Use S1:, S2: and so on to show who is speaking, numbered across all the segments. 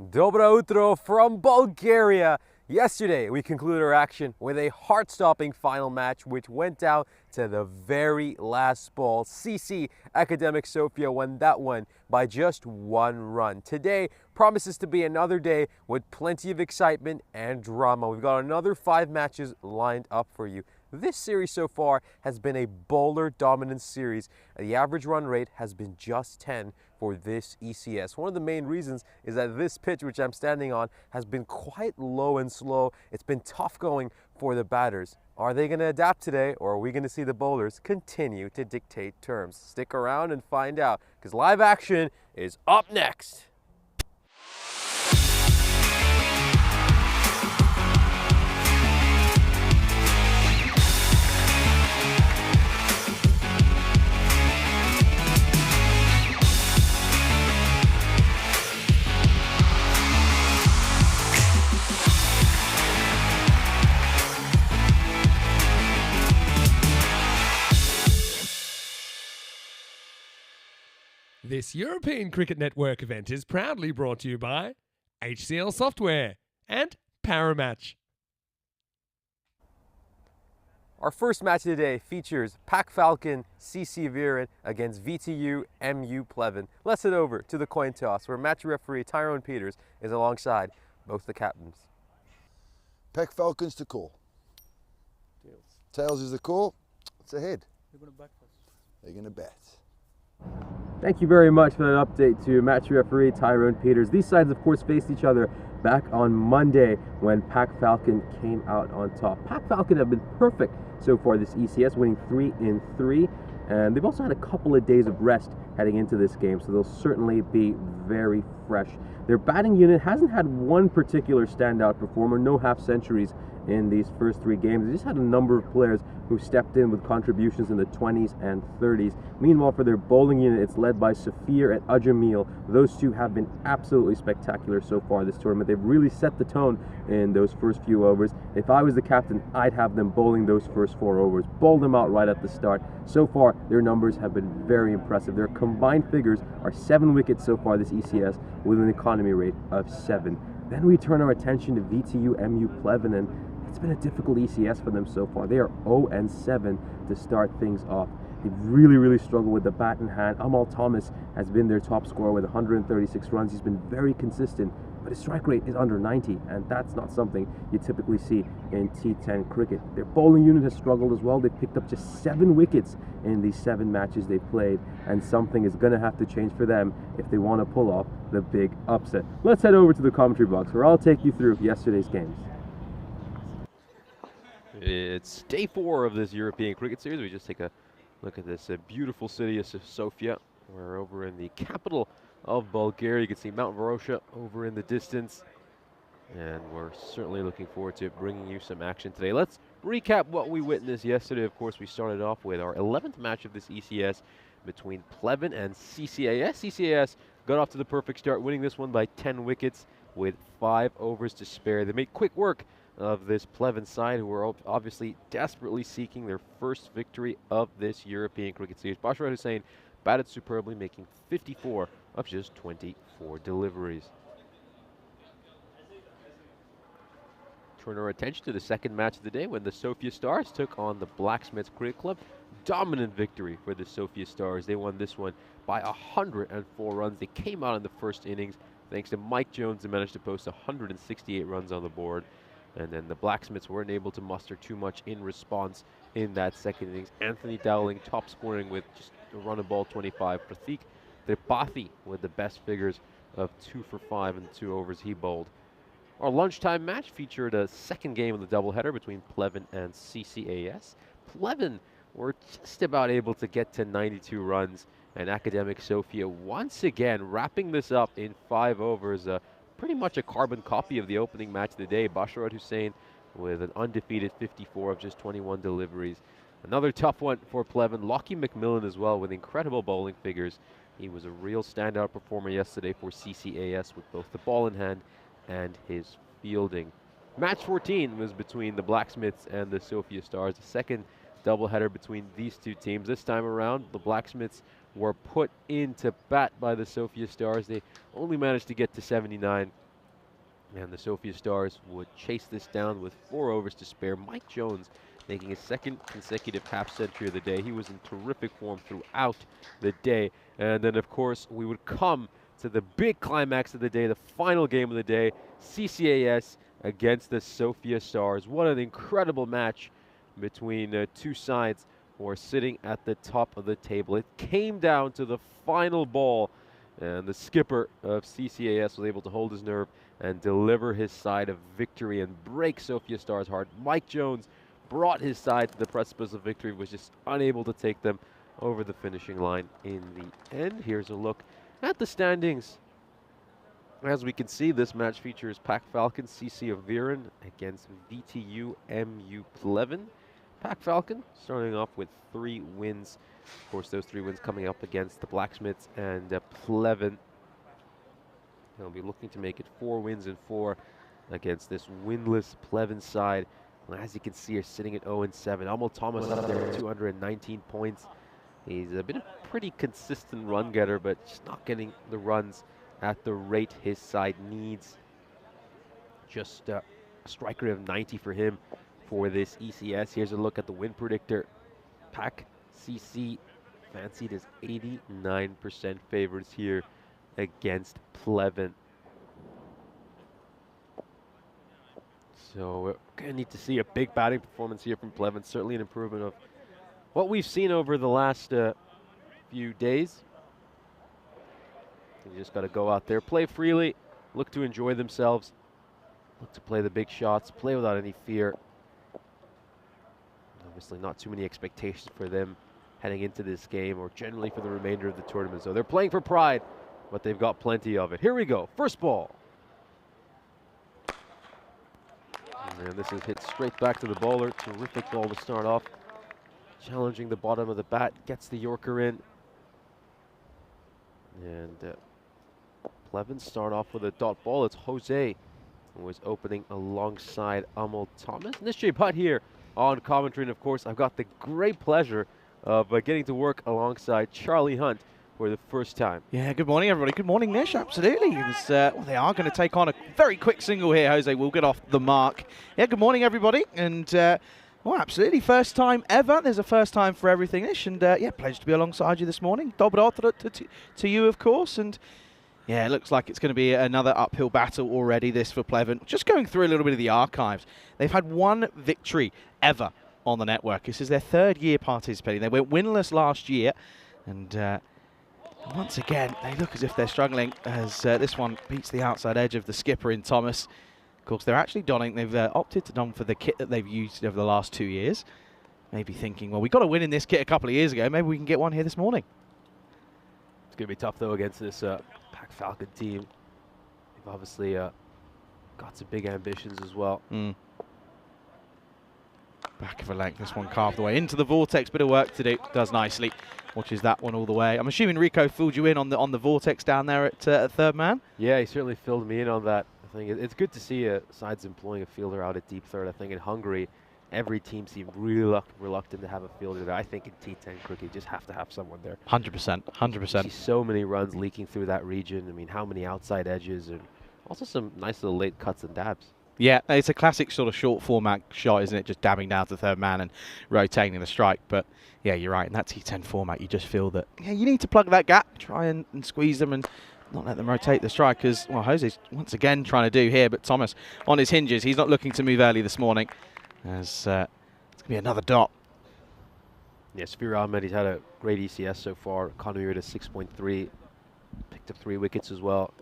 S1: Dobro utro from Bulgaria. Yesterday, we concluded our action with a heart-stopping final match which went down to the very last ball. CC Akademik Sofia won that one by just one run. Today promises to be another day with plenty of excitement and drama. We've got another 5 matches lined up for you. This series so far has been a bowler dominant series. The average run rate has been just 10 for this ECS. One of the main reasons is that this pitch, which I'm standing on, has been quite low and slow. It's been tough going for the batters. Are they going to adapt today, or are we going to see the bowlers continue to dictate terms? Stick around and find out, because live action is up next.
S2: This European Cricket Network event is proudly brought to you by HCL Software and Paramatch.
S1: Our first match of the day features Falcon CC against VTU MU Pleven. Let's head over to the coin toss where match referee Tyrone Peters is alongside both the captains.
S3: Falcons to call. Tails is the call. It's ahead.
S4: They're going to bat first.
S3: They're going to bat.
S1: Thank you very much for that update to match referee Tyrone Peters. These sides, of course, faced each other back on Monday when Falcon came out on top. Falcon have been perfect so far this ECS, winning 3 in 3, and they've also had a couple of days of rest heading into this game, so they'll certainly be very fresh. Their batting unit hasn't had one particular standout performer, no half centuries in these first 3 games. They just had a number of players who stepped in with contributions in the 20s and 30s. Meanwhile, for their bowling unit, it's led by Safir and Ajamil. Those two have been absolutely spectacular so far this tournament. They've really set the tone in those first few overs. If I was the captain, I'd have them bowling those first 4 overs. Bowl them out right at the start. So far, their numbers have been very impressive. Their combined figures are 7 wickets so far this ECS with an economy rate of 7. Then we turn our attention to VTU MU Pleven, and it's been a difficult ECS for them so far. They are 0-7 to start things off. They've really struggled with the bat in hand. Amal Thomas has been their top scorer with 136 runs. He's been very consistent, but his strike rate is under 90, and that's not something you typically see in T10 cricket. Their bowling unit has struggled as well. They've picked up just 7 wickets in these 7 matches they've played, and something is going to have to change for them if they want to pull off the big upset. Let's head over to the commentary box where I'll take you through yesterday's games.
S5: It's day 4 of this European cricket series. We just take a look at this beautiful city of Sofia. We're over in the capital of Bulgaria. You can see Mount Varosha over in the distance. And we're certainly looking forward to bringing you some action today. Let's recap what we witnessed yesterday. Of course, we started off with our 11th match of this ECS between Pleven and CCAS. CCAS got off to the perfect start, winning this one by 10 wickets with 5 overs to spare. They made quick work of this Pleven side, who are obviously desperately seeking their first victory of this European cricket series. Bashar Hussain batted superbly, making 54 of just 24 deliveries. Turn our attention to the second match of the day when the Sofia Stars took on the Blacksmiths Cricket Club. Dominant victory for the Sofia Stars. They won this one by 104 runs. They came out in the first innings thanks to Mike Jones, who managed to post 168 runs on the board. And then the Blacksmiths weren't able to muster too much in response in that second innings. Anthony Dowling top scoring with just a run of ball 25. Pratik Tripathi with the best figures of 2 for 5 in 2 overs he bowled. Our lunchtime match featured a second game of the doubleheader between Pleven and CCAS. Pleven were just about able to get to 92 runs, and Akademik Sofia once again wrapping this up in 5 overs. Pretty much a carbon copy of the opening match of the day. Bashar Hussain with an undefeated 54 of just 21 deliveries. Another tough one for Pleven. Lockie McMillan as well with incredible bowling figures. He was a real standout performer yesterday for CCAS with both the ball in hand and his fielding. Match 14 was between the Blacksmiths and the Sofia Stars. The second doubleheader between these two teams. This time around, the Blacksmiths were put into bat by the Sofia Stars. They only managed to get to 79, And the Sofia Stars would chase this down with 4 overs to spare. Mike Jones making his 2nd consecutive half century of the day. He was in terrific form throughout the day. And then, of course, we would come to the big climax of the day, the final game of the day, CCAS against the Sofia Stars. What an incredible match between 2 sides who are sitting at the top of the table. It came down to the final ball, and the skipper of CCAS was able to hold his nerve and deliver his side a victory and break Sofia Stars' heart. Mike Jones brought his side to the precipice of victory, was just unable to take them over the finishing line in the end. Here's a look at the standings. As we can see, this match features Falcon CC of Viren against VTU MU Pleven. Falcon starting off with 3 wins. Of course, those 3 wins coming up against the Blacksmiths and Pleven. They'll be looking to make it 4 wins and 4 against this winless Pleven side. And as you can see, are sitting at 0-7. Amel Thomas up there at 219 points. He's been a pretty consistent run getter, but just not getting the runs at the rate his side needs. Just a strike rate of 90 for him for this ECS. Here's a look at the win predictor. Pac CC fancied as 89% favorites here against Pleven. So we're going to need to see a big batting performance here from Pleven. Certainly an improvement of what we've seen over the last few days. You just got to go out there, play freely, look to enjoy themselves, look to play the big shots, play without any fear. Obviously not too many expectations for them heading into this game or generally for the remainder of the tournament. So they're playing for pride, but they've got plenty of it. Here we go, first ball. And this is hit straight back to the bowler. Terrific ball to start off. Challenging the bottom of the bat, gets the Yorker in. And Pleven start off with a dot ball. It's Jose who is opening alongside Amel Thomas. And this Jay Putt here on commentary. And of course, I've got the great pleasure of getting to work alongside Charlie Hunt for the first time.
S4: Yeah, good morning, everybody. Good morning, Nish. Absolutely. Well, they are going to take on a very quick single here. Jose will get off the mark. Yeah, good morning, everybody. And, well, absolutely. First time ever. There's a first time for everything, Nish. And, yeah, pleasure to be alongside you this morning. Dobro to you, of course. And, yeah, it looks like it's going to be another uphill battle already, this for Pleven. Just going through a little bit of the archives. They've had 1 victory ever on the network. This is their 3rd year participating. They went winless last year. And, once again, they look as if they're struggling as this one beats the outside edge of the skipper in Thomas. Of course, they're actually donning. They've opted to don for the kit that they've used over the last 2 years. Maybe thinking, well, we got to win in this kit a couple of years ago. Maybe we can get one here this morning.
S5: It's going to be tough, though, against this Pac Falcon team. They've obviously got some big ambitions as well.
S4: Back of a length, this one carved away into the vortex. Bit of work to do, does nicely. Watches that one all the way. I'm assuming Rico filled you in on the vortex down there at 3rd man. Yeah,
S5: he certainly filled me in on that. I think it's good to see sides employing a fielder out at deep third. I think in Hungary, every team seemed really reluctant to have a fielder there. I think in T10 cricket, you just have to have someone there.
S4: 100%, 100%.
S5: You see so many runs leaking through that region. I mean, how many outside edges and also some nice little late cuts and dabs.
S4: Yeah, it's a classic sort of short format shot, isn't it? Just dabbing down to 3rd man and rotating the strike. But yeah, you're right. In that T10 format, you just feel that you need to plug that gap, try and squeeze them and not let them rotate the strike. Because, well, Jose's once again trying to do here, but Thomas on his hinges. He's not looking to move early this morning. As it's going to be another dot.
S5: Yeah, Sphere Ahmed, he's had a great ECS so far. Economy rate of 6.3. Picked up 3 wickets as well.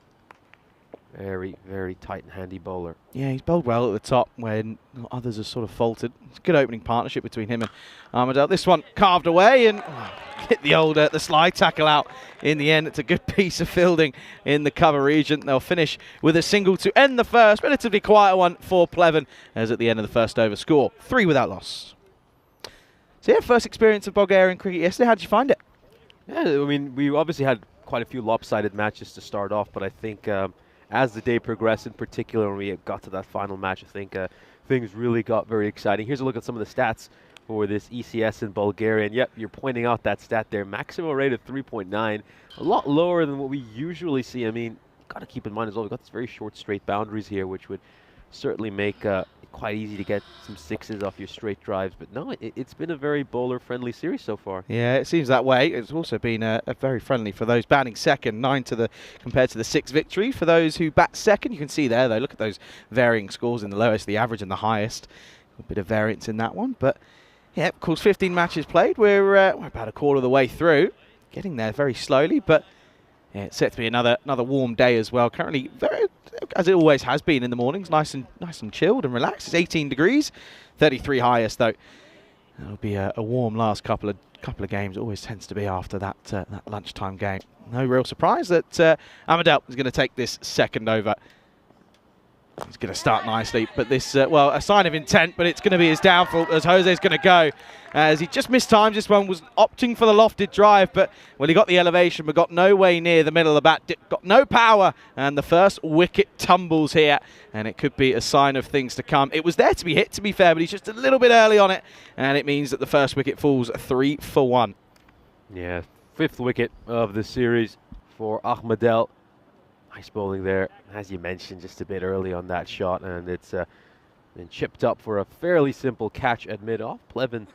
S5: Very, very tight and handy bowler. Yeah,
S4: he's bowled well at the top when others have sort of faltered. It's a good opening partnership between him and Armadale. This one carved away and hit the old the slide tackle out in the end. It's a good piece of fielding in the cover region. They'll finish with a single to end the first. Relatively quiet one for Pleven as at the end of the first over score. 3 without loss. So yeah, first experience of Bulgarian cricket yesterday. How did you find it?
S5: Yeah, I mean, we obviously had quite a few lopsided matches to start off, but I think as the day progressed, in particular when we got to that final match, I think things really got very exciting. Here's a look at some of the stats for this ECS in Bulgaria. And yep, you're pointing out that stat there. Maximum rate of 3.9, a lot lower than what we usually see. I mean, got to keep in mind as well, we've got these very short straight boundaries here, which would certainly make it quite easy to get some sixes off your straight drives. But no, it's been a very bowler-friendly series so far.
S4: Yeah, it seems that way. It's also been a very friendly for those batting second, 9 compared to the 6 victory. For those who bat second, you can see there, though, look at those varying scores in the lowest, the average and the highest. A bit of variance in that one, but yeah, of course, 15 matches played. We're about a quarter of the way through, getting there very slowly, but yeah, it's set to be another warm day as well. Currently, very, as it always has been in the mornings, nice and chilled and relaxed. It's 18 degrees, 33 highest though. It'll be a warm last couple of games. It always tends to be after that lunchtime game. No real surprise that Amadel is going to take this second over. He's going to start nicely, but this, well, a sign of intent, but it's going to be his downfall as Jose's going to go. As he just missed time, this one was opting for the lofted drive, but, well, he got the elevation, but got no way near the middle of the bat, got no power, and the first wicket tumbles here, and it could be a sign of things to come. It was there to be hit, to be fair, but he's just a little bit early on it, and it means that the first wicket falls 3 for 1.
S5: Yeah, 5th wicket of the series for Ahmadel. Nice bowling there, as you mentioned, just a bit early on that shot, and it's been chipped up for a fairly simple catch at mid-off. Pleven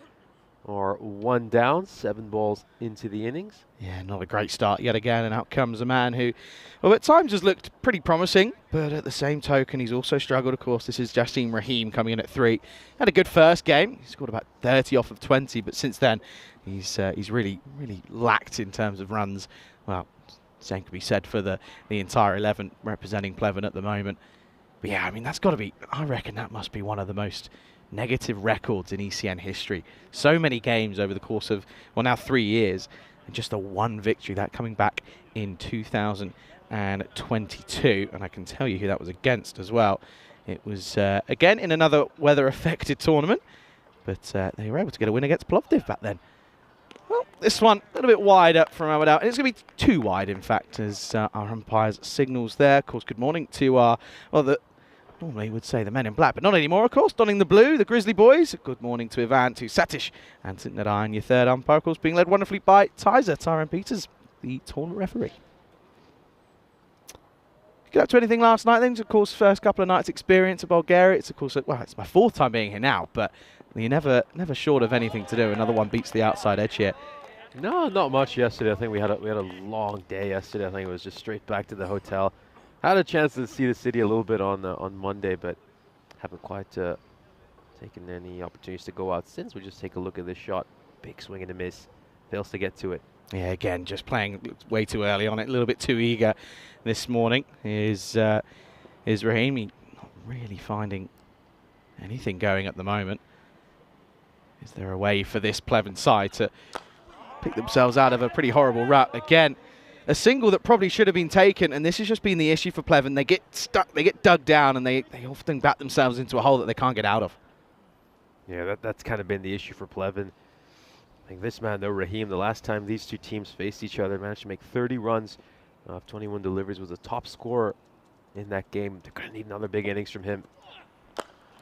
S5: are 1 down, 7 balls into the innings.
S4: Yeah, not a great start yet again, and out comes a man who, well, at times has looked pretty promising, but at the same token, he's also struggled, of course. This is Jassim Rahim coming in at 3. Had a good first game. He scored about 30 off of 20, but since then, he's really lacked in terms of runs. Well, same could be said for the entire 11 representing Pleven at the moment. But yeah, I mean, that's got to be, I reckon that must be one of the most negative records in ECN history. So many games over the course of, well, now 3 years, and just a 1 victory, that coming back in 2022. And I can tell you who that was against as well. It was, again, in another weather-affected tournament, but they were able to get a win against Plovdiv back then. Well, this one a little bit wide up from Amadel, and it's going to be too wide, in fact, as our umpires signals there. Of course, good morning to our, well, normally would say the men in black, but not anymore, of course. Donning the blue, the Grizzly boys. Good morning to Ivan, to Satish, and to Narayan, your third umpire, of course, being led wonderfully by Tyrone Peters, the tournament referee. Get up to anything last night, then? Of course, first couple of nights' experience of Bulgaria. It's, of course, well, it's my 4th time being here now, but you're never short of anything to do. Another one beats the outside edge here.
S5: No, not much yesterday. I think we had a long day yesterday. I think it was just straight back to the hotel. Had a chance to see the city a little bit on Monday, but haven't quite taken any opportunities to go out since. We just take a look at this shot. Big swing and a miss. Fails to get to it.
S4: Yeah, again, just playing way too early on it. A little bit too eager this morning. Is Rahimi not really finding anything going at the moment? Is there a way for this Pleven side to pick themselves out of a pretty horrible rut? Again, a single that probably should have been taken, and this has just been the issue for Pleven. They get stuck, they get dug down, and they often bat themselves into a hole that they can't get out of.
S5: Yeah, that's kind of been the issue for Pleven. I think this man, though, Rahim, the last time these two teams faced each other, managed to make 30 runs off 21 deliveries, was a top scorer in that game. They're going to need another big innings from him.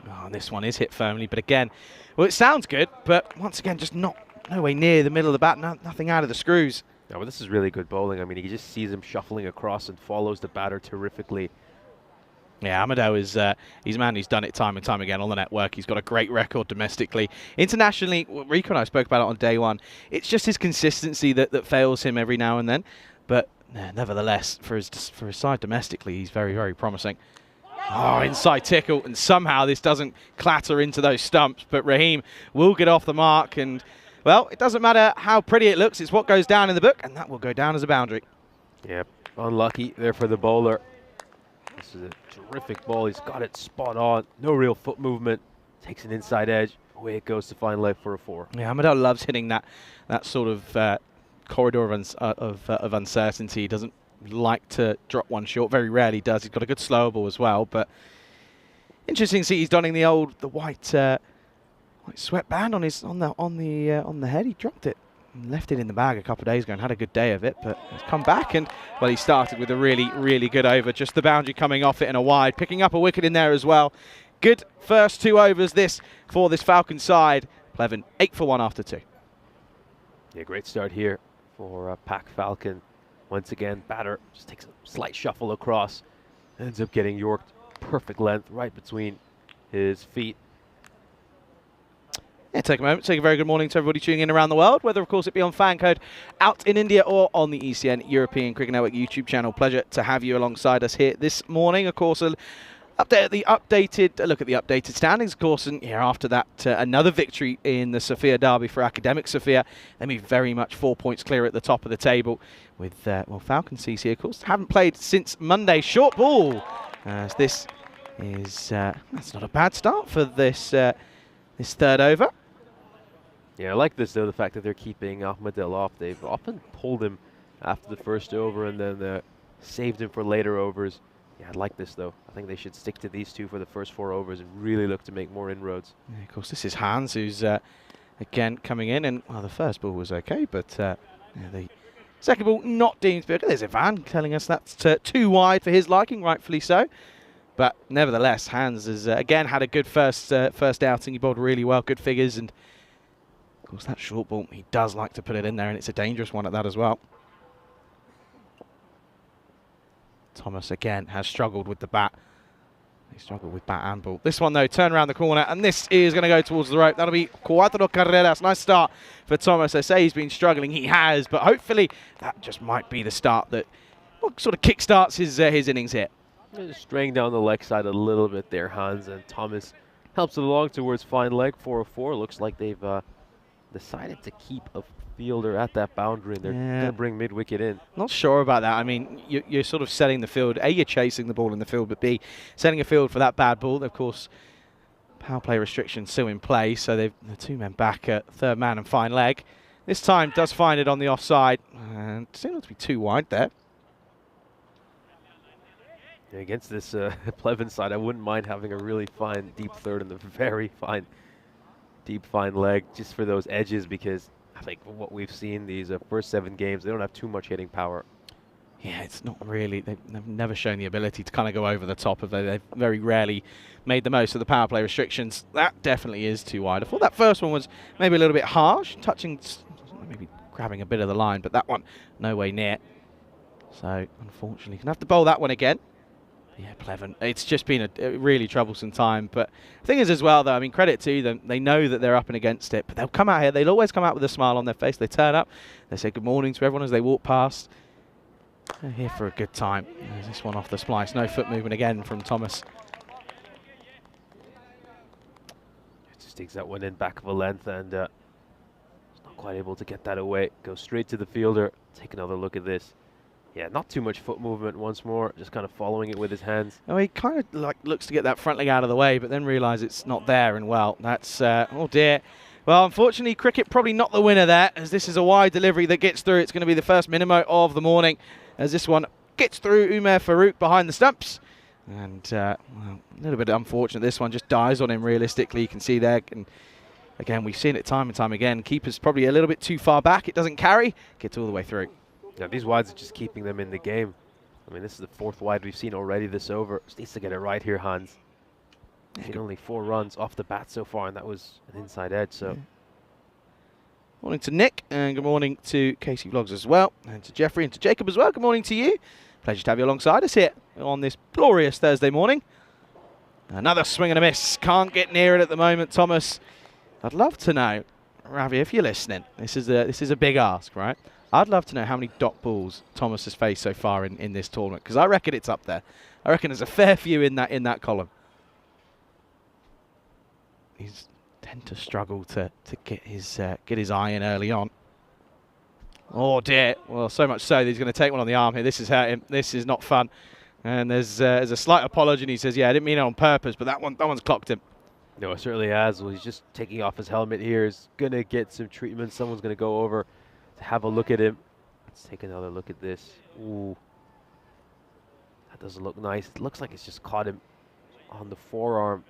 S4: Oh, and this one is hit firmly, but again, well, it sounds good, but once again, just no way near the middle of the bat, nothing out of the screws.
S5: No, but this is really good bowling. I mean, he just sees him shuffling across and follows the batter terrifically.
S4: Yeah, Amadel is he's a man who's done it time and time again on the network. He's got a great record domestically. Internationally, Rico and I spoke about it on day one. It's just his consistency that fails him every now and then. But nevertheless, for his side domestically, he's very, very promising. Oh, inside tickle, and somehow this doesn't clatter into those stumps. But Rahim will get off the mark, and, well, it doesn't matter how pretty it looks. It's what goes down in the book, and that will go down as a boundary.
S5: Yep, unlucky there for the bowler. This is a terrific ball. He's got it spot on. No real foot movement. Takes an inside edge. Away it goes to fine leg for a 4.
S4: Yeah, Amadel loves hitting that sort of corridor of uncertainty. He doesn't like to drop one short. Very rarely does. He's got a good slower ball as well. But interesting to see he's donning the white sweatband on the head. He dropped it. Left it in the bag a couple of days ago and had a good day of it, but he's come back and, well, he started with a really, really good over. Just the boundary coming off it in a wide, picking up a wicket in there as well. Good first 2 overs for this Falcon side. Pleven 8 for 1 after 2.
S5: Yeah, great start here for Pack Falcon. Once again, batter just takes a slight shuffle across. Ends up getting yorked. Perfect length right between his feet.
S4: Yeah, take a moment, take a very good morning to everybody tuning in around the world, whether of course it be on fan code out in India or on the ECN European Cricket Network YouTube channel. Pleasure to have you alongside us here this morning. Of course, a look at the updated standings, of course, and yeah, after that, another victory in the Sofia derby for Akademik Sofia. They move very much 4 points clear at the top of the table with, well, Falcon CC, of course, haven't played since Monday. Short ball, as this is, that's not a bad start for this, this third over.
S5: Yeah, I like this, though, the fact that they're keeping Ahmadel off. They've often pulled him after the first over and then saved him for later overs. Yeah, I like this, though. I think they should stick to these two for the first 4 overs and really look to make more inroads.
S4: Yeah, of course, this is Hans, who's, again, coming in. And, well, the first ball was okay, but yeah, the second ball not deemed to be okay. There's Ivan telling us that's too wide for his liking, rightfully so. But nevertheless, Hans has, again, had a good first outing. He bowled really well, good figures, and of course, that short ball, he does like to put it in there, and it's a dangerous one at that as well. Thomas, again, has struggled with the bat. He struggled with bat and ball. This one, though, turn around the corner, and this is going to go towards the rope. That'll be cuatro carreras. Nice start for Thomas. I say he's been struggling. He has, but hopefully that just might be the start that sort of kickstarts his innings here.
S5: Just straying down the leg side a little bit there, Hans, and Thomas helps it along towards fine leg, 404. Looks like they've decided to keep a fielder at that boundary, and they're going to bring mid-wicket in.
S4: Not sure about that. I mean, you're sort of setting the field. A, you're chasing the ball in the field, but B, setting a field for that bad ball. Of course, power play restrictions still in place, so they've the 2 men back at third man and fine leg. This time does find it on the offside, and seems not to be too wide there.
S5: Against this Pleven side, I wouldn't mind having a really fine deep third and the very fine deep fine leg just for those edges, because I think what we've seen these first 7 games, they don't have too much hitting power.
S4: Yeah, it's not really, they've never shown the ability to kind of go over the top of it. They've very rarely made the most of the power play restrictions. That definitely is too wide. I thought that first one was maybe a little bit harsh, touching, maybe grabbing a bit of the line, but that one no way near. So unfortunately, going to have to bowl that one again. Yeah, Pleven. It's just been a really troublesome time. But the thing is as well, though, I mean, credit to them. They know that they're up and against it, but they'll come out here. They'll always come out with a smile on their face. They turn up. They say good morning to everyone as they walk past. They're here for a good time. There's this one off the splice. No foot movement again from Thomas.
S5: Just takes that one in back of a length and not quite able to get that away. Goes straight to the fielder. Take another look at this. Yeah, not too much foot movement once more, just kind of following it with his hands.
S4: Oh, he kind of like looks to get that front leg out of the way, but then realises it's not there, and well, that's, oh dear. Well, unfortunately, cricket probably not the winner there, as this is a wide delivery that gets through. It's going to be the first minimo of the morning, as this one gets through Umer Farouk behind the stumps. And, well, a little bit unfortunate. This one just dies on him realistically. You can see there. And again, we've seen it time and time again. Keeper's probably a little bit too far back. It doesn't carry. Gets all the way through.
S5: Yeah, these wides are just keeping them in the game. I mean, this is the 4th wide we've seen already this over. Just needs to get it right here, Hans. He's only 4 runs off the bat so far, and that was an inside edge. So,
S4: morning to Nick, and good morning to Casey Vlogs as well, and to Jeffrey and to Jacob as well. Good morning to you. Pleasure to have you alongside us here on this glorious Thursday morning. Another swing and a miss. Can't get near it at the moment, Thomas. I'd love to know, Ravi, if you're listening. This is a big ask, right? I'd love to know how many dot balls Thomas has faced so far in this tournament, because I reckon it's up there. I reckon there's a fair few in that column. He's tend to struggle to get his eye in early on. Oh dear! Well, so much so that he's going to take one on the arm here. This is hurt him. This is not fun. And there's a slight apology, and he says, "Yeah, I didn't mean it on purpose, but that one's clocked him."
S5: No, it certainly has. Well, he's just taking off his helmet here. He's going to get some treatment. Someone's going to go over to have a look at him. Let's take another look at this. Ooh. That doesn't look nice. It looks like it's just caught him on the forearm.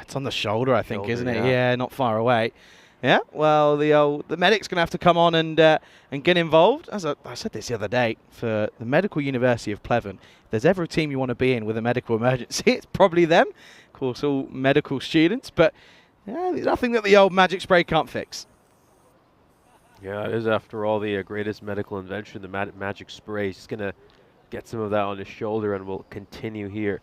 S4: It's on the shoulder, I think, isn't it?
S5: Yeah.
S4: Yeah, not far away. Yeah, well, the medic's going to have to come on and get involved. As I said this the other day, for the Medical University of Pleven, if there's ever a team you want to be in with a medical emergency, it's probably them. Of course, all medical students, but yeah, there's nothing that the old magic spray can't fix.
S5: Yeah, it is after all the greatest medical invention, the magic spray. He's just going to get some of that on his shoulder and will continue here.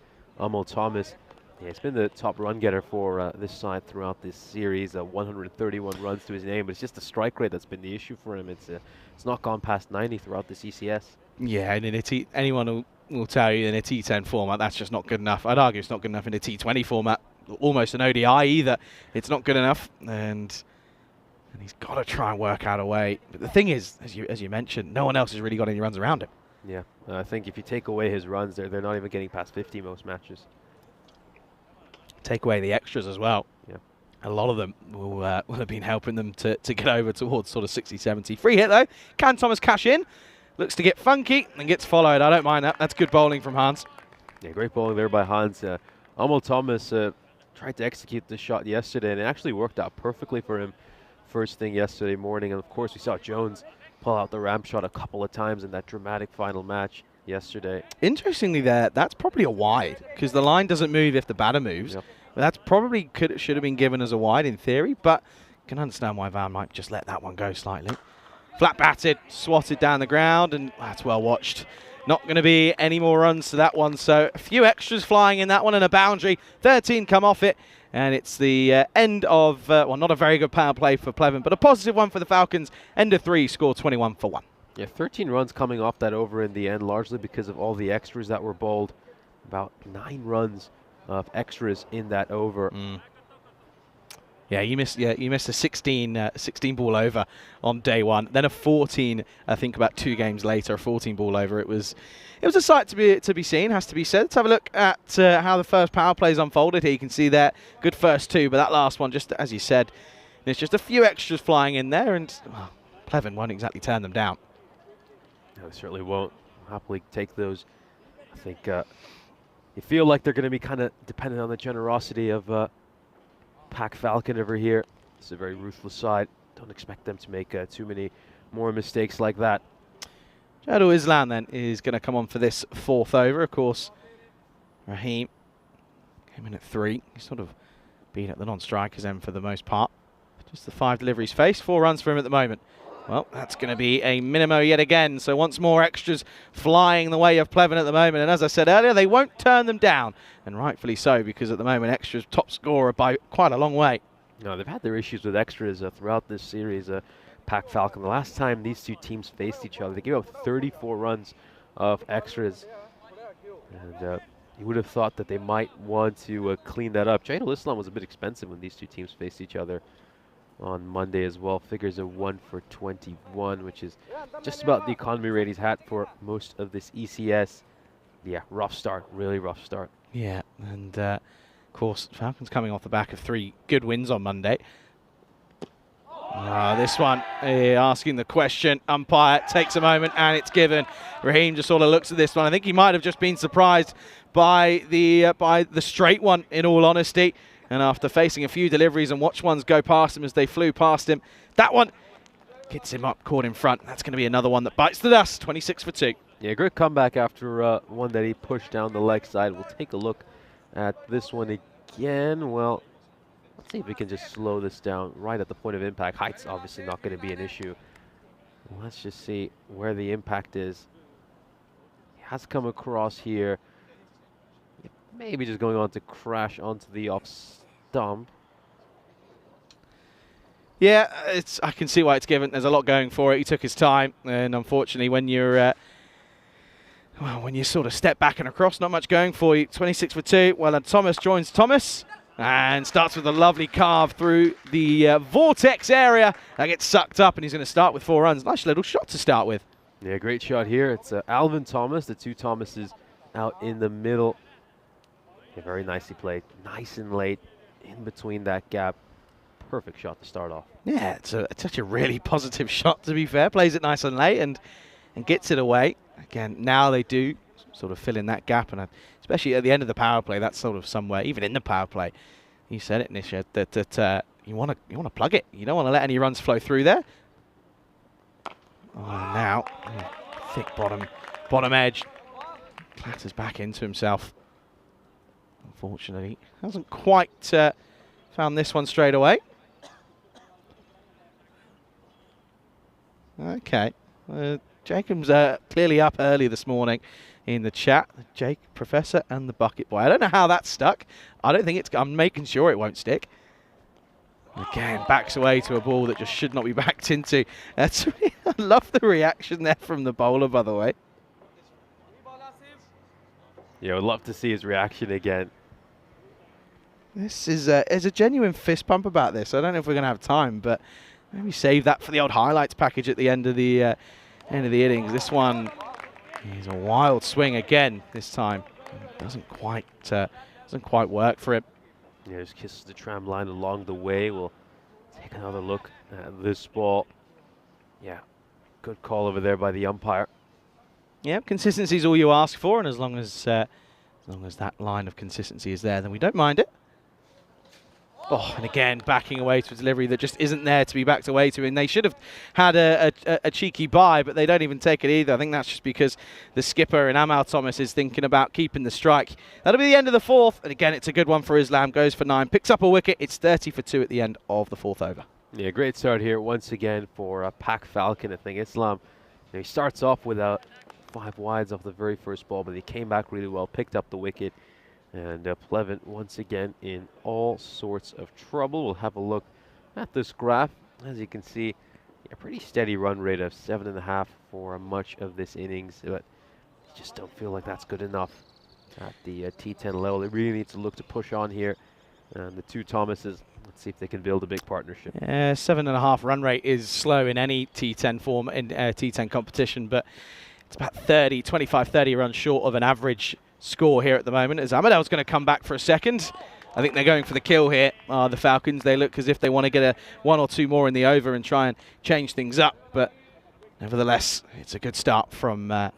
S5: Thomas, yeah, he's been the top run getter for this side throughout this series. 131 runs to his name, but it's just the strike rate that's been the issue for him. It's not gone past 90 throughout this ECS.
S4: Yeah, and in anyone will tell you in a T10 format, that's just not good enough. I'd argue it's not good enough in a T20 format, almost an ODI either. It's not good enough, and he's got to try and work out a way. But the thing is, as you mentioned, no one else has really got any runs around him.
S5: Yeah, I think if you take away his runs, they're not even getting past 50 most matches.
S4: Take away the extras as well.
S5: Yeah,
S4: a lot of them will have been helping them to get over towards sort of 60, 70. Free hit though. Can Thomas cash in? Looks to get funky and gets followed. I don't mind that. That's good bowling from Hans.
S5: Yeah, great bowling there by Hans. Thomas tried to execute the shot yesterday, and it actually worked out perfectly for him first thing yesterday morning. And of course, we saw Jones pull out the ramp shot a couple of times in that dramatic final match yesterday.
S4: Interestingly, that's probably a wide because the line doesn't move if the batter moves.
S5: Yep.
S4: But that's probably should have been given as a wide in theory, but can understand why Van might just let that one go slightly. Flat batted, swatted down the ground, and that's well watched. Not going to be any more runs to that one, so a few extras flying in that one and a boundary. 13 come off it, and it's the end of, well, not a very good power play for Pleven, but a positive one for the Falcons. End of 3, score 21 for 1.
S5: Yeah, 13 runs coming off that over in the end, largely because of all the extras that were bowled. About 9 runs of extras in that over.
S4: Yeah, you missed a 16 ball over on day one. Then a 14, I think about 2 games later, a 14 ball over. It was a sight to be seen, has to be said. Let's have a look at how the first power plays unfolded here. You can see there, good first 2, but that last one, just as you said, there's just a few extras flying in there, and well, Pleven won't exactly turn them down.
S5: No, they certainly won't. Happily take those. I think you feel like they're going to be kind of dependent on the generosity of Pack Falcon over here. It's a very ruthless side. Don't expect them to make too many more mistakes like that.
S4: Jadal Islam then is going to come on for this 4th over. Of course, Raheem came in at 3. He's sort of been at the non-strikers end for the most part. Just the 5 deliveries faced. 4 runs for him at the moment. Well, that's going to be a minimo yet again. So once more extras flying the way of Pleven at the moment. And as I said earlier, they won't turn them down. And rightfully so, because at the moment, extras top scorer by quite a long way.
S5: No, they've had their issues with extras throughout this series. Pack Falcon, the last time these 2 teams faced each other, they gave up 34 runs of extras. And you would have thought that they might want to clean that up. Jadal Islam was a bit expensive when these 2 teams faced each other on Monday as well. Figures a 1 for 21, which is just about the economy rate he's had for most of this ECS. Yeah, rough start, really rough start.
S4: Yeah, and of course, Falcons coming off the back of 3 good wins on Monday. This one, asking the question, umpire takes a moment and it's given. Raheem just sort of looks at this one. I think he might have just been surprised by the straight one, in all honesty. And after facing a few deliveries and watch ones go past him as they flew past him, that one gets him up, caught in front. That's going to be another one that bites the dust. 26 for 2.
S5: Yeah, great comeback after one that he pushed down the leg side. We'll take a look at this one again. Well, let's see if we can just slow this down right at the point of impact. Height's obviously not going to be an issue. Let's just see where the impact is. He has come across here. Maybe just going on to crash onto the off stump.
S4: Yeah, I can see why it's given. There's a lot going for it. He took his time, and unfortunately, when you're when you sort of step back and across, not much going for you. 26 for 2. Well, and Thomas joins Thomas and starts with a lovely carve through the vortex area. That gets sucked up, and he's going to start with 4 runs. Nice little shot to start with.
S5: Yeah, great shot here. It's Alvin Thomas, the 2 Thomases out in the middle. Yeah, very nicely played. Nice and late in between that gap. Perfect shot to start off.
S4: Yeah, it's such a really positive shot, to be fair. Plays it nice and late and gets it away. Again, now they do sort of fill in that gap, and especially at the end of the power play, that's sort of somewhere, even in the power play, you said it, Nisha, that you want to plug it. You don't want to let any runs flow through there. Oh, now, thick bottom edge. Clatters back into himself. Unfortunately, hasn't quite found this one straight away. Okay. Jacob's clearly up early this morning in the chat. Jake, Professor, and the Bucket Boy. I don't know how that stuck. I don't think it's... I'm making sure it won't stick. Again, backs away to a ball that just should not be backed into. That's I love the reaction there from the bowler, by the way.
S5: Yeah, I'd love to see his reaction again.
S4: This is there's a genuine fist pump about this. I don't know if we're going to have time, but maybe save that for the old highlights package at the end of the innings. This one is a wild swing again. This time doesn't quite work for him.
S5: Yeah, just kisses the tram line along the way. We'll take another look at this ball. Yeah, good call over there by the umpire.
S4: Yeah, consistency is all you ask for, and as long as that line of consistency is there, then we don't mind it. Oh, and again, backing away to a delivery that just isn't there to be backed away to, and they should have had a cheeky bye, but they don't even take it either. I think that's just because the skipper and Amal Thomas is thinking about keeping the strike. That'll be the end of the fourth, and again, it's a good one for Islam. Goes for 9, picks up a wicket. It's 30 for 2 at the end of the fourth over.
S5: Yeah, great start here once again for Pak Falcon. I think Islam, he starts off without 5 wides off the very first ball, but he came back really well, picked up the wicket. And Pleven once again in all sorts of trouble. We'll have a look at this graph. As you can see, a pretty steady run rate of 7.5 for much of this innings, but I just don't feel like that's good enough at the T10 level. They really need to look to push on here. And the two Thomases, let's see if they can build a big partnership.
S4: 7.5 run rate is slow in any T10 form, in T10 competition, but it's about 25-30 runs short of an average score here at the moment, as Amadal's going to come back for a second. I think they're going for the kill here, the Falcons. They look as if they want to get 1 or 2 more in the over and try and change things up, but nevertheless, it's a good start from the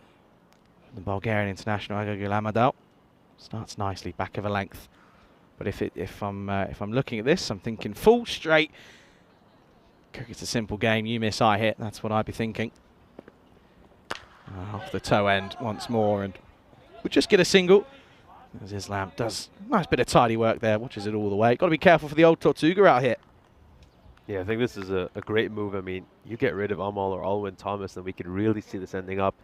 S4: Bulgarian international Akademik Amadal. Starts nicely, back of a length. But if I'm looking at this, I'm thinking full straight. Cricket's a simple game. You miss, I hit. That's what I'd be thinking. Off the toe end once more, and we'll just get a single. As Islam does a nice bit of tidy work there, watches it all the way. Got to be careful for the old Tortuga out here.
S5: Yeah, I think this is a great move. I mean, you get rid of Amal or Alwyn Thomas, and we could really see this ending up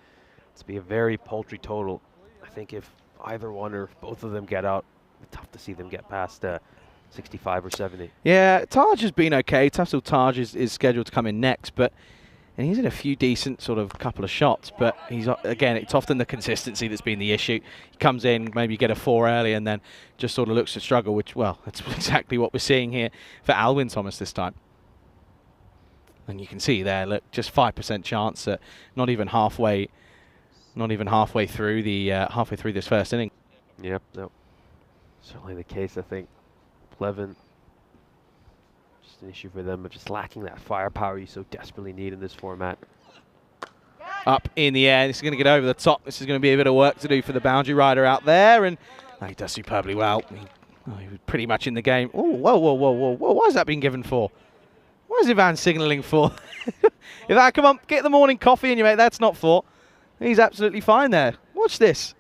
S5: to be a very paltry total. I think if either one or both of them get out, it's tough to see them get past 65 or 70. Yeah,
S4: Taj has been okay. Tafsil Taj is scheduled to come in next, but and he's in a few decent sort of couple of shots, but he's again, it's often the consistency that's been the issue. He comes in, maybe get a 4 early, and then just sort of looks to struggle, which, well, that's exactly what we're seeing here for Alwyn Thomas this time. And you can see there, look, just 5% chance at not even halfway through this first inning.
S5: Yep, no, certainly the case. I think Pleven, just an issue for them of just lacking that firepower you so desperately need in this format.
S4: Up in the air, this is going to get over the top. This is going to be a bit of work to do for the boundary rider out there, and he does superbly well. He was pretty much in the game. Oh, whoa, whoa, whoa, whoa, whoa! What has that been given for? What is Ivan signalling for? Ivan, come on, get the morning coffee in you, mate. That's not for. He's absolutely fine there. Watch this.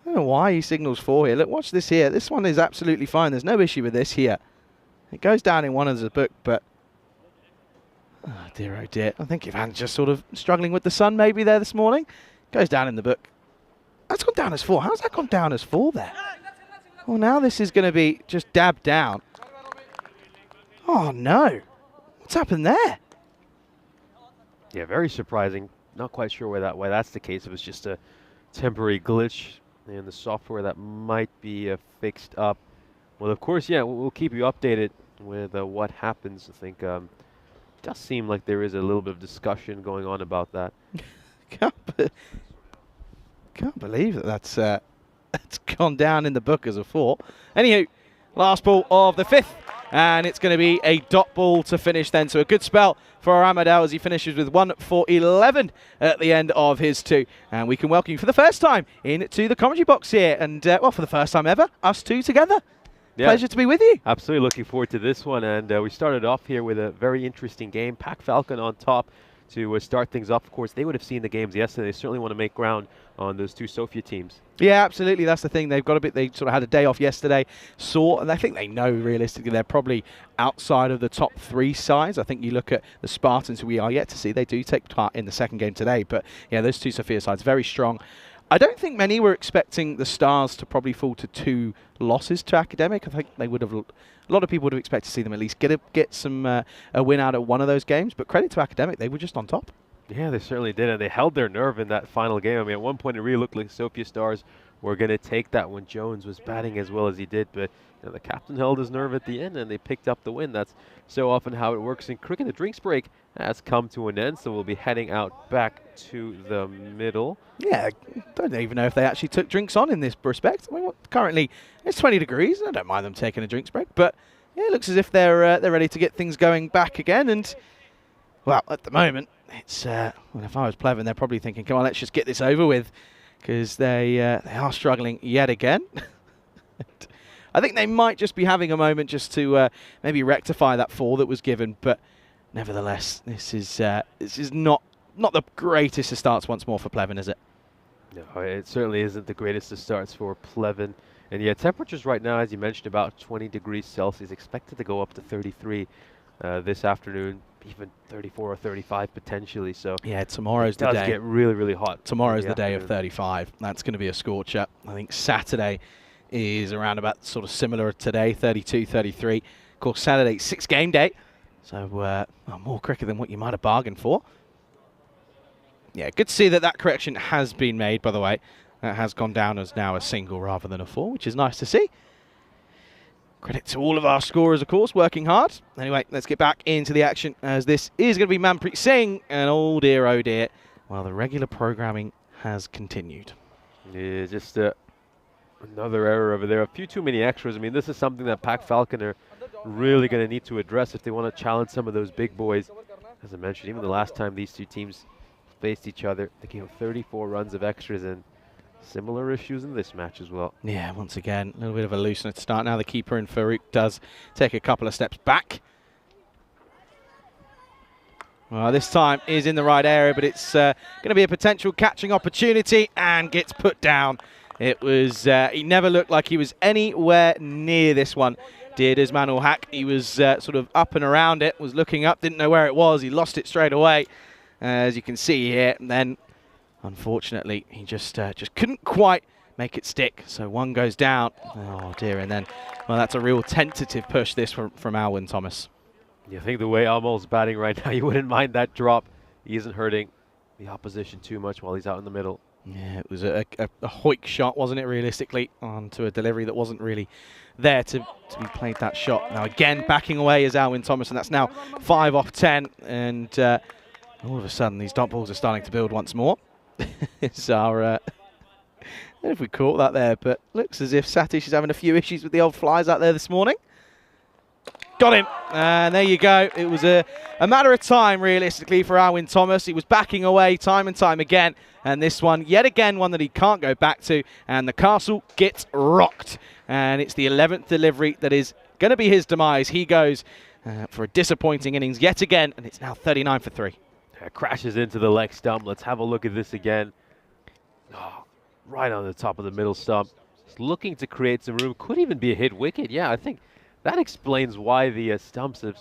S4: I don't know why he signals 4 here. Look, watch this here. This one is absolutely fine. There's no issue with this here. It goes down in one as a book, but oh dear, oh dear. I think Ivan's just sort of struggling with the sun maybe there this morning. Goes down in the book. That's gone down as 4. How's that gone down as 4 there? Well, now this is going to be just dabbed down. Oh no. What's happened there?
S5: Yeah, very surprising. Not quite sure why that's the case. It was just a temporary glitch in the software that might be fixed up. Well, of course, yeah, we'll keep you updated with what happens. I think it does seem like there is a little bit of discussion going on about that.
S4: Can't believe that's gone down in the book as a 4. Anywho, last ball of the 5th. And it's going to be a dot ball to finish then. So a good spell for Amadal as he finishes with 1 for 11 at the end of his 2. And we can welcome you for the first time into the commentary box here. And, well, for the first time ever, us two together. Yeah. Pleasure to be with you.
S5: Absolutely looking forward to this one. And we started off here with a very interesting game. Pak Falcon on top, to start things off. Of course, they would have seen the games yesterday. They certainly want to make ground on those two Sofia teams.
S4: Yeah, absolutely. That's the thing. They've got a bit. They sort of had a day off yesterday, and I think they know realistically they're probably outside of the top 3 sides. I think you look at the Spartans, who we are yet to see. They do take part in the second game today, but yeah, those two Sofia sides very strong. I don't think many were expecting the Stars to probably fall to 2 losses to Akademik. I think they would have. A lot of people would have expected to see them at least get some a win out of one of those games. But credit to Akademik, they were just on top.
S5: Yeah, they certainly did, and they held their nerve in that final game. I mean, at one point it really looked like Sofia Stars were going to take that when Jones was batting as well as he did, but you know, the captain held his nerve at the end, and they picked up the win. That's so often how it works in cricket. The drinks break has come to an end, so we'll be heading out back to the middle.
S4: Yeah, I don't even know if they actually took drinks on in this respect. I mean, currently it's 20 degrees. I don't mind them taking a drinks break, but yeah, it looks as if they're ready to get things going back again. And well, at the moment, it's well, if I was Pleven, they're probably thinking, come on, let's just get this over with, because they are struggling yet again. I think they might just be having a moment just to maybe rectify that fall that was given, but nevertheless, this is not the greatest of starts once more for Pleven, is it?
S5: No, it certainly isn't the greatest of starts for Pleven. And yeah, temperatures right now, as you mentioned, about 20 degrees Celsius, expected to go up to 33 this afternoon, even 34 or 35 potentially. So
S4: yeah, tomorrow's the day.
S5: It does get really, really hot.
S4: Tomorrow's the day of 35. That's going to be a scorcher. I think Saturday is around about sort of similar to today, 32, 33. Of course, Saturday, 6 game day. So well, more cricket than what you might have bargained for. Yeah, good to see that correction has been made, by the way. That has gone down as now a single rather than a 4, which is nice to see. Credit to all of our scorers, of course, working hard. Anyway, let's get back into the action, as this is going to be Manpreet Singh. And oh dear, well, the regular programming has continued.
S5: Yeah, just another error over there. A few too many extras. I mean, this is something that Pac Falcon are really going to need to address if they want to challenge some of those big boys. As I mentioned, even the last time these two teams faced each other, they gave 34 runs of extras, and similar issues in this match as well. Yeah,
S4: once again, a little bit of a loosener to start. Now the keeper in Farouk does take a couple of steps back. Well, this time is in the right area, but it's going to be a potential catching opportunity, and gets put down. It was, he never looked like he was anywhere near this one, did Ismail Haq. He was sort of up and around it, was looking up, didn't know where it was. He lost it straight away, as you can see here. And then, unfortunately, he just couldn't quite make it stick. So one goes down. Oh dear, and then, well, that's a real tentative push this from Alwyn Thomas.
S5: You think the way Almol's batting right now, you wouldn't mind that drop. He isn't hurting the opposition too much while he's out in the middle.
S4: Yeah, it was a hoik shot, wasn't it, realistically, onto a delivery that wasn't really there to be played that shot. Now again, backing away is Alwyn Thomas, and that's now 5 off 10. And all of a sudden, these dot balls are starting to build once more. It's our, I don't know if we caught that there, but looks as if Satish is having a few issues with the old flies out there this morning. Got him, and there you go. It was a matter of time, realistically, for Alwyn Thomas. He was backing away time and time again, and this one, yet again, one that he can't go back to, and the castle gets rocked. And it's the 11th delivery that is going to be his demise. He goes for a disappointing innings yet again, and it's now 39 for 3.
S5: Crashes into the leg stump. Let's have a look at this again. Oh, right on the top of the middle stump. Just looking to create some room. Could even be a hit wicket. Yeah, I think that explains why the stumps have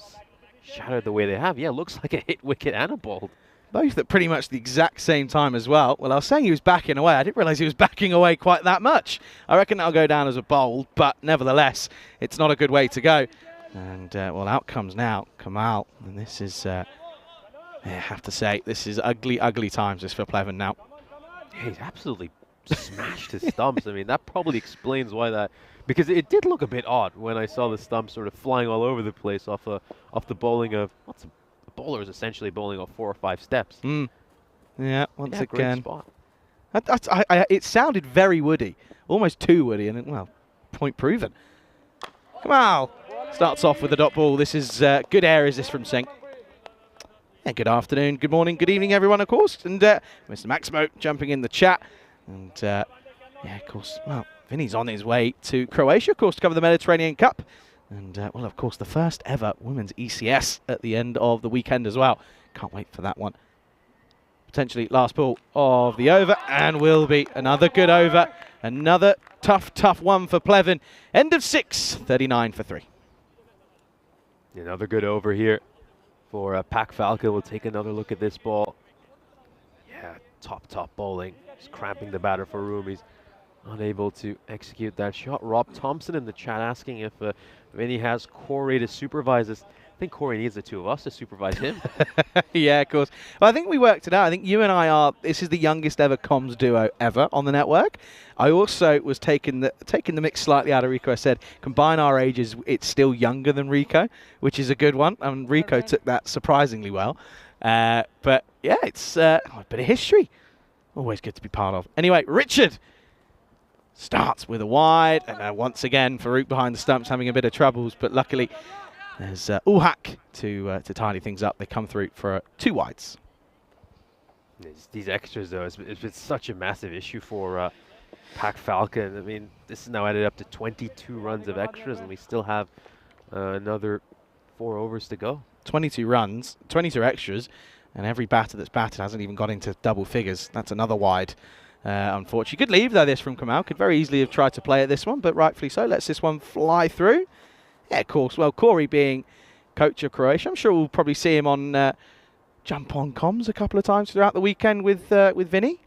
S5: shattered the way they have. Yeah, looks like a hit wicket and a ball.
S4: Both at pretty much the exact same time as well. Well, I was saying he was backing away. I didn't realise he was backing away quite that much. I reckon that'll go down as a bowl, but nevertheless, it's not a good way to go. And, well, out comes now Kamal. And this is, I have to say, this is ugly, ugly times this for Pleven now.
S5: Yeah, he's absolutely smashed his stumps. I mean, that probably explains why that... Because it did look a bit odd when I saw the stumps sort of flying all over the place off the bowling of... What's a bowler is essentially bowling off 4 or 5 steps.
S4: Yeah, once again.
S5: Great spot.
S4: It sounded very woody, almost too woody, and well, point proven. Kamal starts off with the dot ball. This is good air, is this from Singh. Yeah, good afternoon, good morning, good evening, everyone, of course. And Mr. Maximo jumping in the chat. And yeah, of course, well, Vinny's on his way to Croatia, of course, to cover the Mediterranean Cup. And, well, of course, the first ever women's ECS at the end of the weekend as well. Can't wait for that one. Potentially last ball of the over, and will be another good over. Another tough one for Pleven. End of 6, 39 for 3.
S5: Another good over here for Pac Falcon. We'll take another look at this ball. Yeah, top bowling. Just cramping the batter for room. He's unable to execute that shot. Rob Thompson in the chat asking if Vinny has Corey to supervise this. I think Corey needs the two of us to supervise him.
S4: Yeah, of course. Well, I think we worked it out. I think you and I this is the youngest ever comms duo ever on the network. I also was taking the mix slightly out of Rico. I said, combine our ages, it's still younger than Rico, which is a good one. And Rico took that surprisingly well. But yeah, it's a bit of history. Always good to be part of. Anyway, Richard starts with a wide. And once again, Farouk behind the stumps having a bit of troubles, but luckily there's Ulhak to tidy things up. They come through for 2 wides.
S5: These extras, though, it's been such a massive issue for Pac Falcon. I mean, this is now added up to 22 runs of extras, and we still have another 4 overs to go.
S4: 22 runs, 22 extras, and every batter that's batted hasn't even got into double figures. That's another wide, unfortunately. Good leave, though, this from Kamal. Could very easily have tried to play at this one, but rightfully so. Lets this one fly through. Yeah, of course. Well, Corey being coach of Croatia, I'm sure we'll probably see him on Jump On Comms a couple of times throughout the weekend with Vinny.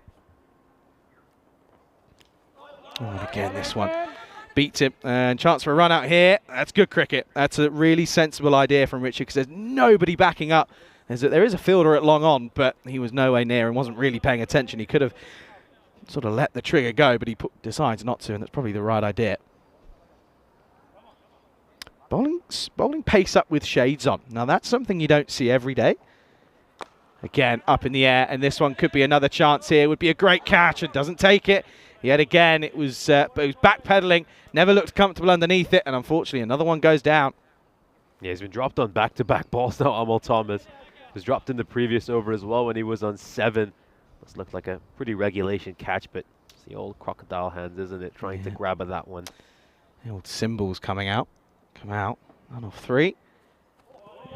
S4: Oh, and again, this one beats him. And chance for a run out here. That's good cricket. That's a really sensible idea from Richard because there's nobody backing up. There is a fielder at long on, but he was nowhere near and wasn't really paying attention. He could have sort of let the trigger go, but he decides not to, and that's probably the right idea. Bowling pace up with shades on. Now that's something you don't see every day. Again, up in the air, and this one could be another chance here. Would be a great catch, and doesn't take it. Yet again, it was backpedaling, never looked comfortable underneath it, and unfortunately another one goes down.
S5: Yeah, he's been dropped on back-to-back balls now, Amal Thomas. Was dropped in the previous over as well when he was on 7. This looked like a pretty regulation catch, but it's the old crocodile hands, isn't it? Trying to grab at that one.
S4: The old symbols coming out. Come out. None off 3.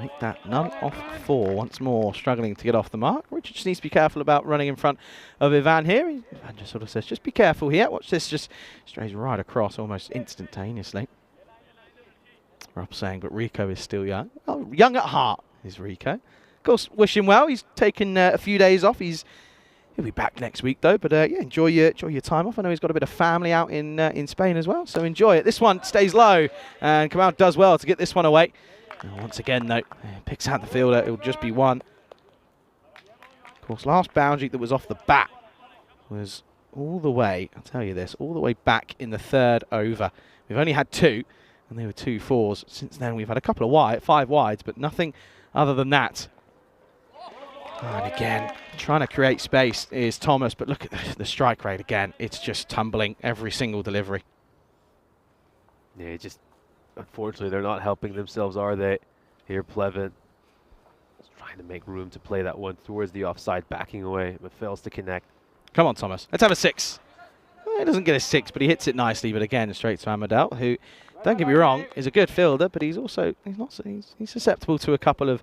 S4: Make that none off 4 once more. Struggling to get off the mark. Richard just needs to be careful about running in front of Ivan here. Ivan just sort of says, just be careful here. Watch this. Just strays right across almost instantaneously. Rob saying, but Rico is still young. Well, young at heart is Rico. Of course, wish him well. He's taken a few days off. He'll be back next week, though. But yeah, enjoy your time off. I know he's got a bit of family out in Spain as well, so enjoy it. This one stays low, and Kamal does well to get this one away. And once again, though, picks out the fielder. It'll just be 1. Of course, last boundary that was off the bat was all the way, I'll tell you this, all the way back in the 3rd over. We've only had 2, and they were 2 4s. Since then, we've had a couple of 5 wides, but nothing other than that. And again, trying to create space is Thomas, but look at the strike rate again. It's just tumbling every single delivery.
S5: Yeah, just unfortunately they're not helping themselves, are they? Here, Pleven just trying to make room to play that one towards the offside, backing away, but fails to connect.
S4: Come on, Thomas. Let's have a 6. Well, he doesn't get a 6, but he hits it nicely. But again, straight to Amadel, who, don't get me wrong, is a good fielder, but he's susceptible to a couple of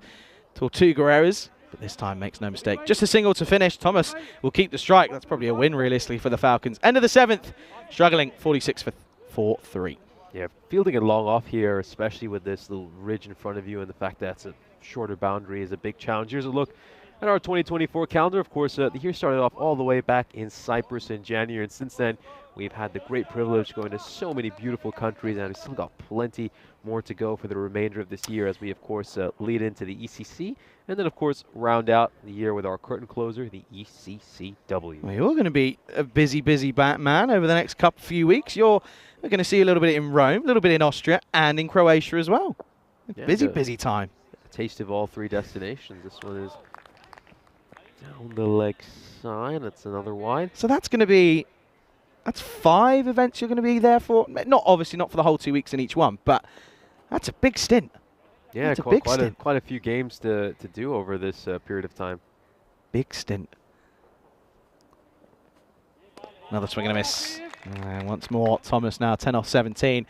S4: 2 errors. But this time makes no mistake. Just a single to finish. Thomas will keep the strike. That's probably a win, realistically, for the Falcons. End of the 7th. Struggling 46 for 3.
S5: Yeah, fielding it long off here, especially with this little ridge in front of you and the fact that it's a shorter boundary is a big challenge. Here's a look at our 2024 calendar. Of course, the year started off all the way back in Cyprus in January, and since then, we've had the great privilege going to so many beautiful countries, and we've still got plenty more to go for the remainder of this year as we, of course, lead into the ECC, and then, of course, round out the year with our curtain closer, the ECCW.
S4: Well, you're going to be a busy man over the next few weeks. We're going to see a little bit in Rome, a little bit in Austria, and in Croatia as well. Yeah, busy time.
S5: A taste of all 3 destinations. This one is down the leg side. That's another wide.
S4: So that's going to be... That's 5 events you're going to be there for. Obviously not for the whole 2 weeks in each one, but that's a big stint.
S5: Yeah, quite a few games to do over this period of time.
S4: Big stint. Another swing and a miss. And once more, Thomas now 10 off 17.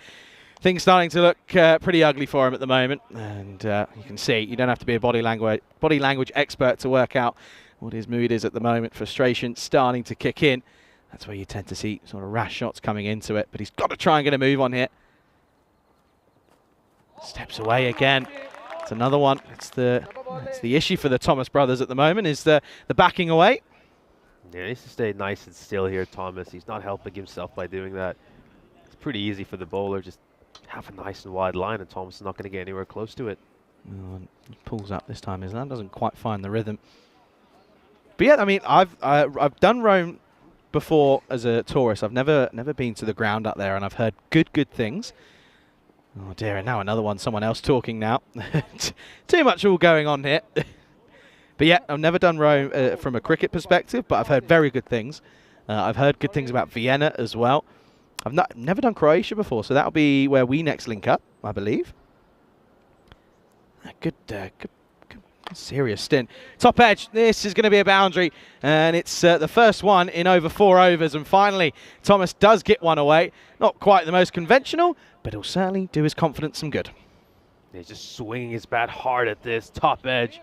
S4: Things starting to look pretty ugly for him at the moment. And you can see, you don't have to be a body language expert to work out what his mood is at the moment. Frustration starting to kick in. That's where you tend to see sort of rash shots coming into it, but he's got to try and get a move on here. Steps away again. It's another one. It's the issue for the Thomas brothers at the moment, is the backing away.
S5: Yeah, he needs to stay nice and still here, Thomas. He's not helping himself by doing that. It's pretty easy for the bowler. Just have a nice and wide line, and Thomas is not going to get anywhere close to it.
S4: Oh, he pulls up this time, isn't that? Doesn't quite find the rhythm. But yeah, I mean, I've done Rome before as a tourist. I've never been to the ground up there, and I've heard good things. Oh dear, and now another one, someone else talking now. Too much all going on here. But yeah, I've never done Rome from a cricket perspective, but I've heard very good things. I've heard good things about Vienna as well. I've never done Croatia before, so that'll be where we next link up, I believe. Good serious stint. Top edge, this is going to be a boundary, and it's the first one in over 4 overs, and finally Thomas does get one away. Not quite the most conventional, but he'll certainly do his confidence some good.
S5: He's just swinging his bat hard at this top edge.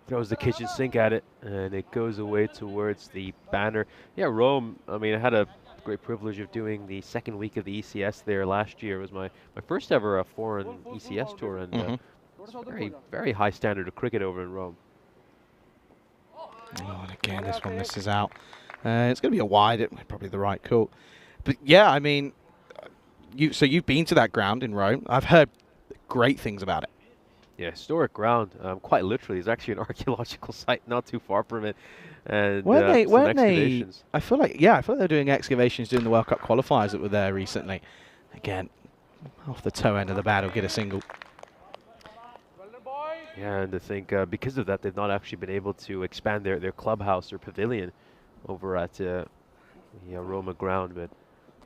S5: Throws the kitchen sink at it, and it goes away towards the banner. Yeah, Rome, I mean, I had a great privilege of doing the second week of the ECS there last year. It was my first ever foreign ECS tour, and it's very, very high standard of cricket over in Rome.
S4: Oh, and again, this one misses out. It's going to be a wide, probably the right call. But yeah, I mean, you've been to that ground in Rome. I've heard great things about it.
S5: Yeah, historic ground. Quite literally, it's actually an archaeological site not too far from it. And
S4: weren't they? I feel like they're doing excavations during the World Cup qualifiers that were there recently. Again, off the toe end of the bat, will get a single.
S5: Yeah, and I think because of that, they've not actually been able to expand their clubhouse or pavilion over at Roma ground. But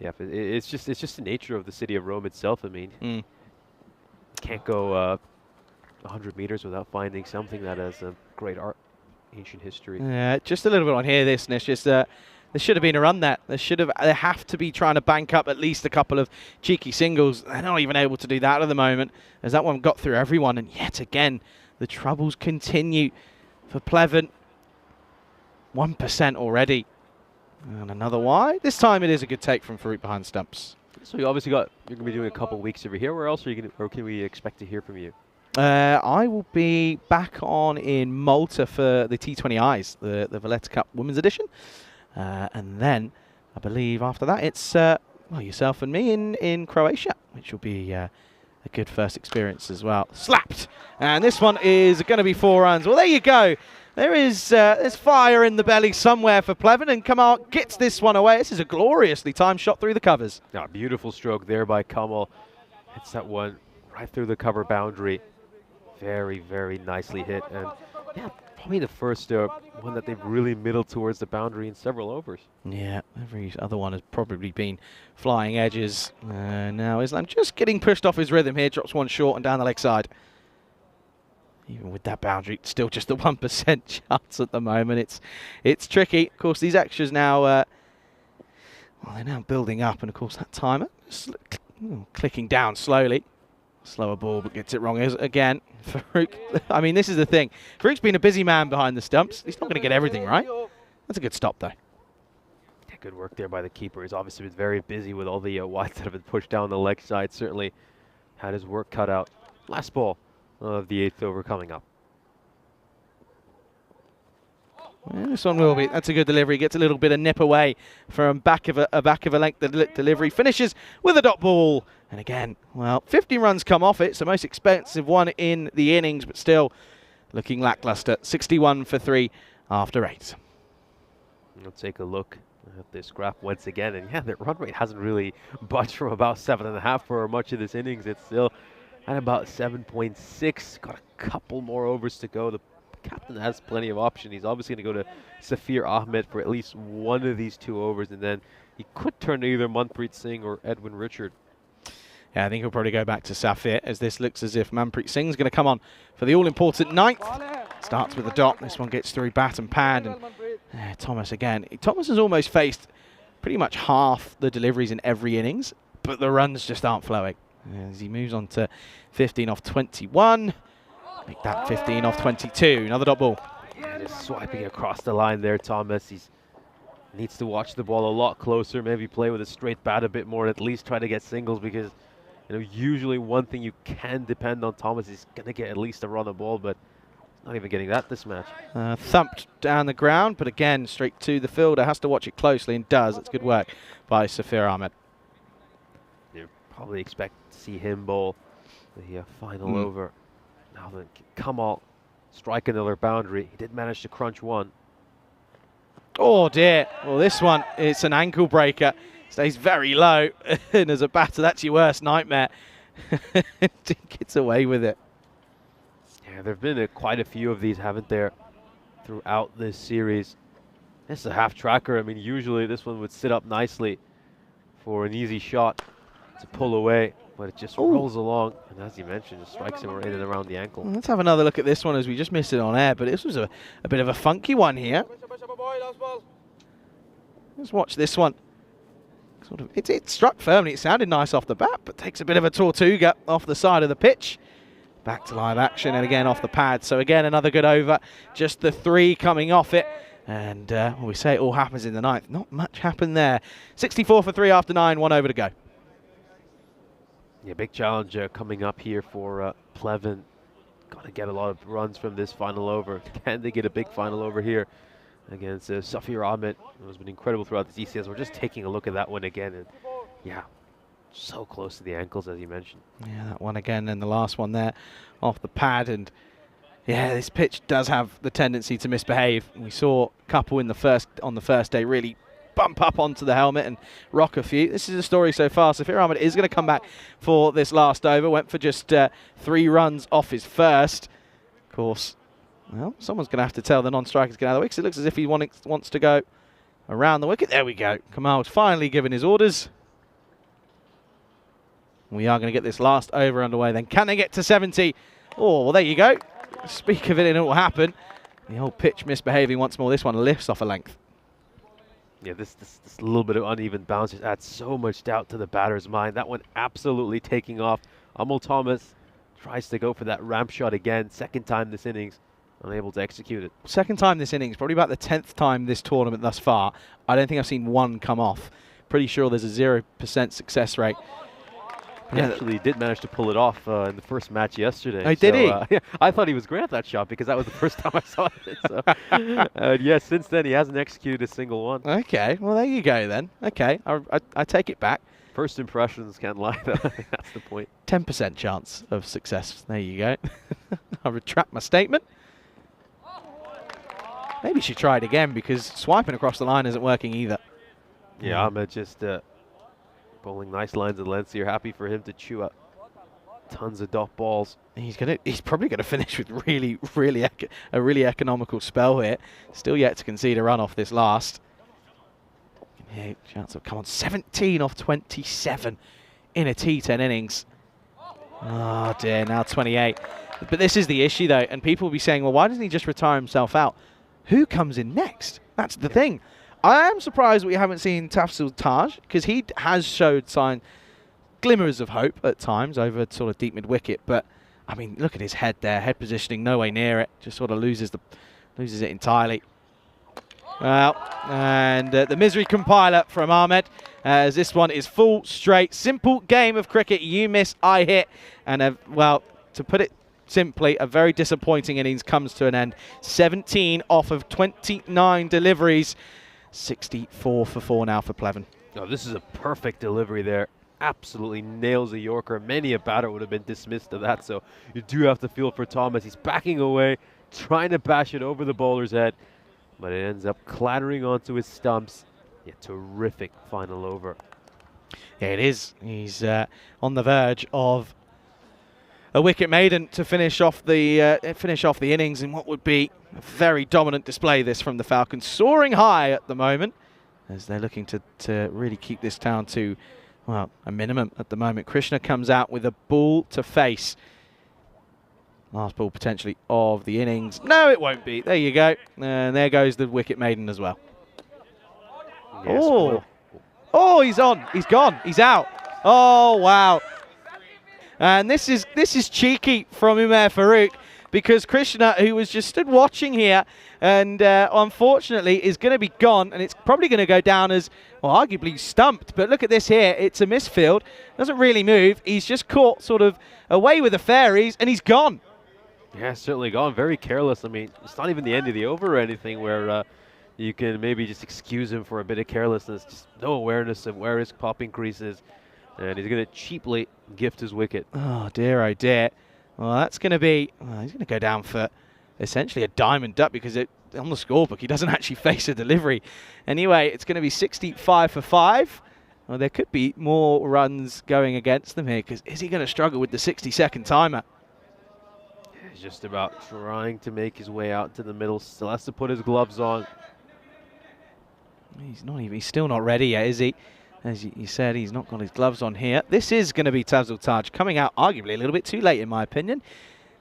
S5: yeah, it's just the nature of the city of Rome itself. I mean, can't go 100 meters without finding something that has a great ancient history.
S4: Yeah, just a little bit on here. This just there should have been a run there. They have to be trying to bank up at least a couple of cheeky singles. They're not even able to do that at the moment, as that one got through everyone. And yet again, the troubles continue for Pleven. 1% already, and another wide. This time it is a good take from Farouk behind stumps. So
S5: you're going to be doing a couple weeks over here. Where else are you going, or can we expect to hear from you?
S4: I will be back on in Malta for the T20Is, the Valletta Cup Women's Edition. And then, I believe after that, it's yourself and me in Croatia, which will be a good first experience as well. Slapped! And this one is going to be 4 runs. Well, there you go. There's fire in the belly somewhere for Pleven, and Kamal gets this one away. This is a gloriously timed shot through the covers.
S5: Beautiful stroke there by Kamal. Hits that one right through the cover boundary. Very, very nicely hit, and yeah, probably the first one that they've really middled towards the boundary in several overs. Yeah,
S4: every other one has probably been flying edges. Now Islam just getting pushed off his rhythm here, drops one short and down the leg side. Even with that boundary, still just the 1% chance at the moment. It's tricky. Of course, these extras now, they're now building up, and of course that timer clicking down slowly. Slower ball, but gets it wrong again. Farouk, I mean, this is the thing. Farouk's been a busy man behind the stumps. He's not going to get everything right. That's a good stop, though.
S5: Yeah, good work there by the keeper. He's obviously been very busy with all the wides that have been pushed down the leg side. Certainly had his work cut out. Last ball of the 8th over coming up.
S4: Yeah, this one will be. That's a good delivery. Gets a little bit of nip away from back of a length delivery. Finishes with a dot ball. And again, well, 50 runs come off it. It's the most expensive one in the innings, but still looking lackluster. 61 for 3 after 8.
S5: We'll take a look at this graph once again. And yeah, the run rate hasn't really budged from about 7.5 for much of this innings. It's still at about 7.6. Got a couple more overs to go. The captain has plenty of options. He's obviously going to go to Safir Ahmed for at least one of these 2 overs, and then he could turn to either Manpreet Singh or Edwin Richard.
S4: Yeah, I think he'll probably go back to Safir, as this looks as if Manpreet Singh's going to come on for the all-important 9th. Starts with a dot. This one gets through bat and pad. And Thomas again. Thomas has almost faced pretty much half the deliveries in every innings, but the runs just aren't flowing. As he moves on to 15 off 21. Make that 15 off 22. Another dot ball.
S5: Yeah, just swiping across the line there, Thomas. He needs to watch the ball a lot closer, maybe play with a straight bat a bit more, and at least try to get singles, because usually one thing you can depend on Thomas is going to get at least a run of ball, but not even getting that this match.
S4: Thumped down the ground, but again, straight to the fielder. Has to watch it closely, and does. It's good work by Safir Ahmed.
S5: You probably expect to see him bowl the final over. Now then, Kamal strike another boundary. He did manage to crunch one.
S4: Oh dear. Well, this one, it's an ankle breaker. Stays very low, and as a batter, that's your worst nightmare. Gets away with it.
S5: Yeah, there have been quite a few of these, haven't there, throughout this series. This is a half tracker. I mean, usually this one would sit up nicely for an easy shot to pull away, but it just rolls along, and as you mentioned, it strikes him right in and around the ankle.
S4: Let's have another look at this one, as we just missed it on air, but this was a bit of a funky one here. Let's watch this one. It struck firmly. It sounded nice off the bat, but takes a bit of a Tortuga off the side of the pitch. Back to live action, and again off the pad. So again, another good over. Just the 3 coming off it. And we say it all happens in the 9th. Not much happened there. 64 for 3 after 9, 1 over to go.
S5: Yeah, big challenge coming up here for Pleven. Got to get a lot of runs from this final over. Can they get a big final over here against Safir Ahmed, who's been incredible throughout the ECS? We're just taking a look at that one again, and yeah, so close to the ankles, as you mentioned. Yeah,
S4: that one again, and the last one there off the pad, and yeah, this pitch does have the tendency to misbehave. We saw a couple on the first day really bump up onto the helmet and rock a few. This is a story so far. Safir Ahmed is going to come back for this last over. Went for just 3 runs off his first. Of course, well, someone's going to have to tell the non-strikers to get out of the wicket. It looks as if he wants to go around the wicket. There we go. Kamal's finally given his orders. We are going to get this last over underway then. Can they get to 70? Oh, well, there you go. Speak of it, and it will happen. The old pitch misbehaving once more. This one lifts off a length.
S5: Yeah, this little bit of uneven bounce just adds so much doubt to the batter's mind. That one absolutely taking off. Amol Thomas tries to go for that ramp shot again. Second time this innings. Unable to execute it.
S4: Second time this innings. Probably about the 10th time this tournament thus far. I don't think I've seen one come off. Pretty sure there's a 0% success rate.
S5: He actually did manage to pull it off in the first match yesterday.
S4: Oh, did he?
S5: Yeah, I thought he was great at that shot because that was the first time I saw it. So, yeah, since then he hasn't executed a single one.
S4: Okay, well there you go then. Okay, I take it back.
S5: First impressions can't lie, though. I think that's the point.
S4: 10% chance of success. There you go. I retract my statement. Maybe she tried again, because swiping across the line isn't working either.
S5: Yeah, Ahmed just bowling nice lines of length. So you're happy for him to chew up tons of dot balls.
S4: He's probably gonna finish with a really economical spell here. Still yet to concede a run off this last. Yeah, chance of come on, 17 off 27 in a T10 innings. Oh dear, now 28. But this is the issue though, and people will be saying, well, why doesn't he just retire himself out? Who comes in next? That's the thing. I am surprised we haven't seen Tafsil Taj, because he has showed glimmers of hope at times over sort of deep mid-wicket. But, I mean, look at his head there. Head positioning, no way near it. Just sort of loses it entirely. Well, and the misery compiler from Ahmed, as this one is full straight. Simple game of cricket. You miss, I hit. And, well, to put it simply, a very disappointing innings comes to an end. 17 off of 29 deliveries. 64 for 4 now for Pleven.
S5: Oh, this is a perfect delivery there. Absolutely nails a Yorker. Many a batter would have been dismissed of that, so you do have to feel for Thomas. He's backing away, trying to bash it over the bowler's head, but it ends up clattering onto his stumps. Yeah, terrific final over.
S4: Yeah, it is. He's on the verge of a wicket maiden to finish off the innings in what would be a very dominant display. This from the Falcons, soaring high at the moment as they're looking to really keep this down to, well, a minimum at the moment. Krishna comes out with a ball to face. Last ball potentially of the innings. No, it won't be. There you go. And there goes the wicket maiden as well.
S5: Yes,
S4: oh, he's on. He's gone. He's out. Oh, wow. And this is cheeky from Umair Farouk, because Krishna, who was just stood watching here, and unfortunately is going to be gone, and it's probably going to go down as, well, arguably stumped. But look at this here. It's a misfield. Doesn't really move. He's just caught sort of away with the fairies, and he's gone.
S5: Yeah, certainly gone. Very careless. I mean, it's not even the end of the over or anything where you can maybe just excuse him for a bit of carelessness. Just no awareness of where his popping crease is. And he's going to cheaply gift his wicket.
S4: Oh, dear, oh, dear. Well, that's going to be, well, he's going to go down for essentially a diamond duck because on the scorebook, he doesn't actually face a delivery. Anyway, it's going to be 65 for 5. Well, there could be more runs going against them here because is he going to struggle with the 60-second timer?
S5: He's just about trying to make his way out to the middle. Still has to put his gloves on.
S4: He's still not ready yet, is he? As you said, he's not got his gloves on here. This is going to be Tazul Taj coming out arguably a little bit too late in my opinion.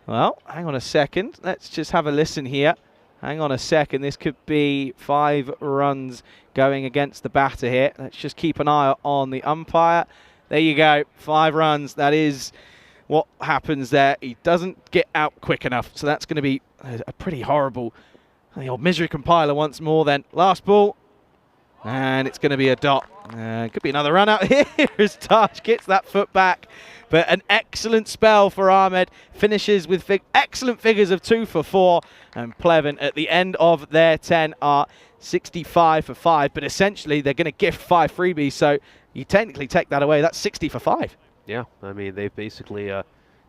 S4: Well, hang on a second. Let's just have a listen here. Hang on a second. This could be 5 runs going against the batter here. Let's just keep an eye on the umpire. There you go. 5 runs. That is what happens there. He doesn't get out quick enough. So that's going to be a pretty horrible. The old misery compiler once more then. Last ball. And it's going to be a dot. Could be another run out here as Taj gets that foot back. But an excellent spell for Ahmed. Finishes with excellent figures of 2 for 4. And Pleven at the end of their 10 are 65 for 5. But essentially they're going to gift 5 freebies. So you technically take that away. That's 60 for 5.
S5: Yeah, I mean, they've basically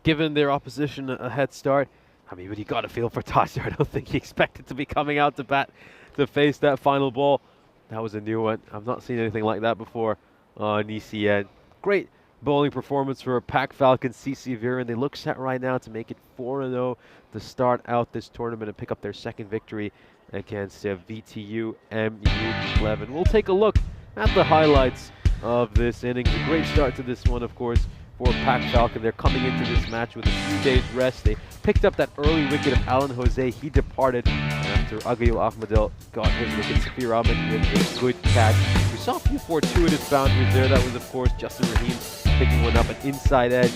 S5: given their opposition a head start. I mean, but you got to feel for Taj there. I don't think he expected to be coming out to bat to face that final ball. That was a new one. I've not seen anything like that before on ECS. Great bowling performance for Falcon CC Viren. They look set right now to make it 4-0 to start out this tournament and pick up their second victory against VTU MU Pleven. We'll take a look at the highlights of this innings. A great start to this one, of course, for Falcon. They're coming into this match with a few days rest. They picked up that early wicket of Alan Jose. He departed after Agayul Ahmadel got his wicket. Safir Ahmed with a good catch. We saw a few fortuitous boundaries there. That was, of course, Justin Rahim picking one up, an inside edge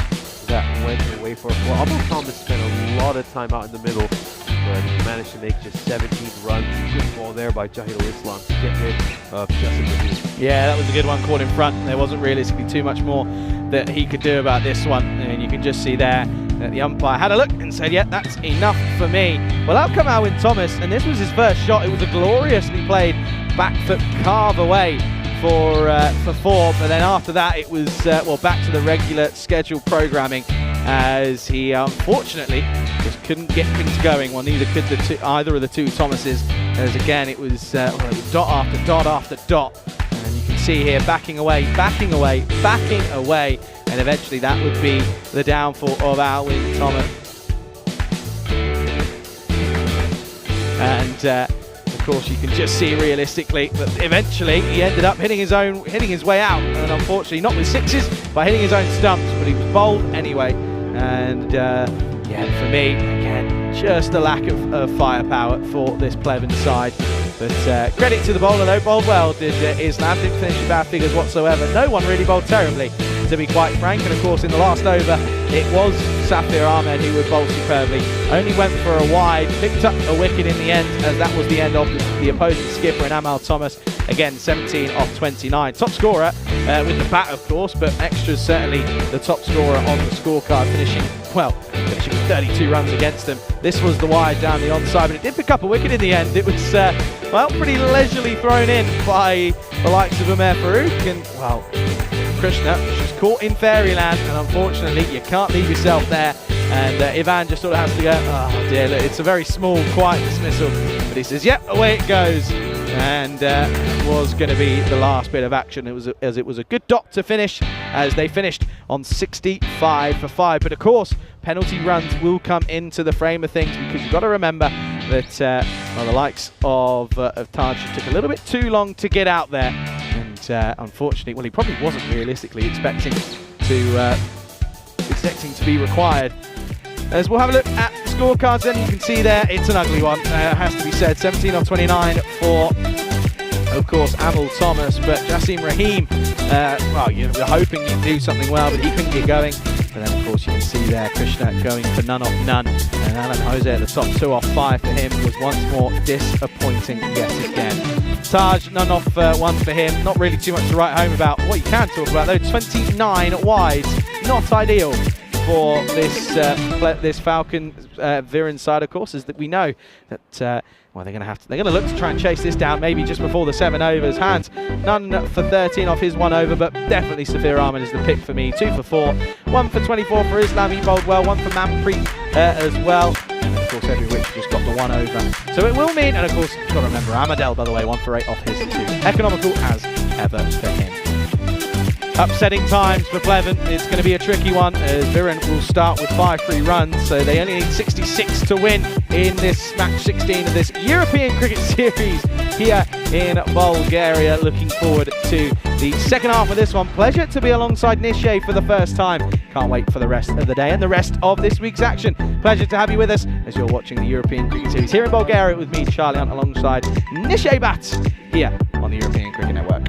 S5: that went away for a four. Abel Thomas spent a lot of time out in the middle, but he managed to make just 17 runs. Good ball there by Jahidul Islam to get rid of Justin Rahim.
S4: Yeah, that was a good one caught in front. There wasn't realistically too much more that he could do about this one. And you can just see there that the umpire had a look and said, yeah, that's enough for me. Well, out come Alwyn Thomas, and this was his first shot. It was a gloriously played back foot carve away for 4. But then after that, it was, well, back to the regular scheduled programming as he unfortunately just couldn't get things going. Well, neither could either of the two Thomases, as again, it was dot after dot after dot. And you can see here backing away, backing away, backing away, and eventually that would be the downfall of Alwyn Thomas. And of course you can just see realistically that eventually he ended up hitting his way out, and unfortunately not with 6s, but hitting his own stumps, but he was bowled anyway. And yeah, for me, again, just a lack of firepower for this Pleven side. But credit to the bowler though, bowled well did Islam, didn't finish with bad figures whatsoever. No one really bowled terribly, to be quite frank. And of course in the last over, it was Safir Ahmed who would bowl superbly. Only went for a wide, picked up a wicket in the end, as that was the end of the opposing skipper and Amal Thomas. Again, 17 off 29. Top scorer with the bat, of course, but extras certainly the top scorer on the scorecard, finishing with 32 runs against them. This was the wide down the onside, but it did pick up a wicket in the end. It was, pretty leisurely thrown in by the likes of Umer Farouk. And, well, Krishna was caught in fairyland, and unfortunately you can't leave yourself there. And Ivan just sort of has to go, oh dear, look, it's a very small, quiet dismissal. But he says, yep, away it goes. And was going to be the last bit of action. It was a good dot to finish, as they finished on 65 for 5. But of course, penalty runs will come into the frame of things, because you've got to remember that the likes of Taj took a little bit too long to get out there, and unfortunately, well, he probably wasn't realistically expecting to be required. As we'll have a look at the scorecards, then you can see there it's an ugly one, has to be said. 17 off 29 for, of course, Amal Thomas, but Jassim Rahim, well, you were hoping he'd do something well, but he couldn't get going. And then, of course, you can see you there. Krishna going for none off none. And Alan Jose at the top 2 off 5 for him was once more disappointing yet again. Taj, none off 1 for him. Not really too much to write home about. What you can talk about though, 29 wides. Not ideal for this Falcon Viren side, of course, is that we know that well, they're going to look to try and chase this down, maybe just before the 7 overs. Hans, none for 13 off his 1 over, but definitely Safir Ahmed is the pick for me. 2 for 4, 1 for 24 for Islam. He bowled well. 1 for Manpreet as well. And of course, every Rich just got the 1 over. So it will mean, and of course, you've got to remember Amadel, by the way, 1 for 8 off his 2. Economical as ever for him. Upsetting times for Pleven. It's going to be a tricky one as Viren will start with 5 free runs, so they only need 66 to win in this match 16 of this European Cricket Series here in Bulgaria. Looking forward to the second half of this one. Pleasure to be alongside Nishay for the first time. Can't wait for the rest of the day and the rest of this week's action. Pleasure to have you with us as you're watching the European Cricket Series here in Bulgaria with me, Charlie Hunt, alongside Nishay Bhatt here on the European Cricket Network.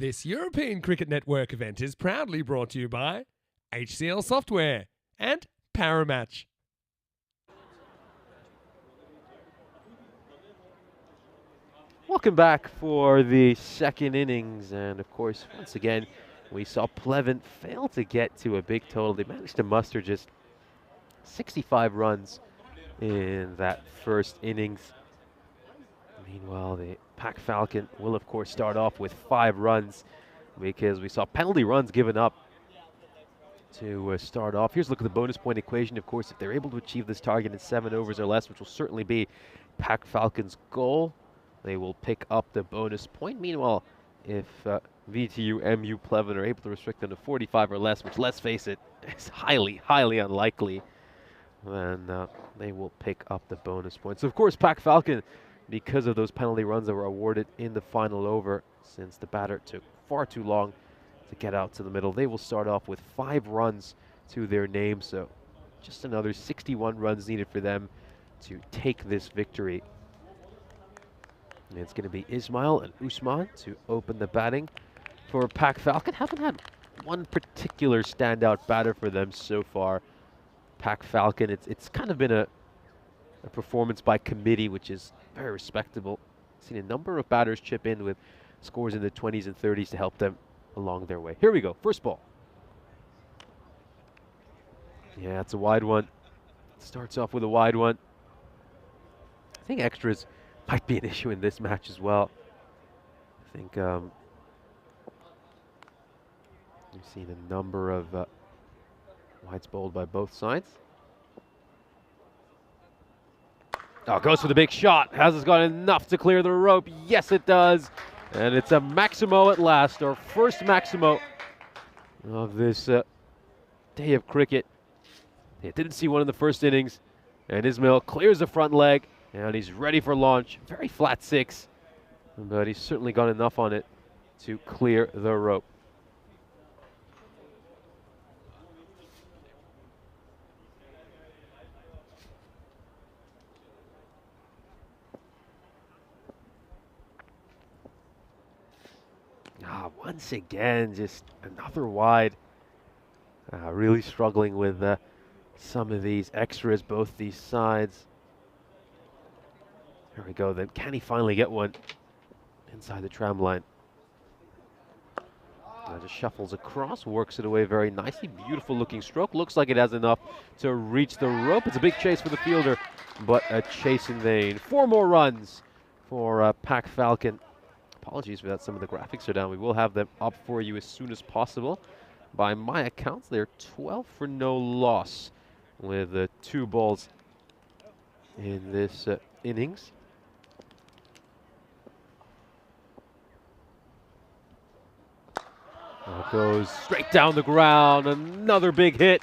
S2: This European Cricket Network event is proudly brought to you by HCL Software and Paramatch.
S5: Welcome back for the second innings, and of course, once again, we saw Pleven fail to get to a big total. They managed to muster just 65 runs in that first innings. Meanwhile, the Pac Falcon will, of course, start off with 5 runs because we saw penalty runs given up to start off. Here's a look at the bonus point equation. Of course, if they're able to achieve this target in 7 overs or less, which will certainly be Pac Falcon's goal, they will pick up the bonus point. Meanwhile, if VTU, MU, Pleven are able to restrict them to 45 or less, which, let's face it, is highly, highly unlikely, then they will pick up the bonus points. So, of course, Pac Falcon, because of those penalty runs that were awarded in the final over, since the batter took far too long to get out to the middle, they will start off with 5 runs to their name. So just another 61 runs needed for them to take this victory. And it's going to be Ismail and Usman to open the batting for Pac Falcon. Haven't had one particular standout batter for them so far. Pac Falcon, it's kind of been a performance by committee, which is very respectable. Seen a number of batters chip in with scores in the 20s and 30s to help them along their way. Here we go, first ball. Yeah, it's a wide one. Starts off with a wide one. I think extras might be an issue in this match as well. I think we've seen a number of wides bowled by both sides. Oh, goes for the big shot. Has it got enough to clear the rope? Yes, it does. And it's a Maximo at last, our first Maximo of this day of cricket. They didn't see one in the first innings, and Ismail clears the front leg, and he's ready for launch. Very flat 6, but he's certainly got enough on it to clear the rope. Once again, just another wide. Really struggling with some of these extras, both these sides. Here we go then. Can he finally get one inside the tram line? Just shuffles across, works it away very nicely. Beautiful looking stroke. Looks like it has enough to reach the rope. It's a big chase for the fielder, but a chase in vain. 4 more runs for Pac Falcon. Apologies for that, some of the graphics are down. We will have them up for you as soon as possible. By my accounts, they're 12 for no loss with 2 balls in this innings. It goes straight down the ground, another big hit.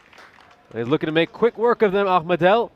S5: He's looking to make quick work of them. Ahmadel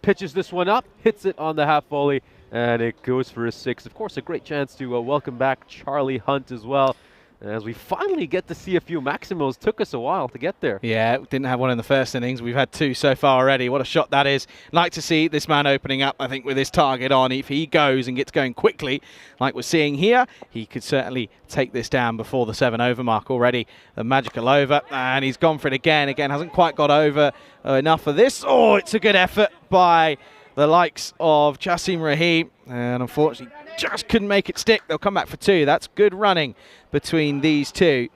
S5: pitches this one up, hits it on the half volley, and it goes for a 6. Of course, a great chance to welcome back Charlie Hunt as well, as we finally get to see a few Maximos. Took us a while to get there. Yeah, didn't have one in the first innings. We've had 2 so far already. What a shot that is. Like to see this man opening up, I think, with his target on. If he goes and gets going quickly, like we're seeing here, he could certainly take this down before the 7 over mark already. The magical over, and he's gone for it again. Again, hasn't quite got over enough of this. Oh, it's a good effort by the likes of Jasim Rahim, and unfortunately just couldn't make it stick. They'll come back for 2. That's good running between these 2.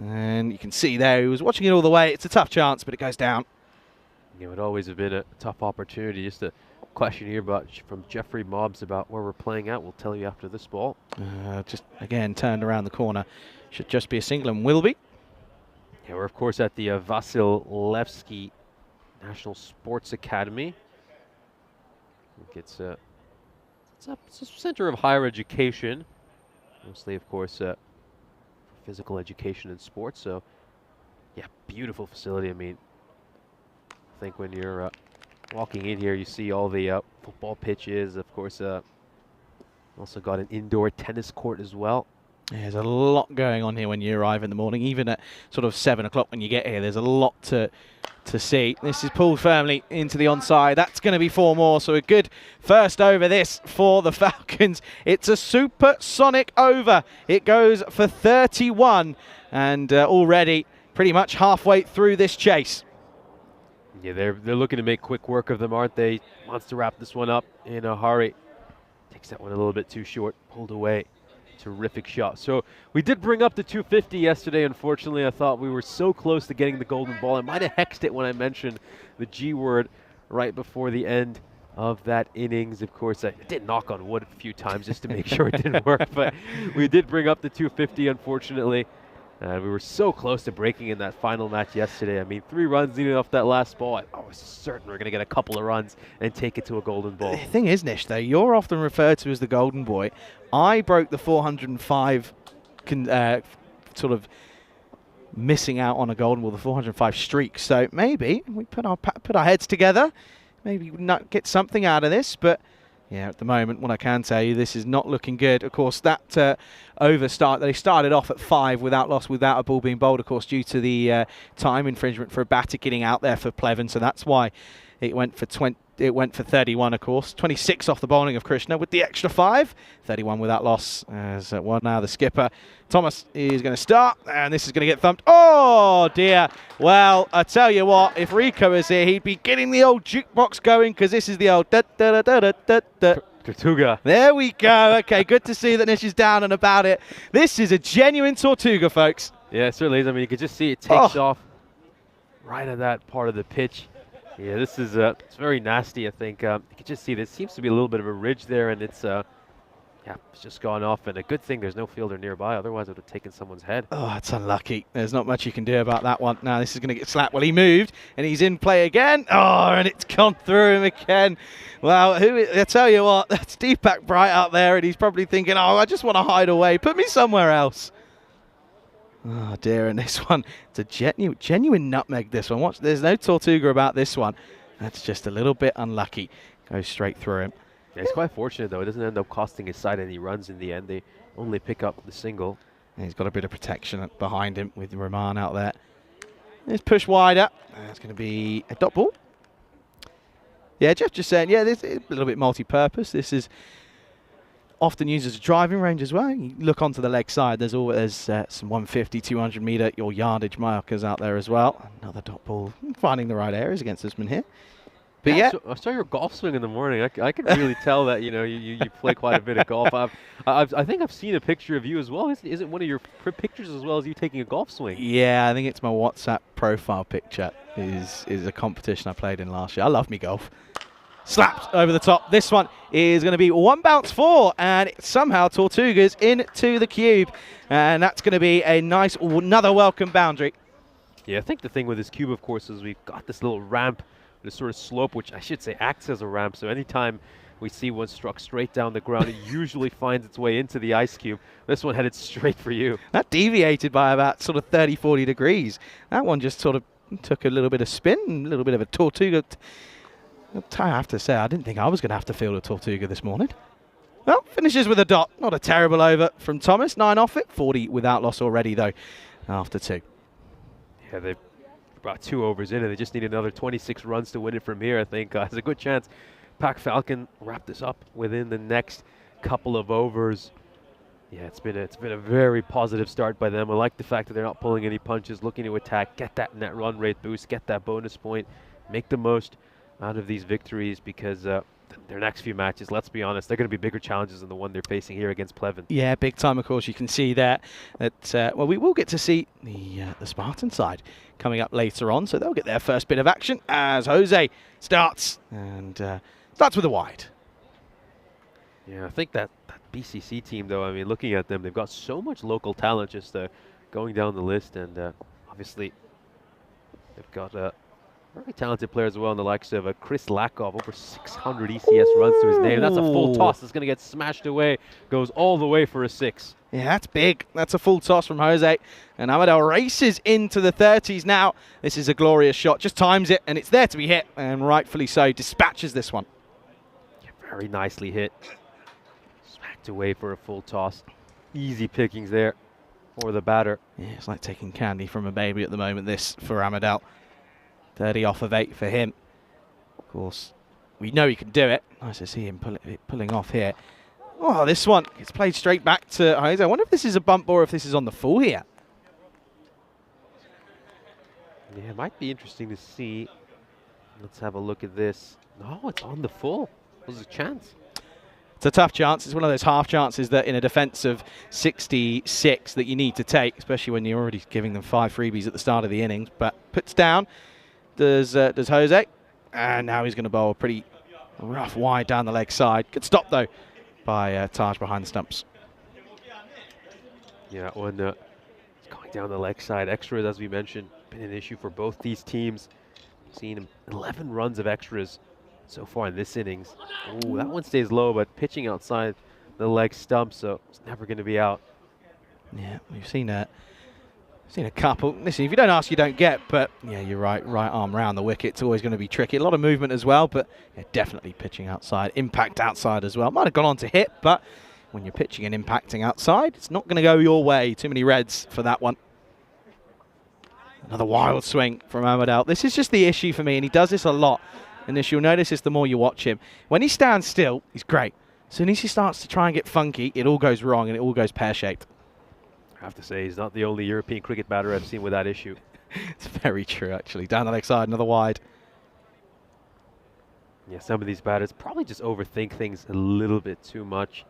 S5: And you can see there, he was watching it all the way. It's a tough chance, but it goes down. It would always have been a tough opportunity. Just a question here from Jeffrey Mobbs about where we're playing at. We'll tell you after this ball. Just, again, turned around the corner. Should just be a single and will be. Yeah, we're, of course, at the Vasilevsky National Sports Academy. It's a center of higher education, mostly, of course, physical education and sports. So, yeah, beautiful facility. I mean, I think when you're walking in here, you see all the football pitches. Of course, also got an indoor tennis court as well.
S4: There's a lot going on here when you arrive in the morning, even at sort of 7 o'clock when you get here. There's a lot to see. This is pulled firmly into the onside. That's going to be 4 more, so a good first over this for the Falcons. It's a supersonic over. It goes for 31, and already pretty much halfway through this chase.
S5: Yeah, they're looking to make quick work of them, aren't they? Wants to wrap this one up in a hurry. Takes that one a little bit too short, pulled away. Terrific shot. So we did bring up the 250 yesterday. Unfortunately, I thought we were so close to getting the golden ball. I might have hexed it when I mentioned the G word right before the end of that innings. Of course, I did knock on wood a few times just to make sure it didn't work, but we did bring up the 250, unfortunately. And we were so close to breaking in that final match yesterday. I mean, 3 runs needed off that last ball. I was certain we are going to get a couple of runs and take it to a golden ball.
S4: The thing is, Nish, though, you're often referred to as the golden boy. I broke the 405 sort of missing out on a golden ball, the 405 streak. So maybe we put our heads together, maybe not get something out of this. But yeah, at the moment, what I can tell you, this is not looking good. Of course, that overstart, they started off at 5 without loss, without a ball being bowled, of course, due to the time infringement for a batter getting out there for Pleven. So that's why it went for 31, of course. 26 off the bowling of Krishna with the extra 5. 31 without loss. As well, now the skipper, Thomas, is going to start, and this is going to get thumped. Oh, dear. Well, I tell you what, if Rico is here, he'd be getting the old jukebox going, because this is the old da-da-da-da-da-da.
S5: Tortuga.
S4: There we go. Okay, good to see that Nish is down and about it. This is a genuine Tortuga, folks.
S5: Yeah, it certainly is. I mean, you could just see it takes off right at that part of the pitch. Yeah, this is it's very nasty, I think. You can just see there seems to be a little bit of a ridge there, and it's it's just gone off. And a good thing there's no fielder nearby, otherwise it would have taken someone's head. Oh,
S4: it's unlucky. There's not much you can do about that one. Now this is going to get slapped. Well, he moved, and he's in play again. Oh, and it's gone through him again. Well, I tell you what, that's Deepak Bright out there, and he's probably thinking, oh, I just want to hide away. Put me somewhere else. Oh dear, and this one, it's a genuine nutmeg, this one. Watch, there's no Tortuga about this one. That's just a little bit unlucky. Goes straight through him.
S5: Yeah, he's quite fortunate, though. It doesn't end up costing his side any runs in the end. They only pick up the single.
S4: And he's got a bit of protection behind him with Rahman out there. Let's push wider. That's going to be a dot ball. Yeah, Jeff just saying, yeah, this is a little bit multi-purpose. This is often used as a driving range as well. You look onto the leg side, there's always some 150, 200 metre, your yardage markers out there as well. Another dot ball, finding the right areas against this man here. But yeah,
S5: I saw your golf swing in the morning. I could really tell that you play quite a bit of golf. I think I've seen a picture of you as well. Is it one of your pictures as well as you taking a golf swing?
S4: Yeah, I think it's my WhatsApp profile picture. Is a competition I played in last year. I love me golf. Slapped over the top. This one is going to be 1 bounce 4, and somehow Tortuga's into the cube, and that's going to be a nice another welcome boundary.
S5: Yeah, I think the thing with this cube, of course, is we've got this little ramp, this sort of slope, which I should say acts as a ramp. So anytime we see one struck straight down the ground, it usually finds its way into the ice cube. This one headed straight for you.
S4: That deviated by about sort of 30, 40 degrees. That one just sort of took a little bit of spin, a little bit of a Tortuga. I have to say, I didn't think I was going to have to field a Tortuga this morning. Well, finishes with a dot. Not a terrible over from Thomas. 9 off it. 40 without loss already, though, after 2.
S5: Yeah, they've brought 2 overs in, and they just need another 26 runs to win it from here, I think. There's a good chance Pac Falcon wrap this up within the next couple of overs. Yeah, it's been a very positive start by them. I like the fact that they're not pulling any punches, looking to attack, get that net run rate boost, get that bonus point, make the most out of these victories, because their next few matches, let's be honest, they're going to be bigger challenges than the one they're facing here against Pleven.
S4: Yeah, big time, of course. You can see that well, we will get to see the Spartan side coming up later on, so they'll get their first bit of action as Jose starts, and starts with a wide.
S5: Yeah, I think that BCC team, though, I mean, looking at them, they've got so much local talent just going down the list, and obviously they've got very talented players as well, in the likes of Chris Lakov, over 600 ECS runs to his name. That's a full toss. It's going to get smashed away. Goes all the way for a 6.
S4: Yeah, that's big. That's a full toss from Jose. And Amadel races into the 30s now. This is a glorious shot. Just times it, and it's there to be hit. And rightfully so, dispatches this one.
S5: Yeah, very nicely hit. Smacked away for a full toss. easy pickings there for the batter.
S4: Yeah, it's like taking candy from a baby at the moment, this for Amadal. 30 off of 8 for him. Of course, we know he can do it. Nice to see him pulling off here. Oh, this one gets played straight back to Jose. I wonder if this is a bump or if this is on the full here.
S5: Yeah, it might be interesting to see. Let's have a look at this. No, it's on the full. There's a chance.
S4: It's a tough chance. It's one of those half chances that in a defense of 66 that you need to take, especially when you're already giving them 5 freebies at the start of the innings. But puts down, does Jose. And now he's going to bowl a pretty rough wide down the leg side. Good stop, though, by Taj behind the stumps.
S5: Yeah, when it's going down the leg side. Extras, as we mentioned, been an issue for both these teams. Seen 11 runs of extras so far in this innings. Ooh, that one stays low, but pitching outside the leg stump, so it's never going to be out.
S4: Yeah, we've seen a couple. Listen, if you don't ask, you don't get. But yeah, you're right. Right arm round the wicket. It's always going to be tricky. A lot of movement as well, but yeah, definitely pitching outside. Impact outside as well. Might have gone on to hit, but when you're pitching and impacting outside, it's not going to go your way. Too many reds for that one. Another wild swing from Amadal. This is just the issue for me, and he does this a lot. And as you'll notice this the more you watch him. When he stands still, he's great. As soon as he starts to try and get funky, it all goes wrong and it all goes pear-shaped.
S5: I have to say, he's not the only European cricket batter I've seen with that issue.
S4: It's very true, actually. Down the leg side, another wide.
S5: Yeah, some of these batters probably just overthink things a little bit too much.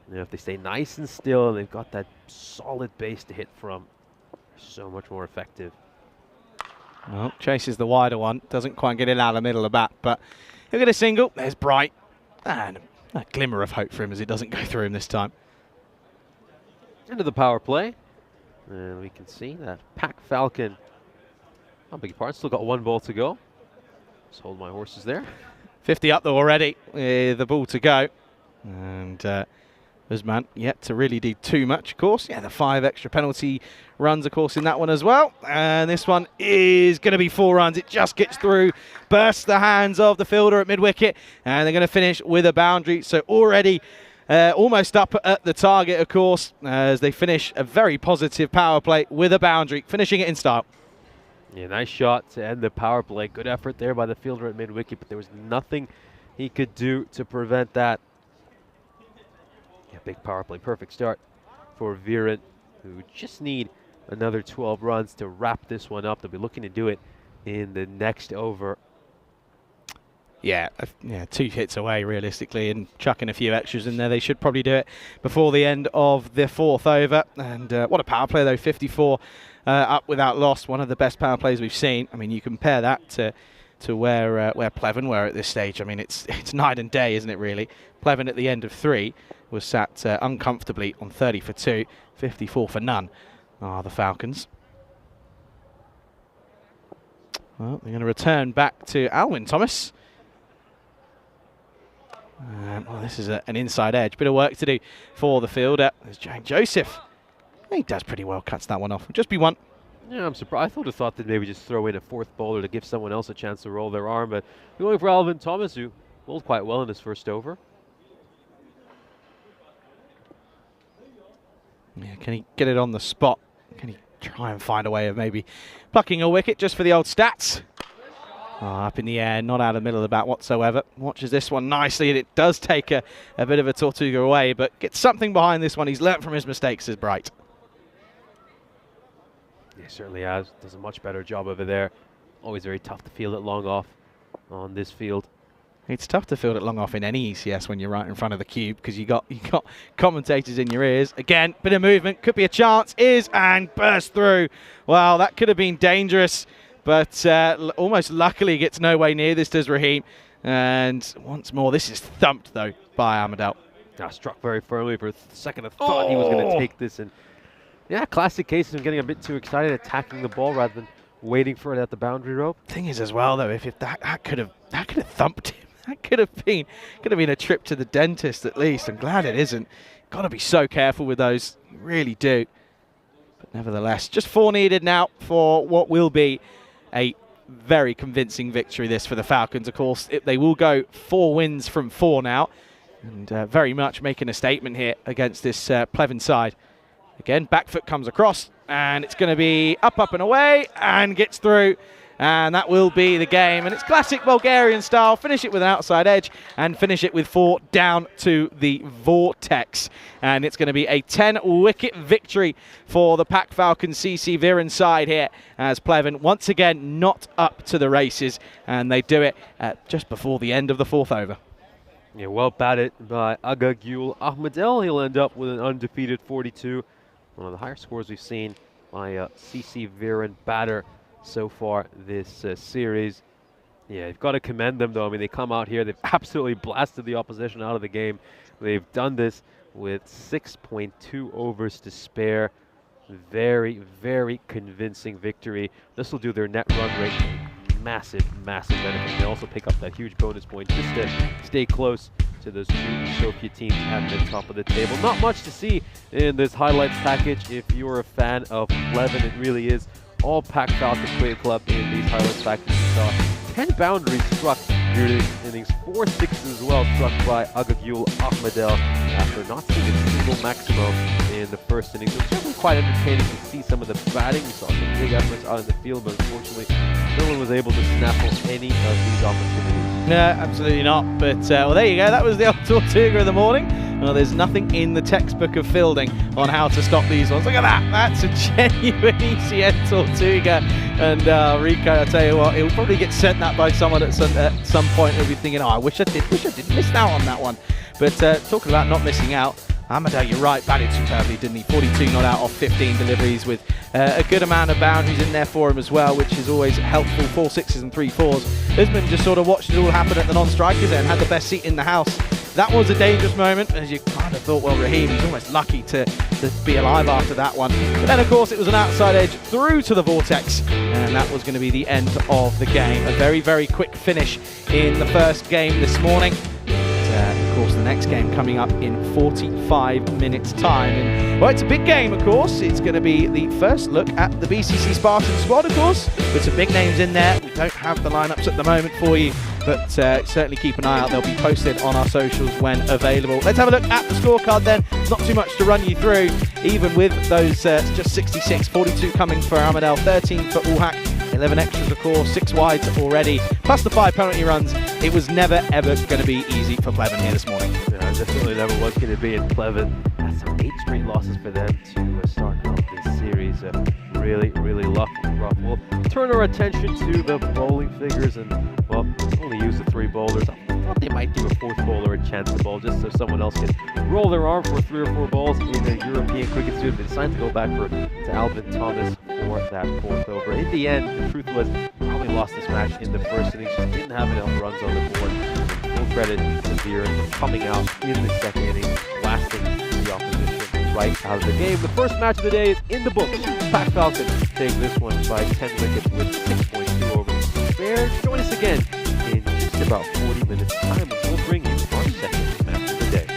S5: You know, if they stay nice and still and they've got that solid base to hit from, so much more effective.
S4: Well, chases the wider one. Doesn't quite get it out of the middle of the bat, but he'll get a single. There's Bright. And a glimmer of hope for him as it doesn't go through him this time.
S5: Into the power play. And we can see that Pack Falcon, I beg your pardon, still got 1 ball to go. Just hold my horses there.
S4: 50 up though already with the ball to go. And Usman yet to really do too much, of course. Yeah, the 5 extra penalty runs, of course, in that one as well. And this one is going to be 4 runs. It just gets through, bursts the hands of the fielder at mid-wicket, and they're going to finish with a boundary. So already almost up at the target, of course, as they finish a very positive power play with a boundary, finishing it in style.
S5: Yeah, nice shot to end the power play. Good effort there by the fielder at mid-wicket, but there was nothing he could do to prevent that. Yeah, big power play. Perfect start for Viren, who just need another 12 runs to wrap this one up. They'll be looking to do it in the next over.
S4: Yeah, 2 hits away realistically, and chucking a few extras in there. They should probably do it before the end of the 4th over. And what a power play though, 54 up without loss. One of the best power plays we've seen. I mean, you compare that to where Pleven were at this stage. I mean, it's night and day, isn't it really? Pleven at the end of 3 was sat uncomfortably on 30 for 2, 54 for none are the Falcons. Well, they're going to return back to Alwyn Thomas. Well, this is an inside edge. Bit of work to do for the fielder. There's Jane Joseph. He does pretty well, cuts that one off. Just be one.
S5: Yeah, I'm surprised. I would have thought that maybe just throw in a 4th bowler to give someone else a chance to roll their arm, but we're going for Alvin Thomas, who bowled quite well in his first over.
S4: Yeah, can he get it on the spot? Can he try and find a way of maybe plucking a wicket just for the old stats? Oh, up in the air, not out of the middle of the bat whatsoever. Watches this one nicely, and it does take a bit of a Tortuga away, but gets something behind this one. He's learnt from his mistakes, says Bright.
S5: Yeah, certainly has. Does a much better job over there. Always very tough to field it long off on this field.
S4: It's tough to field it long off in any ECS when you're right in front of the cube, because you got commentators in your ears. Again, bit of movement, could be a chance, and burst through. Well, that could have been dangerous, but almost luckily gets no way near this, does Raheem. And once more, this is thumped though by Amadal.
S5: Now struck very firmly for a second. I thought he was going to take this, and yeah, classic case of getting a bit too excited, attacking the ball rather than waiting for it at the boundary rope.
S4: Thing is, as well though, if that could have thumped him. That could have been a trip to the dentist at least. I'm glad it isn't. Got to be so careful with those. You really do. But nevertheless, just 4 needed now for what will be a very convincing victory this for the Falcons. Of course, they will go 4 wins from 4 now. and very much making a statement here against this Pleven side. Again, back foot comes across, and it's going to be up, up and away, and gets through. And that will be the game. And it's classic Bulgarian style. Finish it with an outside edge and finish it with 4 down to the Vortex. And it's going to be a 10-wicket victory for the Falcon CC Viren side here, as Pleven once again not up to the races. And they do it just before the end of the 4th over.
S5: Yeah, well batted by Akademik. Ahmedel, he'll end up with an undefeated 42. One of the higher scores we've seen by CC Viren batter so far this series. Yeah, you've got to commend them though. I mean, they come out here, they've absolutely blasted the opposition out of the game. They've done this with 6.2 overs to spare. Very, very convincing victory. This will do their net run rate massive, massive benefit. They also pick up that huge bonus point just to stay close to those 2 Soviet teams at the top of the table. Not much to see in this highlights package. If you're a fan of Pleven, it really is all Falcon Cricket Club in these highlights packages. We saw 10 boundaries struck during this innings, 4 sixes as well struck by Akademik Ahmedel after not seeing a single maximo in the first innings. It was certainly quite entertaining to see some of the batting. We saw some big efforts out in the field, but unfortunately no one was able to snaffle any of these opportunities.
S4: No, absolutely not. But well, there you go. That was the old Tortuga of the morning. Well, there's nothing in the textbook of fielding on how to stop these ones. Look at that. That's a genuine ECS Tortuga. And Rico, I tell you what, he'll probably get sent that by someone at some point. He'll be thinking, oh, I wish I did miss out on that one. But talking about not missing out, Ahmedel, you're right, batted superbly, didn't he? 42 not out off 15 deliveries with a good amount of boundaries in there for him as well, which is always helpful. 4 sixes and 3 fours. Usman just sort of watched it all happen at the non-strikers and had the best seat in the house. That was a dangerous moment, as you kind of thought, well, Raheem, he's almost lucky to be alive after that one. But then, of course, it was an outside edge through to the Vortex, and that was going to be the end of the game. A very, very quick finish in the first game this morning. Of course, the next game coming up in 45 minutes' time. And, well, it's a big game, of course. It's going to be the first look at the BCC Spartan squad, of course, with some big names in there. We don't have the lineups at the moment for you, but certainly keep an eye out. They'll be posted on our socials when available. Let's have a look at the scorecard then. There's not too much to run you through, even with those just 66, 42 coming for Ahmedel, 13 for Ulhak, 11 extras, of course, 6 wides already, plus the 5 penalty runs. It was never, ever going to be easy for Pleven here this morning.
S5: Yeah, definitely never was going to be in Pleven. That's some 8 straight losses for them to start out this series. Really, really rough. We'll turn our attention to the bowling figures, and, well, only use the 3 bowlers. I thought they might do a 4th bowler a chance to bowl, just so someone else can roll their arm for 3 or 4 balls in a European cricket student. They decided to go back to Alvin Thomas for that 4th over. In the end, the truth was, probably lost this match in the first innings, just didn't have enough runs on the board. Full credit to Viren coming out in the second inning, blasting the opposition right out of the game. The first match of the day is in the books. Falcon take this one by 10 wickets with 6.2 overs to spare. Join us again in just about 40 minutes time, and we'll bring you our second match of the day.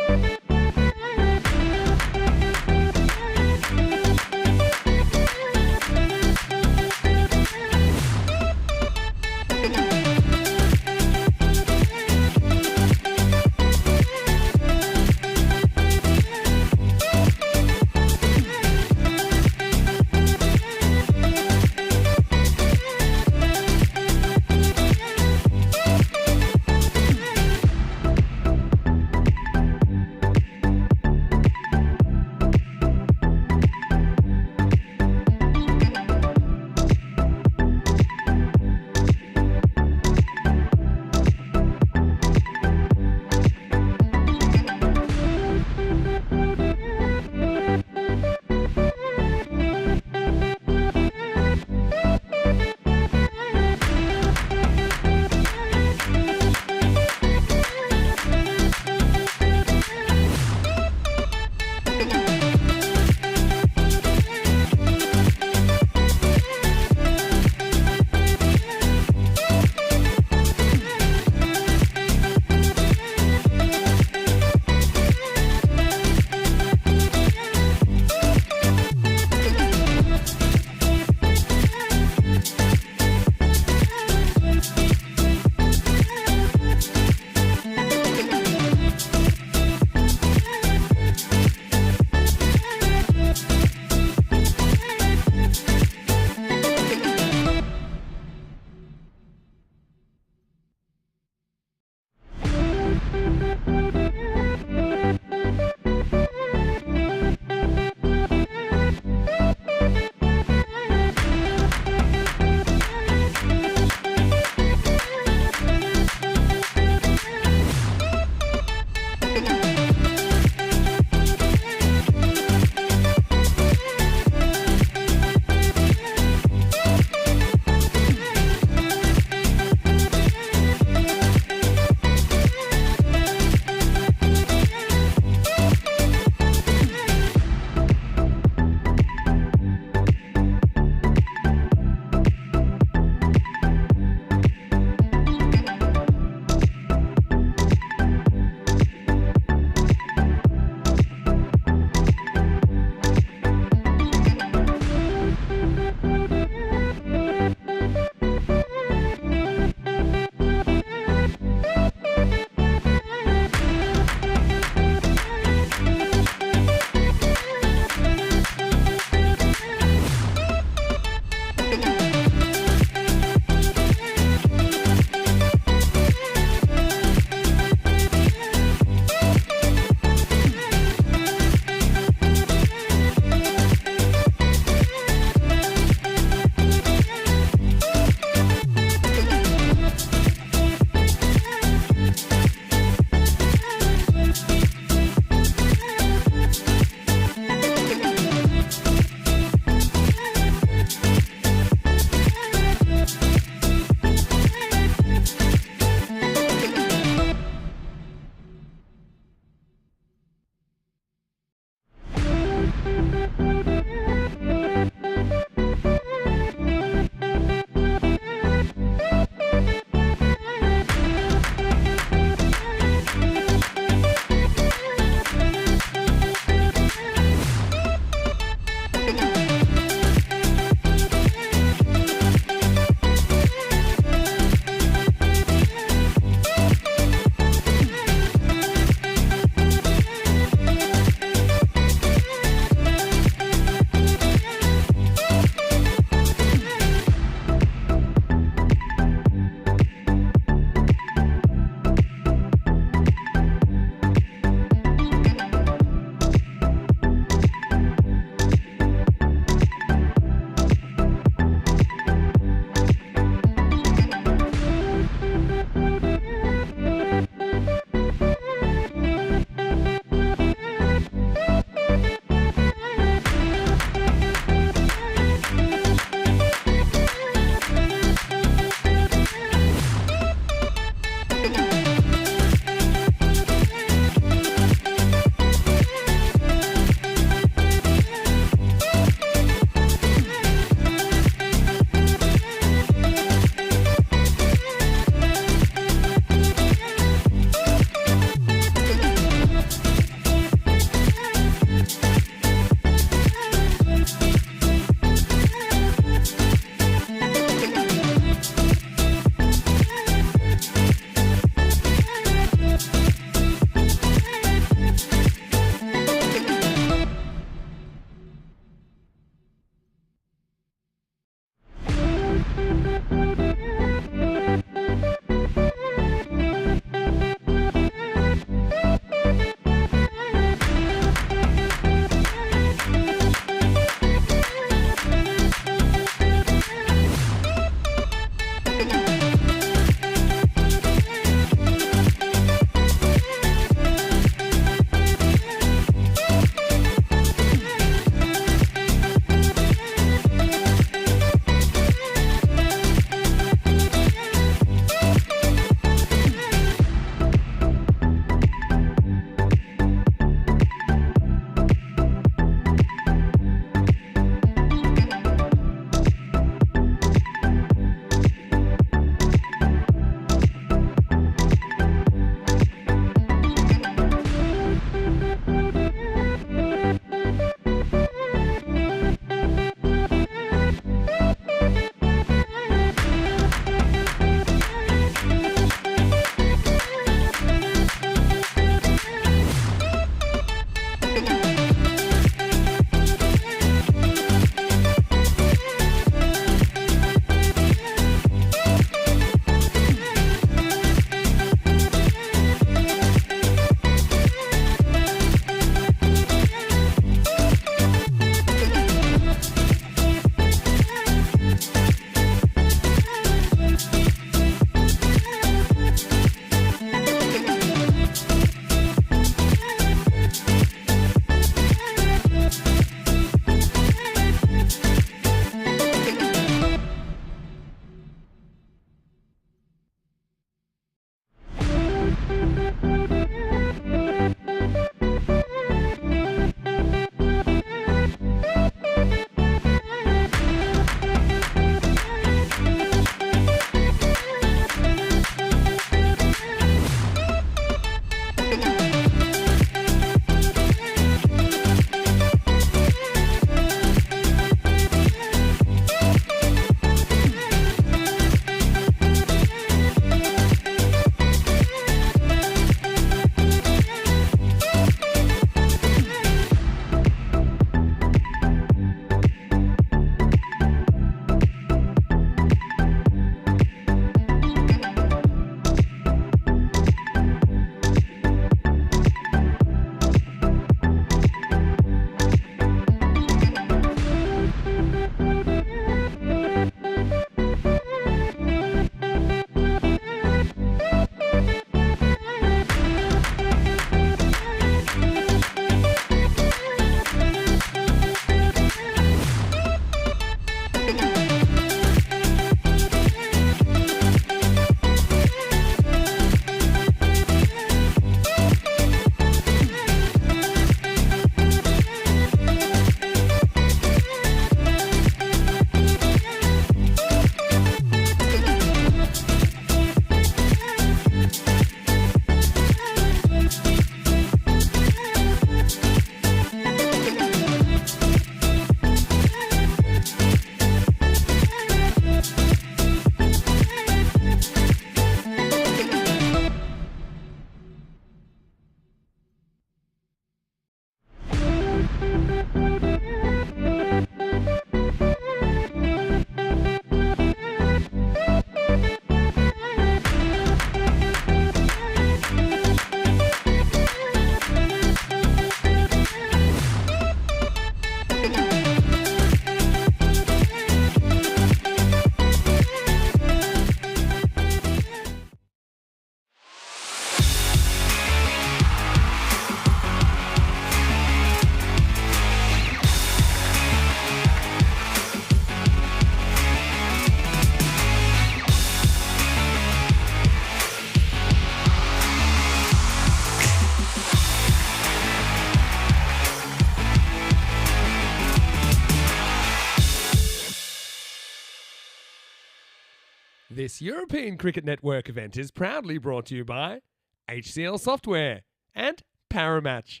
S2: This European Cricket Network event is proudly brought to you by HCL Software and Paramatch.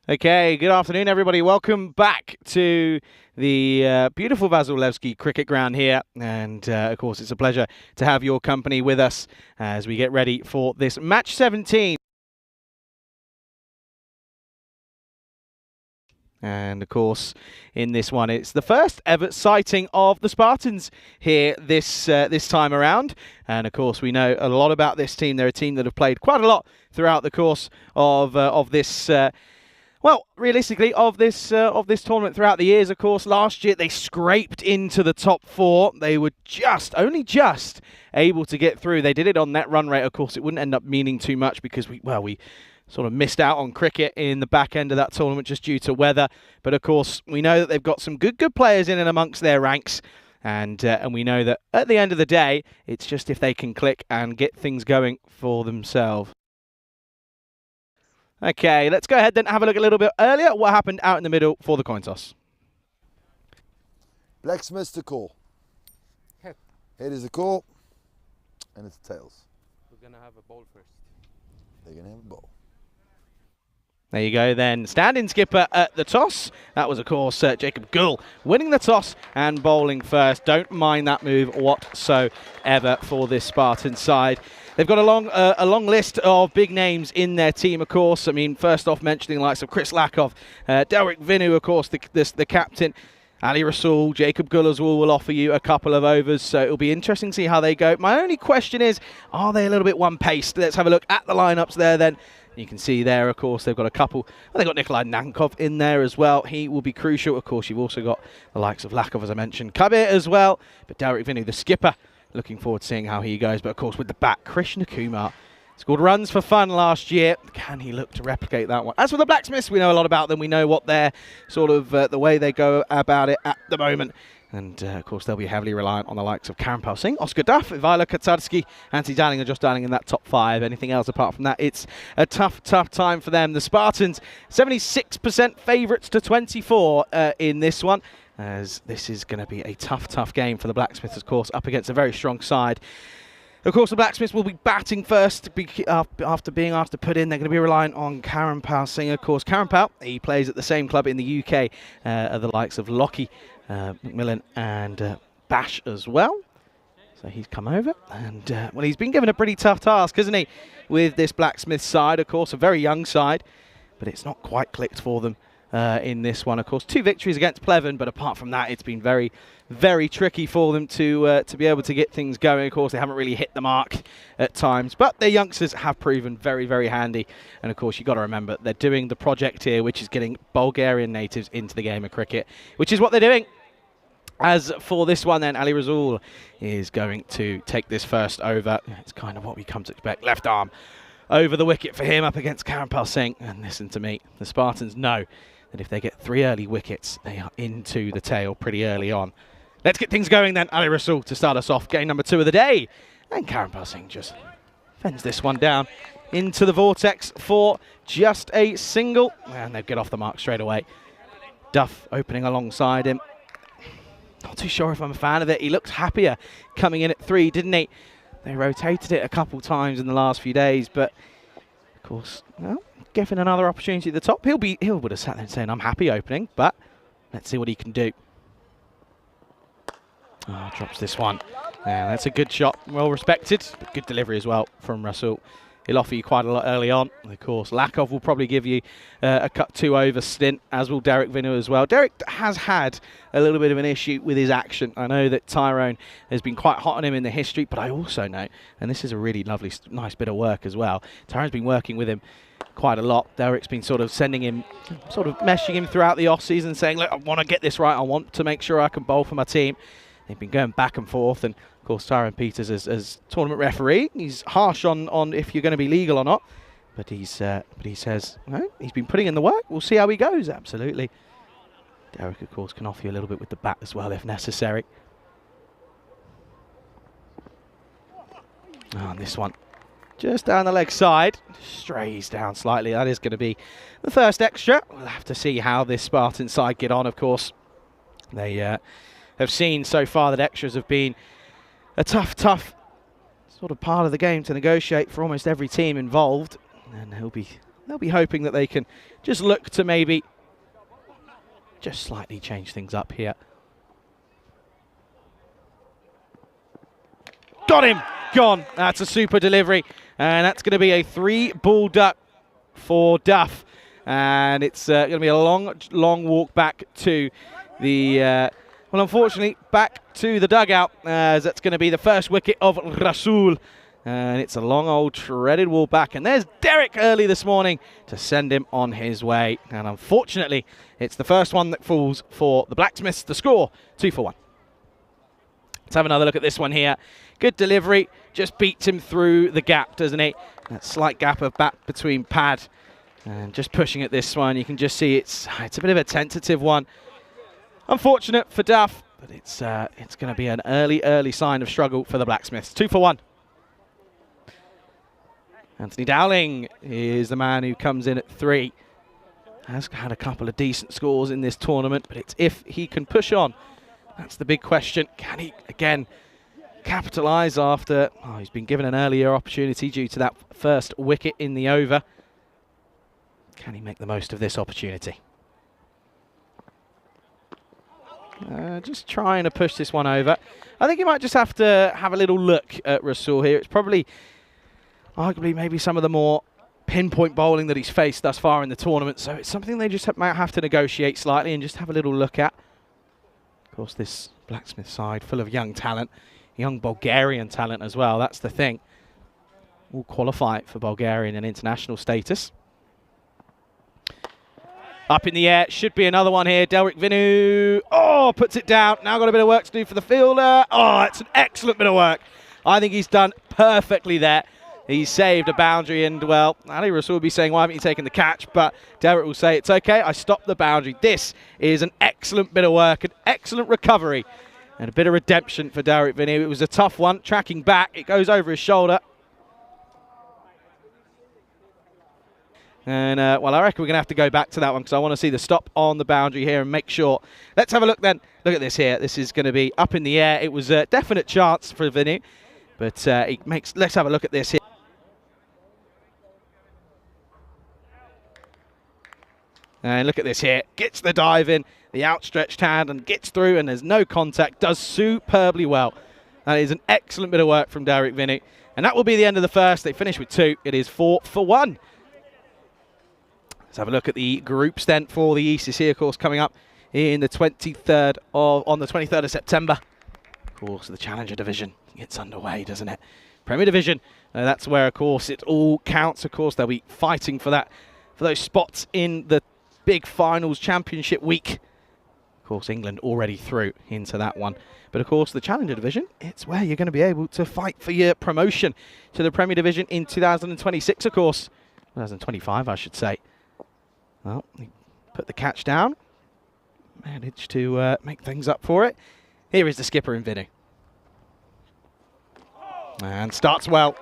S4: Okay, good afternoon, everybody. Welcome back to the beautiful Vasilevsky cricket ground here. And, of course, it's a pleasure to have your company with us as we get ready for this match 17. And, of course, in this one, it's the first ever sighting of the Spartans here this time around. And, of course, we know a lot about this team. They're a team that have played quite a lot throughout the course of this well, realistically, of this tournament throughout the years. Of course, last year they scraped into the top 4. They were only just able to get through. They did it on net run rate. Of course, it wouldn't end up meaning too much because we sort of missed out on cricket in the back end of that tournament just due to weather. But of course, we know that they've got some good players in and amongst their ranks. And we know that at the end of the day, it's just if they can click and get things going for themselves. Okay, let's go ahead then and have a look a little bit earlier what happened out in the middle for the coin toss.
S3: Blacksmiths to call.
S5: Head.
S3: Head is the call, and it's tails.
S5: We're going to have a bowl first.
S3: They're going to have a bowl.
S4: There you go then. Stand-in skipper at the toss. That was, of course, Jacob Gull winning the toss and bowling first. Don't mind that move whatsoever for this Spartan side. They've got a long list of big names in their team, of course. I mean, first off, mentioning the likes of Chris Lakov, Delrick Vinu, of course, the captain, Ali Rasul, Jacob Gull as well will offer you a couple of overs, so it'll be interesting to see how they go. My only question is, are they a little bit one-paced? Let's have a look at the lineups there then. You can see there, of course, they've got a couple. Well, they've got Nikolai Nankov in there as well. He will be crucial. Of course, you've also got the likes of Lakov, as I mentioned, Kabir as well. But Delrick Vinu, the skipper, looking forward to seeing how he goes. But, of course, with the bat, Krishna Kumar scored runs for fun last year. Can he look to replicate that one? As for the Blacksmiths, we know a lot about them. We know what they're sort of the way they go about it at the moment. And, of course, they'll be heavily reliant on the likes of Karanpal Singh, Oscar Duff, Ivaila Katarski, Antti Darling, and Josh Darling in that top 5. Anything else apart from that, it's a tough time for them. The Spartans, 76% favourites to 24 in this one, as this is going to be a tough game for the Blacksmiths, of course, up against a very strong side. Of course, the Blacksmiths will be batting first after being asked to put in. They're going to be reliant on Karanpal Singh, of course. Karanpal, he plays at the same club in the UK, are the likes of Lockie, Macmillan and Bash as well. So he's come over and, well, he's been given a pretty tough task, hasn't he, with this Blacksmith side. Of course, a very young side, but it's not quite clicked for them in this one. Of course, 2 victories against Pleven, but apart from that, it's been very tricky for them to be able to get things going. Of course, they haven't really hit the mark at times, but their youngsters have proven very handy. And of course, you've got to remember, they're doing the project here, which is getting Bulgarian natives into the game of cricket, which is what they're doing. As for this one then, Ali Rasul is going to take this first over. It's kind of what we come to expect. Left arm over the wicket for him up against Karanpal Singh. And listen to me, the Spartans know that if they get 3 early wickets, they are into the tail pretty early on. Let's get things going then. Ali Rasul to start us off. Game number 2 of the day. And Karanpal Singh just fends this one down into the vortex for just a single. And they get off the mark straight away. Duff opening alongside him. Not too sure if I'm a fan of it. He looked happier coming in at 3, didn't he? They rotated it a couple times in the last few days, but of course, well, given another opportunity at the top, he would have sat there saying, I'm happy opening, but let's see what he can do. Oh, drops this one. Yeah, that's a good shot, well respected, but good delivery as well from Rasul. He'll offer you quite a lot early on. Of course, Lakov will probably give you a cut 2 over stint, as will Delrick Vinu as well. Derek has had a little bit of an issue with his action. I know that Tyrone has been quite hot on him in the history, but I also know, and this is a really lovely, nice bit of work as well, Tyrone's been working with him quite a lot. Derek's been sort of sending him, sort of meshing him throughout the off-season, saying, look, I want to get this right. I want to make sure I can bowl for my team. They've been going back and forth, and of course Tyrone Peters as tournament referee, he's harsh on if you're going to be legal or not, but he says no, he's been putting in the work. We'll see how he goes. Absolutely. Derek, of course, can offer you a little bit with the bat as well if necessary. Oh, and this one just down the leg side, strays down slightly. That is going to be the first extra. We'll have to see how this Spartan side get on, of course. They have seen so far that extras have been a tough sort of part of the game to negotiate for almost every team involved. And they'll be hoping that they can just look to maybe just slightly change things up here. Got him! Gone! That's a super delivery. And that's going to be a 3-ball duck for Duff. And it's going to be a long walk back to the, well, unfortunately, back to the dugout, as that's going to be the first wicket of Rasul. And it's a long old treaded wall back. And there's Derek early this morning to send him on his way. And unfortunately, it's the first one that falls for the Blacksmiths. The score, 2 for 1. Let's have another look at this one here. Good delivery, just beats him through the gap, doesn't he? That slight gap of back between pad and just pushing at this one. You can just see it's a bit of a tentative one. Unfortunate for Duff, but it's going to be an early sign of struggle for the Blacksmiths. 2 for 1. Anthony Dowling is the man who comes in at 3. Has had a couple of decent scores in this tournament, but it's if he can push on. That's the big question. Can he, again, capitalise after he's been given an earlier opportunity due to that first wicket in the over? Can he make the most of this opportunity? Just trying to push this one over. I think he might just have to have a little look at Rasul here. It's probably, arguably, maybe some of the more pinpoint bowling that he's faced thus far in the tournament. So it's something they just might have to negotiate slightly and just have a little look at. Of course, this Blacksmith side full of young talent, young Bulgarian talent as well. That's the thing. All qualify for Bulgarian and international status. Up in the air, should be another one here. Delric Vinu, puts it down. Now got a bit of work to do for the fielder. It's an excellent bit of work. I think he's done perfectly there. He's saved a boundary, and, well, Ali Rasul will be saying, why haven't you taken the catch? But Delric will say, it's okay, I stopped the boundary. This is an excellent bit of work, an excellent recovery, and a bit of redemption for Delric Vinu. It was a tough one, tracking back. It goes over his shoulder. And, well, I reckon we're going to have to go back to that one because I want to see the stop on the boundary here and make sure. Let's have a look then. Look at this here. This is going to be up in the air. It was a definite chance for Vinu, but let's have a look at this here. And look at this here, gets the dive in, the outstretched hand, and gets through, and there's no contact, does superbly well. That is an excellent bit of work from Delric Vinu. And that will be the end of the first. They finish with 2. It is 4 for 1. Let's have a look at the groups then for the ECC, of course, coming up in the 23rd of September. Of course, the Challenger Division gets underway, doesn't it? Premier Division, that's where, of course, it all counts. Of course, they'll be fighting for those spots in the big finals championship week. Of course, England already through into that one. But of course, the Challenger Division, it's where you're going to be able to fight for your promotion to the Premier Division in 2026, of course. 2025, I should say. Well, he put the catch down. Managed to make things up for it. Here is the skipper in Vinu. And starts well.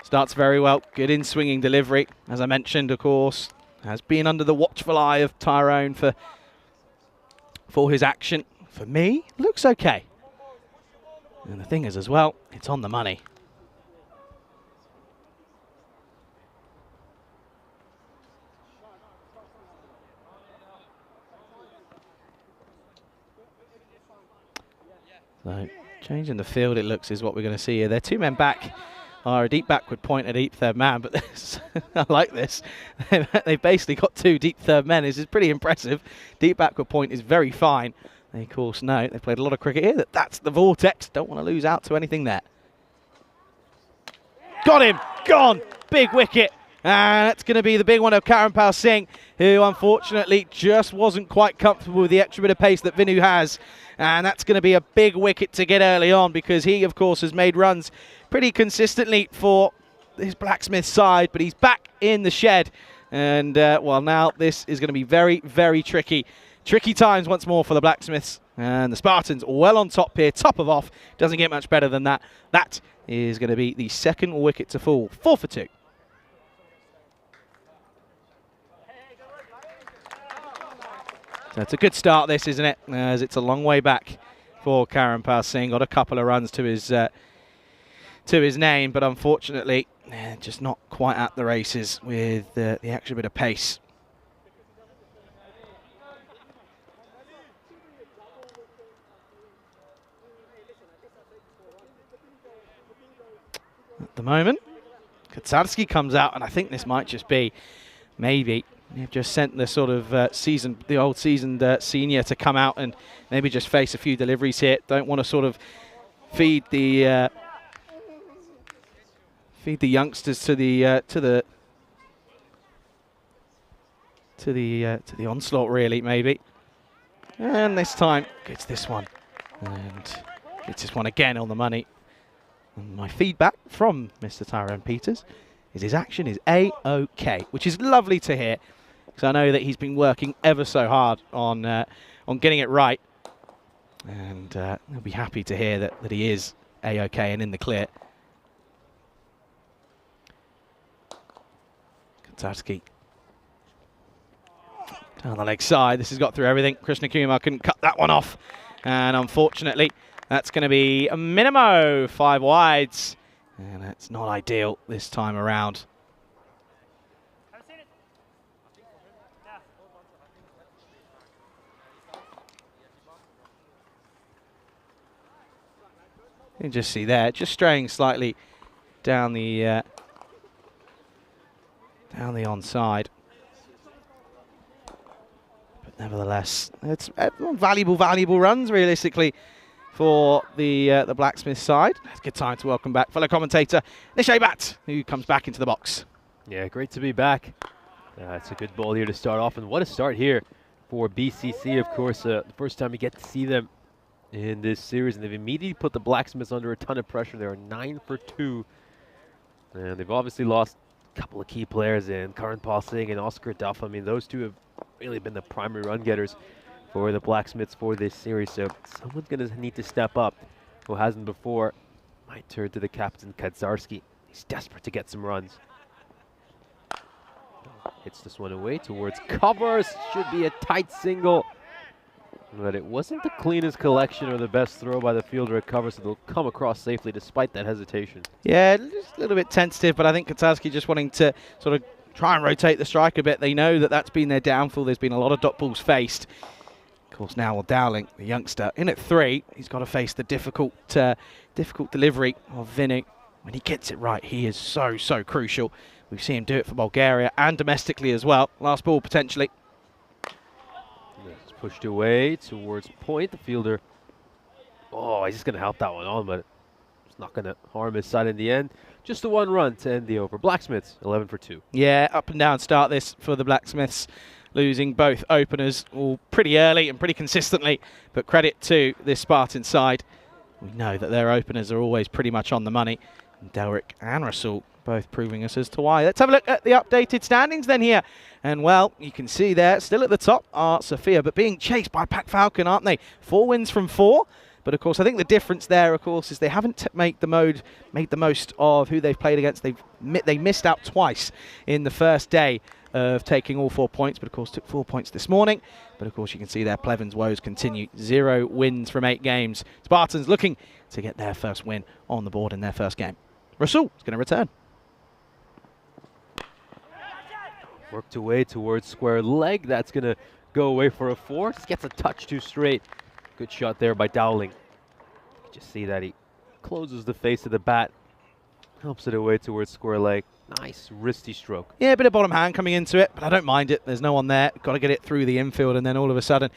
S4: Starts very well. Good in-swinging delivery. As I mentioned, of course, has been under the watchful eye of Tyrone for his action. For me, looks okay. And the thing is as well, it's on the money. So, changing the field, it looks, is what we're going to see here. They're 2 men back. Are a deep backward point, a deep third man, but I like this. They've basically got 2 deep third men. This is pretty impressive. Deep backward point is very fine. They, of course, know they've played a lot of cricket here. That's the vortex. Don't want to lose out to anything there. Got him! Gone! Big wicket. And that's going to be the big one of Karanpal Singh, who unfortunately just wasn't quite comfortable with the extra bit of pace that Vinu has. And that's going to be a big wicket to get early on because he, of course, has made runs pretty consistently for his Blacksmith side, but he's back in the shed. And, well, now this is going to be very, very tricky. Tricky times once more for the Blacksmiths And the Spartans well on top here, top of off. Doesn't get much better than that. That is going to be the second wicket to fall. 4 for 2. So it's a good start, this, isn't it? As it's a long way back for Karanpal Singh. Got a couple of runs to his name, but unfortunately, just not quite at the races with the extra bit of pace. At the moment, Kaczarski comes out, and I think this might just be maybe they've just sent the sort of the old seasoned senior to come out and maybe just face a few deliveries here. Don't want to sort of feed the youngsters to the onslaught, really, maybe. And this time gets this one, and gets this one again on the money. And my feedback from Mr. Tyrone Peters is his action is A-OK, which is lovely to hear, because I know that he's been working ever so hard on getting it right, and he'll be happy to hear that he is A-OK and in the clear. Kaczarski down the leg side. This has got through everything. Krishna Kumar couldn't cut that one off, and unfortunately that's going to be a minimo, 5 wides, and that's not ideal this time around. You can just see there, just straying slightly down the onside. But nevertheless, it's valuable runs realistically for the Blacksmith side. It's a good time to welcome back fellow commentator Nishay Bhatt, who comes back into the box.
S5: Yeah, great to be back. It's a good ball here to start off, and what a start here for BCC. Of course, the first time you get to see them in this series, and they've immediately put the Blacksmiths under a ton of pressure. They are 9 for 2, and they've obviously lost a couple of key players in Karanpal Singh and Oscar Duff. I mean, those two have really been the primary run getters for the Blacksmiths for this series, so someone's going to need to step up who hasn't before. Might turn to the captain, Kaczarski. He's desperate to get some runs. Hits this one away towards covers. Should be a tight single, but it wasn't the cleanest collection or the best throw by the fielder at cover, so they'll come across safely despite that hesitation.
S4: Yeah, just a little bit tentative, but I think Kaczarski just wanting to sort of try and rotate the strike a bit. They know that that's been their downfall. There's been a lot of dot balls faced. Of course, now Dowling, the youngster, in at 3. He's got to face the difficult delivery of Vinu. When he gets it right, he is so crucial. We've seen him do it for Bulgaria and domestically as well. Last ball, potentially.
S5: It's pushed away towards point. The fielder, he's just going to help that one on, but it's not going to harm his side in the end. Just the 1 run to end the over. Blacksmiths, 11 for 2. Yeah,
S4: up and down start this for the Blacksmiths, losing both openers all pretty early and pretty consistently, but credit to this Spartan side. We know that their openers are always pretty much on the money. And Delric and Rasul both proving us as to why. Let's have a look at the updated standings then here. And well, you can see there, still at the top are Sophia, but being chased by Pac Falcon, aren't they? 4 wins from 4. But of course, I think the difference there, of course, is they haven't made the most of who they've played against. They missed out twice in the first day of taking all 4 points, but of course took 4 points this morning. But of course, you can see there Pleven's woes continue. 0 wins from 8 games. Spartans looking to get their first win on the board in their first game. Rasul is going to return. Worked away towards square leg. That's going to go away for a 4. Just gets a touch too straight. Good shot there by Dowling. You just see that he closes the face of the bat. Helps it away towards square leg. Nice wristy stroke. Yeah, a bit of bottom hand coming into it, but I don't mind it. There's no one there. Got to get it through the infield, and then all of a sudden,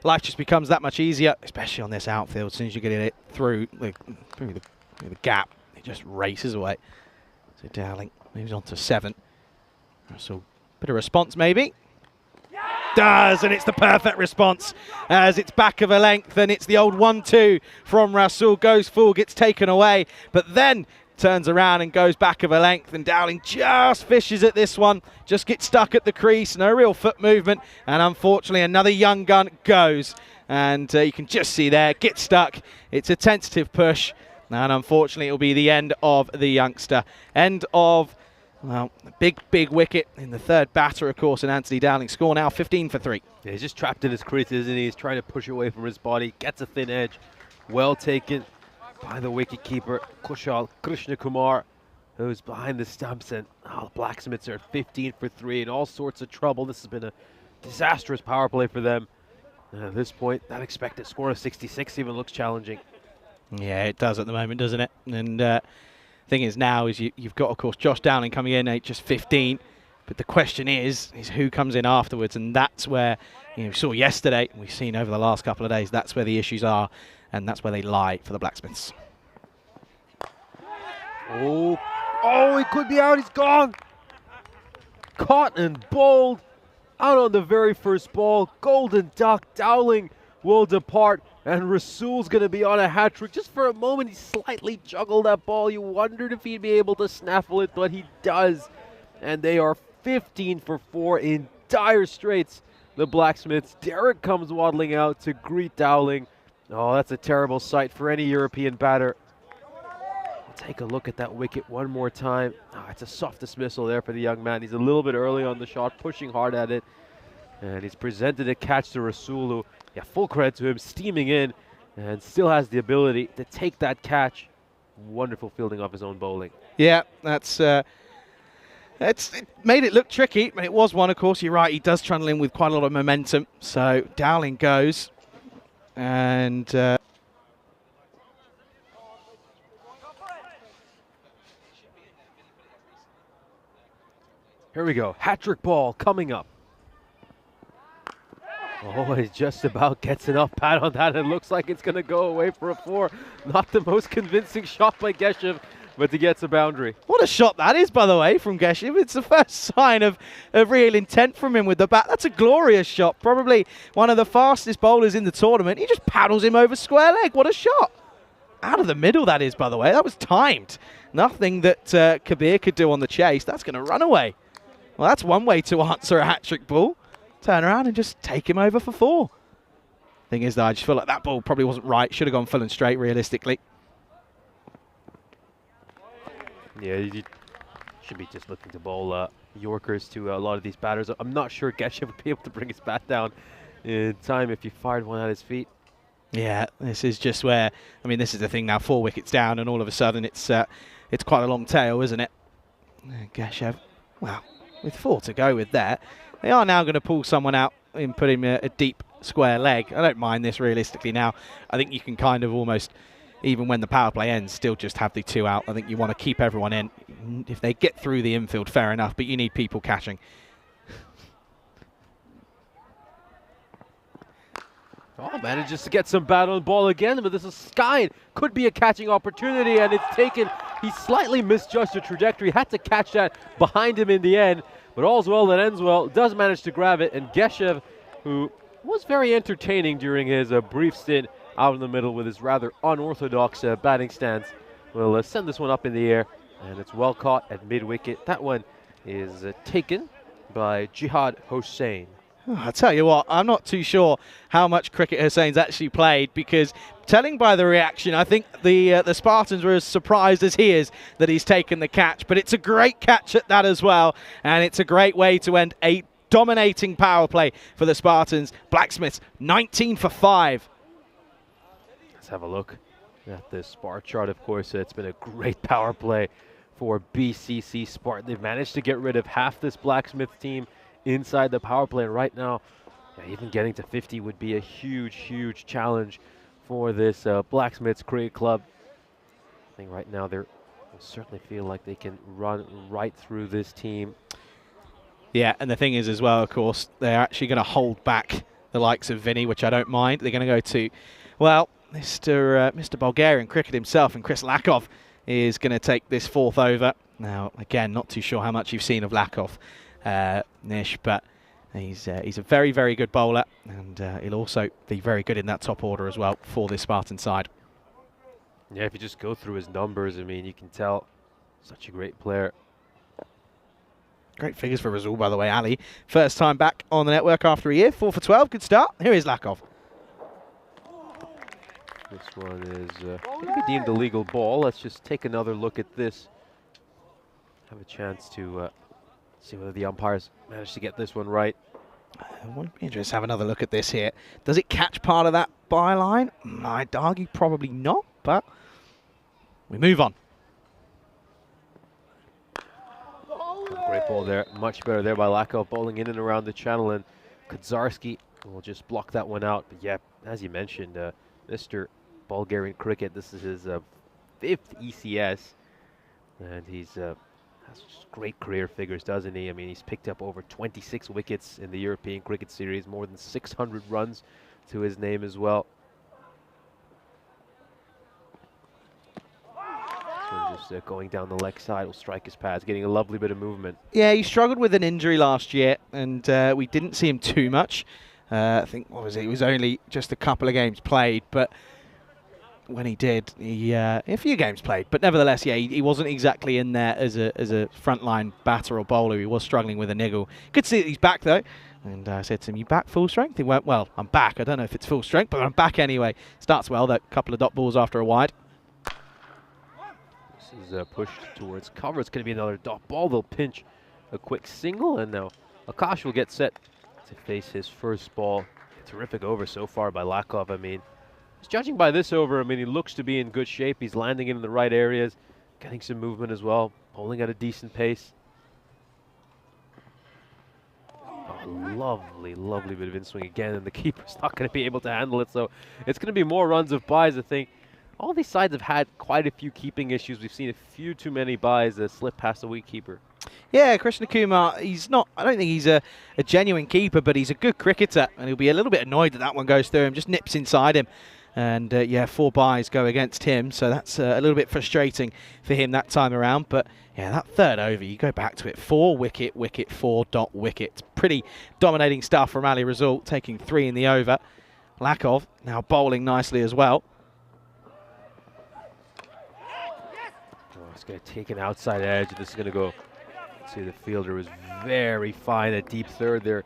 S4: life just becomes that much easier, especially on this outfield. As soon as you get it through the gap, it just races away. So Dowling moves on to 7. So bit of response maybe. Does, and it's the perfect response as it's back of a length, and it's the old 1-2 from Rasul. Goes full, gets taken away, but then turns around and goes back of a length, and Dowling just fishes at this one, just gets stuck at the crease, no real foot movement, and unfortunately another young gun goes. And you can just see there, gets stuck. It's a tentative push, and unfortunately it'll be the end of the youngster. End of, well, big wicket in the third batter, of course, and Anthony Dowling. Score now 15 for 3.
S5: Yeah, he's just trapped in his crease, isn't he? He's trying to push away from his body, gets a thin edge. Well taken by the wicketkeeper, Kushal Krishnakumar, who's behind the stumps, and the Blacksmiths are at 15 for 3 in all sorts of trouble. This has been a disastrous power play for them. And at this point, that expected score of 66 even looks challenging.
S4: Yeah, it does at the moment, doesn't it? And thing is now is you've got, of course, Josh Dowling coming in at just 15. But the question is who comes in afterwards, and that's where, we saw yesterday, we've seen over the last couple of days, that's where the issues are, and that's where they lie for the Blacksmiths.
S5: Oh, he could be out, he's gone! Caught and bowled, out on the very first ball, golden duck, Dowling will depart, and Rasul's going to be on a hat-trick. Just for a moment, he slightly juggled that ball. You wondered if he'd be able to snaffle it, but he does. And they are 15 for 4 in dire straits, the Blacksmiths. Derek comes waddling out to greet Dowling. Oh, that's a terrible sight for any European batter. Take a look at that wicket one more time. It's a soft dismissal there for the young man. He's a little bit early on the shot, pushing hard at it. And he's presented a catch to Rasulu. Yeah, full credit to him, steaming in, and still has the ability to take that catch. Wonderful fielding off his own bowling.
S4: Yeah, it made it look tricky, but it was one, of course. You're right, he does trundle in with quite a lot of momentum. So Dowling goes, and
S5: here we go, hat-trick ball coming up. Oh, he just about gets enough pat on that. It looks like it's going to go away for a 4. Not the most convincing shot by Geshev, but he gets a boundary.
S4: What a shot that is, by the way, from Geshev. It's the first sign of real intent from him with the bat. That's a glorious shot. Probably one of the fastest bowlers in the tournament. He just paddles him over square leg. What a shot. Out of the middle, that is, by the way. That was timed. Nothing that Kabir could do on the chase. That's going to run away. Well, that's one way to answer a hat-trick ball. Turn around and just take him over for 4. Thing is, though, I just feel like that ball probably wasn't right. Should have gone full and straight, realistically.
S5: Yeah, you should be just looking to bowl Yorkers to a lot of these batters. I'm not sure Geshev would be able to bring his bat down in time if he fired one at his feet.
S4: Yeah, this is just where, this is the thing now, 4 wickets down, and all of a sudden it's quite a long tail, isn't it? Geshev, wow, with 4 to go with that. They are now going to pull someone out and put him a deep square leg. I don't mind this realistically now. I think you can kind of almost, even when the power play ends, still just have the 2 out. I think you want to keep everyone in. If they get through the infield, fair enough, but you need people catching.
S5: Oh, manages to get some bat on ball again, but this is Sky. Could be a catching opportunity, and it's taken. He slightly misjudged the trajectory, had to catch that behind him in the end. But all's well that ends well, does manage to grab it, and Geshev, who was very entertaining during his brief stint out in the middle with his rather unorthodox batting stance, will send this one up in the air, and it's well caught at mid-wicket. That one is taken by Jihad Hossain.
S4: I tell you what, I'm not too sure how much cricket Hussain's actually played, because telling by the reaction, I think the Spartans were as surprised as he is that he's taken the catch. But it's a great catch at that as well, and it's a great way to end a dominating power play for the Spartans. Blacksmiths 19 for 5.
S5: Let's have a look at the Spar chart. Of course, it's been a great power play for BCC Spartan. They've managed to get rid of half this Blacksmith team inside the power play, and right now even getting to 50 would be a huge challenge for this Blacksmiths cricket club. I think right now they certainly feel like they can run right through this team.
S4: Yeah, and the thing is as well, of course, they're actually going to hold back the likes of Vinny, which I don't mind. They're going to go to, well, Mr. Bulgarian cricket himself, and Chris Lakov is going to take this 4th over. Now, again, not too sure how much you've seen of Lakov, Nish, but he's a very good bowler, and he'll also be very good in that top order as well for this Spartan side.
S5: Yeah, if you just go through his numbers, I mean, you can tell such a great player.
S4: Great figures for Razul, by the way, Ali. First time back on the network after a year. 4 for 12. Good start. Here is Lakov.
S5: This one is going to be deemed a legal ball. Let's just take another look at this. Have a chance to see whether the umpires managed to get this one right.
S4: It would be interesting to have another look at this here. Does it catch part of that byline? I'd argue probably not, but we move on.
S5: Great ball there. Much better there by Lakov, bowling in and around the channel, and Kudzarski will just block that one out. But yeah, as you mentioned, Mr. Bulgarian Cricket, this is his 5th ECS, and he's has just great career figures, doesn't he? I mean, he's picked up over 26 wickets in the European Cricket Series, more than 600 runs to his name as well. So just going down the leg side will strike his pads, getting a lovely bit of movement.
S4: Yeah, he struggled with an injury last year, and we didn't see him too much. I think, what was it? It was only just a couple of games played, but when he did, a few games played. But nevertheless, yeah, he wasn't exactly in there as a frontline batter or bowler. He was struggling with a niggle. Good to see that he's back though. And I said to him, "You back full strength?" He went, "Well, I'm back. I don't know if it's full strength, but I'm back anyway." Starts well. That couple of dot balls after a wide.
S5: This is pushed towards cover. It's going to be another dot ball. They'll pinch a quick single, and now Akash will get set to face his first ball. Terrific over so far by Lakov. I mean, judging by this over, I mean, he looks to be in good shape. He's landing in the right areas, getting some movement as well, bowling at a decent pace. Oh, lovely, lovely bit of in-swing again, and the keeper's not going to be able to handle it, so it's going to be more runs of buys, I think. All these sides have had quite a few keeping issues. We've seen a few too many buys slip past the weak keeper.
S4: Yeah, Krishna Kumar, he's not, I don't think he's a genuine keeper, but he's a good cricketer, and he'll be a little bit annoyed that one goes through him, just nips inside him. And yeah, 4 buys go against him, so that's a little bit frustrating for him that time around. But yeah, that third over, you go back to it, 4 wicket, wicket, 4 dot wicket. Pretty dominating stuff from Ali Razul, taking 3 in the over. Lakov now bowling nicely as well.
S5: It's going to take an outside edge. This is going to go to the fielder. Was very fine at deep third there.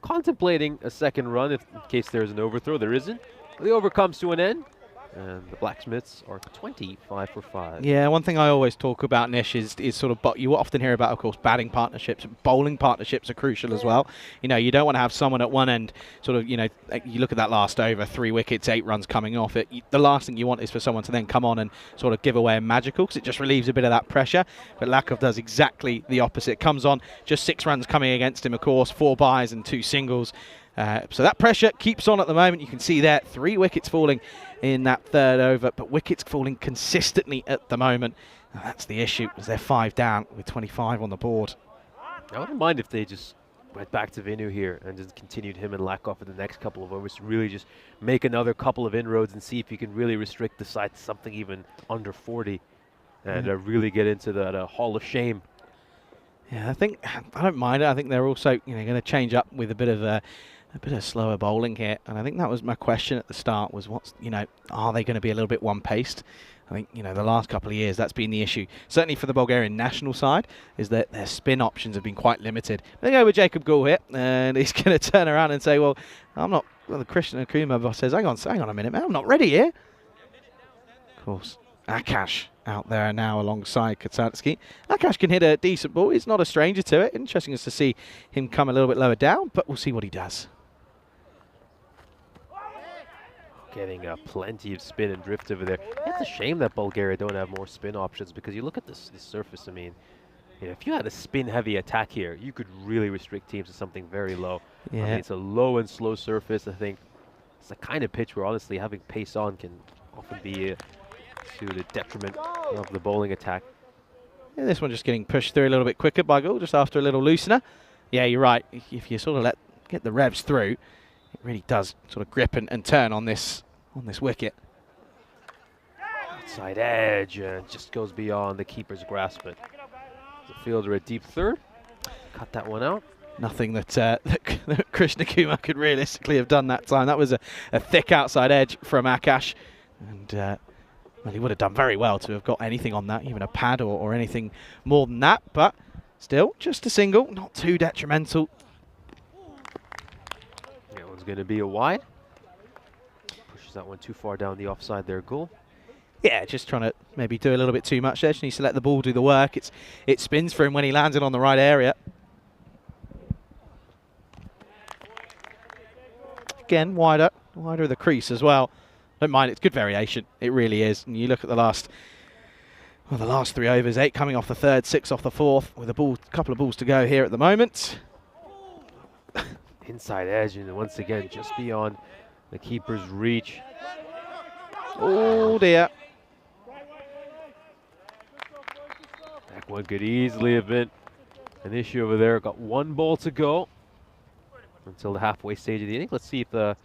S5: Contemplating a second run in case there's an overthrow. There isn't. The over comes to an end, and the Blacksmiths are 25 for 5.
S4: Yeah, one thing I always talk about, Nish, is sort of, you often hear about, of course, batting partnerships. Bowling partnerships are crucial as well. You know, you don't want to have someone at one end, sort of, you know, you look at that last over, 3 wickets, 8 runs coming off it. The last thing you want is for someone to then come on and sort of give away a magical, because it just relieves a bit of that pressure. But Lakov does exactly the opposite. Comes on, just 6 runs coming against him, of course, 4 buys and 2 singles. So that pressure keeps on at the moment. You can see there 3 wickets falling in that third over, but wickets falling consistently at the moment. And that's the issue, as they're 5 down with 25 on the board.
S5: I wouldn't mind if they just went back to Vinu here and just continued him and Lakov for the next couple of overs to really just make another couple of inroads and see if you can really restrict the side to something even under 40 and really get into that Hall of Shame.
S4: Yeah, I don't mind it. I think they're also, you know, going to change up with a bit of slower bowling here, and I think that was my question at the start, was are they going to be a little bit one-paced? I think, you know, the last couple of years that's been the issue. Certainly for the Bulgarian national side, is that their spin options have been quite limited. They go with Jacob Gould here, and he's going to turn around and say, well, the Krishna Kumar says, hang on a minute, man, I'm not ready here. Of course, Akash out there now alongside Kudzarski. Akash can hit a decent ball. He's not a stranger to it. Interesting is to see him come a little bit lower down, but we'll see what he does.
S5: Getting plenty of spin and drift over there. It's a shame that Bulgaria don't have more spin options, because you look at this surface, I mean, you know, if you had a spin-heavy attack here, you could really restrict teams to something very low.
S4: Yeah.
S5: I mean, it's a low and slow surface. I think it's the kind of pitch where, honestly, having pace on can often be to the detriment of the bowling attack.
S4: Yeah, this one just getting pushed through a little bit quicker by Gould, just after a little loosener. Yeah, you're right. If you sort of get the revs through, it really does sort of grip and turn on this wicket.
S5: Outside edge, and just goes beyond the keeper's grasp. But the fielder at deep third, cut that one out.
S4: Nothing that Krishna Kumar could realistically have done that time. That was a thick outside edge from Akash, and Well, he would have done very well to have got anything on that, even a pad or anything more than that. But still, just a single, not too detrimental.
S5: That one's going to be a wide. Pushes that one too far down the offside there, goal.
S4: Yeah, just trying to maybe do a little bit too much there. Just needs to let the ball do the work. It spins for him when he lands it on the right area. Again, wider of the crease as well. Don't mind, it's good variation. It really is. And you look at the last 3 overs, 8 coming off the third, 6 off the fourth, with a couple of balls to go here at the moment.
S5: Inside edge, and once again, just beyond the keeper's reach.
S4: Oh dear.
S5: That one could easily have been an issue over there. Got 1 ball to go until the halfway stage of the inning. Let's see if the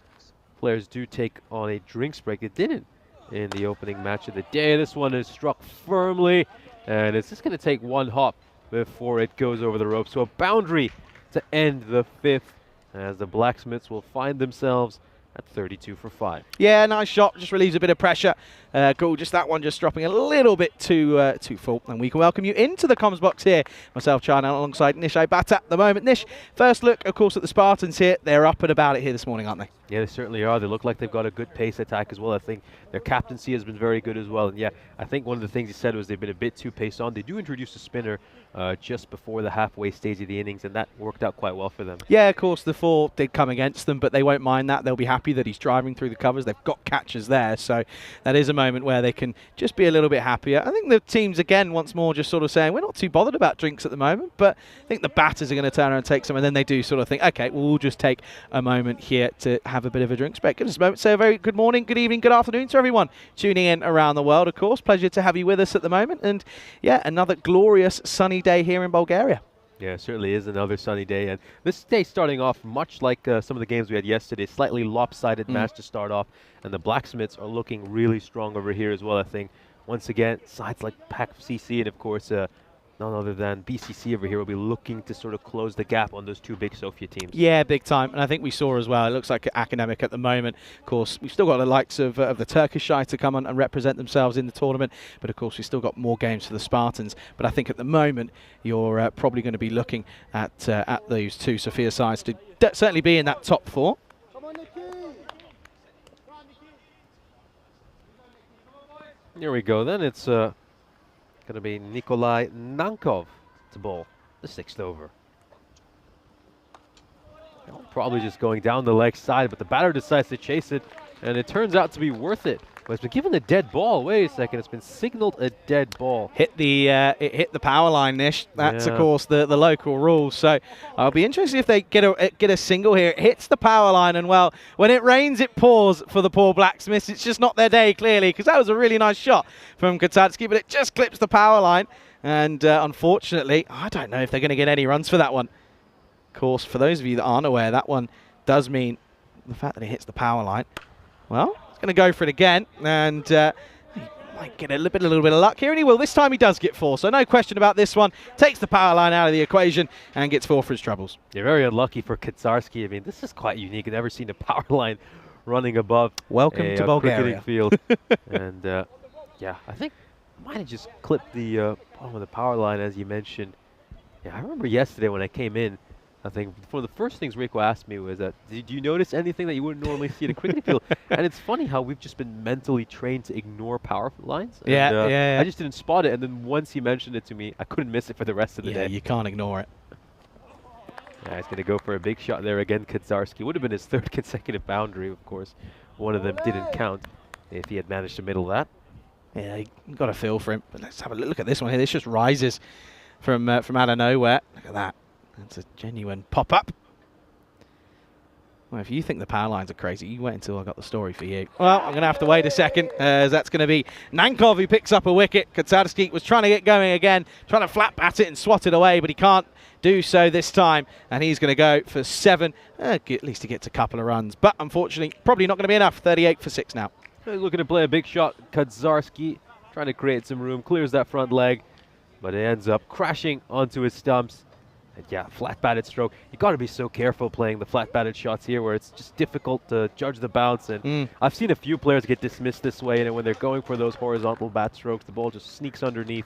S5: players do take on a drinks break. It didn't in the opening match of the day. This one is struck firmly, and it's just going to take 1 hop before it goes over the rope. So a boundary to end the 5th, as the Blacksmiths will find themselves at 32 for 5.
S4: Yeah, nice shot. Just relieves a bit of pressure. Cool. Just that one just dropping a little bit too full. And we can welcome you into the comms box here. Myself, China, alongside Nish Bata at the moment. Nish, first look, of course, at the Spartans here. They're up and about it here this morning, aren't they?
S5: Yeah, they certainly are. They look like they've got a good pace attack as well. I think their captaincy has been very good as well. And yeah, I think one of the things he said was they've been a bit too paced on. They do introduce a spinner just before the halfway stage of the innings, and that worked out quite well for them.
S4: Yeah, of course, the 4 did come against them, but they won't mind that. They'll be happy that he's driving through the covers. They've got catches there, so that is a moment where they can just be a little bit happier. I think the team's, again, once more just sort of saying, we're not too bothered about drinks at the moment, but I think the batters are going to turn around and take some, and then they do sort of think, okay, well, we'll just take a moment here to have a bit of a drinks break. Give us a moment. Say a very good morning, good evening, good afternoon to everyone tuning in around the world, of course. Pleasure to have you with us at the moment. And yeah, another glorious sunny day here in Bulgaria.
S5: Yeah, it certainly is another sunny day. And this day starting off much like some of the games we had yesterday, slightly lopsided match to start off. And the Blacksmiths are looking really strong over here as well, I think. Once again, sides like Falcon CC and, of course, none other than BCC over here will be looking to sort of close the gap on those 2 big Sofia teams.
S4: Yeah, big time. And I think we saw as well, it looks like Akademik at the moment. Of course, we've still got the likes of the Turkish side to come on and represent themselves in the tournament. But of course, we've still got more games for the Spartans. But I think at the moment, you're probably going to be looking at those 2 Sofia sides to certainly be in that top 4.
S5: Here we go then. It's going to be Nikolai Nankov to bowl the 6th over. Probably just going down the leg side, but the batter decides to chase it, and it turns out to be worth it. But it's been given a dead ball. Wait a second, it's been signaled a dead ball.
S4: It hit the power line, Nish. That's of course the local rule. So I'll be interested if they get a single here. It hits the power line, and well, when it rains, it pours for the poor Blacksmiths. It's just not their day, clearly, because that was a really nice shot from Katarski, but it just clips the power line. And unfortunately, I don't know if they're going to get any runs for that one. Of course, for those of you that aren't aware, that one does mean the fact that it hits the power line. Well, he's going to go for it again, and he might get a little bit of luck here, and he will. This time he does get 4, so no question about this one. Takes the power line out of the equation and gets 4 for his troubles.
S5: They're very unlucky for Katarski. I mean, this is quite unique. I've never seen a power line running above
S4: Welcome to Bulgaria.
S5: Field. And yeah, I think might have just clipped the bottom of the power line, as you mentioned. Yeah, I remember yesterday when I came in, I think one of the first things Rico asked me was, did you notice anything that you wouldn't normally see at a cricket field? And it's funny how we've just been mentally trained to ignore power lines. And,
S4: yeah.
S5: I just didn't spot it, and then once he mentioned it to me, I couldn't miss it for the rest of the day.
S4: Yeah, you can't ignore it.
S5: Yeah, he's going to go for a big shot there again. Kaczarski would have been his 3rd consecutive boundary, of course. One of them didn't count if he had managed to middle that.
S4: Yeah, you got a feel for him. But let's have a look at this one here. This just rises from out of nowhere. Look at that. That's a genuine pop-up. Well, if you think the power lines are crazy, you wait until I got the story for you. Well, I'm going to have to wait a second, as that's going to be Nankov who picks up a wicket. Kaczarski was trying to get going again, trying to flat bat it and swat it away, but he can't do so this time. And he's going to go for 7. At least he gets a couple of runs. But unfortunately, probably not going to be enough. 38 for 6 now.
S5: Looking to play a big shot. Kaczarski trying to create some room, clears that front leg, but it ends up crashing onto his stumps. And yeah, flat-batted stroke. You got to be so careful playing the flat-batted shots here, where it's just difficult to judge the bounce. And I've seen a few players get dismissed this way, and when they're going for those horizontal bat strokes, the ball just sneaks underneath,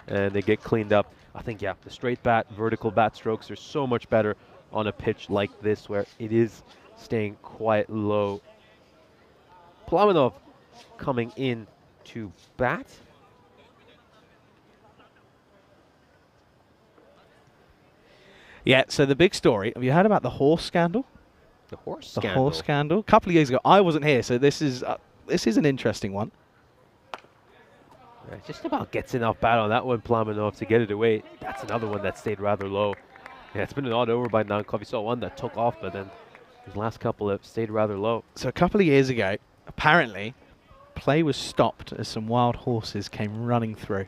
S5: and they get cleaned up. I think, yeah, the straight bat, vertical bat strokes are so much better on a pitch like this, where it is staying quite low. Plavinov coming in to bat.
S4: Yeah, so the big story, have you heard about the horse scandal?
S5: The horse
S4: The
S5: scandal.
S4: horse scandal. A couple of years ago, I wasn't here, so this is an interesting one.
S5: Yeah, just about gets enough bat on that one, Plavinov, to get it away. That's another one that stayed rather low. Yeah, it's been an odd over by Nankov. You saw one that took off, but then his last couple have stayed rather low.
S4: So a couple of years ago, apparently, play was stopped as some wild horses came running through.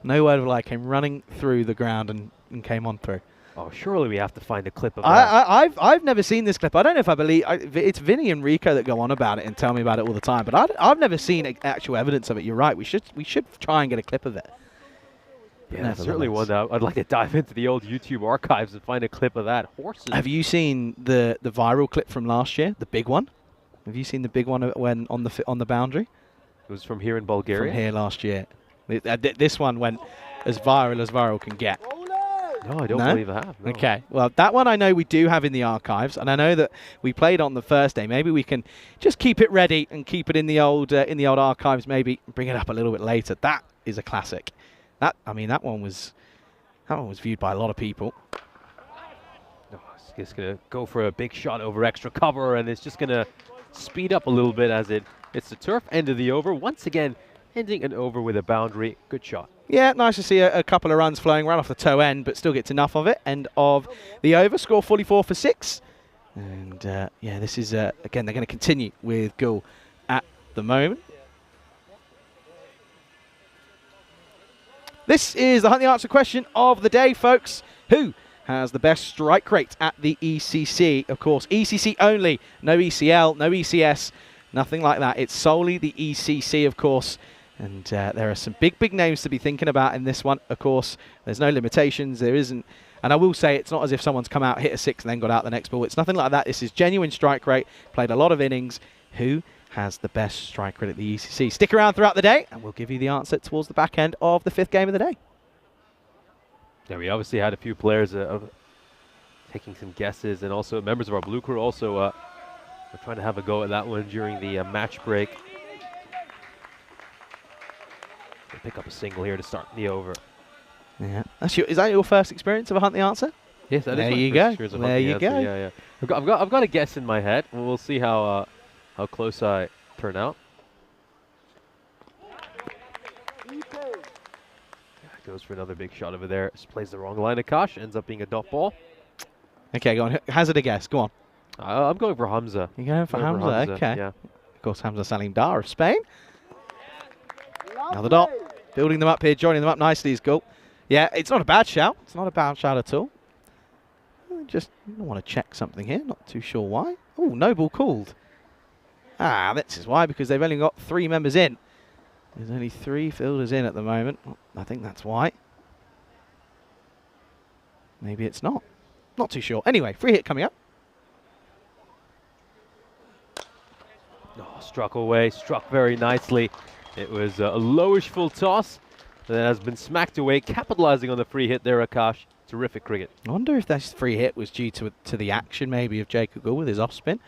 S4: No word of a lie, came running through the ground and came on through.
S5: Oh, surely we have to find a clip of that.
S4: I've never seen this clip. I don't know if I believe it's Vinny and Rico that go on about it and tell me about it all the time. But I've never seen actual evidence of it. You're right. We should try and get a clip of it.
S5: Yeah, that's certainly one that I'd like to dive into the old YouTube archives and find a clip of that. Horses.
S4: Have you seen the viral clip from last year? The big one. Have you seen the big one when on the boundary?
S5: It was from here in Bulgaria.
S4: From here last year. This one went as viral can get.
S5: No, I don't believe I have. No.
S4: Okay, well, that one I know we do have in the archives, and I know that we played on the first day. Maybe we can just keep it ready and keep it in the old archives. Maybe bring it up a little bit later. That is a classic. That one was viewed by a lot of people.
S5: No, it's just gonna go for a big shot over extra cover, and it's just gonna speed up a little bit as it's the turf end of the over. Once again, ending an over with a boundary. Good shot.
S4: Yeah, nice to see a couple of runs flowing right off the toe end, but still gets enough of it. End of the over, score 44 for 6. And yeah, this is, again, they're going to continue with Gul at the moment. This is the Hunt the Answer question of the day, folks. Who has the best strike rate at the ECC? Of course, ECC only. No ECL, no ECS, nothing like that. It's solely the ECC, of course. And there are some big names to be thinking about in this one. Of course, there's no limitations. There isn't. And I will say it's not as if someone's come out, hit a 6, and then got out the next ball. It's nothing like that. This is genuine strike rate. Played a lot of innings. Who has the best strike rate at the ECC? Stick around throughout the day, and we'll give you the answer towards the back end of the 5th game of the day.
S5: Yeah, we obviously had a few players taking some guesses, and also members of our blue crew also were trying to have a go at that one during the match break. Pick up a single here to start the over.
S4: Yeah, is that your first experience of a Hunt the Answer?
S5: Yes, that is.
S4: There
S5: my
S4: you
S5: first
S4: go.
S5: experience of
S4: There
S5: Hunt the
S4: you
S5: Answer.
S4: go.
S5: Yeah. I've got a guess in my head. We'll see how close I turn out. Goes for another big shot over there. Just plays the wrong line of Kosh. Ends up being a dot ball.
S4: Okay, go on. Hazard a guess. Go on.
S5: I'm going for Hamza.
S4: You're going for Hamza. Okay.
S5: Yeah.
S4: Of course, Hamza Salim Dar of Spain. Another dot. Building them up here, joining them up nicely is Gul. Yeah, it's not a bad shout. It's not a bad shout at all. Just want to check something here. Not too sure why. Oh, no ball called. This is why, because they've only got 3 members in. There's only 3 fielders in at the moment. I think that's why. Maybe it's not. Not too sure. Anyway, free hit coming up.
S5: Oh, struck away. Struck very nicely. It was a lowish full toss that has been smacked away, capitalizing on the free hit there, Akash. Terrific cricket.
S4: I wonder if this free hit was due to the action maybe of Jacob Gul with his off spin.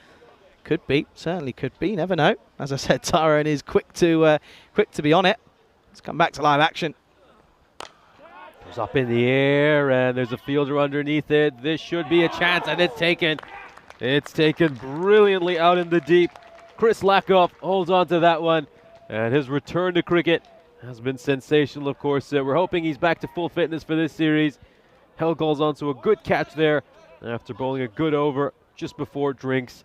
S4: Could be, certainly could be. Never know. As I said, Tyrone is quick to be on it. Let's come back to live action.
S5: Goes up in the air, and there's a fielder underneath it. This should be a chance, and it's taken. It's taken brilliantly out in the deep. Chris Lakoff holds on to that one, and his return to cricket has been sensational, of course. We're hoping he's back to full fitness for this series. Held goals onto a good catch there after bowling a good over just before drinks.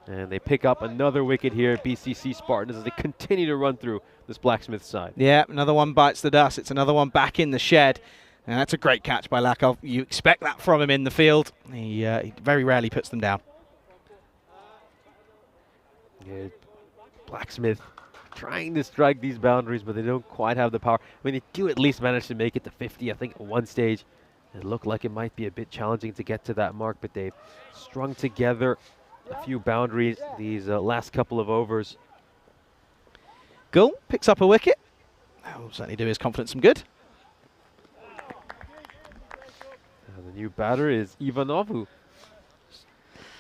S5: And they pick up another wicket here at BCC Spartans as they continue to run through this Blacksmith side.
S4: Yeah, another one bites the dust. It's another one back in the shed. And that's a great catch by Lakoff. You expect that from him in the field. He very rarely puts them down.
S5: Yeah, Blacksmith trying to strike these boundaries, but they don't quite have the power. I mean, they do at least manage to make it to 50, I think, at one stage. It looked like it might be a bit challenging to get to that mark, but they've strung together a few boundaries these last couple of overs.
S4: Gull picks up a wicket. That will certainly do his confidence some good.
S5: The new batter is Ivanov, who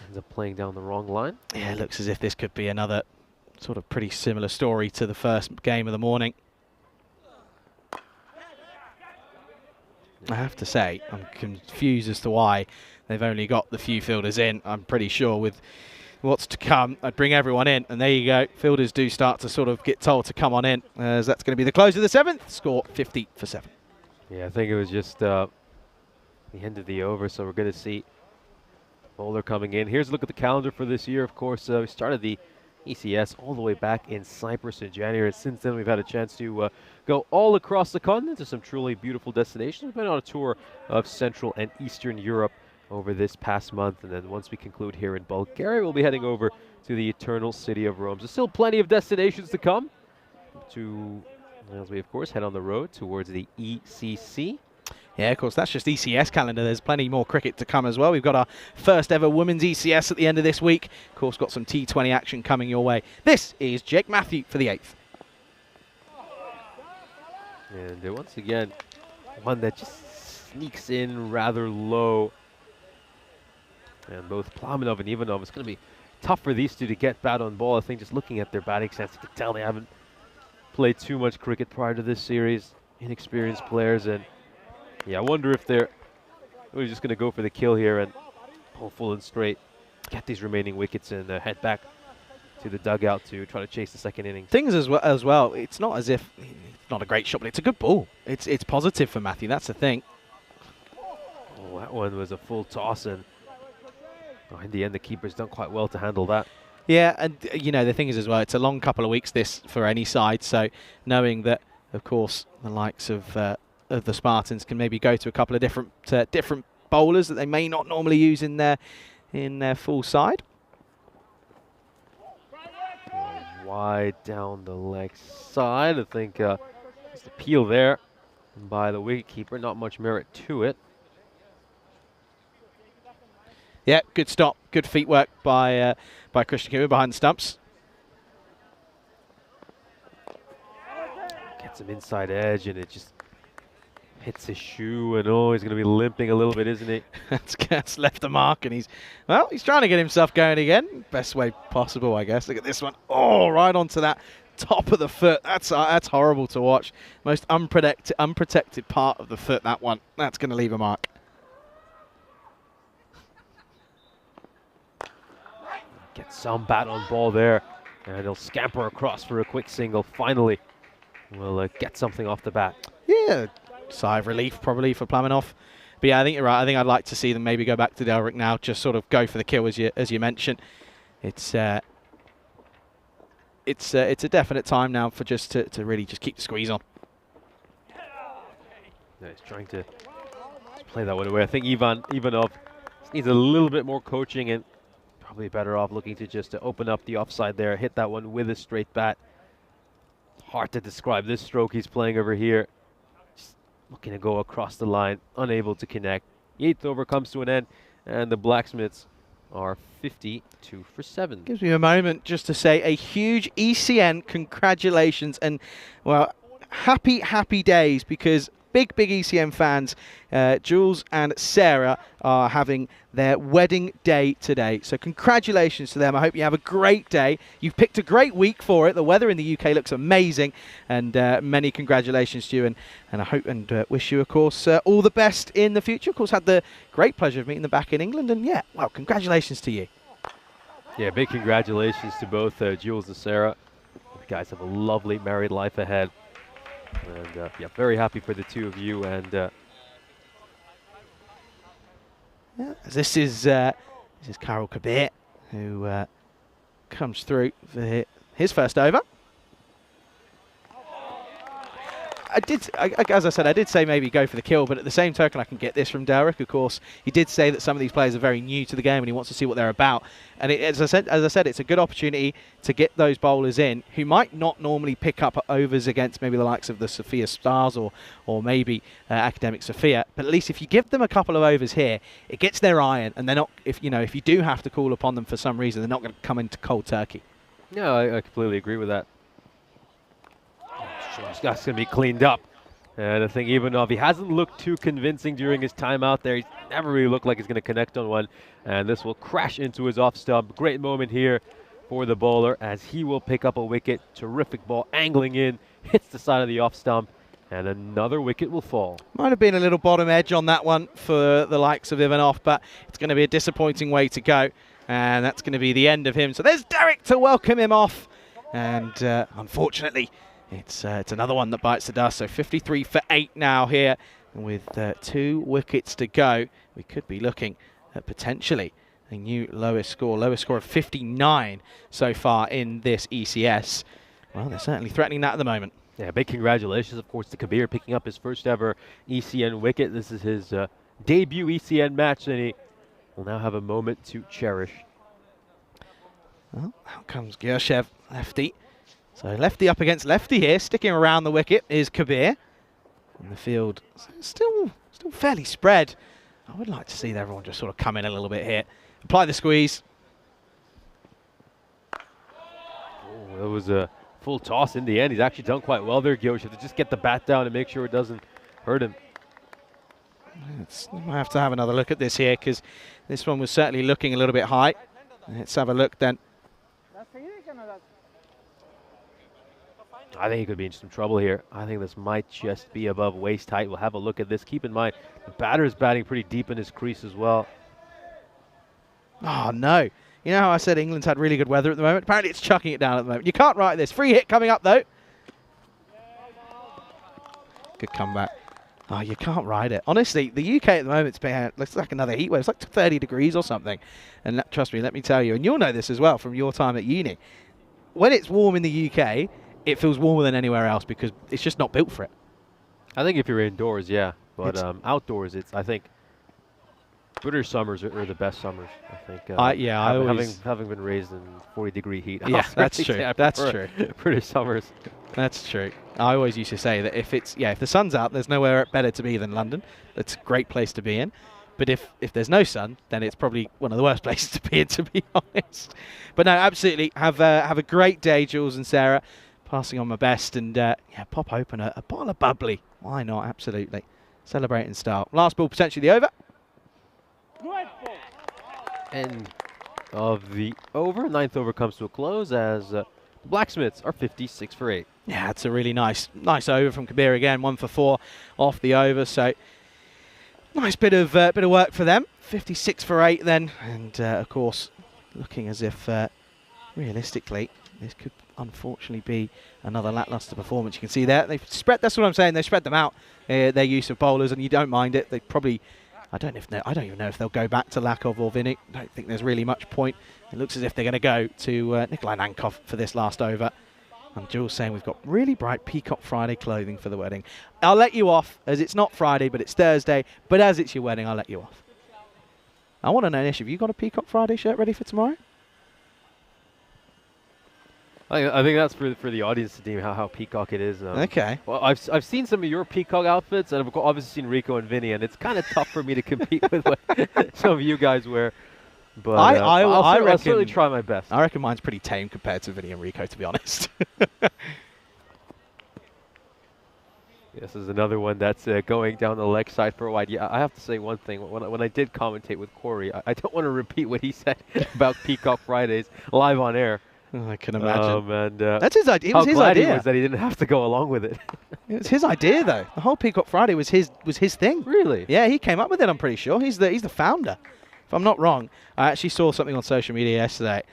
S5: ends up playing down the wrong line.
S4: Yeah, it looks as if this could be another sort of pretty similar story to the first game of the morning. I have to say, I'm confused as to why they've only got the few fielders in. I'm pretty sure with what's to come, I'd bring everyone in. And there you go. Fielders do start to sort of get told to come on in, as that's going to be the close of the 7th. Score 50 for 7.
S5: Yeah, I think it was just the end of the over, so we're going to see bowler coming in. Here's a look at the calendar for this year. Of course, we started the ECS all the way back in Cyprus in January. Since then, we've had a chance to go all across the continent to some truly beautiful destinations. We've been on a tour of Central and Eastern Europe over this past month, and then once we conclude here in Bulgaria, we'll be heading over to the eternal city of Rome. There's still plenty of destinations to come as we, of course, head on the road towards the ECC.
S4: Yeah, of course, that's just ECS calendar. There's plenty more cricket to come as well. We've got our first ever women's ECS at the end of this week. Of course, got some T20 action coming your way. This is Jake Matthew for the 8th.
S5: And once again, one that just sneaks in rather low. And both Plamenov and Ivanov, it's going to be tough for these two to get bat on ball. I think just looking at their batting stance, you can tell they haven't played too much cricket prior to this series. Inexperienced players, and yeah, I wonder if they're really just going to go for the kill here and pull full and straight, get these remaining wickets and head back to the dugout to try to chase the second innings.
S4: Things as well, it's not as if it's not a great shot, but it's a good ball. It's positive for Matthew, that's the thing.
S5: Oh, that one was a full toss, and in the end, the keeper's done quite well to handle that.
S4: Yeah, and you know, the thing is as well, it's a long couple of weeks this for any side, so knowing that, of course, the likes of the Spartans can maybe go to a couple of different bowlers that they may not normally use in their full side.
S5: Wide down the leg side. I think just the peel there by the wicketkeeper. Not much merit to it.
S4: Yeah, good stop. Good feet work by Christian Kimmer behind the stumps.
S5: Gets him inside edge, and it just hits his shoe, and oh, he's going to be limping a little bit, isn't he?
S4: That's left the mark, and he's trying to get himself going again. Best way possible, I guess. Look at this one. Oh, right onto that top of the foot. That's horrible to watch. Most unprotected part of the foot, that one. That's going to leave a mark.
S5: Get some bat on ball there, and he'll scamper across for a quick single. Finally, we'll get something off the bat.
S4: Yeah, sigh of relief probably for Plamenov. But yeah, I think you're right. I think I'd like to see them maybe go back to Delric now, just sort of go for the kill as you mentioned. It's a definite time now for just to really just keep the squeeze on.
S5: Yeah, he's trying to play that one away. I think Ivanov needs a little bit more coaching, and probably better off looking to just open up the offside there, hit that one with a straight bat. Hard to describe this stroke he's playing over here. Just looking to go across the line, unable to connect. The 8th over comes to an end, and the Blacksmiths are 52 for 7.
S4: Gives me a moment just to say a huge ECN congratulations, and well, happy days, because big ECN fans, Jules and Sarah are having their wedding day today. So congratulations to them. I hope you have a great day. You've picked a great week for it. The weather in the UK looks amazing, and many congratulations to you. And I hope and wish you, of course, all the best in the future. Of course, had the great pleasure of meeting them back in England. And yeah, well, congratulations to you.
S5: Yeah, big congratulations to both Jules and Sarah. You guys have a lovely married life ahead. And yeah, very happy for the two of you. And
S4: yeah, this is Karel Kabir, who comes through for his first over. as I said, I did say maybe go for the kill, but at the same token, I can get this from Derek. Of course, he did say that some of these players are very new to the game and he wants to see what they're about. And as I said, it's a good opportunity to get those bowlers in who might not normally pick up overs against maybe the likes of the Sophia Stars or maybe Akademik Sophia. But at least if you give them a couple of overs here, it gets their iron, and they're not. If you do have to call upon them for some reason, they're not going to come into cold turkey.
S5: No, I completely agree with that. That's going to be cleaned up. And I think Ivanov, he hasn't looked too convincing during his time out there. He's never really looked like he's going to connect on one. And this will crash into his off stump. Great moment here for the bowler as he will pick up a wicket. Terrific ball angling in, hits the side of the off stump, and another wicket will fall. Might
S4: have been a little bottom edge on that one for the likes of Ivanov, but it's going to be a disappointing way to go. And that's going to be the end of him. So there's Derek to welcome him off. And unfortunately, it's another one that bites the dust. So 53 for 8 now here. And with 2 wickets to go, we could be looking at potentially a new lowest score of 59 so far in this ECS. Well, they're certainly threatening that at the moment.
S5: Yeah, big congratulations, of course, to Kabir picking up his first ever ECN wicket. This is his debut ECN match, and he will now have a moment to cherish.
S4: Well, out comes Gershev, lefty. So lefty up against lefty here. Sticking around the wicket is Kabir. And the field still fairly spread. I would like to see everyone just sort of come in a little bit here. Apply the squeeze.
S5: Oh, that was a full toss in the end. He's actually done quite well there, Gershev, to just get the bat down and make sure it doesn't hurt him.
S4: We might have to have another look at this here because this one was certainly looking a little bit high. Let's have a look then.
S5: I think he could be in some trouble here. I think this might just be above waist height. We'll have a look at this. Keep in mind, the batter is batting pretty deep in his crease as well.
S4: Oh, no. You know how I said England's had really good weather at the moment? Apparently it's chucking it down at the moment. You can't write this. Free hit coming up, though. Good comeback. Oh, you can't ride it. Honestly, the UK at the moment looks like another heat wave. It's like 30 degrees or something. And trust me, let me tell you, and you'll know this as well from your time at uni. When it's warm in the UK, it feels warmer than anywhere else because it's just not built for it.
S5: I think if you're indoors, yeah. But outdoors, I think British summers are the best summers. I think. Having been raised in 40-degree heat.
S4: Yeah, that's true. That's true.
S5: British summers.
S4: That's true. I always used to say that if the sun's out, there's nowhere better to be than London. It's a great place to be in. But if there's no sun, then it's probably one of the worst places to be in, to be honest. But no, absolutely. Have a great day, Jules and Sarah. Passing on my best and pop open a bottle of bubbly. Why not? Absolutely. Celebrate in style. Last ball potentially the over.
S5: End of the over. 9th over comes to a close as Blacksmiths are 56 for 8.
S4: Yeah, it's a really nice over from Kabir again. 1 for 4 off the over. So nice bit of work for them. 56 for 8 then, and of course looking as if realistically this could unfortunately be another lackluster performance. You can see there they've spread. That's what I'm saying. They spread them out. Their use of bowlers, and you don't mind it. They probably. I don't even know if they'll go back to Lakov or Vinnik. I don't think there's really much point. It looks as if they're going to go to Nikolai Nankov for this last over. And Jules saying we've got really bright Peacock Friday clothing for the wedding. I'll let you off, as it's not Friday, but it's Thursday. But as it's your wedding, I'll let you off. I want to know, Nish, have you got a Peacock Friday shirt ready for tomorrow?
S5: I think that's for the audience to deem how peacock it is.
S4: Okay.
S5: Well, I've seen some of your peacock outfits, and I've obviously seen Rico and Vinny, and it's kind of tough for me to compete with what some of you guys wear. But I'll certainly try my best.
S4: I reckon mine's pretty tame compared to Vinny and Rico, to be honest.
S5: This is another one that's going down the leg side for a while. Yeah, I have to say one thing. When I did commentate with Corey, I don't want to repeat what he said about Peacock Fridays live on air.
S4: Oh, I can imagine.
S5: And
S4: that's his idea. It was his idea.
S5: He was that he didn't have to go along with it.
S4: It was his idea, though. The whole Peacock Friday was his thing.
S5: Really?
S4: Yeah, he came up with it. I'm pretty sure. He's the founder. If I'm not wrong, I actually saw something on social media yesterday,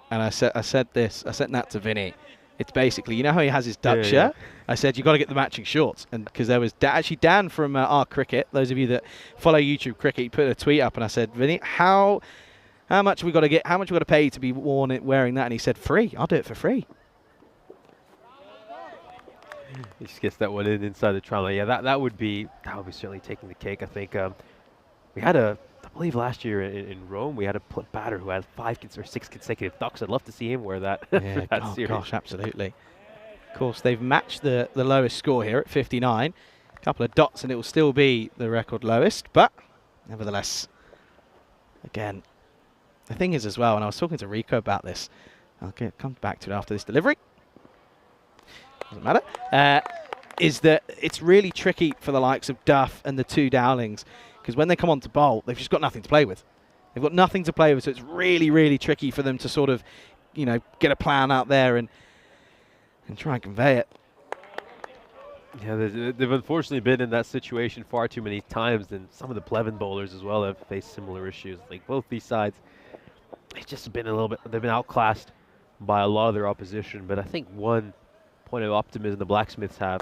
S4: and I said that to Vinny. It's basically, you know how he has his duck shirt? Yeah. I said you got to get the matching shorts, and because there was actually Dan from our cricket. Those of you that follow YouTube cricket, he put a tweet up, and I said, Vinny, how much we got to get? How much we got to pay to be wearing that? And he said, free. I'll do it for free.
S5: He just gets that one in inside the trauma. Yeah, that would be certainly taking the cake. I think we had I believe last year in Rome, we had a batter who had 5 or 6 consecutive ducks. I'd love to see him wear that.
S4: Yeah,
S5: for that series.
S4: Gosh, absolutely. Of course, they've matched the lowest score here at 59. A couple of dots and it will still be the record lowest, but nevertheless, again, the thing is as well, and I was talking to Rico about this, I'll come back to it after this delivery, doesn't matter, is that it's really tricky for the likes of Duff and the 2 Dowlings, because when they come on to bowl, they've just got nothing to play with. They've got nothing to play with, so it's really, really tricky for them to sort of, you know, get a plan out there and try and convey it.
S5: Yeah, they've unfortunately been in that situation far too many times, and some of the Pleven bowlers as well have faced similar issues. Like both these sides, it's just been a little bit, they've been outclassed by a lot of their opposition. But I think one point of optimism the Blacksmiths have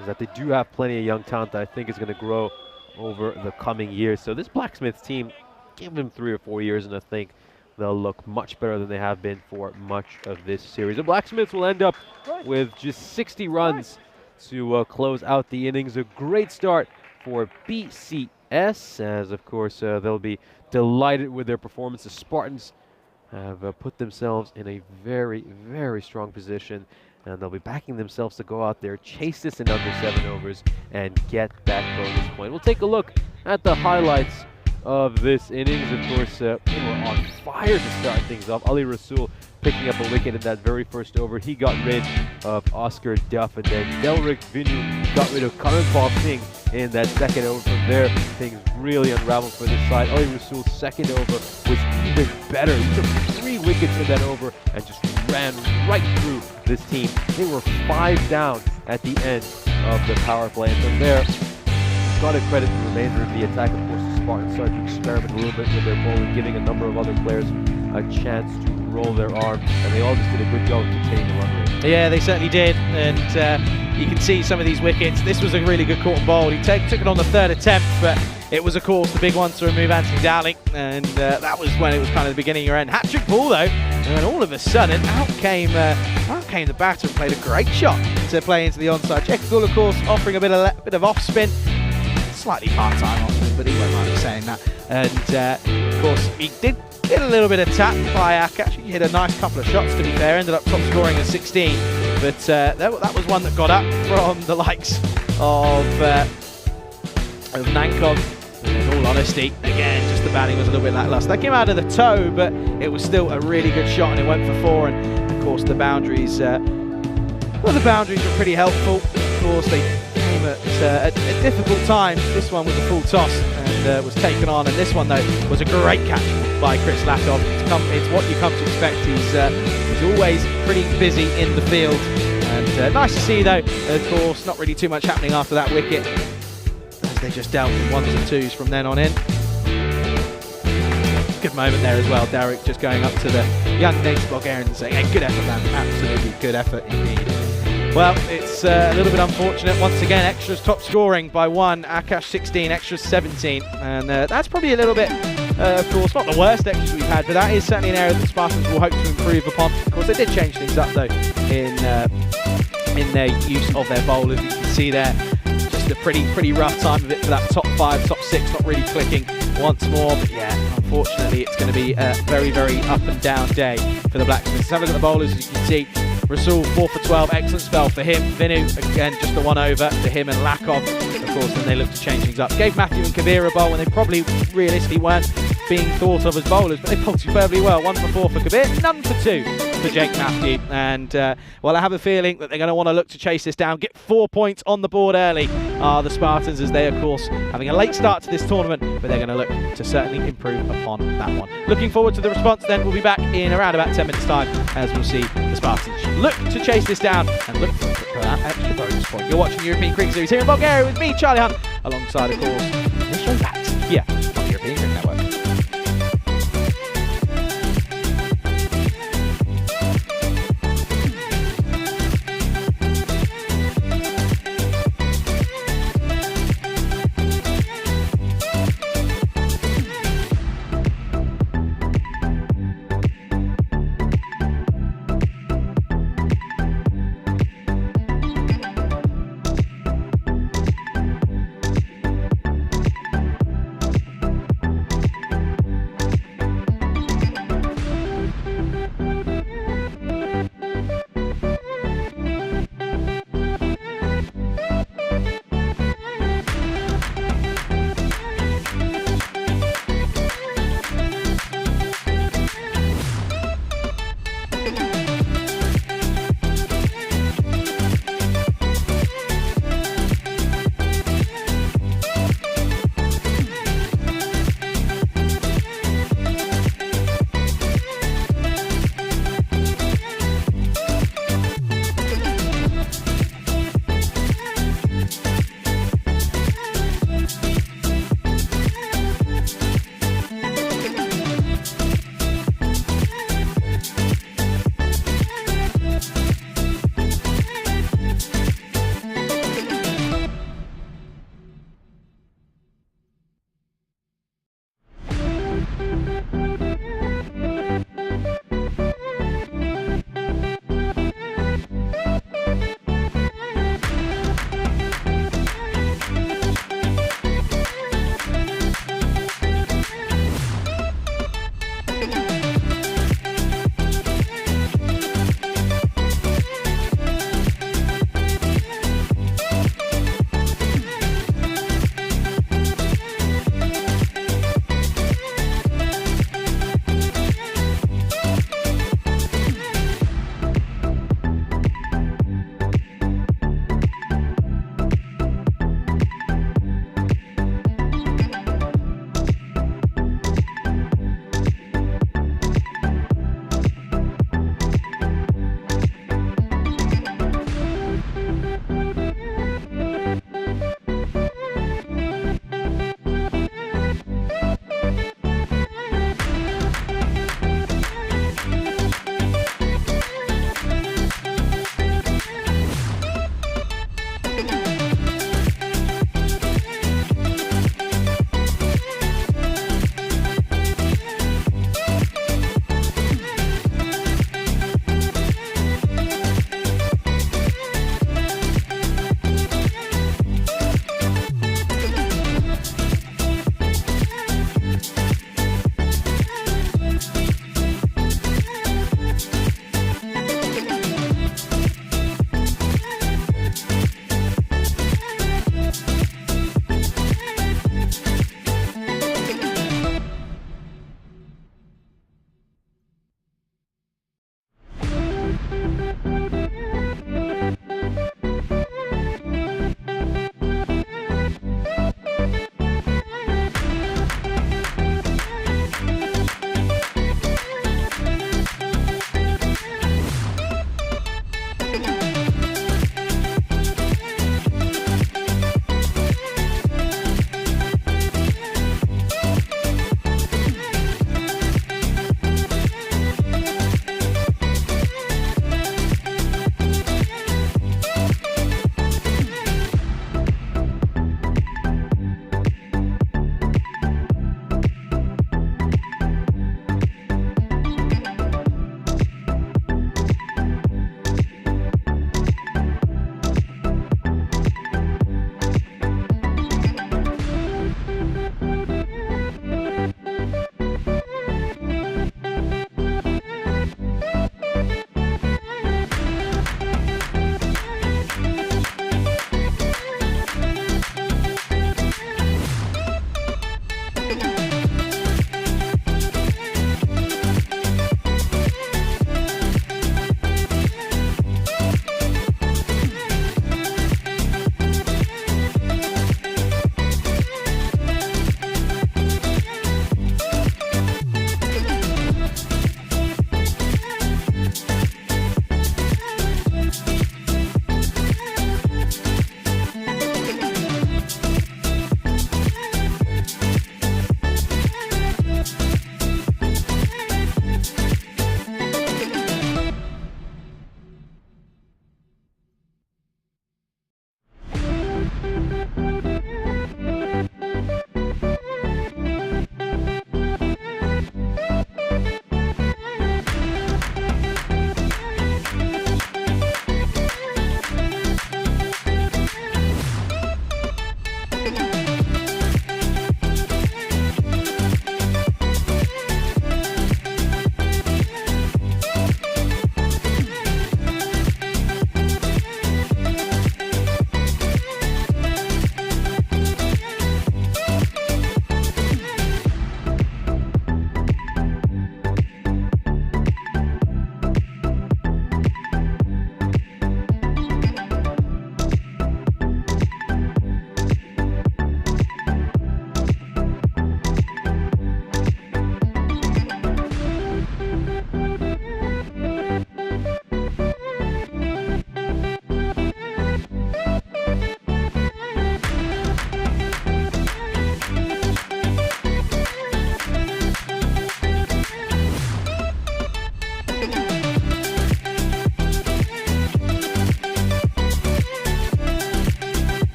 S5: is that they do have plenty of young talent that I think is going to grow over the coming years. So this Blacksmiths team, give them 3 or 4 years, and I think they'll look much better than they have been for much of this series. The Blacksmiths will end up with just 60 runs to close out the innings. A great start for BCS, as of course they'll be delighted with their performance. The Spartans have put themselves in a very, very strong position, and they'll be backing themselves to go out there, chase this in under 7 overs, and get that bonus point. We'll take a look at the highlights of this innings. Of course, they were on fire to start things off. Ali Rasul picking up a wicket in that very first over. He got rid of Oscar Duff, and then Delric Vinu got rid of Karanpal Singh in that second over. From there, things really unraveled for this side. Ali Rasul's second over was even better. He took 3 wickets in that over and just ran right through this team. They were 5 down at the end of the power play, and from there, got to credit the remainder of the attack. Of course, the Spartans started to experiment a little bit with their bowling, giving a number of other players a chance to roll their arm, and they all just did a good job of containing the run rate.
S4: Yeah, they certainly did, and you can see some of these wickets. This was a really good caught and bowled. He took it on the 3rd attempt, but it was, of course, the big one to remove Anthony Dowling, and that was when it was kind of the beginning of your end. Hat-trick ball, though, and then all of a sudden, out came the batter and played a great shot to play into the onside. Jekyll, of course, offering a bit of off-spin. Slightly part-time off-spin, but he won't mind me saying that. And, of course, he did a little bit of tap by Akash. He hit a nice couple of shots, to be fair. Ended up top scoring at 16. But that was one that got up from the likes of Nankov. And in all honesty, again, just the batting was a little bit lacklustre. That came out of the toe, but it was still a really good shot, and it went for 4. And, of course, the boundaries were pretty helpful. Of course, they came at difficult times. This one was a full toss and was taken on, and this one, though, was a great catch by Chris Lakov. It's what you come to expect. He's always pretty busy in the field, and nice to see, though. Of course, not really too much happening after that wicket, as they just dealt with 1s and 2s from then on in. Good moment there as well. Derek just going up to the young native Bulgarian and saying, "Hey, good effort, man. Absolutely good effort indeed." Well, it's a little bit unfortunate. Once again, extras top scoring by 1, Akash 16, extras 17. And that's probably a little bit, of course, not the worst extras we've had, but that is certainly an area that the Spartans will hope to improve upon. Of course, they did change things up, though, in their use of their bowlers. You can see there, just a pretty rough time of it for that top 5, top 6, not really clicking once more. But yeah, unfortunately, it's going to be a very, very up and down day for the Blacksmiths. Let's have a look at the bowlers, as you can see. Rasul 4 for 12, excellent spell for him. Vinu, again, just the 1 over for him and Lakov. Of course, then they look to change things up. Gave Matthew and Kabir a bowl when they probably realistically weren't being thought of as bowlers, but they bowled superbly well. 1 for 4 for Kabir, none for 2 for Jake Matthew. And, well, I have a feeling that they're going to want to look to chase this down, get 4 points on the board early, are the Spartans, as they, of course, having a late start to this tournament, but they're going to look to certainly improve upon that one. Looking forward to the response then. We'll be back in around about 10 minutes' time, as we'll see the Spartans look to chase this down and look for that extra bonus point. You're watching European Cricket Series here in Bulgaria with me, Charlie Hunt, alongside, of course, the show Bats here on the European Cricket Network.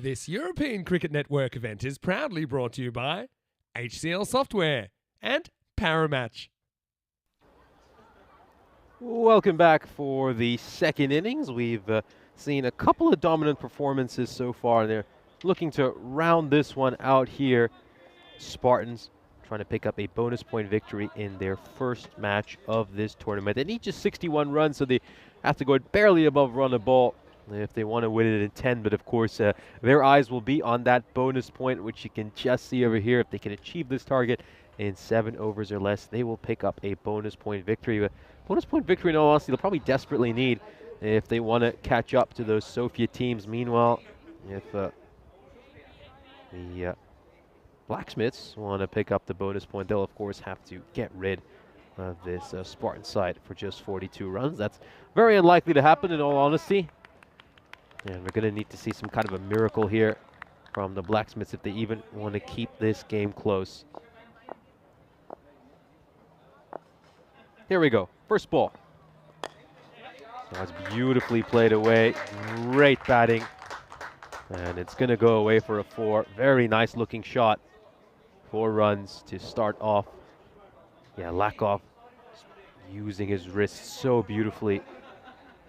S2: This European Cricket Network event is proudly brought to you by HCL Software and Paramatch.
S5: Welcome back for the second innings. We've seen a couple of dominant performances so far. They're looking to round this one out here. Spartans trying to pick up a bonus point victory in their first match of this tournament. They need just 61 runs, so they have to go barely above run a ball if they want to win it in 10. But of course, their eyes will be on that bonus point, which you can just see over here. If they can achieve this target in 7 overs or less, they will pick up a bonus point victory. But bonus point victory, in all honesty, they'll probably desperately need if they want to catch up to those Sofia teams. Meanwhile, if the Blacksmiths want to pick up the bonus point, they'll of course have to get rid of this Spartan side for just 42 runs. That's very unlikely to happen, in all honesty. And we're going to need to see some kind of a miracle here from the Blacksmiths if they even want to keep this game close. Here we go. First ball. That's beautifully played away. Great batting. And it's going to go away for a 4. Very nice looking shot. 4 runs to start off. Yeah, Lakov using his wrist so beautifully.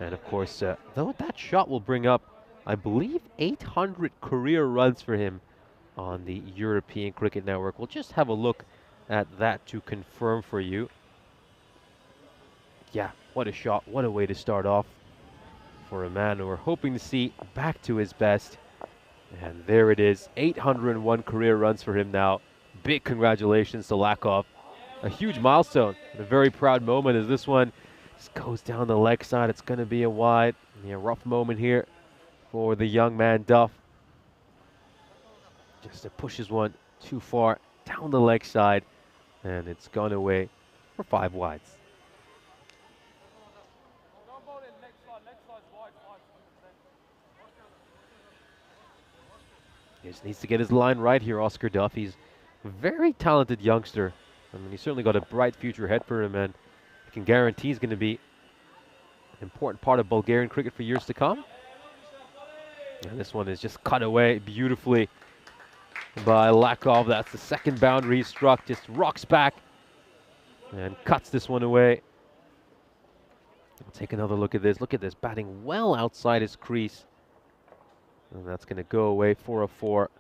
S5: And of course, though that shot will bring up, I believe, 800 career runs for him on the European Cricket Network. We'll just have a look at that to confirm for you. Yeah, what a shot. What a way to start off for a man who we're hoping to see back to his best. And there it is, 801 career runs for him now. Big congratulations to Lakov. A huge milestone, and a very proud moment as this one just goes down the leg side. It's going to be a wide, rough moment here for the young man Duff. Just pushes one too far down the leg side, and it's gone away for 5 wides. He just needs to get his line right here, Oscar Duff. He's a very talented youngster. I mean, he's certainly got a bright future ahead for him, and I can guarantee he's going to be an important part of Bulgarian cricket for years to come. And this one is just cut away beautifully by Lakov. That's the second boundary he struck. Just rocks back and cuts this one away. We'll take another look at this. Look at this, batting well outside his crease. And that's going to go away for a 4.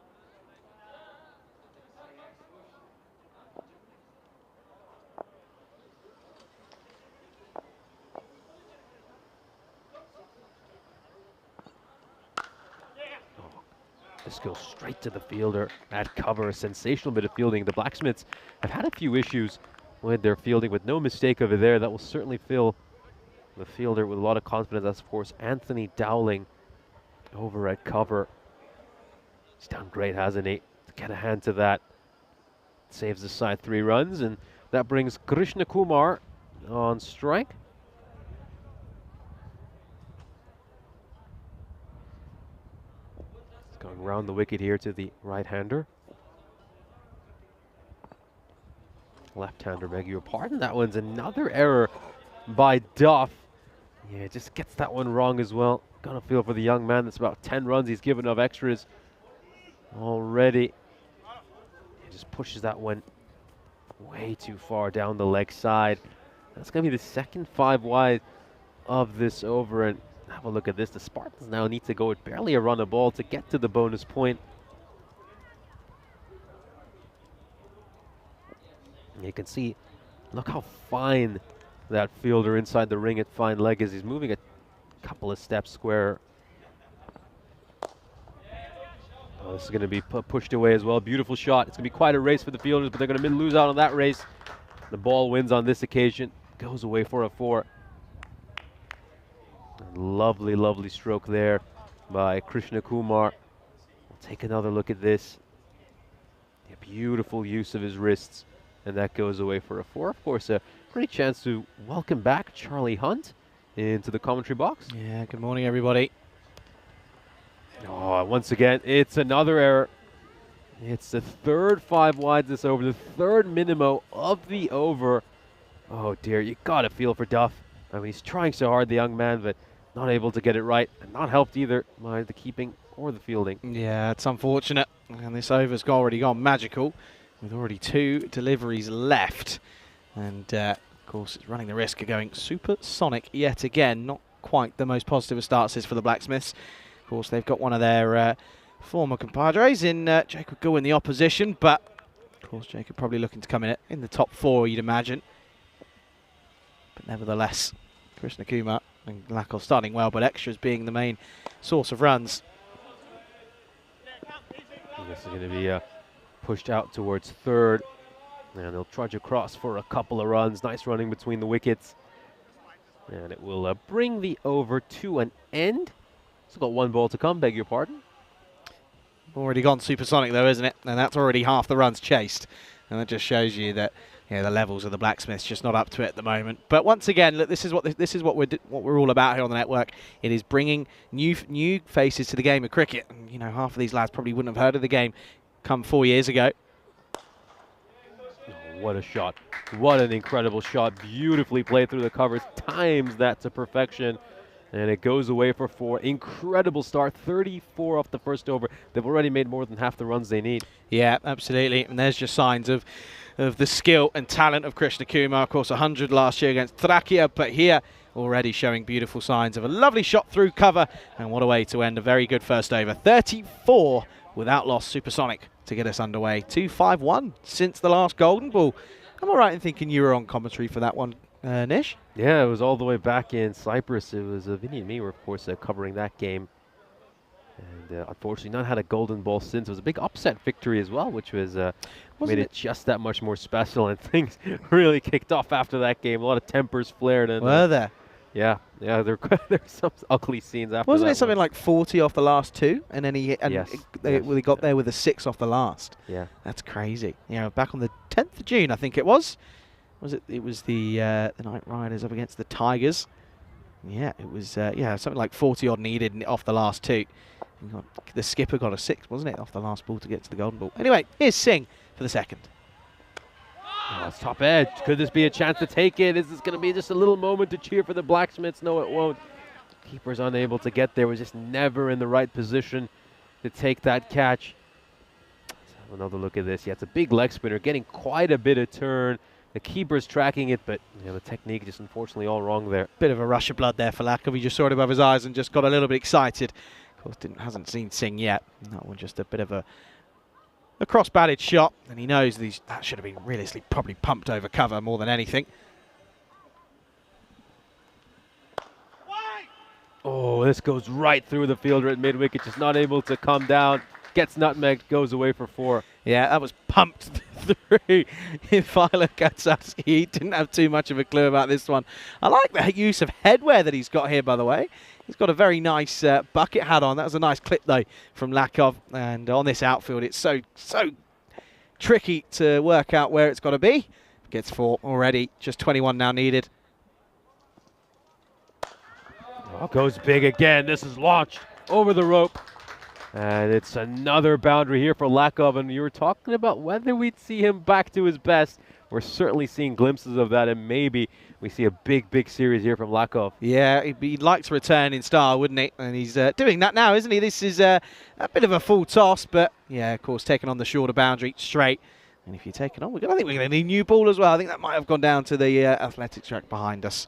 S5: This goes straight to the fielder at cover. A sensational bit of fielding. The Blacksmiths have had a few issues with their fielding, with no mistake over there. That will certainly fill the fielder with a lot of confidence. That's, of course, Anthony Dowling over at cover. He's done great, hasn't he? To get a hand to that. Saves the side 3 runs, and that brings Krishna Kumar on strike. Going around the wicket here to the right-hander. Left-hander, beg your pardon. That one's another error by Duff. Yeah, just gets that one wrong as well. Gonna feel for the young man. That's about 10 runs he's given of extras already. He just pushes that one way too far down the leg side. That's gonna be the second 5 wide of this over, and have a look at this. The Spartans now need to go with barely a run a ball to get to the bonus point. And you can see, look how fine that fielder inside the ring at fine leg is. He's moving a couple of steps square. Oh, this is going to be pushed away as well. Beautiful shot. It's going to be quite a race for the fielders, but they're going to lose out on that race. The ball wins on this occasion. Goes away for a 4. Lovely, lovely stroke there by Krishna Kumar. We'll take another look at this. A beautiful use of his wrists, and that goes away for a 4. Of course, a great chance to welcome back Charlie Hunt into the commentary box.
S4: Yeah, good morning, everybody.
S5: Oh, once again, it's another error. It's the third 5 wide this over, the third minimo of the over. Oh dear, you gotta feel for Duff. I mean, he's trying so hard, the young man, but not able to get it right, and not helped either by the keeping or the fielding.
S4: Yeah, it's unfortunate. And this over's already gone magical with already 2 deliveries left. And of course, it's running the risk of going supersonic yet again. Not quite the most positive of starts is for the Blacksmiths. Of course, they've got one of their former compadres in Jacob Gould in the opposition, but of course, Jacob probably looking to come in the top 4, you'd imagine. But nevertheless, Krishna Kumar and Lakov starting well, but extras being the main source of runs.
S5: This is going to be pushed out towards third, and they'll trudge across for a couple of runs. Nice running between the wickets, and it will bring the over to an end. Still got 1 ball to come, beg your pardon.
S4: Already gone supersonic though, isn't it? And that's already half the runs chased, and that just shows you that the levels of the Blacksmiths just not up to it at the moment. But once again, look, this is what we're all about here on the network. It is bringing new faces to the game of cricket. And, you know, half of these lads probably wouldn't have heard of the game come 4 years ago.
S5: Oh, what a shot! What an incredible shot! Beautifully played through the covers, times that to perfection. And it goes away for 4. Incredible start, 34 off the first over. They've already made more than half the runs they need. Yeah,
S4: absolutely. And there's just signs of the skill and talent of Krishna Kumar. Of course, 100 last year against Thrakia, but here already showing beautiful signs of a lovely shot through cover. And what a way to end a very good first over. 34 without loss, supersonic to get us underway. 2-5-1 since the last Golden Ball. Am I right in thinking you were on commentary for that one, Nish?
S5: Yeah, it was all the way back in Cyprus. It was Vinny and me were, of course, covering that game. And unfortunately not had a golden ball since. It was a big upset victory as well, which was made it just that much more special. And things really kicked off after that game. A lot of tempers flared. And,
S4: were there?
S5: Yeah, there were some ugly scenes after that.
S4: Wasn't it something like 40 off the last 2? And then they got there with a 6 off the last.
S5: Yeah.
S4: That's crazy. You know, back on the 10th of June, I think it was. It was the Night Riders up against the Tigers. Yeah, it was something like 40 odd needed off the last 2. The skipper got a 6, wasn't it, off the last ball to get to the golden ball. Anyway, here's Singh for the second.
S5: Oh, it's top edge. Could this be a chance to take it? Is this going to be just a little moment to cheer for the Blacksmiths? No, it won't. Keeper's unable to get there. Was just never in the right position to take that catch. Let's have another look at this. Yeah, it's a big leg spinner, getting quite a bit of turn. The keeper's tracking it, but the technique just unfortunately all wrong there.
S4: Bit of a rush of blood there for Lakov. He just saw it above his eyes and just got a little bit excited. Of course, hasn't seen Singh yet. That one just a bit of a cross-batted shot, and he knows that should have been realistically probably pumped over cover more than anything.
S5: Oh, this goes right through the fielder at mid-wicket, just not able to come down. Gets nutmegged, goes away for 4.
S4: Yeah, that was pumped through. Philo Katsowski, he didn't have too much of a clue about this one. I like the use of headwear that he's got here, by the way. He's got a very nice bucket hat on. That was a nice clip, though, from Lakov. And on this outfield, it's so tricky to work out where it's got to be. Gets 4 already, just 21 now needed.
S5: Oh, goes big again. This is launched over the rope. And it's another boundary here for Lakov. And you were talking about whether we'd see him back to his best. We're certainly seeing glimpses of that, and maybe we see a big series here from Lakov.
S4: Yeah, he'd like to return in style, wouldn't he? And he's doing that now, isn't he? This is a bit of a full toss, but yeah, of course, taking on the shorter boundary straight. And if you take it on, I think we're going to need a new ball as well. I think that might have gone down to the athletics track behind us.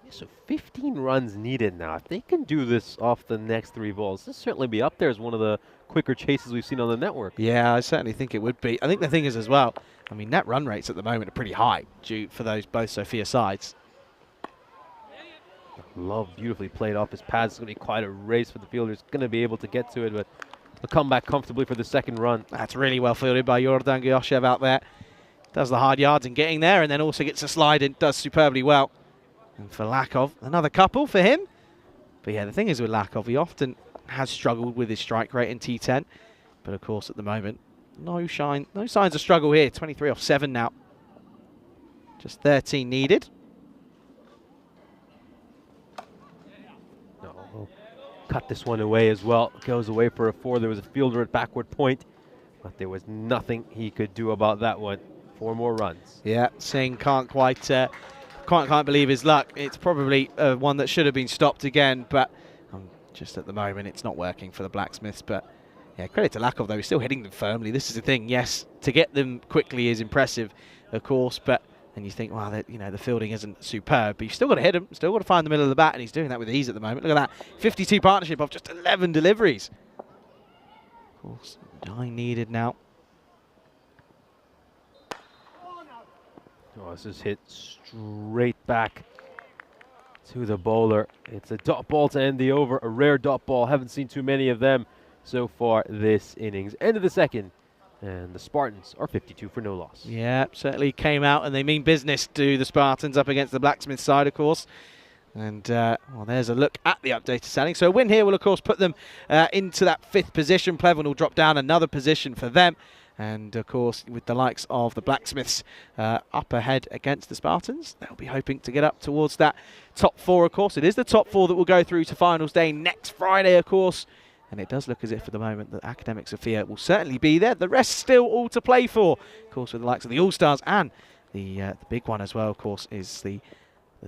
S5: So 15 runs needed now. If they can do this off the next 3 balls, this certainly be up there as one of the quicker chases we've seen on the network.
S4: Yeah, I certainly think it would be. I think the thing is as well, I mean, net run rates at the moment are pretty high for both Sophia sides.
S5: Love beautifully played off his pads. It's going to be quite a race for the fielders. Going to be able to get to it, but they'll come back comfortably for the second run.
S4: That's really well fielded by Jordan Gyoshev out there. Does the hard yards in getting there, and then also gets a slide in. Does superbly well. And for Lakov, another couple for him. But yeah, the thing is with Lakov, he often has struggled with his strike rate in T10. But of course, at the moment, no signs of struggle here. 23 off 7 now. Just 13 needed.
S5: No, cut this one away as well. Goes away for a 4. There was a fielder at backward point, but there was nothing he could do about that one. 4 more runs.
S4: Yeah, Singh can't believe his luck. It's probably one that should have been stopped again, but just at the moment it's not working for the Blacksmiths. But yeah, credit to Lakov though, he's still hitting them firmly. This is the thing, yes, to get them quickly is impressive, of course, but and you think, well, you know, the fielding isn't superb, but you've still got to hit him, still got to find the middle of the bat, and he's doing that with ease at the moment. Look at that, 52 partnership of just 11 deliveries. Of course, 9 needed now.
S5: Oh, this is hit straight back to the bowler. It's a dot ball to end the over, a rare dot ball. Haven't seen too many of them so far this innings. End of the second, and the Spartans are 52 for no loss.
S4: Yeah, certainly came out and they mean business to the Spartans up against the Blacksmith side, of course. And, well, there's a look at the updated standing. So a win here will, of course, put them into that 5th position. Pleven will drop down another position for them. And, of course, with the likes of the Blacksmiths up ahead against the Spartans, they'll be hoping to get up towards that top 4, of course. It is the top 4 that will go through to finals day next Friday, of course. And it does look as if, for the moment, the Akademik Sofia will certainly be there. The rest still all to play for, of course, with the likes of the All-Stars. And the big one as well, of course, is the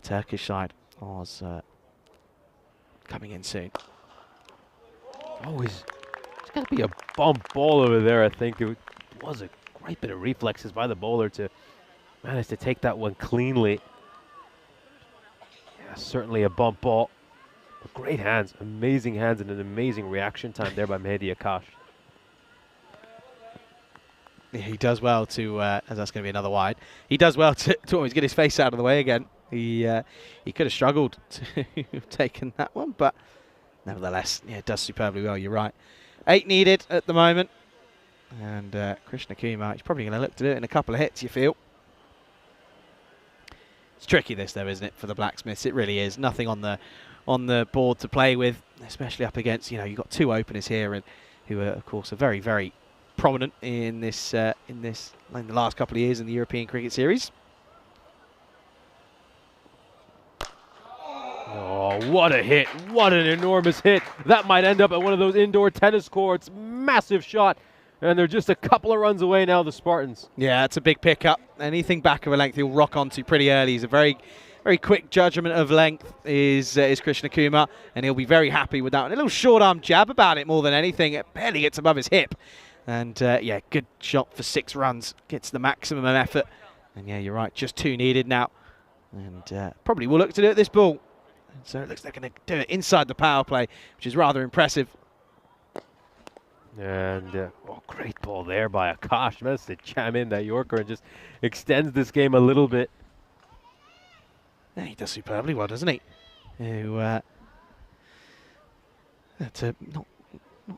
S4: Turkish side. Oz coming in soon.
S5: Oh, it's got to be a bump ball over there, I think. It was a great bit of reflexes by the bowler to manage to take that one cleanly. Yeah, certainly a bump ball. But great hands, amazing hands, and an amazing reaction time there by Mehdi Akash.
S4: Yeah, he does well to, as that's going to be another wide, he does well to always get his face out of the way again. He could have struggled to have taken that one, but nevertheless, yeah, it does superbly well, you're right. 8 needed at the moment. And Krishna Kumar, he's probably going to look to do it in a couple of hits, you feel. It's tricky this, though, isn't it, for the Blacksmiths? It really is. Nothing on the board to play with, especially up against, you know, you've got 2 openers here and who are, of course, are very, very prominent in this in the last couple of years in the European Cricket Series.
S5: Oh, what a hit. What an enormous hit. That might end up at one of those indoor tennis courts. Massive shot. And they're just a couple of runs away now, the Spartans.
S4: Yeah, it's a big pickup. Anything back of a length he'll rock onto pretty early. He's a very, very quick judgment of length is Krishna Kumar, and he'll be very happy with that one. A little short arm jab about it more than anything. It barely gets above his hip. And yeah, good shot for 6 runs. Gets the maximum effort. And yeah, you're right, just 2 needed now. And probably will look to do it this ball. And so it looks like they're going to do it inside the power play, which is rather impressive.
S5: And oh, great ball there by Akash. Managed to jam in that Yorker and just extends this game a little bit.
S4: Yeah, he does superbly well, doesn't he? To not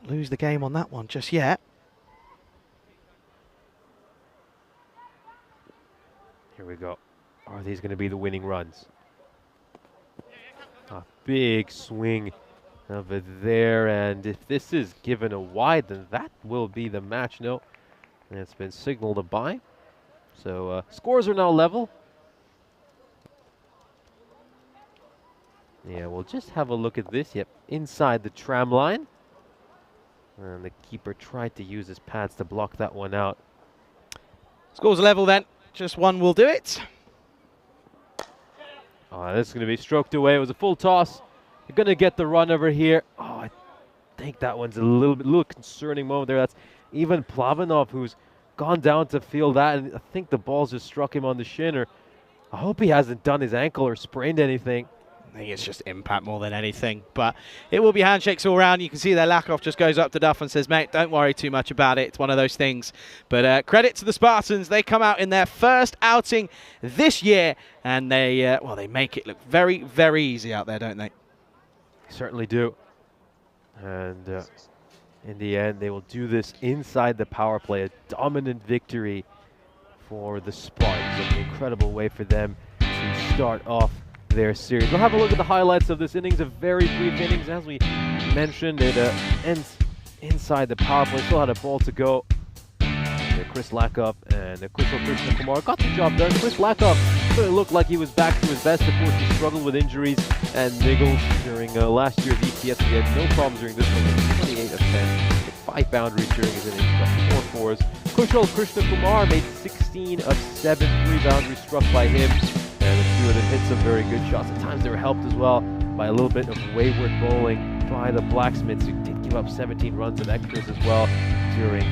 S4: lose the game on that one just yet.
S5: Here we go. Are these going to be the winning runs? A big swing of it there, and if this is given a wide, then that will be the match. No, and it's been signaled a bye. So scores are now level. Yeah, we'll just have a look at this. Yep, inside the tram line. And the keeper tried to use his pads to block that one out.
S4: Scores are level then. Just 1 will do it.
S5: Oh, this is going to be stroked away. It was a full toss. You're going to get the run over here. Oh, I think that one's a little concerning moment there. That's even Plavanov, who's gone down to field that, and I think the ball just struck him on the shin, or I hope he hasn't done his ankle or sprained anything.
S4: I think it's just impact more than anything, but it will be handshakes all around. You can see there Lakov just goes up to Duff and says, mate, don't worry too much about it. It's one of those things. But credit to the Spartans. They come out in their first outing this year, and they make it look very, very easy out there, don't they?
S5: Certainly do. And in the end, they will do this inside the power play. A dominant victory for the Spartans. An incredible way for them to start off their series. We'll have a look at the highlights of this innings. A very brief innings. As we mentioned, it ends inside the power play. Still had a ball to go. Chris Lakov and Krishna Kumar got the job done. Chris Lakov really looked like he was back to his best. Of course, he struggled with injuries and niggles during last year's ECS. He had no problems during this one. 28 of 10, 5 boundaries during his innings, 4 fours. Krishna Kumar made 16 of 7, 3 boundaries struck by him, and a few of them hit some very good shots. At times they were helped as well by a little bit of wayward bowling by the Blacksmiths, who did give up 17 runs of extras as well during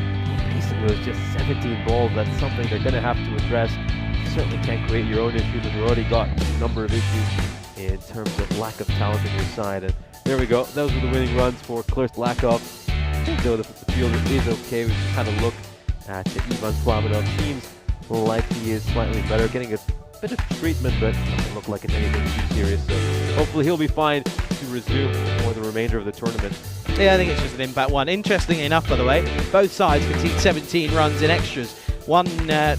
S5: basically it was just 17 balls. That's something they're going to have to address. You certainly can't create your own issues, and you already got a number of issues in terms of lack of talent in your side. And there we go. Those were the winning runs for Klirst Lakov. I think though the field is okay. We just had a look at Ivan Slavinov. Seems like he is slightly better, getting a bit of treatment, but doesn't look like it's anything too serious. So hopefully he'll be fine to resume for the remainder of the tournament.
S4: Yeah, I think it's just an impact one. Interestingly enough, by the way, both sides conceded 17 runs in extras. One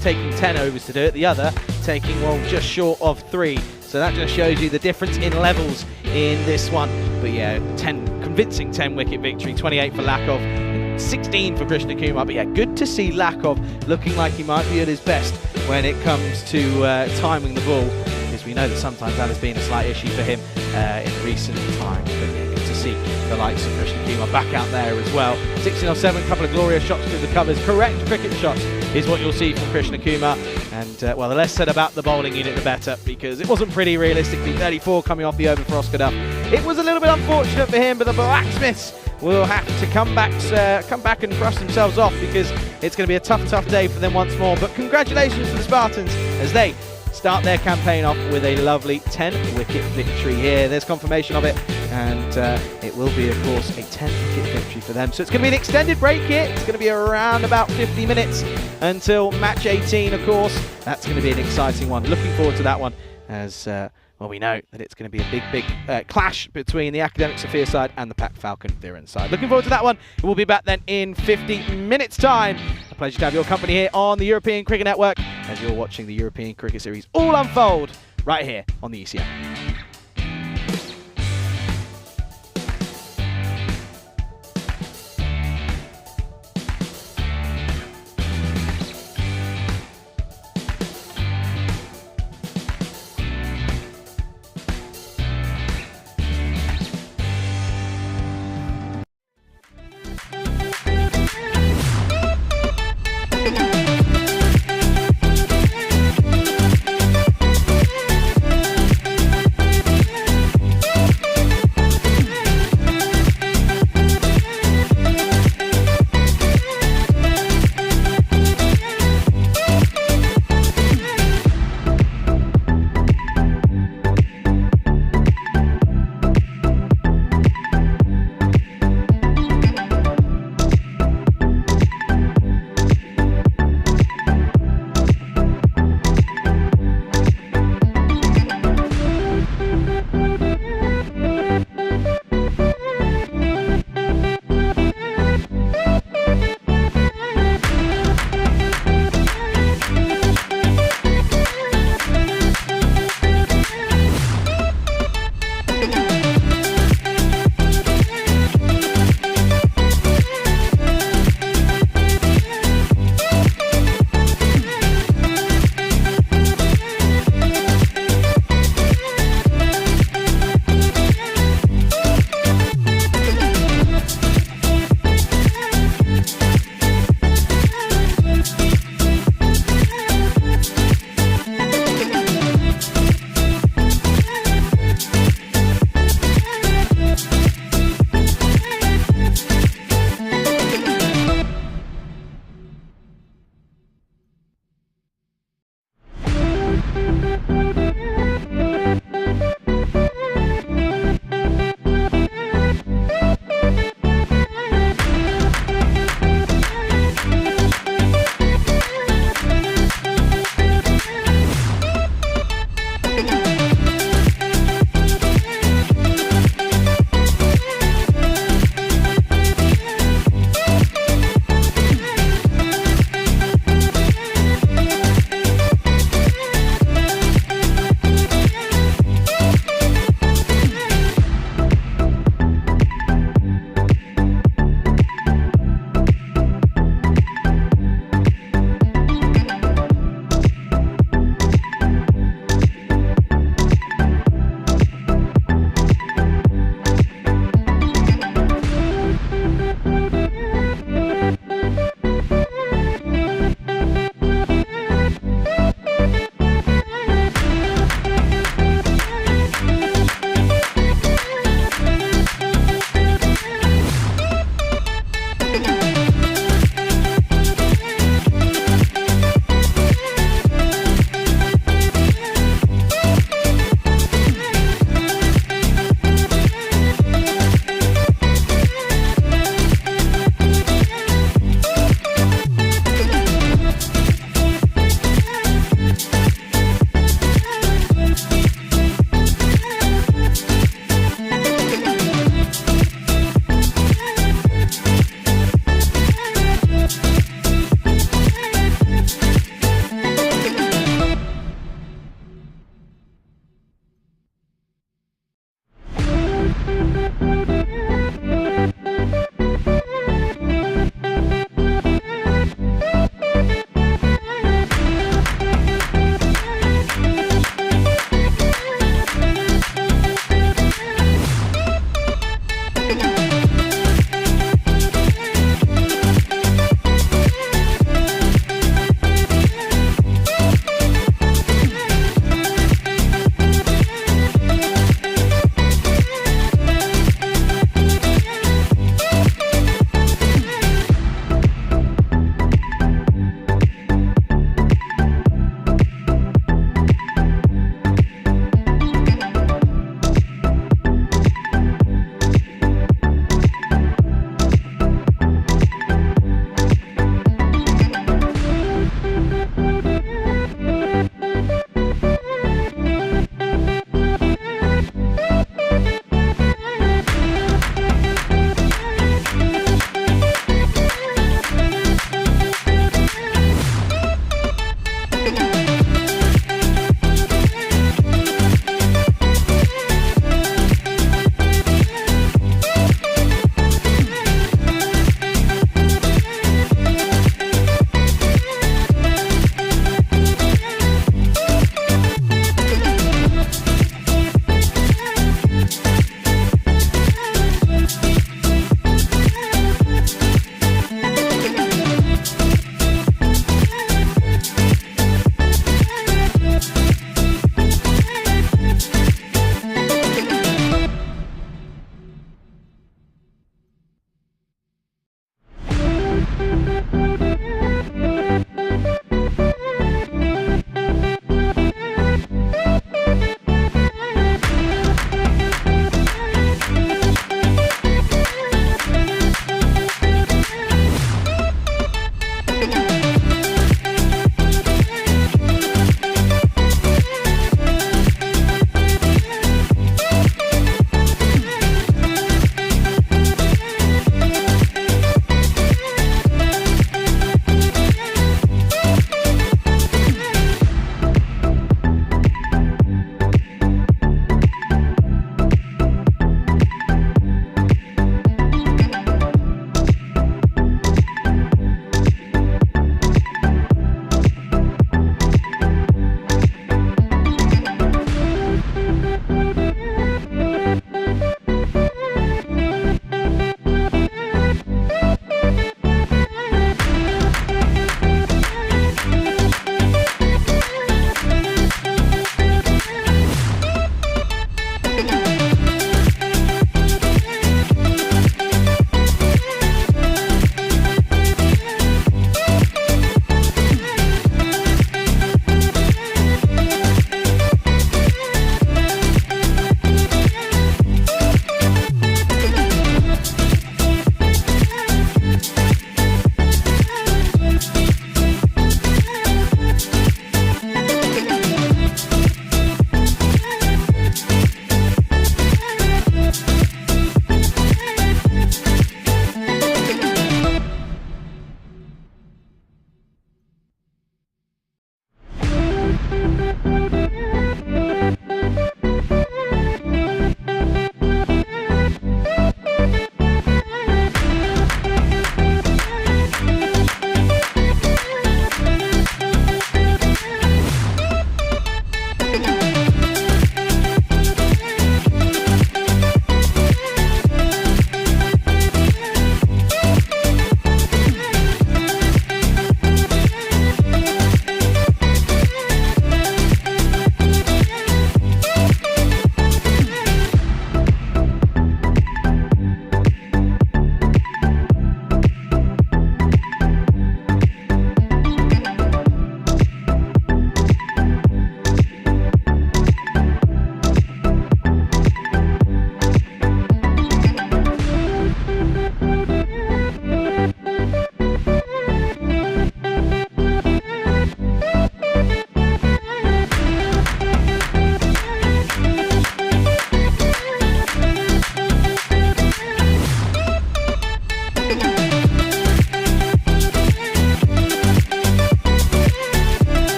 S4: taking 10 overs to do it, the other taking, well, just short of 3. So that just shows you the difference in levels in this one. But yeah, convincing 10-wicket victory, 28 for Lakov, and 16 for Krishna Kumar. But yeah, good to see Lakov looking like he might be at his best when it comes to timing the ball, because we know that sometimes that has been a slight issue for him in recent times. But yeah, good to see the likes of Krishna Kumar back out there as well. 16 off 7, couple of glorious shots through the covers. Correct cricket shots is what you'll see from Krishna Kumar. And well, the less said about the bowling unit, the better, because it wasn't pretty realistically. 34 coming off the over for Oscar Duff. It was a little bit unfortunate for him, but the Blacksmiths will have to come back and brush themselves off, because it's going to be a tough day for them once more. But congratulations to the Spartans as they start their campaign off with a lovely 10-wicket victory here. There's confirmation of it, and it will be, of course, a 10-wicket victory for them. So it's going to be an extended break here. It's going to be around about 50 minutes until match 18, of course. That's going to be an exciting one. Looking forward to that one, as well, we know that it's going to be a big clash between the Akademik Sofia side and the Pac Falcon Viren side. Looking forward to that one. We'll be back then in 50 minutes' time. A pleasure to have your company here on the European Cricket Network as you're watching the European Cricket Series all unfold right here on the ECS.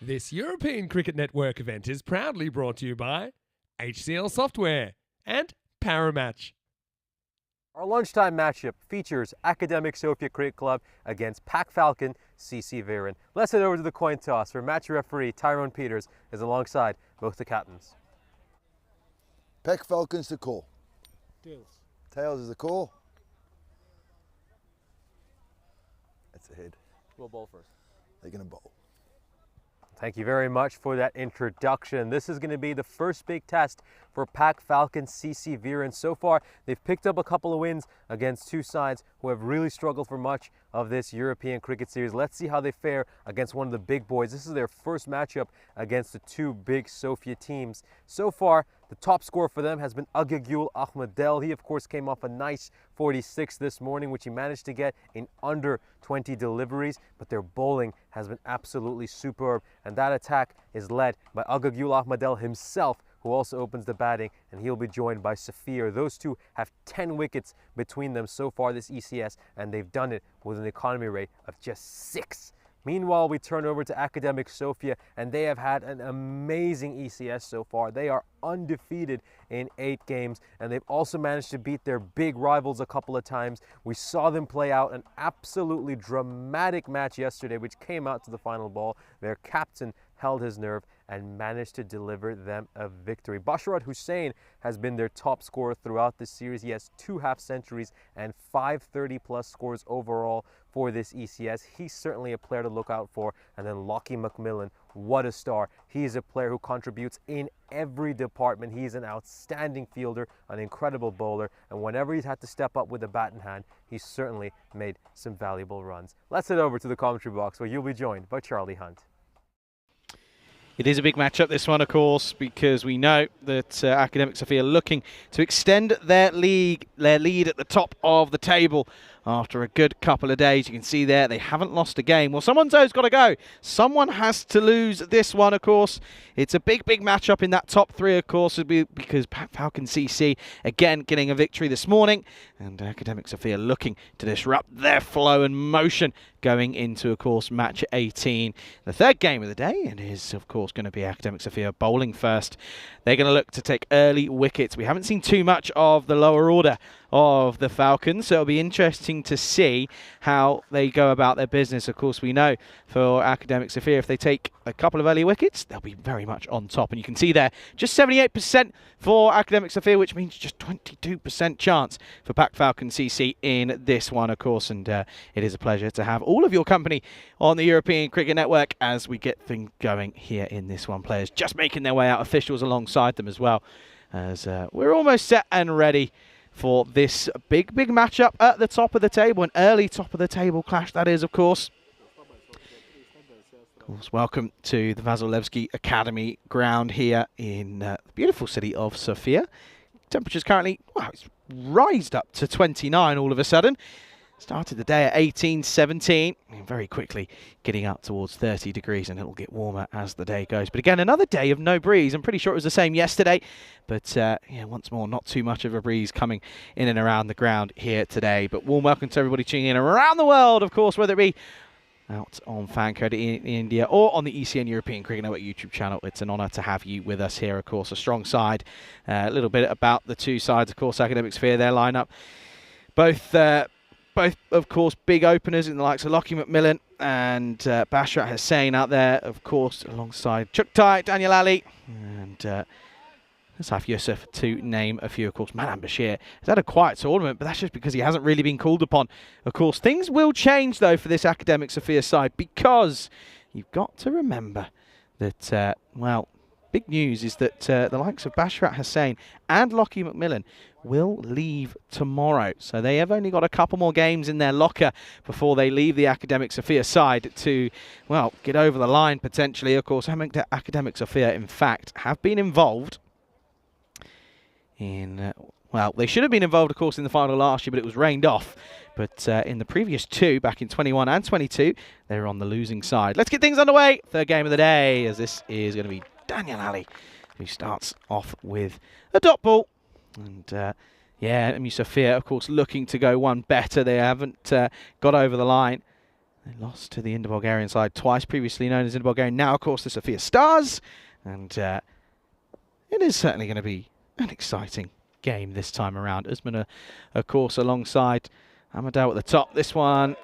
S2: This European Cricket Network event is proudly brought to you by HCL Software and Paramatch.
S1: Our lunchtime matchup features Akademik Sofia Cricket Club against Falcon CC Viren. Let's head over to the coin toss where match referee Tyrone Peters is alongside both the captains.
S3: Falcon's the call.
S6: Tails.
S3: Tails is the call. That's a head.
S6: We'll bowl first.
S3: They're going to bowl.
S1: Thank you very much for that introduction. This is going to be the first big test for Falcon CC Viren. So far, they've picked up a couple of wins against two sides who have really struggled for much of this European cricket series. Let's see how they fare against one of the big boys. This is their first matchup against the two big Sofia teams. So far, the top score for them has been Akademik Ahmedel. He, of course, came off a nice 46 this morning, which he managed to get in under 20 deliveries, but their bowling has been absolutely superb, and that attack is led by Akademik Ahmedel himself, who also opens the batting, and he'll be joined by Safir. Those two have 10 wickets between them so far this ECS, and they've done it with an economy rate of just 6. Meanwhile, we turn over to Akademik Sofia, and they have had an amazing ECS so far. They are undefeated in 8 games, and they've also managed to beat their big rivals a couple of times. We saw them play out an absolutely dramatic match yesterday, which came out to the final ball. Their captain held his nerve and managed to deliver them a victory. Basharat Hussain has been their top scorer throughout this series. He has 2 half-centuries and 5 30-plus scores overall for this ECS. He's certainly a player to look out for. And then Lockie McMillan, what a star. He is a player who contributes in every department. He's an outstanding fielder, an incredible bowler, and whenever he's had to step up with a bat in hand, he's certainly made some valuable runs. Let's head over to the commentary box where you'll be joined by Charlie Hunt.
S4: It is a big matchup, this one, of course, because we know that Akademik Sofia are looking to extend their lead at the top of the table after a good couple of days. You can see there they haven't lost a game. Well, someone's got to go. Someone has to lose this one, of course. It's a big matchup in that top 3, of course, because Falcon CC, again, getting a victory this morning, and Akademik Sofia looking to disrupt their flow and motion going into, of course, match 18. The third game of the day, and is, of course, going to be Akademik Sofia bowling first. They're going to look to take early wickets. We haven't seen too much of the lower order of the Falcons, so it'll be interesting to see how they go about their business. Of course, we know for Akademik Sofia, if they take a couple of early wickets, they'll be very much on top. And you can see there, just 78% for Akademik Sofia, which means just 22% chance for Falcon CC in this one, of course. And it is a pleasure to have all of your company on the European Cricket Network as we get things going here in this one. Players just making their way out, officials alongside them as well, as we're almost set and ready for this big matchup at the top of the table, an early top of the table clash that is, of course. Welcome to the Vasilevsky Academy ground here in the beautiful city of Sofia. Temperature's currently, wow, it's rised up to 29 all of a sudden. Started the day at 18, 17, and very quickly getting up towards 30 degrees, and it'll get warmer as the day goes. But again, another day of no breeze. I'm pretty sure it was the same yesterday, but yeah, once more, not too much of a breeze coming in and around the ground here today. But warm welcome to everybody tuning in around the world, of course, whether it be out on Fancode in India or on the ECN European Cricket Network YouTube channel. It's an honour to have you with us here, of course. A strong side. A little bit about the two sides, of course. Akademik Sofia, their lineup. Both, of course, big openers in the likes of Lockie McMillan and Basharat Hussain out there, of course, alongside Chuktai, Daniel Ali, and Saif Yusuf, to name a few. Of course, Manan Bashir has had a quiet tournament, but that's just because he hasn't really been called upon. Of course, things will change, though, for this Akademik Sofia side, because you've got to remember that, well, big news is that the likes of Basharat Hussain and Lockie McMillan will leave tomorrow. So they have only got a couple more games in their locker before they leave the Akademik Sofia side to, well, get over the line potentially. Of course, Akademik Sofia, in fact, have been involved in, well, they should have been involved, of course, in the final last year, but it was rained off. But in the previous 2, back in 21 and 22, they were on the losing side. Let's get things underway. Third game of the day, as this is going to be Daniel Ali, who starts off with a dot ball. And yeah, Akademik Sofia, of course, looking to go one better. They haven't got over the line. They lost to the Indo-Bulgarian side twice, previously known as Indo-Bulgaria, now of course the Sofia Stars. And it is certainly going to be an exciting game this time around. Usman, of course, alongside Amadou at the top. This one,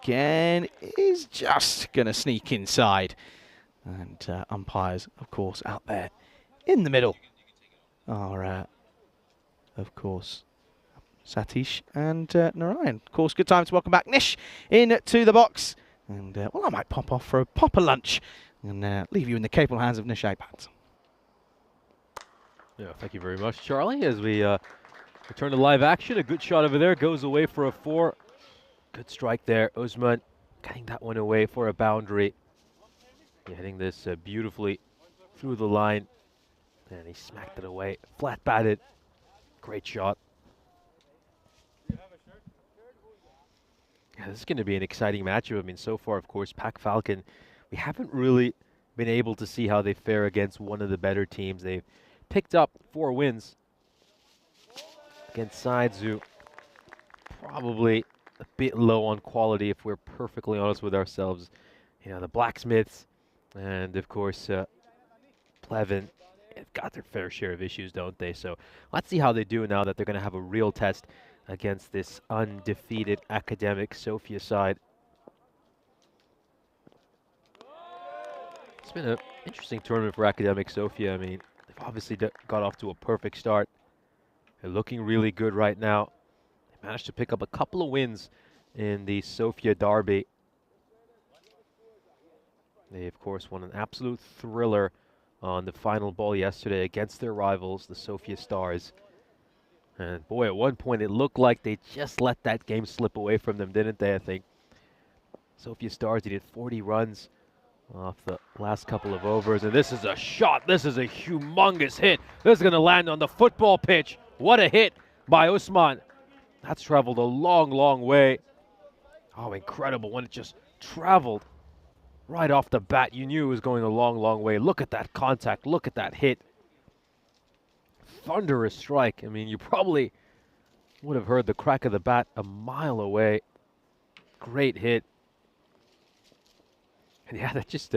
S4: again, is just going to sneak inside. And umpires, of course, out there in the middle are, of course, Satish and Narayan. Of course, good time to welcome back Nish into the box. And, well, I might pop off for a proper lunch and leave you in the capable hands of Nish iPads.
S5: Yeah, thank you very much, Charlie. As we return to live action, a good shot over there, goes away for a 4. Good strike there. Usman getting that one away for a boundary. Hitting this beautifully through the line. And he smacked it away. Flat batted. Great shot. Yeah, this is going to be an exciting matchup. I mean, so far, of course, Pac Falcon, we haven't really been able to see how they fare against one of the better teams. They've picked up 4 wins against sides who probably a bit low on quality, if we're perfectly honest with ourselves. You know, the Blacksmiths and, of course, Pleven have got their fair share of issues, don't they? So let's see how they do now that they're going to have a real test against this undefeated Akademik Sofia side. It's been an interesting tournament for Akademik Sofia. I mean, they've obviously got off to a perfect start. They're looking really good right now. They managed to pick up a couple of wins in the Sofia derby. They, of course, won an absolute thriller on the final ball yesterday against their rivals, the Sofia Stars. And boy, at one point it looked like they just let that game slip away from them, didn't they, I think? Sofia Stars, they did 40 runs off the last couple of overs. And this is a shot. This is a humongous hit. This is going to land on the football pitch. What a hit by Usman. That's traveled a long, long way. Oh, incredible when it just traveled right off the bat. You knew it was going a long, long way. Look at that contact. Look at that hit. Thunderous strike. I mean, you probably would have heard the crack of the bat a mile away. Great hit. And yeah, that just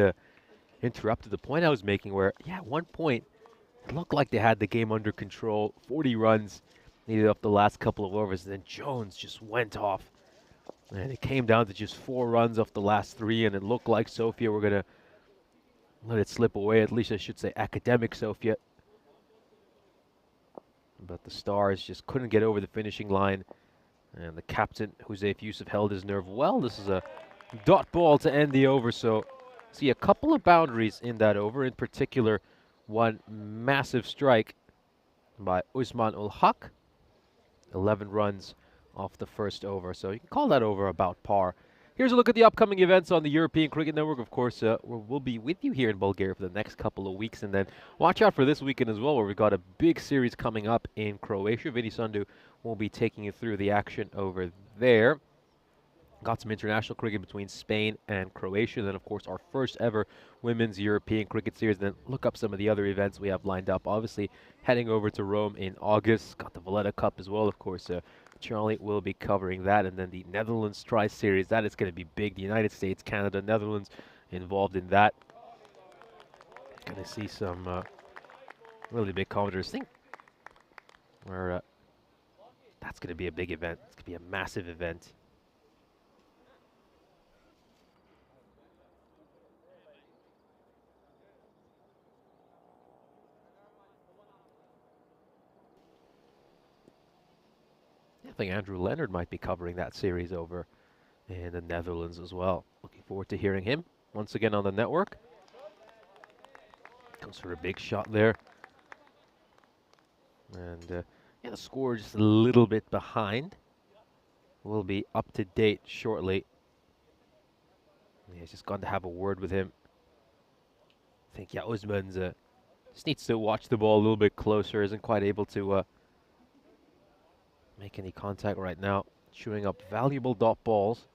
S5: interrupted the point I was making where, yeah, at one point, it looked like they had the game under control. 40 runs needed up the last couple of overs. And then Jones just went off. And it came down to just 4 runs off the last 3, and it looked like Sofia were going to let it slip away. At least I should say Akademik Sofia. But the Stars just couldn't get over the finishing line. And the captain, Josef Yusuf, held his nerve well. This is a dot ball to end the over. So see a couple of boundaries in that over. In particular, one massive strike by Usman ul Haq. 11 runs off the first over, so you can call that over about par. Here's a look at the upcoming events on the European Cricket Network. Of course, we'll be with you here in Bulgaria for the next couple of weeks, and then watch out for this weekend as well, where we've got a big series coming up in Croatia. Vinny Sundu will be taking you through the action over there. Got some international cricket between Spain and Croatia. Then, of course, our first ever Women's European Cricket Series. Then look up some of the other events we have lined up. Obviously, heading over to Rome in August. Got the Valletta Cup as well, of course. Charlie will be covering that. And then the Netherlands Tri-Series. That is going to be big. The United States, Canada, Netherlands involved in that. Going to see some really big commentators. I think where that's going to be a big event. It's going to be a massive event. I think Andrew Leonard might be covering that series over in the Netherlands as well. Looking forward to hearing him once again on the network. Comes for a big shot there. And yeah, the score just a little bit behind. We'll be up to date shortly. He's just gone to have a word with him. I think, yeah, Usman's just needs to watch the ball a little bit closer. Isn't quite able to make any contact right now. Chewing up valuable dot balls.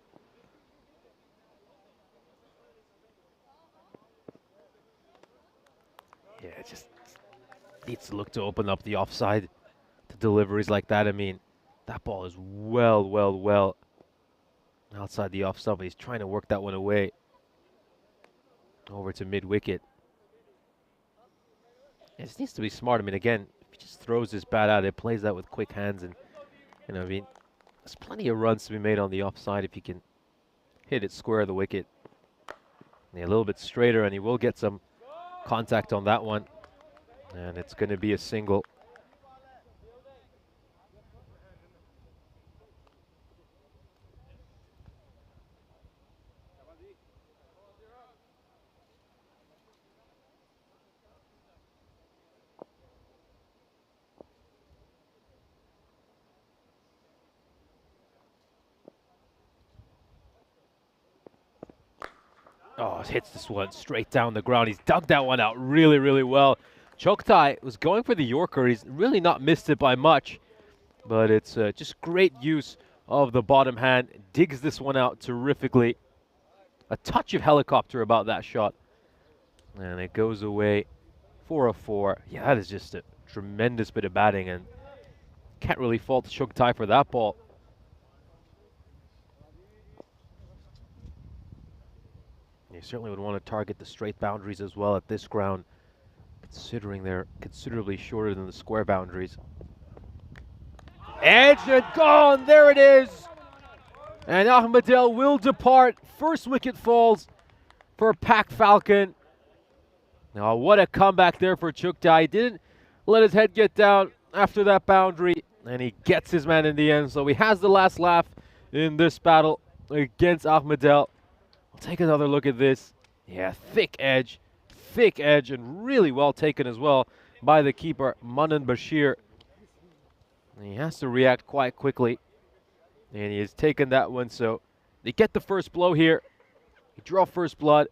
S5: Yeah, it just needs to look to open up the offside to deliveries like that. I mean, that ball is well outside the off stump. He's trying to work that one away over to mid-wicket. It just needs to be smart. I mean, again, if he just throws his bat out, it plays that with quick hands, and you know, I mean, there's plenty of runs to be made on the offside if he can hit it square of the wicket. Yeah, a little bit straighter, and he will get some contact on that one, and it's going to be a single. Oh, hits this one straight down the ground. He's dug that one out really, really well. Choktai was going for the Yorker. He's really not missed it by much, but it's just great use of the bottom hand. Digs this one out terrifically. A touch of helicopter about that shot. And it goes away for a 4. Yeah, that is just a tremendous bit of batting, and can't really fault Choktai for that ball. You certainly would want to target the straight boundaries as well at this ground, considering they're considerably shorter than the square boundaries. Edge and gone, there it is! And Ahmedel will depart. First wicket falls for Pak Falcon. Now what a comeback there for Choktai. Didn't let his head get down after that boundary, and he gets his man in the end. So he has the last laugh in this battle against Ahmedel. Take another look at this. Yeah, thick edge, and really well taken as well by the keeper, Manan Bashir. And he has to react quite quickly, and he has taken that one. So they get the first blow here. They draw first blood.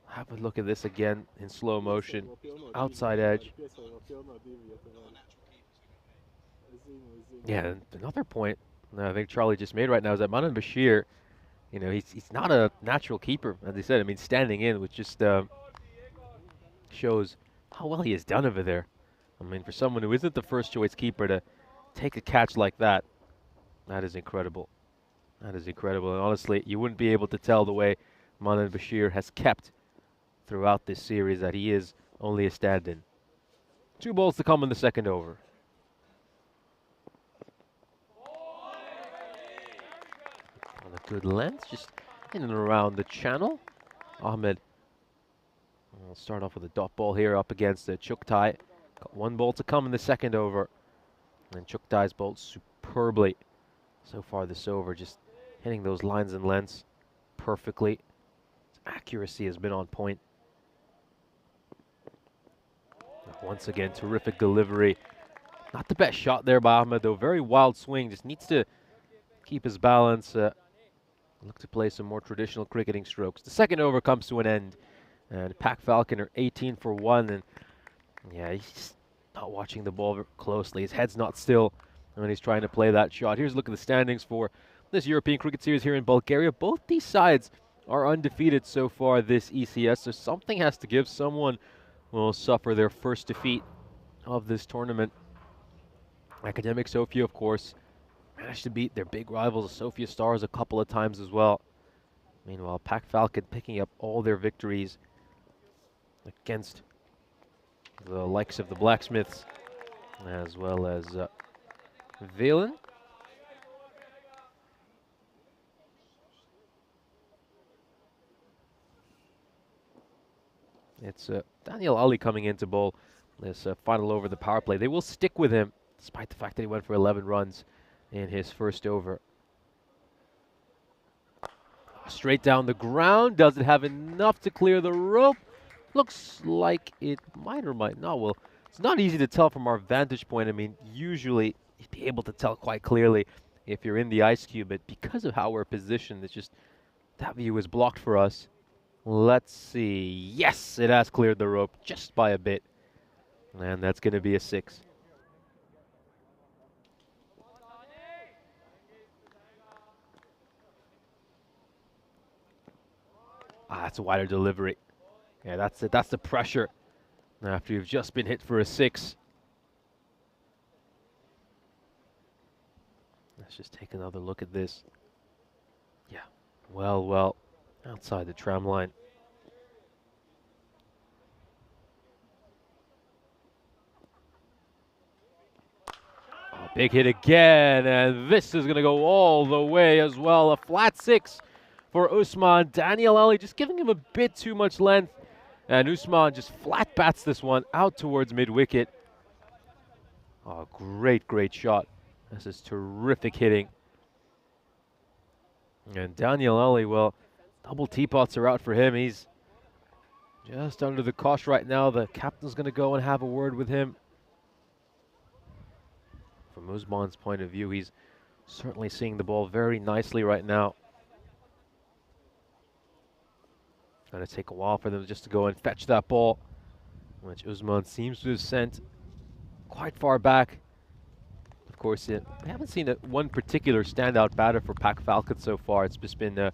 S5: Have a look at this again in slow motion. Outside edge. Yeah, and another point I think Charlie just made right now is that Manan Bashir, you know, he's not a natural keeper, as I said. I mean, standing in, which just shows how well he has done over there. I mean, for someone who isn't the first choice keeper to take a catch like that, that is incredible. That is incredible. And honestly, you wouldn't be able to tell the way Manan Bashir has kept throughout this series that he is only a stand-in. 2 balls to come in the second over. On a good length, just in and around the channel. Ahmed will start off with a dot ball here up against Choktai. Got 1 ball to come in the second over. And Choktai's bowled superbly so far this over, just hitting those lines and lengths perfectly. His accuracy has been on point. Once again, terrific delivery. Not the best shot there by Ahmed, though. Very wild swing. Just needs to keep his balance. Look to play some more traditional cricketing strokes. The second over comes to an end, and Pak Falcon are 18 for 1. And yeah, he's just not watching the ball closely. His head's not still when he's trying to play that shot. Here's a look at the standings for this European Cricket Series here in Bulgaria. Both these sides are undefeated so far this ECS, so something has to give. Someone will suffer their first defeat of this tournament. Akademik Sofia, of course, managed to beat their big rivals, the Sofia Stars, a couple of times as well. Meanwhile, Pak Falcon picking up all their victories against the likes of the Blacksmiths, as well as Valen. It's Daniel Ali coming in to bowl this final over the power play. They will stick with him, despite the fact that he went for 11 runs in his first over. Straight down the ground. Does it have enough to clear the rope? Looks like it might or might not. Well, it's not easy to tell from our vantage point. I mean, usually you'd be able to tell quite clearly if you're in the ice cube, but because of how we're positioned, it's just that view is blocked for us. Let's see. Yes, it has cleared the rope just by a bit. And that's going to be a 6. That's a wider delivery. Yeah, that's it. That's the pressure after you've just been hit for a 6. Let's just take another look at this. Yeah, Well, outside the tram line. Oh, big hit again, and this is going to go all the way as well. A flat 6 for Usman. Daniel Ali just giving him a bit too much length, and Usman just flat bats this one out towards mid-wicket. Oh, great shot. This is terrific hitting. And Daniel Ali, well, double teapots are out for him. He's just under the cosh right now. The captain's going to go and have a word with him. From Usman's point of view, he's certainly seeing the ball very nicely right now. Going to take a while for them just to go and fetch that ball, which Usman seems to have sent quite far back. Of course, we haven't seen one particular standout batter for Pac Falcon so far. It's just been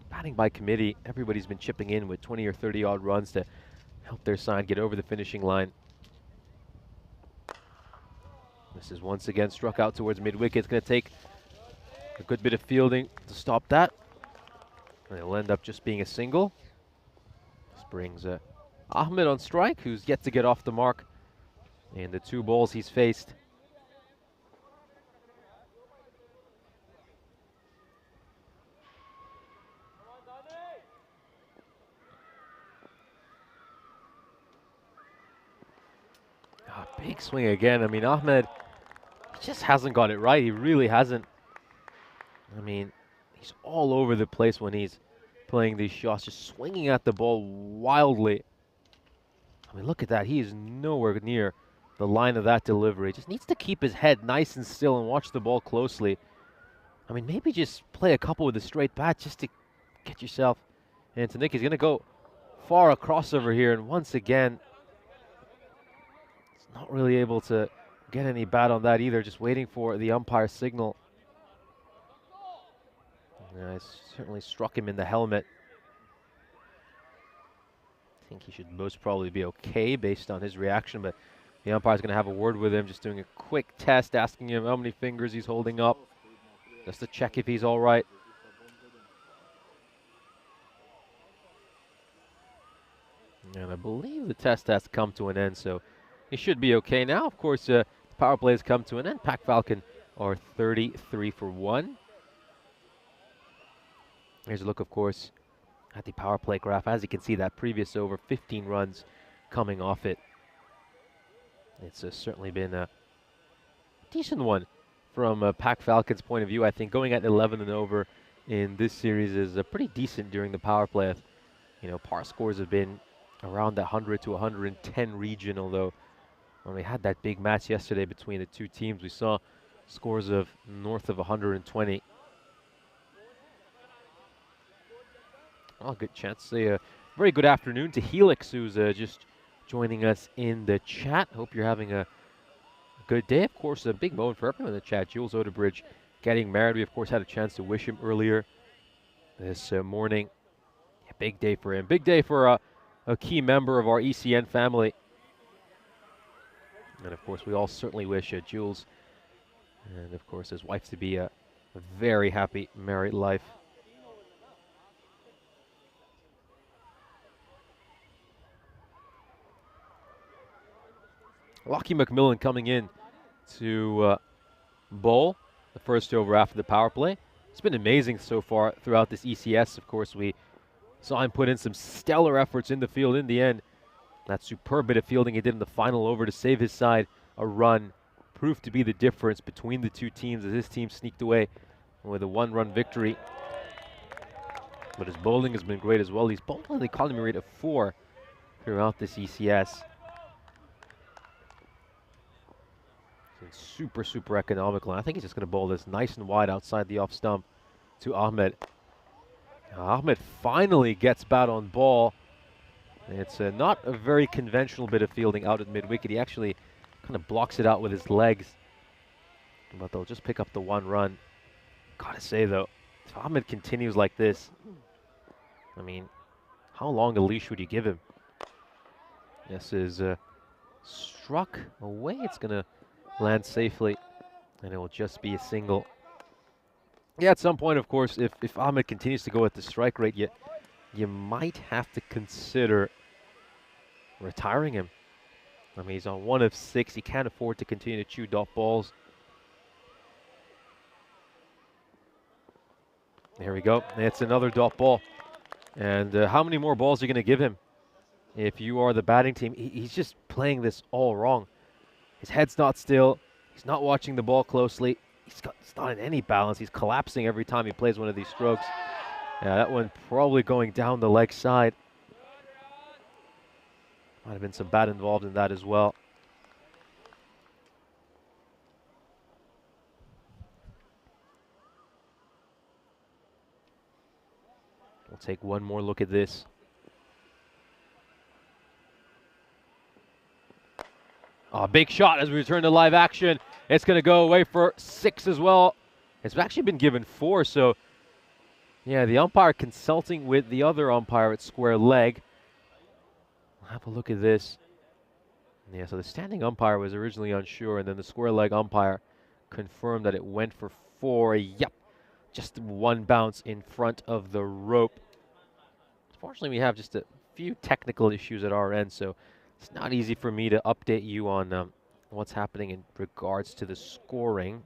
S5: batting by committee. Everybody's been chipping in with 20 or 30 odd runs to help their side get over the finishing line. This is once again struck out towards mid-wicket. It's going to take a good bit of fielding to stop that. And it'll end up just being a single. This brings Ahmed on strike, who's yet to get off the mark in the 2 balls he's faced. Big swing again. I mean, Ahmed just hasn't got it right. He really hasn't. I mean, he's all over the place when he's playing these shots, just swinging at the ball wildly. I mean, look at that. He is nowhere near the line of that delivery. Just needs to keep his head nice and still and watch the ball closely. I mean, maybe just play a couple with a straight bat just to get yourself into nick. He's going to go far across over here, and once again, not really able to get any bat on that either, just waiting for the umpire signal. Yeah, I certainly struck him in the helmet. I think he should most probably be okay based on his reaction, but the umpire's going to have a word with him, just doing a quick test, asking him how many fingers he's holding up, just to check if he's all right. And I believe the test has come to an end, so he should be okay now. Of course, the power play has come to an end. Pac Falcon are 33 for 1. Here's a look, of course, at the power play graph. As you can see, that previous over, 15 runs coming off it. It's certainly been a decent one from Pac Falcon's point of view. I think going at 11 and over in this series is pretty decent during the power play. You know, par scores have been around the 100 to 110 region, although when we had that big match yesterday between the two teams, we saw scores of north of 120. Well, good chance to say a very good afternoon to Helix, who's just joining us in the chat. Hope you're having a good day. Of course, a big moment for everyone in the chat. Jules Odebridge getting married. We, of course, had a chance to wish him earlier this morning. Yeah, big day for him. Big day for a key member of our ECN family. And, of course, we all certainly wish Jules and, of course, his wife to be a very happy married life. Lockie McMillan coming in to bowl the first over after the power play. It's been amazing so far throughout this ECS. Of course, we saw him put in some stellar efforts in the field in the end. That superb bit of fielding he did in the final over to save his side a run proved to be the difference between the two teams as his team sneaked away with a 1-run victory. But his bowling has been great as well. He's bowled on the economy rate of 4 throughout this ECS. It's super, super economical. And I think he's just going to bowl this nice and wide outside the off stump to Ahmed. Now, Ahmed finally gets bat on ball. It's not a very conventional bit of fielding out at mid-wicket. He actually kind of blocks it out with his legs. But they'll just pick up the 1 run. Gotta say, though, if Ahmed continues like this, I mean, how long a leash would you give him? This is struck away. It's going to land safely, and it will just be a single. Yeah, at some point, of course, if Ahmed continues to go at the strike rate, you might have to consider retiring him. I mean, he's on 1 of 6. He can't afford to continue to chew dot balls. There we go. It's another dot ball. And how many more balls are you going to give him? If you are the batting team, he's just playing this all wrong. His head's not still. He's not watching the ball closely. He's not in any balance. He's collapsing every time he plays one of these strokes. Yeah, that one probably going down the leg side. Might have been some bat involved in that as well. We'll take one more look at this. Oh, big shot as we return to live action. It's going to go away for 6 as well. It's actually been given 4, so yeah, the umpire consulting with the other umpire at square leg. We'll have a look at this. Yeah, so the standing umpire was originally unsure, and then the square leg umpire confirmed that it went for 4. Yep, just one bounce in front of the rope. Unfortunately, we have just a few technical issues at our end, so it's not easy for me to update you on what's happening in regards to the scoring.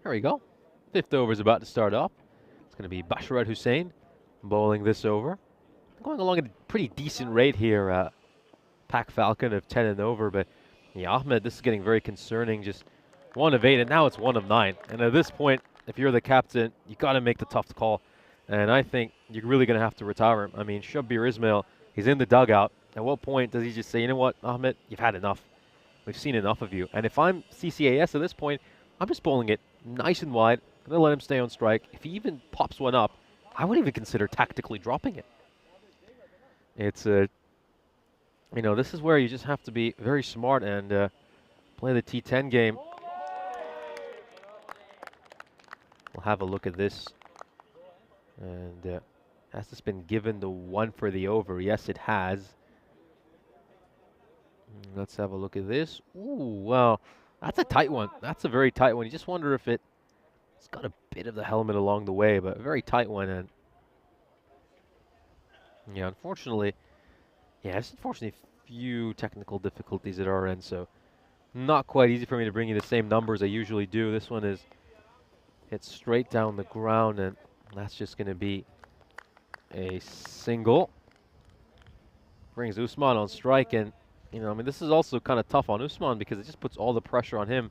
S5: There we go. 5th over is about to start up. It's going to be Basharat Hussein bowling this over. Going along at a pretty decent rate here. Pack Falcon of 10 and over, but yeah, Ahmed, this is getting very concerning. Just 1 of 8, and now it's 1 of 9. And at this point, if you're the captain, you got to make the tough call. And I think you're really going to have to retire him. I mean, Shabbir Ismail, he's in the dugout. At what point does he just say, you know what, Ahmed, you've had enough. We've seen enough of you. And if I'm CCAS at this point, I'm just bowling it nice and wide. I'm going to let him stay on strike. If he even pops one up, I wouldn't even consider tactically dropping it. It's you know, this is where you just have to be very smart and play the T10 game. We'll have a look at this. And has this been given the 1 for the over? Yes, it has. Let's have a look at this. Ooh, well, that's a tight one. That's a very tight one. You just wonder if it's got a bit of the helmet along the way, but a very tight one. And yeah, unfortunately, there's unfortunately a few technical difficulties at our end, so not quite easy for me to bring you the same numbers I usually do. This one is hit straight down the ground, and that's just going to be a single. Brings Usman on strike, and you know, I mean, this is also kind of tough on Usman because it just puts all the pressure on him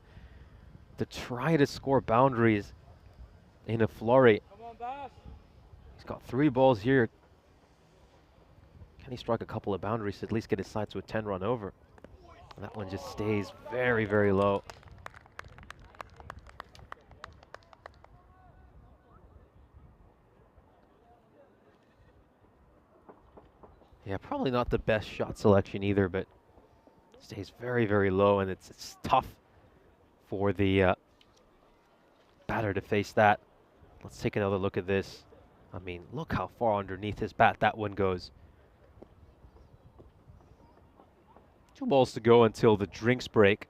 S5: to try to score boundaries in a flurry. He's got 3 balls here. Can he strike a couple of boundaries to at least get his side to a 10-run over? And that one just stays very, very low. Yeah, probably not the best shot selection either, but stays very, very low, and it's tough for the batter to face that. Let's take another look at this. I mean, look how far underneath his bat that one goes. 2 balls to go until the drinks break.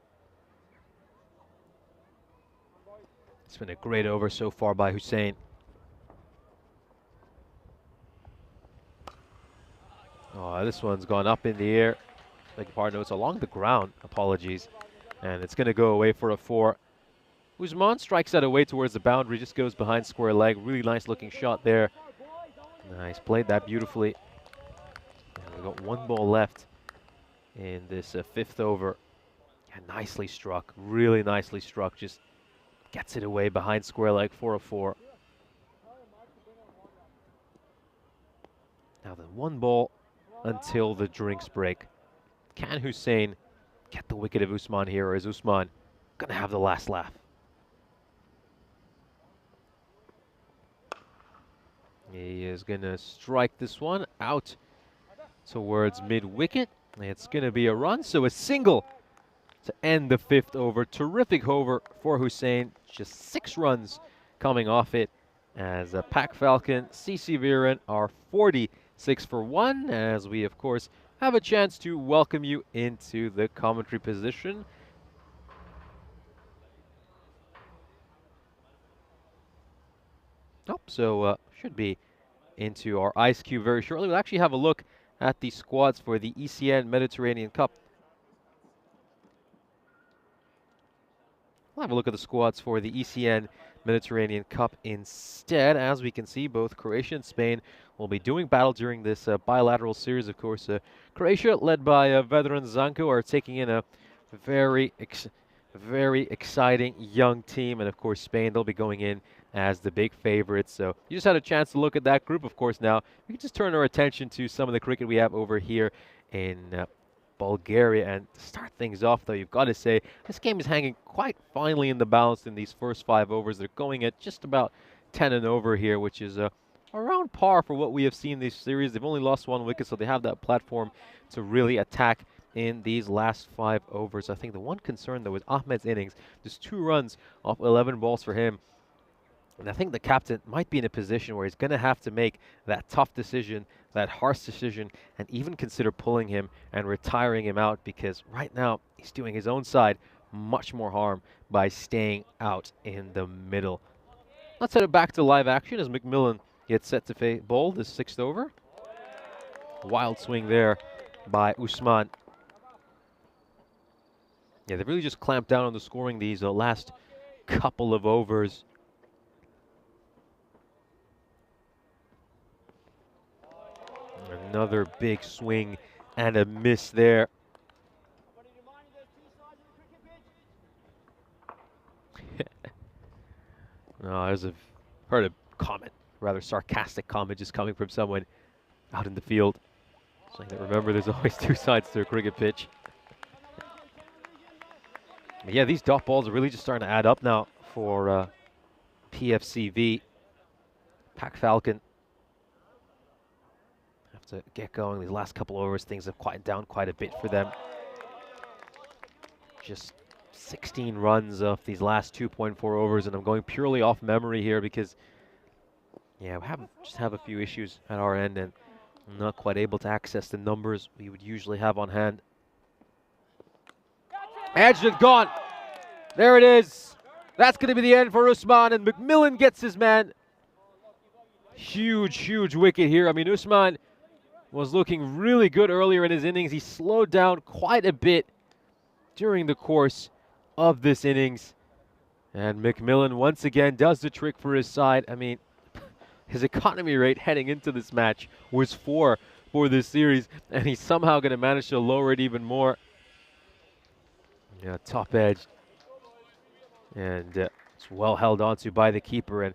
S5: It's been a great over so far by Hussein. Oh, this one's gone up in the air. Beg your pardon, it's along the ground. Apologies. And it's going to go away for a 4. Usman strikes that away towards the boundary, just goes behind square leg. Really nice looking shot there. Nice, played that beautifully. And we've got 1 ball left in this 5th over. Yeah, nicely struck, really nicely struck. Just gets it away behind square leg for a 4. Now then, 1 ball until the drinks break. Can Hussein get the wicket of Usman here, or is Usman gonna have the last laugh? He is gonna strike this one out towards mid-wicket. It's going to be a run, so a single to end the 5th over. Terrific over for Hussein. Just 6 runs coming off it as Pak Falcon CC Viren are 46 for 1, as we, of course, have a chance to welcome you into the commentary position. Oh, so should be into our ice cube very shortly. We'll actually have a look at the squads for the ECN Mediterranean Cup. We'll have a look at the squads for the ECN Mediterranean Cup instead. As we can see, both Croatia and Spain will be doing battle during this bilateral series. Of course, Croatia, led by veteran Zanko, are taking in a very exciting young team. And of course, Spain, they'll be going in as the big favorites. So you just had a chance to look at that group. Of course, now we can just turn our attention to some of the cricket we have over here in Bulgaria. And to start things off, though, you've got to say this game is hanging quite finely in the balance in these first 5 overs. They're going at just about 10 and over here, which is around par for what we have seen in this series. They've only lost 1 wicket, so they have that platform to really attack in these last 5 overs. I think the one concern, though, is Ahmed's innings. Just 2 runs off 11 balls for him. And I think the captain might be in a position where he's going to have to make that tough decision, that harsh decision, and even consider pulling him and retiring him out, because right now he's doing his own side much more harm by staying out in the middle. Let's head back to live action as McMillan gets set to bowl this 6th over. Wild swing there by Usman. Yeah, they've really just clamped down on the scoring these last couple of overs. Another big swing and a miss there. I've heard a comment, rather sarcastic comment, just coming from someone out in the field, saying that remember there's always 2 sides to a cricket pitch. But yeah, these dot balls are really just starting to add up now for PFCV. Pak Falcon have to get going. These last couple overs, things have quieted down quite a bit for them. Just 16 runs off these last 2.4 overs, and I'm going purely off memory here because, yeah, we just have a few issues at our end, and I'm not quite able to access the numbers we would usually have on hand. Edged and gone. There it is. That's going to be the end for Usman, and McMillan gets his man. Huge wicket here. I mean, Usman was looking really good earlier in his innings. He slowed down quite a bit during the course of this innings. And McMillan once again does the trick for his side. I mean, his economy rate heading into this match was 4 for this series, and he's somehow going to manage to lower it even more. Yeah, top edge. And it's well held onto by the keeper. And,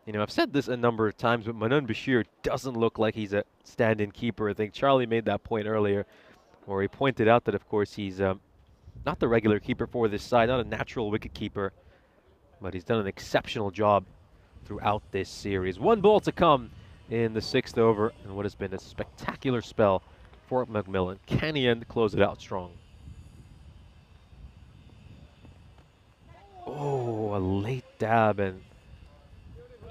S5: you know, I've said this a number of times, but Manan Bashir doesn't look like he's a stand-in keeper. I think Charlie made that point earlier, where he pointed out that, of course, he's not the regular keeper for this side, not a natural wicket keeper, but he's done an exceptional job throughout this series. 1 ball to come in the 6th over, and what has been a spectacular spell for McMillan. Can he close it out strong? Oh, a late dab, and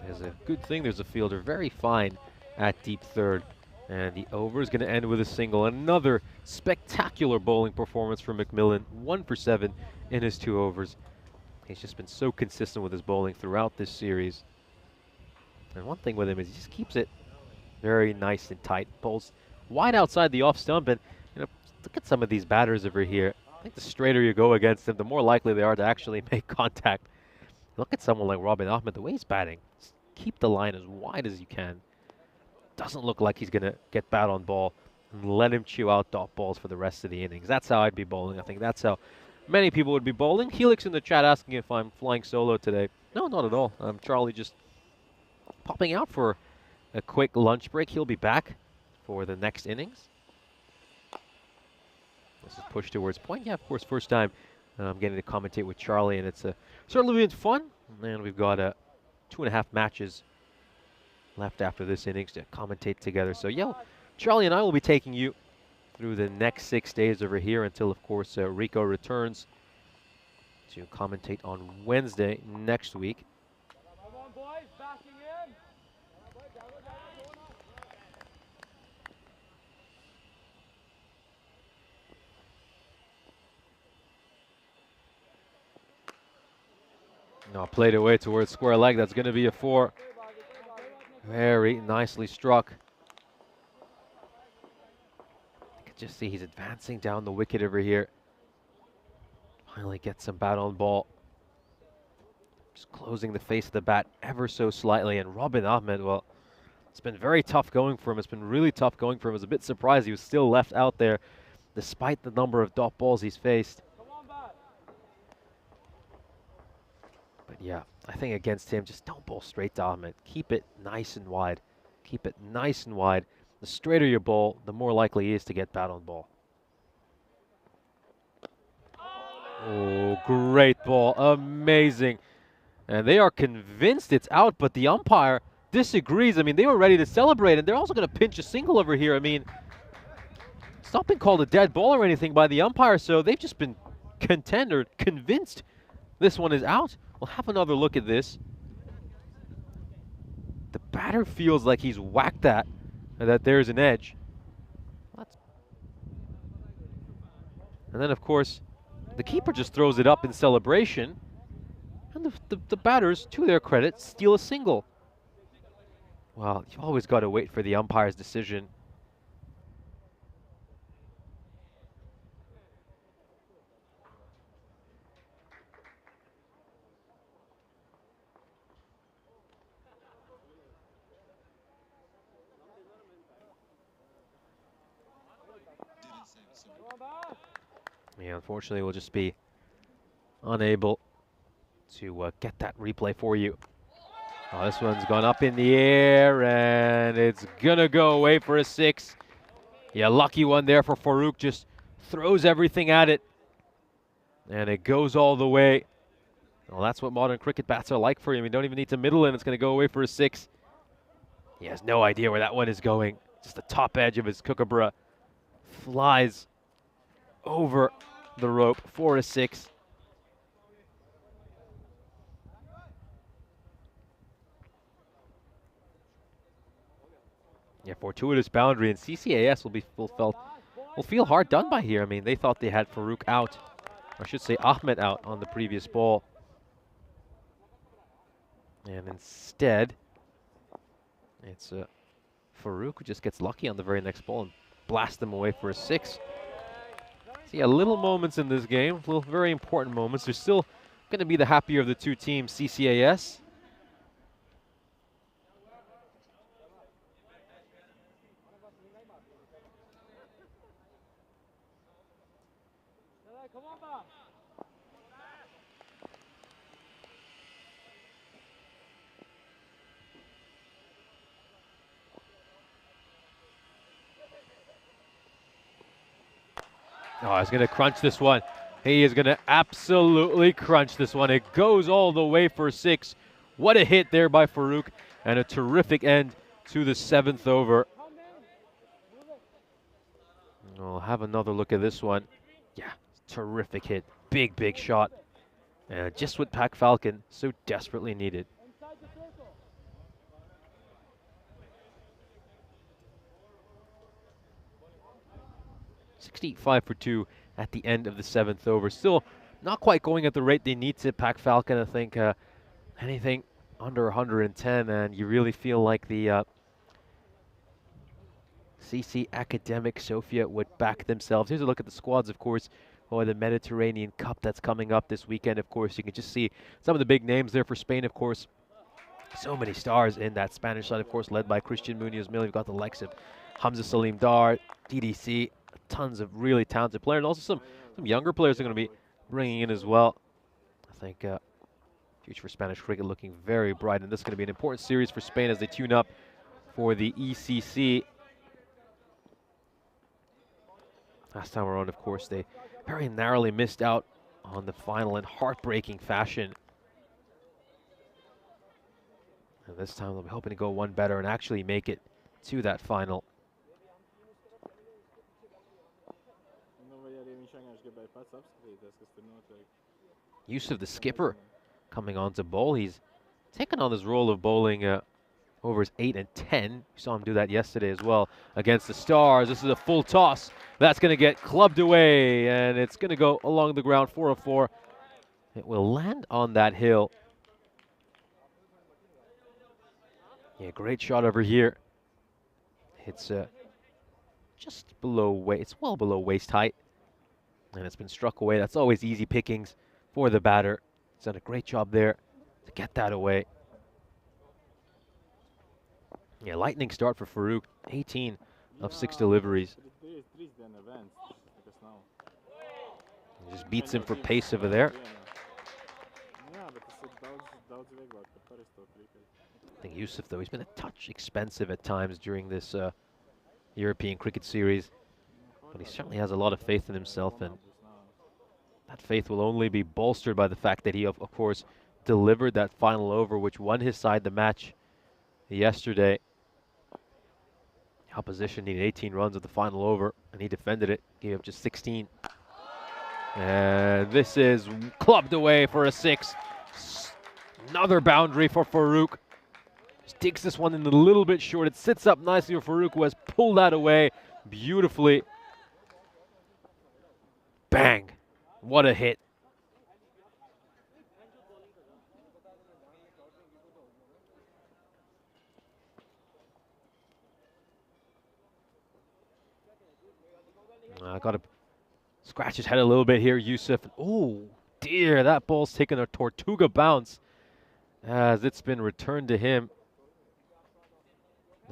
S5: there's a good thing there's a fielder very fine at deep third. And the over is going to end with a single. Another spectacular bowling performance from McMillan. 1 for 7 in his 2 overs. He's just been so consistent with his bowling throughout this series. And one thing with him is he just keeps it very nice and tight. Bowls wide outside the off stump. And, you know, look at some of these batters over here. I think the straighter you go against them, the more likely they are to actually make contact. Look at someone like Robin Ahmed, the way he's batting. Just keep the line as wide as you can. Doesn't look like he's going to get bat on ball, and let him chew out dot balls for the rest of the innings. That's how I'd be bowling. I think that's how many people would be bowling. Helix in the chat asking if I'm flying solo today. No, not at all. Charlie just popping out for a quick lunch break. He'll be back for the next innings. This is pushed towards point. Yeah, of course, first time getting to commentate with Charlie, and it's certainly been fun. And we've got 2.5 matches left after this innings to commentate together. So, yeah, Charlie and I will be taking you through the next 6 days over here until, of course, Rico returns to commentate on Wednesday next week. No, played away towards square leg. That's going to be a 4. Very nicely struck. You can just see he's advancing down the wicket over here. Finally gets some bat on ball. Just closing the face of the bat ever so slightly. And Robin Ahmed, well, it's been very tough going for him. It's been really tough going for him. I was a bit surprised he was still left out there despite the number of dot balls he's faced. But yeah, I think against him, just don't bowl straight to Ahmed. Keep it nice and wide. Keep it nice and wide. The straighter you bowl, the more likely he is to get bat on ball. Oh, great ball. Amazing. And they are convinced it's out, but the umpire disagrees. I mean, they were ready to celebrate, and they're also going to pinch a single over here. I mean, it's not been called a dead ball or anything by the umpire, so they've just been content or convinced this one is out. We'll have another look at this. The batter feels like he's whacked that, and that there's an edge. And then, of course, the keeper just throws it up in celebration. And the batters, to their credit, steal a single. Well, you've always got to wait for the umpire's decision. Yeah, unfortunately, we'll just be unable to get that replay for you. Oh, this one's gone up in the air, and it's gonna go away for a 6. Yeah, lucky one there for Farouk. Just throws everything at it, and it goes all the way. Well, that's what modern cricket bats are like for him. You don't even need to middle in. It's gonna go away for a 6. He has no idea where that one is going. Just the top edge of his kookaburra flies over the rope for a 6. Yeah, fortuitous boundary, and CCAS will feel hard done by here. I mean, they thought they had Farouk out, or I should say Ahmed out on the previous ball. And instead, it's Farouk who just gets lucky on the very next ball and blasts them away for a 6. See, little moments in this game, little very important moments. They're still going to be the happier of the two teams, CCAS. Oh, he's going to crunch this one. He is going to absolutely crunch this one. It goes all the way for 6. What a hit there by Farouk, and a terrific end to the 7th over. We'll have another look at this one. Yeah, terrific hit. Big, big shot. And just what Pac Falcon so desperately needed. .65 for 2 at the end of the 7th over. Still not quite going at the rate they need to. Pac Falcon, I think anything under 110, and you really feel like the CC Akademik Sofia would back themselves. Here's a look at the squads, of course, for the Mediterranean Cup that's coming up this weekend. Of course, you can just see some of the big names there for Spain, of course. So many stars in that Spanish side, of course, led by Christian Munoz-Mil. You've got the likes of Hamza Salim Dar, DDC, tons of really talented players, and also some younger players are going to be bringing in as well. I think future for Spanish cricket looking very bright, and this is going to be an important series for Spain as they tune up for the ECC. Last time around, of course, they very narrowly missed out on the final in heartbreaking fashion. And this time they'll be hoping to go one better and actually make it to that final. Yusuf, the skipper, coming on to bowl. He's taken on this role of bowling overs 8 and 10. You saw him do that yesterday as well against the Stars. This is a full toss. That's going to get clubbed away, and it's going to go along the ground, 4-4. It will land on that hill. Yeah, great shot over here. It's just below waist. It's well below waist height, and it's been struck away. That's always easy pickings for the batter. He's done a great job there to get that away. Yeah, lightning start for Farouk. 18 of 6 deliveries. He just beats him for pace over there. I think Yusuf, though, he's been a touch expensive at times during this European cricket series, but he certainly has a lot of faith in himself, and that faith will only be bolstered by the fact that he, of course, delivered that final over, which won his side the match yesterday. The opposition needed 18 runs at the final over, and he defended it, gave up just 16. And this is clubbed away for a 6. Another boundary for Farouk. Just digs this one in a little bit short. It sits up nicely for Farouk, who has pulled that away beautifully. Bang! What a hit. Got to scratch his head a little bit here, Yusuf. Oh dear, that ball's taken a Tortuga bounce as it's been returned to him.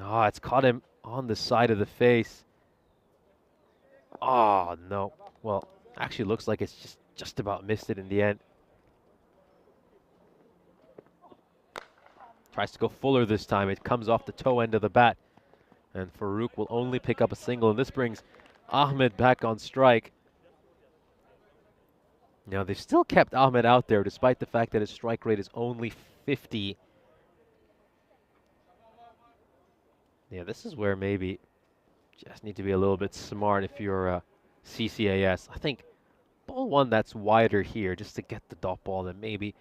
S5: Oh, it's caught him on the side of the face. Oh no. Well, actually looks like it's just about missed it in the end. Tries to go fuller this time. It comes off the toe end of the bat, and Farouk will only pick up a single, and this brings Ahmed back on strike. Now, they've still kept Ahmed out there despite the fact that his strike rate is only 50. Yeah, this is where maybe just need to be a little bit smart if you're CCAS. I think ball one that's wider here just to get the dot ball, and maybe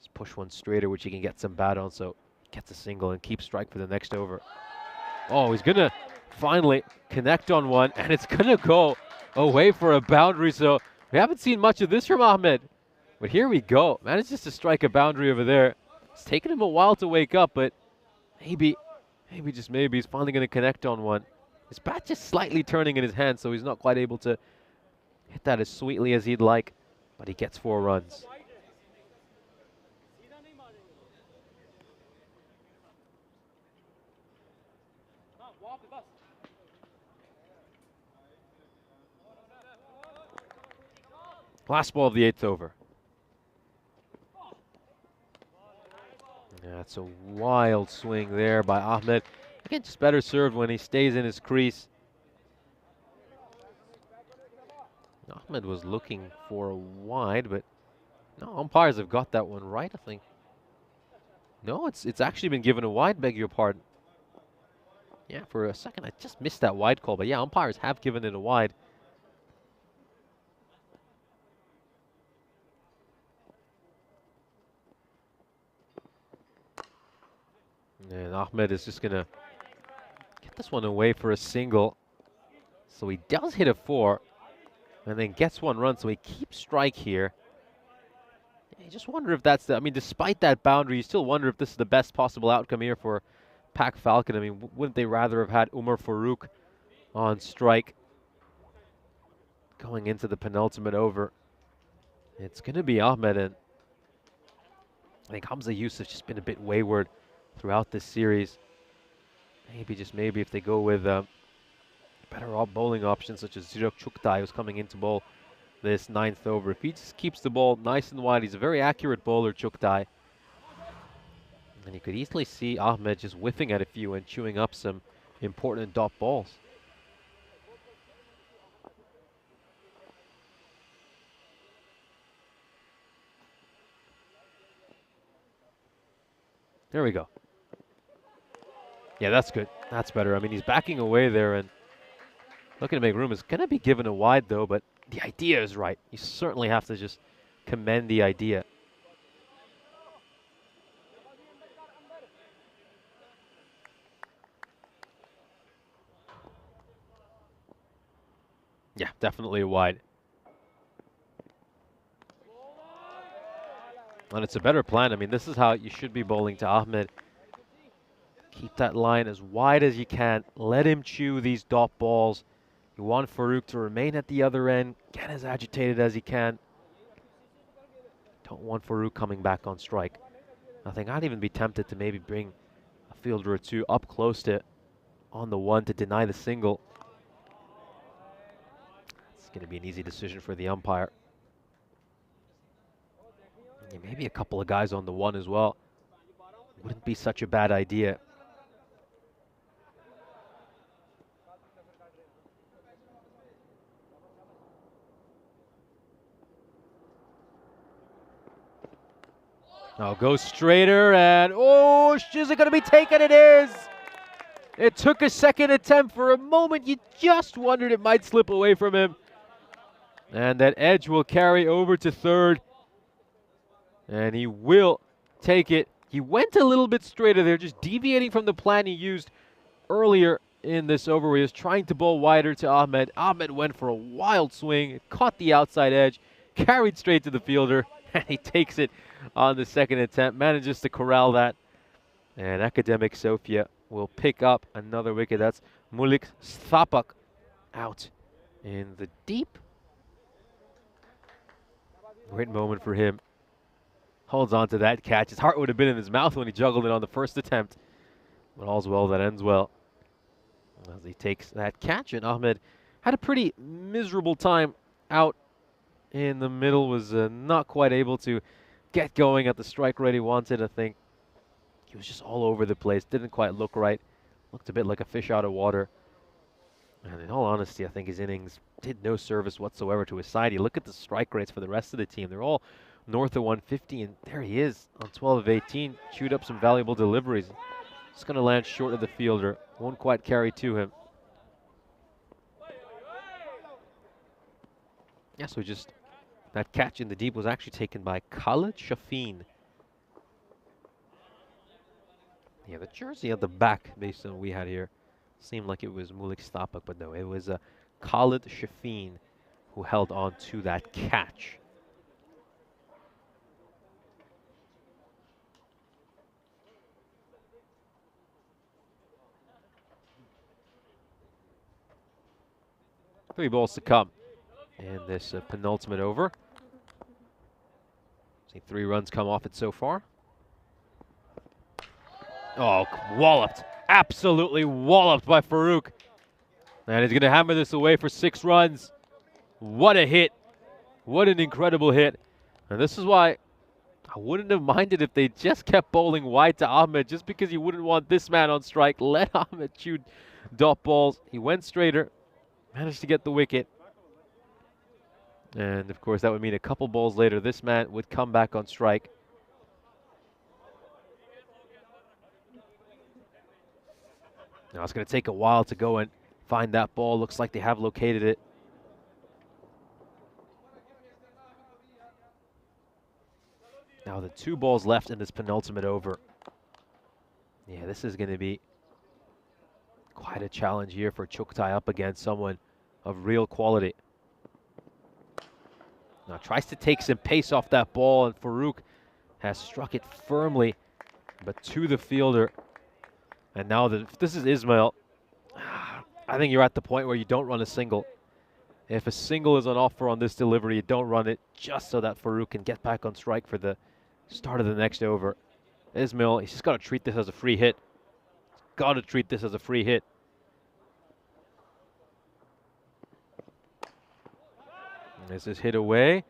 S5: just push one straighter, which he can get some bat on, so gets a single and keeps strike for the next over. Oh, he's gonna finally connect on one, and it's gonna go away for a boundary. So we haven't seen much of this from Ahmed, but here we go. Manages to strike a boundary over there. It's taken him a while to wake up, but maybe just maybe he's finally gonna connect on one. His bat just slightly turning in his hand, so he's not quite able to hit that as sweetly as he'd like, but he gets 4 runs. Last ball of the 8th over. That's a wild swing there by Ahmed. Again, just better served when he stays in his crease. Ahmed was looking for a wide, but no, umpires have got that one right, I think. No, it's actually been given a wide, beg your pardon. Yeah, for a second I just missed that wide call, but yeah, umpires have given it a wide. And Ahmed is just going to get this one away for a single. So he does hit a 4 and then gets 1 run, so he keeps strike here. You just wonder if that's the, I mean, despite that boundary, you still wonder if this is the best possible outcome here for Pac Falcon. I mean, wouldn't they rather have had Umar Farouk on strike going into the penultimate over? It's going to be Ahmed, and I think Hamza Yusuf's just been a bit wayward throughout this series. Maybe, just maybe, if they go with better bowling options such as Zirok Chuktai, who's coming into bowl this 9th over. If he just keeps the ball nice and wide, he's a very accurate bowler, Chuktai. And you could easily see Ahmed just whiffing at a few and chewing up some important dot balls. There we go. Yeah, that's good. That's better. I mean, he's backing away there and looking to make room. Is going to be given a wide, though, but the idea is right. You certainly have to just commend the idea. Yeah, definitely a wide. And it's a better plan. I mean, this is how you should be bowling to Ahmed. Keep that line as wide as you can. Let him chew these dot balls. You want Farouk to remain at the other end. Get as agitated as he can. Don't want Farouk coming back on strike. I think I'd even be tempted to maybe bring a fielder or two up close to on the one to deny the single. It's going to be an easy decision for the umpire. Yeah, maybe a couple of guys on the one as well. Wouldn't be such a bad idea. Now goes straighter, and oh, is it going to be taken? It is. It took a second attempt. For a moment, you just wondered it might slip away from him. And that edge will carry over to third. And he will take it. He went a little bit straighter there, just deviating from the plan he used earlier in this over where he was trying to bowl wider to Ahmed. Ahmed went for a wild swing, caught the outside edge, carried straight to the fielder, and he takes it on the second attempt, manages to corral that. And Akademik Sofia will pick up another wicket. That's Mulik Stapak out in the deep. Great moment for him. Holds on to that catch. His heart would have been in his mouth when he juggled it on the first attempt. But all's well that ends well. As he takes that catch, and Ahmed had a pretty miserable time out in the middle, was not quite able to get going at the strike rate he wanted. I think he was just all over the place, didn't quite look right, looked a bit like a fish out of water. And in all honesty, I think his innings did no service whatsoever to his side. You look at the strike rates for the rest of the team, they're all north of 150, and there he is on 12 of 18, chewed up some valuable deliveries. Just going to land short of the fielder, won't quite carry to him. Yeah, so just that catch in the deep was actually taken by Khalid Shafin. Yeah, the jersey at the back, based on what we had here, seemed like it was Mulik Stapak, but no, it was Khalid Shafin who held on to that catch. Three balls to come in this penultimate over. See 3 runs come off it so far. Oh, walloped. Absolutely walloped by Farouk. And he's going to hammer this away for 6 runs. What a hit. What an incredible hit. And this is why I wouldn't have minded if they just kept bowling wide to Ahmed, just because you wouldn't want this man on strike. Let Ahmed chew dot balls. He went straighter. Managed to get the wicket. And of course that would mean a couple balls later this man would come back on strike. Now it's going to take a while to go and find that ball. Looks like they have located it. Now the 2 balls left in this penultimate over. Yeah, this is going to be quite a challenge here for Chuktai up against someone of real quality. Now tries to take some pace off that ball, and Farouk has struck it firmly, but to the fielder. And now this is Ismail. I think you're at the point where you don't run a single. If a single is on offer on this delivery, you don't run it, just so that Farouk can get back on strike for the start of the next over. Ismail, he's just got to treat this as a free hit. Got to treat this as a free hit. And this is hit away.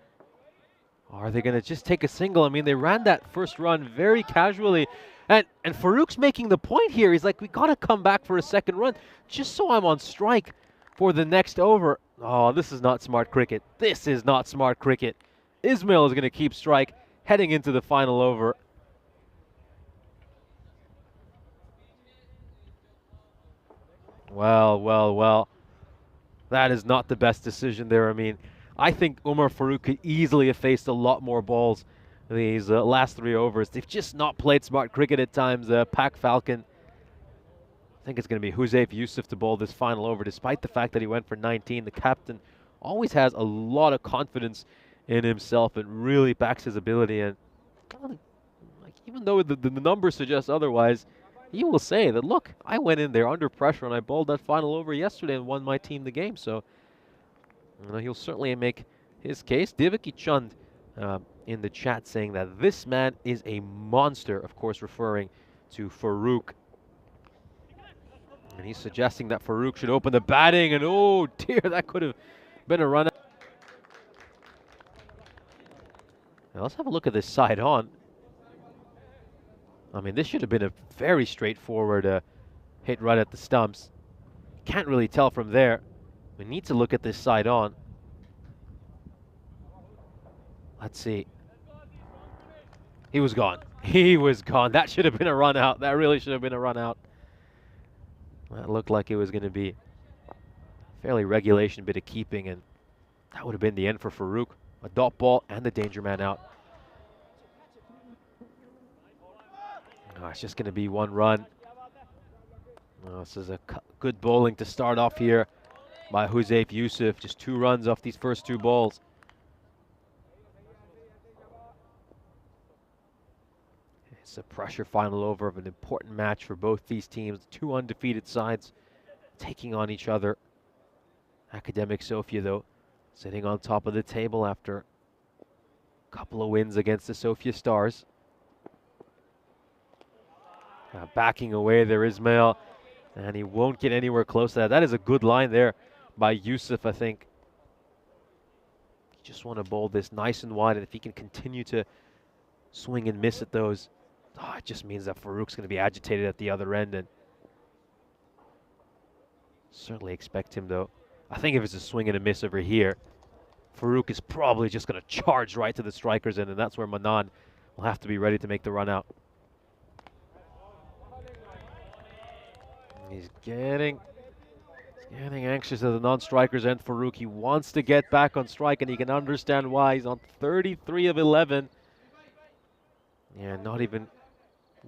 S5: Are they going to just take a single? I mean, they ran that first run very casually. And Farouk's making the point here. He's like, we got to come back for a second run just so I'm on strike for the next over. Oh, this is not smart cricket. This is not smart cricket. Ismail is going to keep strike heading into the final over. Well. That is not the best decision there. I mean, I think Umar Farouk could easily have faced a lot more balls these last 3 overs. They've just not played smart cricket at times. Pak Falcon, I think it's going to be Huzaifa Yusuf to bowl this final over. Despite the fact that he went for 19, the captain always has a lot of confidence in himself and really backs his ability. And like, even though the numbers suggest otherwise, he will say that, look, I went in there under pressure and I bowled that final over yesterday and won my team the game. So he'll certainly make his case. Devaki Chand in the chat saying that this man is a monster, of course referring to Farouk. And he's suggesting that Farouk should open the batting, and oh dear, that could have been a run. Now let's have a look at this side on. I mean, this should have been a very straightforward hit right at the stumps. Can't really tell from there. We need to look at this side on. Let's see. He was gone. He was gone. That should have been a run out. That really should have been a run out. That looked like it was going to be fairly regulation bit of keeping, and that would have been the end for Farouk. A dot ball and the danger man out. It's just going to be 1 run. This is a good bowling to start off here by Huzaifa Yusuf. Just 2 runs off these first 2 balls. It's a pressure final over of an important match for both these teams. 2 undefeated sides taking on each other. Akademik Sofia, though, sitting on top of the table after a couple of wins against the Sofia Stars. Backing away there, Ismail, and he won't get anywhere close to that. That is a good line there by Yusuf, I think. You just want to bowl this nice and wide, and if he can continue to swing and miss at those, it just means that Farouk's going to be agitated at the other end, and certainly expect him, though. I think if it's a swing and a miss over here, Farouk is probably just going to charge right to the strikers end, and that's where Manan will have to be ready to make the run out. He's getting anxious at the non-strikers end. Farouk, he wants to get back on strike, and he can understand why. He's on 33 of 11. Yeah, not even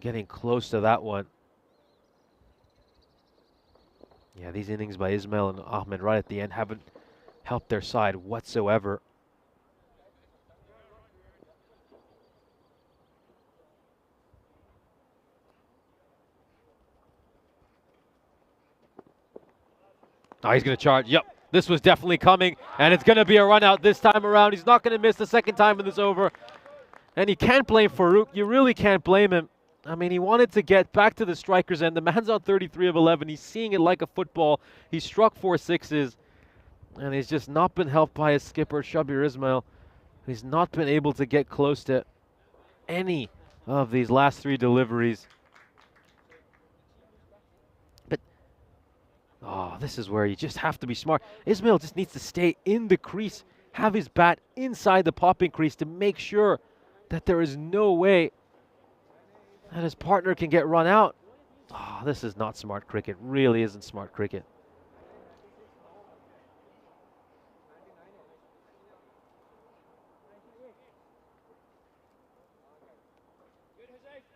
S5: getting close to that one. Yeah, these innings by Ismail and Ahmed right at the end haven't helped their side whatsoever. Oh, he's going to charge. Yep, this was definitely coming, and it's going to be a run out this time around. He's not going to miss the second time in this over. And you can't blame Farouk. You really can't blame him. I mean, he wanted to get back to the strikers end. The man's on 33 of 11. He's seeing it like a football. He struck 4 sixes, and he's just not been helped by his skipper, Shabir Ismail. He's not been able to get close to any of these last 3 deliveries. Oh, this is where you just have to be smart. Ismail just needs to stay in the crease, have his bat inside the popping crease to make sure that there is no way that his partner can get run out. Oh, this is not smart cricket. Really isn't smart cricket.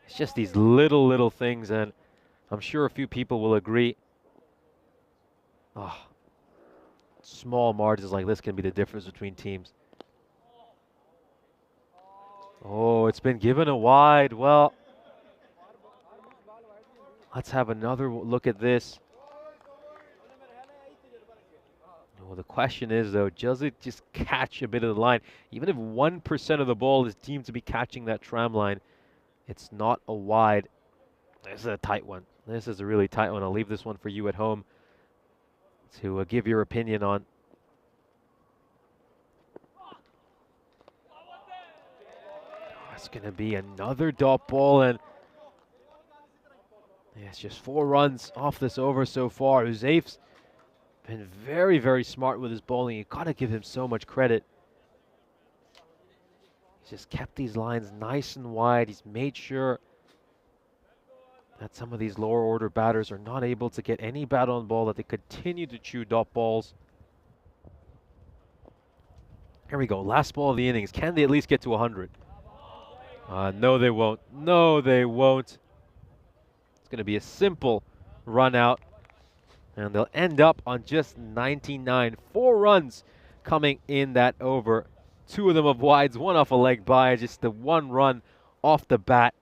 S5: It's just these little things, and I'm sure a few people will agree. Oh, small margins like this can be the difference between teams. Oh, it's been given a wide. Well, let's have another look at this. Well, the question is, though, does it just catch a bit of the line? Even if 1% of the ball is deemed to be catching that tram line, it's not a wide. This is a tight one. This is a really tight one. I'll leave this one for you at home to give your opinion on. It's going to be another dot ball, and yeah, it's just 4 runs off this over so far. Huzaif's been very smart with his bowling. You got to give him so much credit. He's just kept these lines nice and wide. He's made sure that some of these lower order batters are not able to get any bat on ball, that they continue to chew dot balls. Here we go. Last ball of the innings. Can they at least get to 100? No, they won't. No, they won't. It's going to be a simple run out. And they'll end up on just 99. 4 runs coming in that over. 2 of them of wides, 1 off a leg by. Just the 1 run off the bat.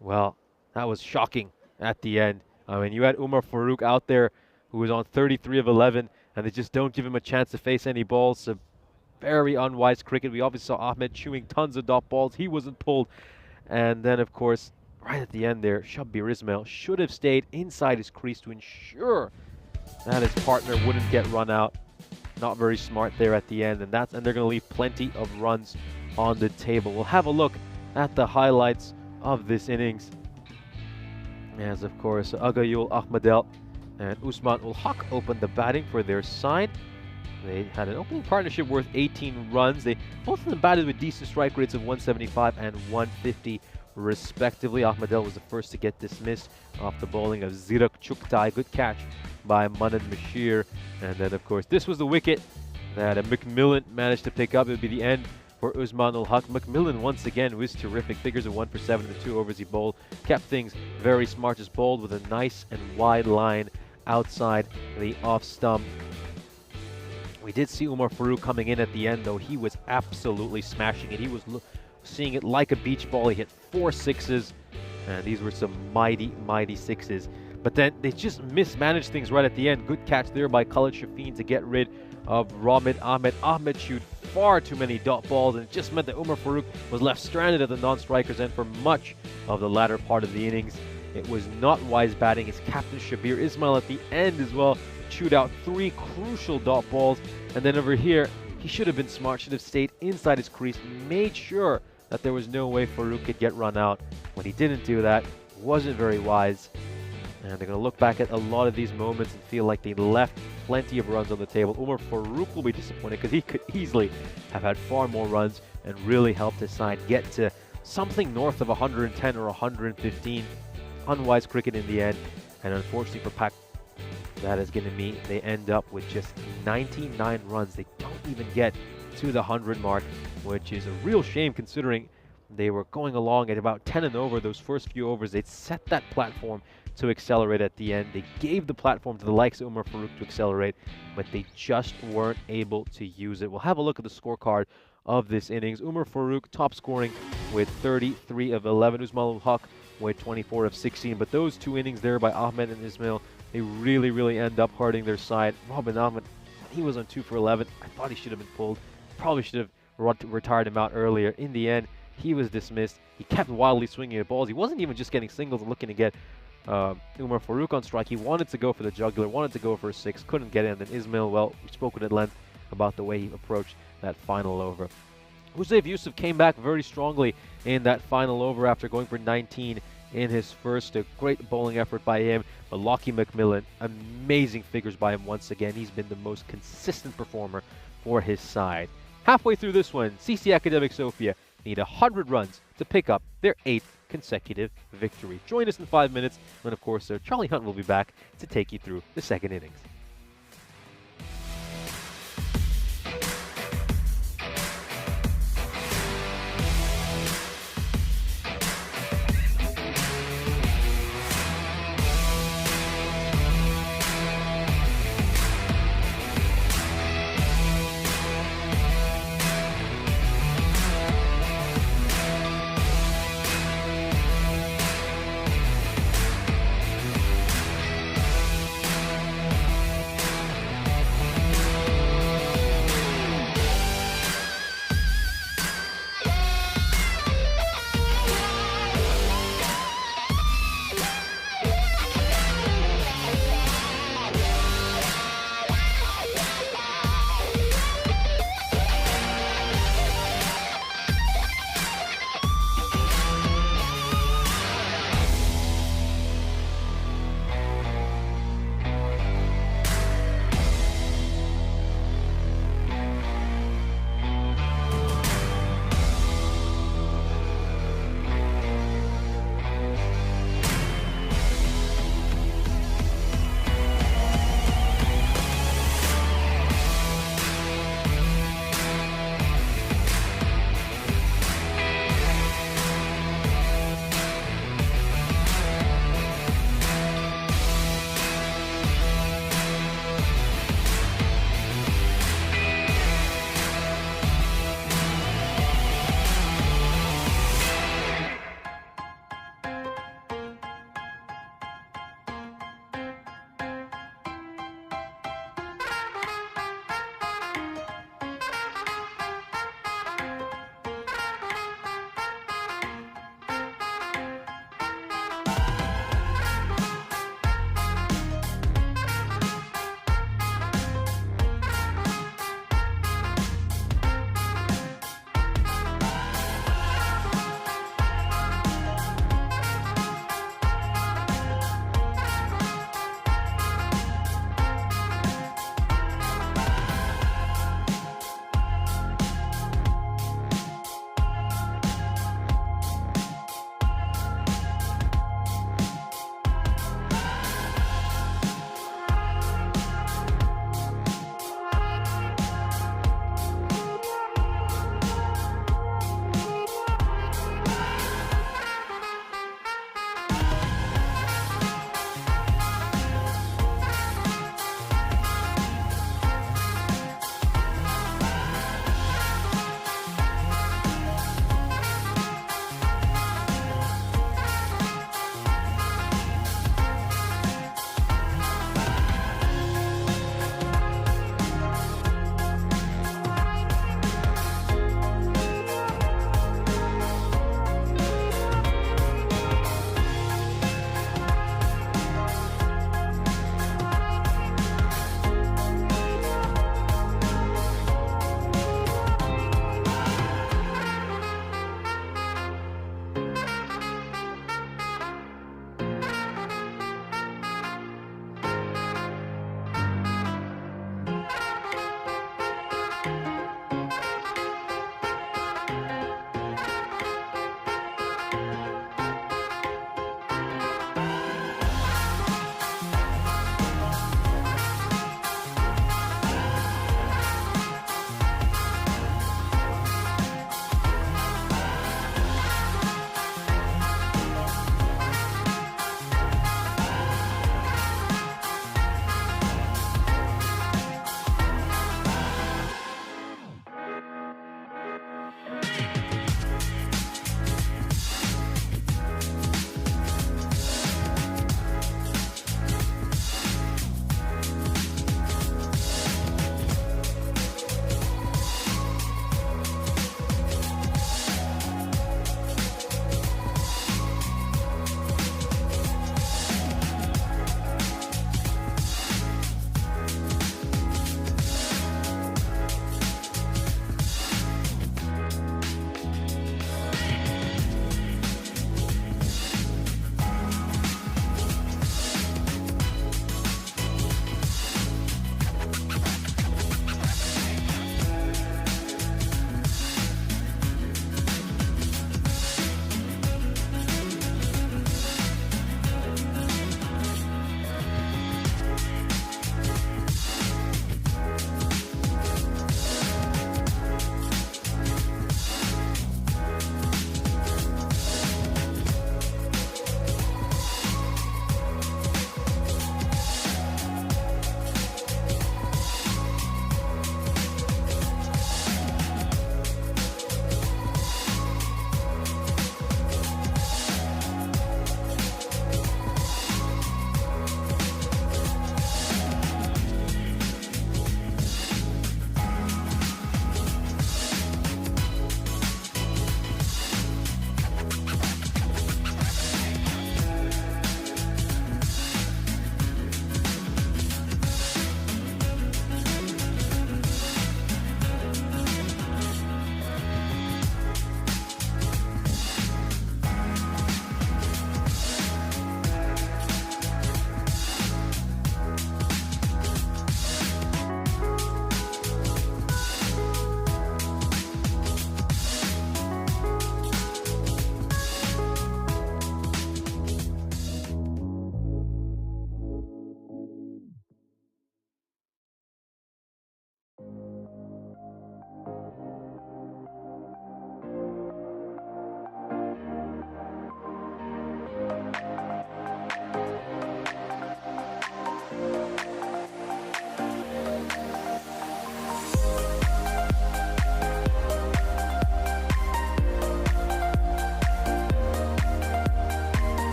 S5: Well, that was shocking at the end. I mean, you had Umar Farouk out there who was on 33 of 11, and they just don't give him a chance to face any balls. So very unwise cricket. We obviously saw Ahmed chewing tons of dot balls. He wasn't pulled. And then, of course, right at the end there, Shabbir Ismail should have stayed inside his crease to ensure that his partner wouldn't get run out. Not very smart there at the end, and they're going to leave plenty of runs on the table. We'll have a look at the highlights of this innings. As, of course, Agayul Ahmadel and Usman Ul Haq opened the batting for their side. They had an opening partnership worth 18 runs. Both of them batted with decent strike rates of 175 and 150 respectively. Ahmadel was the first to get dismissed off the bowling of Zirak Chuktai. Good catch by Manad Mashir. And then, of course, this was the wicket that McMillan managed to pick up. It would be the end for Usman Ul Haq. McMillan once again was terrific. Figures of 1 for 7 in the 2 overs he bowled. Kept things very smart. Just bowled with a nice and wide line outside the off stump. We did see Umar Farouk coming in at the end, though. He was absolutely smashing it. He was seeing it like a beach ball. He hit 4 sixes, and these were some mighty, mighty sixes. But then they just mismanaged things right at the end. Good catch there by Khalid Shafeen to get rid of Ramid Ahmed. Ahmed chewed far too many dot balls, and it just meant that Umar Farouk was left stranded at the non-strikers end for much of the latter part of the innings. It was not wise batting. His captain Shabbir Ismail at the end as well chewed out 3 crucial dot balls. And then over here, he should have been smart, should have stayed inside his crease, made sure that there was no way Farouk could get run out. When he didn't do that, wasn't very wise. And they're going to look back at a lot of these moments and feel like they left plenty of runs on the table. Umar Farouk will be disappointed because he could easily have had far more runs and really helped his side get to something north of 110 or 115. Unwise cricket in the end. And unfortunately for Pak, that is going to mean they end up with just 99 runs. They don't even get to the 100 mark, which is a real shame considering they were going along at about 10 and over those first few overs. They'd set that platform to accelerate at the end. They gave the platform to the likes of Umar Farouk to accelerate, but they just weren't able to use it. We'll have a look at the scorecard of this innings. Umar Farouk top scoring with 33 of 11. Usman Ul Haq with 24 of 16. But those 2 innings there by Ahmed and Ismail, they really, really end up hurting their side. Robin Ahmed, he was on 2 for 11. I thought he should have been pulled. Probably should have retired him out earlier. In the end, he was dismissed. He kept wildly swinging at balls. He wasn't even just getting singles and looking to get Umar Farouk on strike. He wanted to go for the jugular, wanted to go for a 6, couldn't get it. And then Ismail, well, we spoke at length about the way he approached that final over. Hussein Yusuf came back very strongly in that final over after going for 19 in his first. A great bowling effort by him. But Lockie McMillan, amazing figures by him once again. He's been the most consistent performer for his side. Halfway through this one, CC Akademik Sofia need 100 runs to pick up their 8th consecutive victory. Join us in 5 minutes when, of course, Charlie Hunt will be back to take you through the second innings.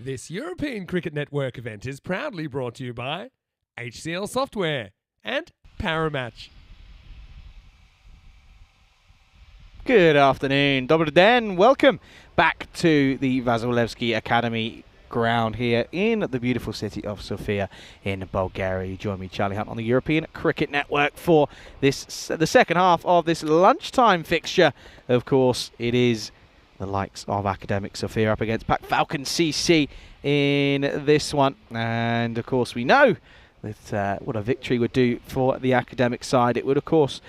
S2: This European Cricket Network event is proudly brought to you by HCL Software and Paramatch.
S4: Good afternoon, Dobry den. Welcome back to the Vasilevsky Academy ground here in the beautiful city of Sofia in Bulgaria. You join me, Charlie Hunt, on the European Cricket Network for the second half of this lunchtime fixture. Of course, it is the likes of Akademik Sofia up against Falcon CC in this one. And of course, we know that what a victory would do for the Akademik side. It would of course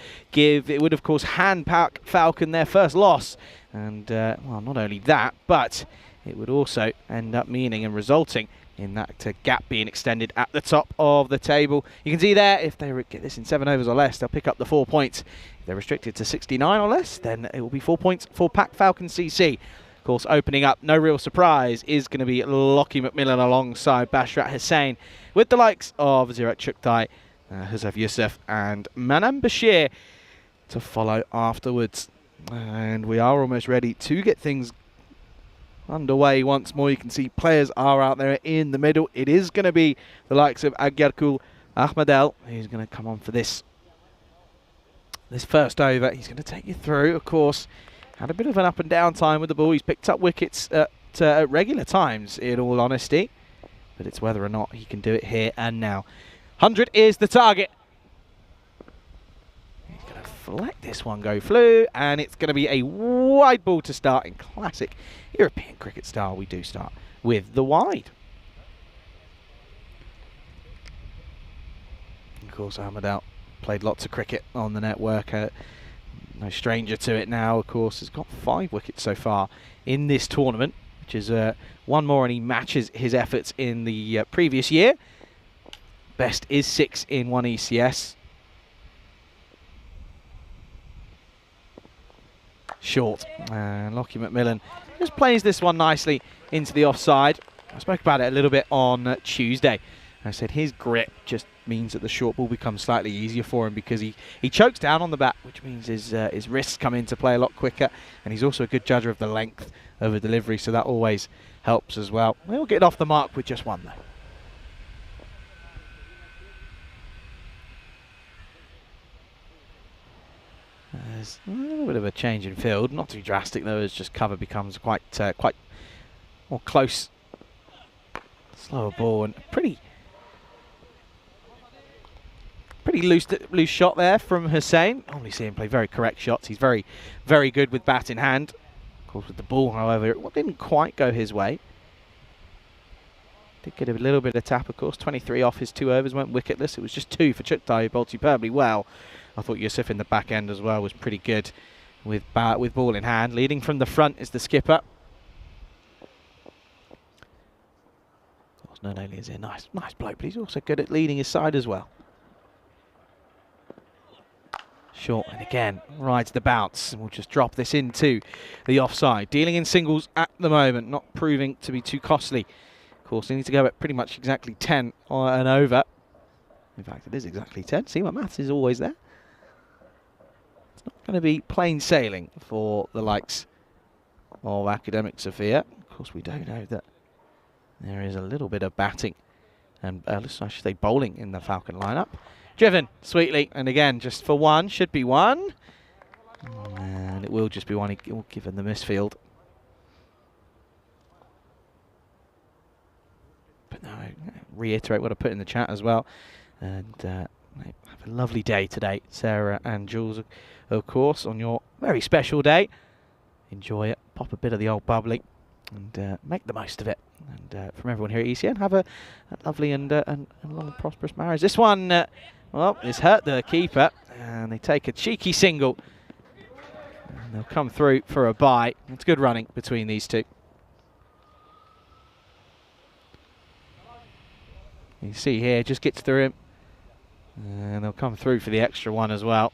S4: hand Falcon their first loss. And well, not only that, but it would also end up meaning and resulting in that gap being extended at the top of the table. You can see there, if they get this in 7 overs or less, they'll pick up the 4 points. If they're restricted to 69 or less, then it will be 4 points for Falcon CC. Of course, opening up, no real surprise, is going to be Lockie McMillan alongside Bashrat Hussain, with the likes of Zirat Chuktai, Husef Yusuf and Manam Bashir to follow afterwards. And we are almost ready to get things underway once more. You can see players are out there in the middle. It is going to be the likes of Agyarkul Ahmadel who's going to come on for this first over. He's going to take you through. Of course, had a bit of an up and down time with the ball. He's picked up wickets at regular times, in all honesty, but it's whether or not he can do it here and now. 100 is the target. He's going to fleck this one, go flew, and it's going to be a wide ball to start in classic European cricket style. We do start with the wide. Of course, Ahmadel played lots of cricket on the network. No stranger to it now, of course. Has got 5 wickets so far in this tournament, which is one more, and he matches his efforts in the previous year. Best is 6 in 1 ECS. Short, and Lockie McMillan just plays this one nicely into the offside. I spoke about it a little bit on Tuesday. I said his grip just means that the short ball becomes slightly easier for him because he chokes down on the bat, which means his wrists come into play a lot quicker, and he's also a good judger of the length of a delivery, so that always helps as well. He'll get off the mark with just 1 though. There's a little bit of a change in field, not too drastic though, as just cover becomes quite more close. Slower ball and pretty loose shot there from Hussain. Only see him play very correct shots. He's very, very good with bat in hand. Of course, with the ball, however, it didn't quite go his way. Did get a little bit of tap, of course. 23 off his 2 overs, went wicketless. It was just 2 for Chuktai, who bowled superbly well. I thought Yusuf in the back end as well was pretty good with ball in hand. Leading from the front is the skipper. Of course, not only is he a nice bloke, but he's also good at leading his side as well. Short, and again, rides the bounce, and we'll just drop this into the offside. Dealing in singles at the moment, not proving to be too costly. Of course, they need to go at pretty much exactly 10 on an over. In fact, it is exactly 10. See, my maths is always there. It's not going to be plain sailing for the likes of Akademik Sofia. Of course, we do know that there is a little bit of batting, and I should say bowling in the Falcon lineup. Driven sweetly, and again, just for 1, should be 1. And it will just be 1, given the misfield. But no, reiterate what I put in the chat as well. And have a lovely day today, Sarah and Jules, of course, on your very special day. Enjoy it, pop a bit of the old bubbly, and make the most of it. And from everyone here at ECN, have a lovely and long and prosperous marriage. This one, well, it's hurt the keeper, and they take a cheeky single. And they'll come through for a bye. It's good running between these two. You see here, just gets through him. And they'll come through for the extra one as well.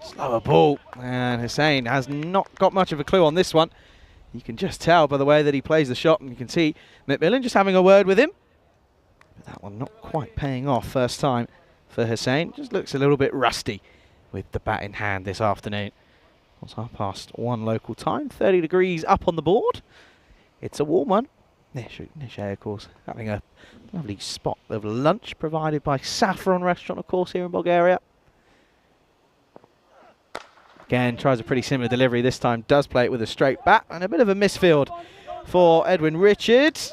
S4: Slower ball, and Hussain has not got much of a clue on this one. You can just tell by the way that he plays the shot, and you can see McMillan just having a word with him. But that one not quite paying off first time for Hussain. Just looks a little bit rusty with the bat in hand this afternoon. It's 1:30 local time, 30 degrees up on the board. It's a warm one. Nishay, of course, having a lovely spot of lunch provided by Saffron Restaurant, of course, here in Bulgaria. Again, tries a pretty similar delivery this time, does play it with a straight bat, and a bit of a misfield for Edwin Richards.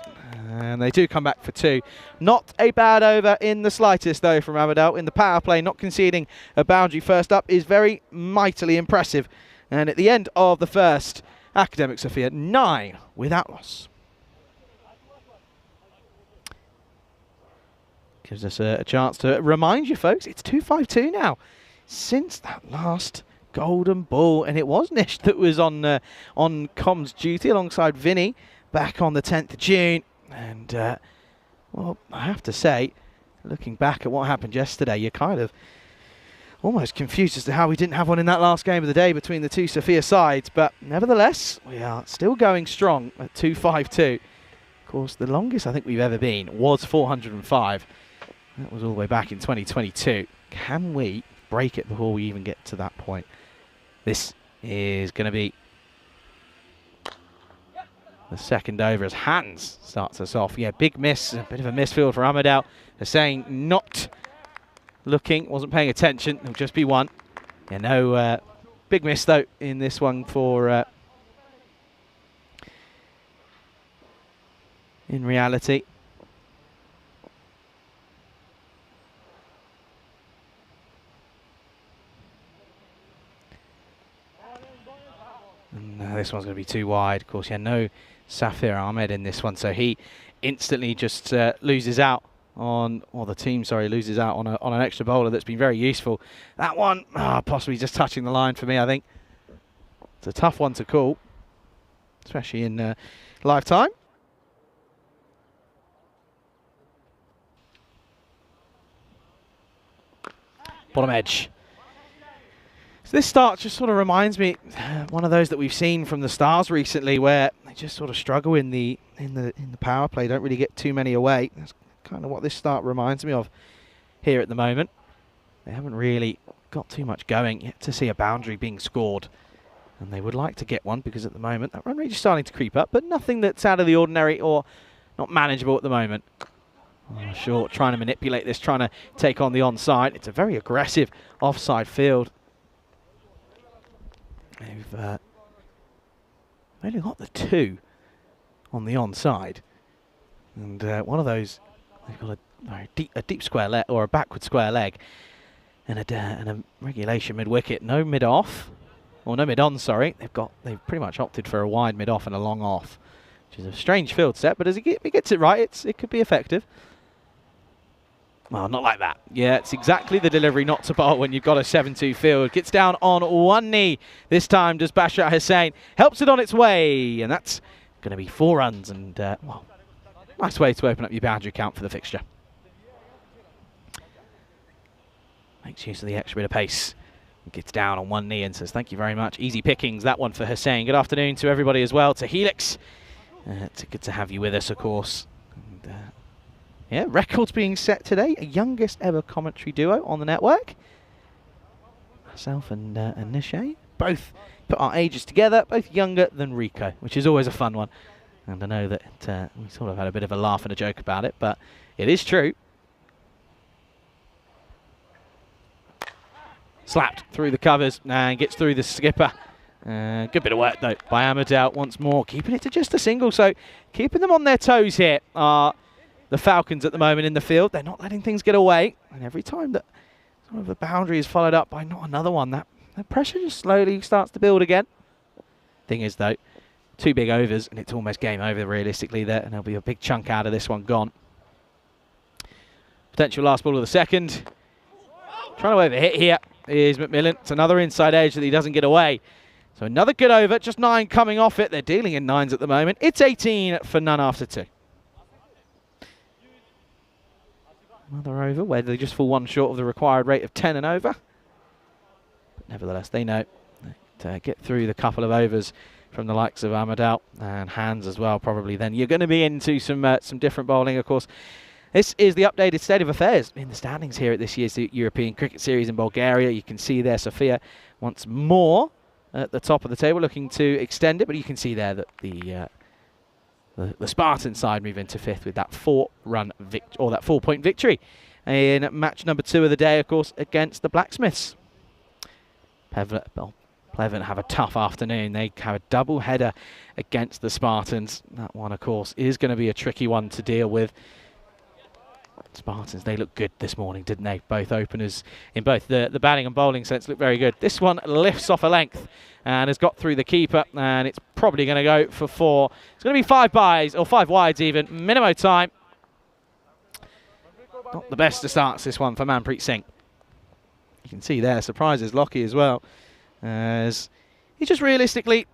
S4: And they do come back for 2. Not a bad over in the slightest, though, from Amadal. In the power play, not conceding a boundary first up is very mightily impressive. And at the end of the first, Akademik Sofia 9 without loss. Gives us a chance to remind you, folks, it's 2-5-2 now since that last golden ball, and it was Nish that was on comms duty alongside Vinny back on the 10th of June. And well, I have to say, looking back at what happened yesterday, you're kind of almost confused as to how we didn't have one in that last game of the day between the two Sofia sides. But nevertheless, we are still going strong at 2-5-2. Of course, the longest I think we've ever been was 405. That was all the way back in 2022. Can we break it before we even get to that point? This is going to be the second over as Hans starts us off. Yeah, big miss, a bit of a misfield for Amadal. They're saying not looking, wasn't paying attention. It'll just be 1. Yeah, no big miss though in this one for in reality. And this one's going to be too wide. Of course, yeah, no Safir Ahmed in this one, so he instantly just loses out on, or the team, sorry, loses out on an extra bowler that's been very useful. That one, possibly just touching the line for me, I think. It's a tough one to call, especially in live time. Bottom edge. So this start just sort of reminds me one of those that we've seen from the Stars recently, where they just sort of struggle in the power play, don't really get too many away. That's kind of what this start reminds me of here at the moment. They haven't really got too much going yet to see a boundary being scored, and they would like to get one because at the moment that run rate is starting to creep up, but nothing that's out of the ordinary or not manageable at the moment. Short trying to manipulate this, trying to take on the onside. It's a very aggressive offside field. They've only got the 2 on the onside, and one of those, they've got a deep square leg or a backward square leg, and a regulation mid wicket. No mid off, or no mid on. Sorry, they've pretty much opted for a wide mid off and a long off, which is a strange field set. But as he gets it right, it could be effective. Well, not like that. Yeah, it's exactly the delivery not to bowl when you've got a 7-2 field. Gets down on 1 knee. This time does Bashar Hussain. Helps it on its way. And that's going to be 4 runs. And, well, nice way to open up your boundary count for the fixture. Makes use of the extra bit of pace. Gets down on 1 knee and says, thank you very much. Easy pickings, that one for Hussain. Good afternoon to everybody as well. To Helix. It's good to have you with us, of course. And, yeah, records being set today. A youngest ever commentary duo on the network. Myself and Nishay. Both put our ages together, both younger than Rico, which is always a fun one. And I know that we sort of had a bit of a laugh and a joke about it, but it is true. Slapped through the covers and gets through the skipper. Good bit of work, though, by Amadal once more. Keeping it to just a single, so keeping them on their toes here are the Falcons at the moment in the field. They're not letting things get away. And every time that sort of a boundary is followed up by not another one, that pressure just slowly starts to build again. Thing is, though, 2 big overs, and it's almost game over realistically there, and there'll be a big chunk out of this one gone. Potential last ball of the second. Trying to overhit here is McMillan. It's another inside edge that he doesn't get away. So another good over, just 9 coming off it. They're dealing in 9s at the moment. It's 18 for none after 2. Another over where they just fall 1 short of the required rate of 10 and over. But nevertheless, they know to get through the couple of overs from the likes of Amadal and Hans as well, probably. Then you're going to be into some different bowling, of course. This is the updated state of affairs in the standings here at this year's European Cricket Series in Bulgaria. You can see there Sofia once more at the top of the table, looking to extend it, but you can see there that the Spartan side move into 5th with that 4-point victory in match number 2 of the day, of course, against the Blacksmiths. Pleven have a tough afternoon. They have a double header against the Spartans. That one, of course, is going to be a tricky one to deal with. Spartans, they look good this morning, didn't they? Both openers in both the batting and bowling sense look very good. This one lifts off a length and has got through the keeper, and it's probably going to go for 4. It's going to be 5 byes, or 5 wides even. Minimo time. Not the best of starts, this one, for Manpreet Singh. You can see there, surprises Lockie as well, as he just realistically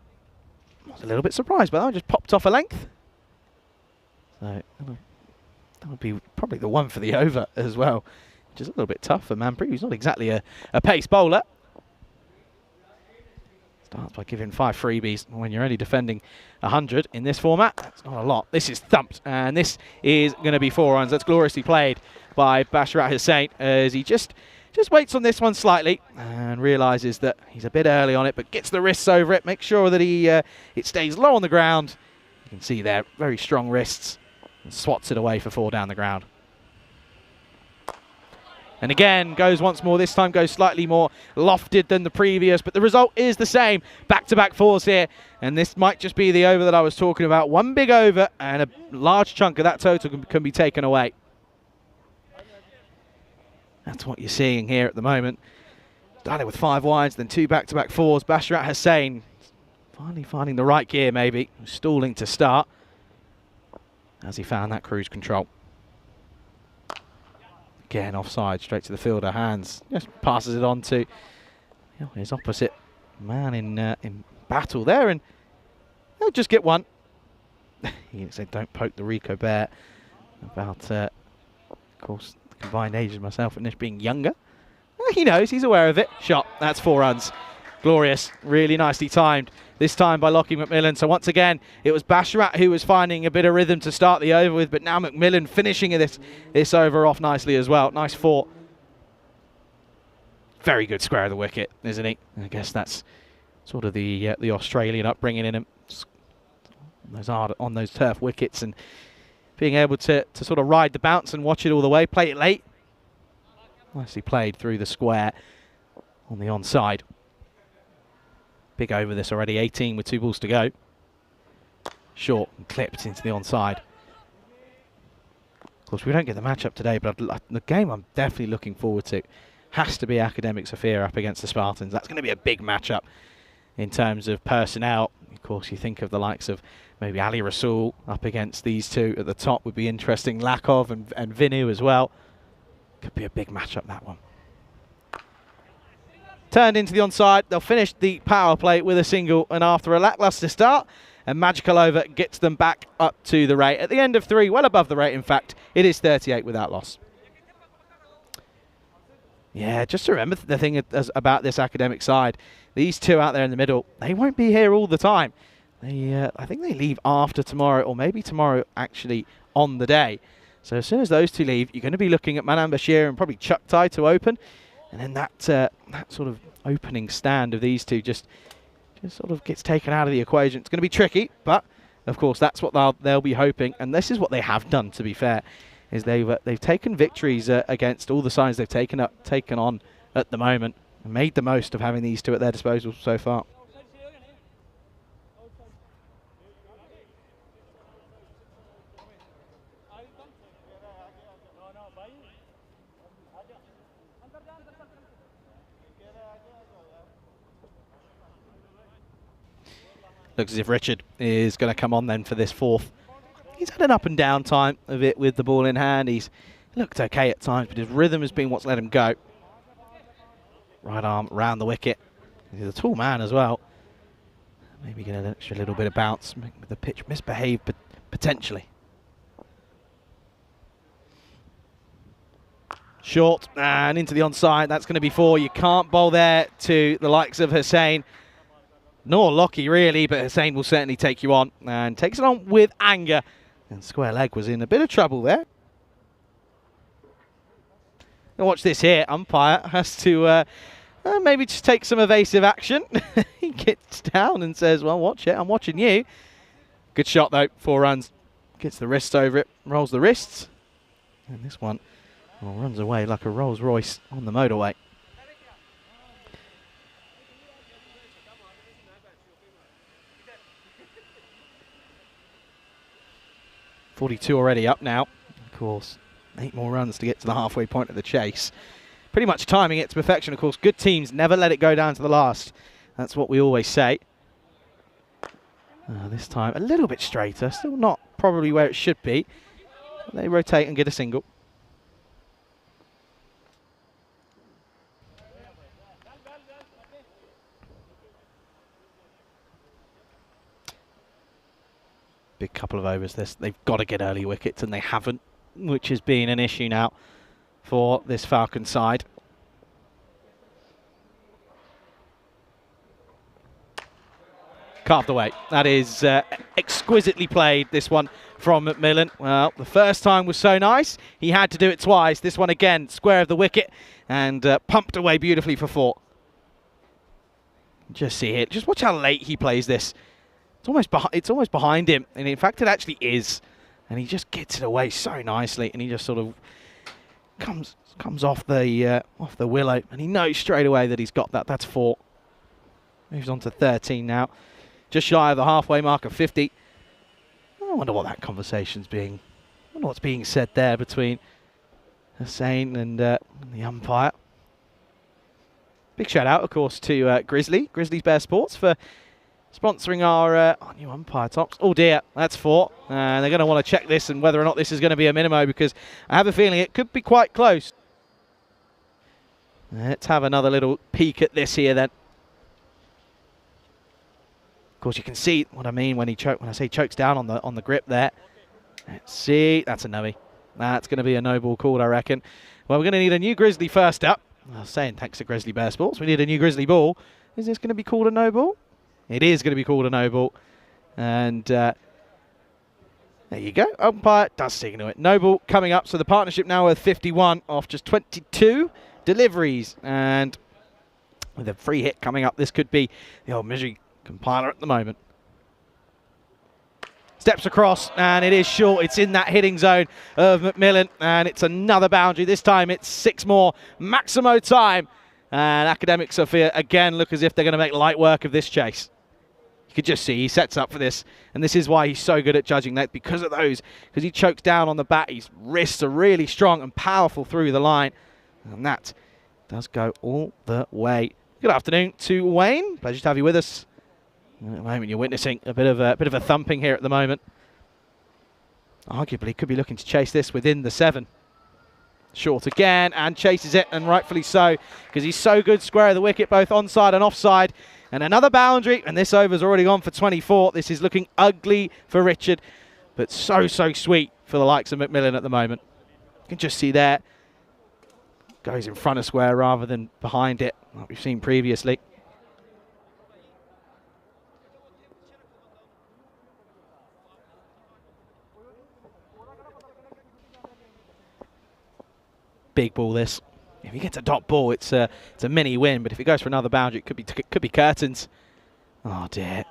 S4: was a little bit surprised by that. Just popped off a length. So that would be probably the one for the over as well, which is a little bit tough for Manpreet. He's not exactly a pace bowler. Starts by giving 5 freebies when you're only defending 100 in this format. That's not a lot. This is thumped, and this is going to be 4 runs. That's gloriously played by Basharat Hussain, as he just waits on this one slightly and realises that he's a bit early on it, but gets the wrists over it, makes sure that it stays low on the ground. You can see there, very strong wrists, and swats it away for 4 down the ground. And again, goes once more. This time goes slightly more lofted than the previous, but the result is the same. Back-to-back 4s here, and this might just be the over that I was talking about. One big over, and a large chunk of that total can be taken away. That's what you're seeing here at the moment. Started with 5 wides, then 2 back-to-back 4s. Basharat Hussain finally finding the right gear, maybe. Stalling to start as he found that cruise control. Again, offside, straight to the fielder. Hands just passes it on to his opposite man in battle there, and he'll just get one. He said, "Don't poke the Rico Bear." About, of course, the combined age of myself and Nish being younger. He knows, he's aware of it. Shot, that's 4 runs. Glorious, really nicely timed. This time by Lockie McMillan. So once again, it was Basharat who was finding a bit of rhythm to start the over with, but now McMillan finishing this over off nicely as well. Nice 4. Very good square of the wicket, isn't he? I guess that's sort of the Australian upbringing in him. On those turf wickets, and being able to sort of ride the bounce and watch it all the way, play it late. Nicely played through the square on the onside. Big over this already, 18 with 2 balls to go. Short and clipped into the onside. Of course, we don't get the matchup today, but the game I'm definitely looking forward to has to be Akademik Sofia up against the Spartans. That's going to be a big matchup in terms of personnel. Of course, you think of the likes of maybe Ali Rasool up against these two at the top would be interesting. Lakov and Vinu as well. Could be a big matchup, that one. Turned into the onside. They'll finish the power play with a single, and after a lacklustre start, a magical over gets them back up to the rate. At the end of 3, well above the rate, in fact, it is 38 without loss. Yeah, just to remember the thing about this Akademik side, these two out there in the middle, they won't be here all the time. I think they leave after tomorrow, or maybe tomorrow actually on the day. So as soon as those two leave, you're going to be looking at Manan Bashir and probably Chuck Tai to open. And then that sort of opening stand of these two just sort of gets taken out of the equation. It's going to be tricky, but of course that's what they'll be hoping, and this is what they have done. To be fair, is they've taken victories against all the sides they've taken on at the moment, and made the most of having these two at their disposal so far. Looks as if Richard is going to come on then for this 4th. He's had an up and down time of it with the ball in hand. He's looked okay at times, but his rhythm has been what's let him go. Right arm around the wicket. He's a tall man as well. Maybe get an extra little bit of bounce. Make the pitch misbehave, but potentially. Short and into the onside. That's going to be 4. You can't bowl there to the likes of Hussain. Nor Lockie really, but Hussain will certainly take you on, and takes it on with anger. And square leg was in a bit of trouble there. Watch this here. Umpire has to maybe just take some evasive action. He gets down and says, well, watch it. I'm watching you. Good shot, though. 4 runs. Gets the wrists over it. Rolls the wrists. And this one runs away like a Rolls Royce on the motorway. .42 already up now. Of course, 8 more runs to get to the halfway point of the chase. Pretty much timing it to perfection, of course. Good teams never let it go down to the last. That's what we always say. This time a little bit straighter. Still not probably where it should be. They rotate and get a single. Big couple of overs this. They've got to get early wickets and they haven't, which has been an issue now for this Falcon side. Carved away. That is exquisitely played, this one from McMillan. Well, the first time was so nice, he had to do it twice. This one again, square of the wicket, and pumped away beautifully for 4. Just see it. Just watch how late he plays this. It's almost behind him, and in fact it actually is. And he just gets it away so nicely, and he just sort of comes off the willow, and he knows straight away that he's got that. That's 4. Moves on to 13 now. Just shy of the halfway mark of 50. I wonder what that conversation's being. I wonder what's being said there between Hussain and the umpire. Big shout out, of course, to Grizzly's Bear Sports for sponsoring our new umpire tops. Oh dear, that's 4. And they're going to want to check this and whether or not this is going to be a minimo, because I have a feeling it could be quite close. Let's have another little peek at this here then. Of course, you can see what I mean when I say chokes down on the grip there. Let's see, that's a no-y. That's going to be a no ball called, I reckon. Well, we're going to need a new Grizzly first up. I was saying thanks to Grizzly Bear Sports, we need a new Grizzly ball. Is this going to be called a no ball? It is going to be called a no ball. And there you go. Umpire does signal it. No ball coming up. So the partnership now with 51 off just 22 deliveries. And with a free hit coming up, this could be the old misery compiler at the moment. Steps across, and it is short. It's in that hitting zone of McMillan, and it's another boundary. This time it's 6 more. Maximo time. And Akademik Sofia again look as if they're going to make light work of this chase. You could just see he sets up for this, and this is why he's so good at judging that, because of those, because he chokes down on the bat. His wrists are really strong and powerful through the line, and that does go all the way. Good afternoon to Wayne. Pleasure to have you with us. At the moment, you're witnessing a bit of a thumping here at the moment. Arguably, could be looking to chase this within the 7. Short again, and chases it, and rightfully so, because he's so good square of the wicket, both onside and offside. And another boundary, and this over's already gone for 24. This is looking ugly for Richard, but so sweet for the likes of McMillan at the moment. You can just see there, goes in front of square rather than behind it, like we've seen previously. Big ball this. If he gets a dot ball, it's a mini win. But if it goes for another boundary, it could be curtains. Oh dear.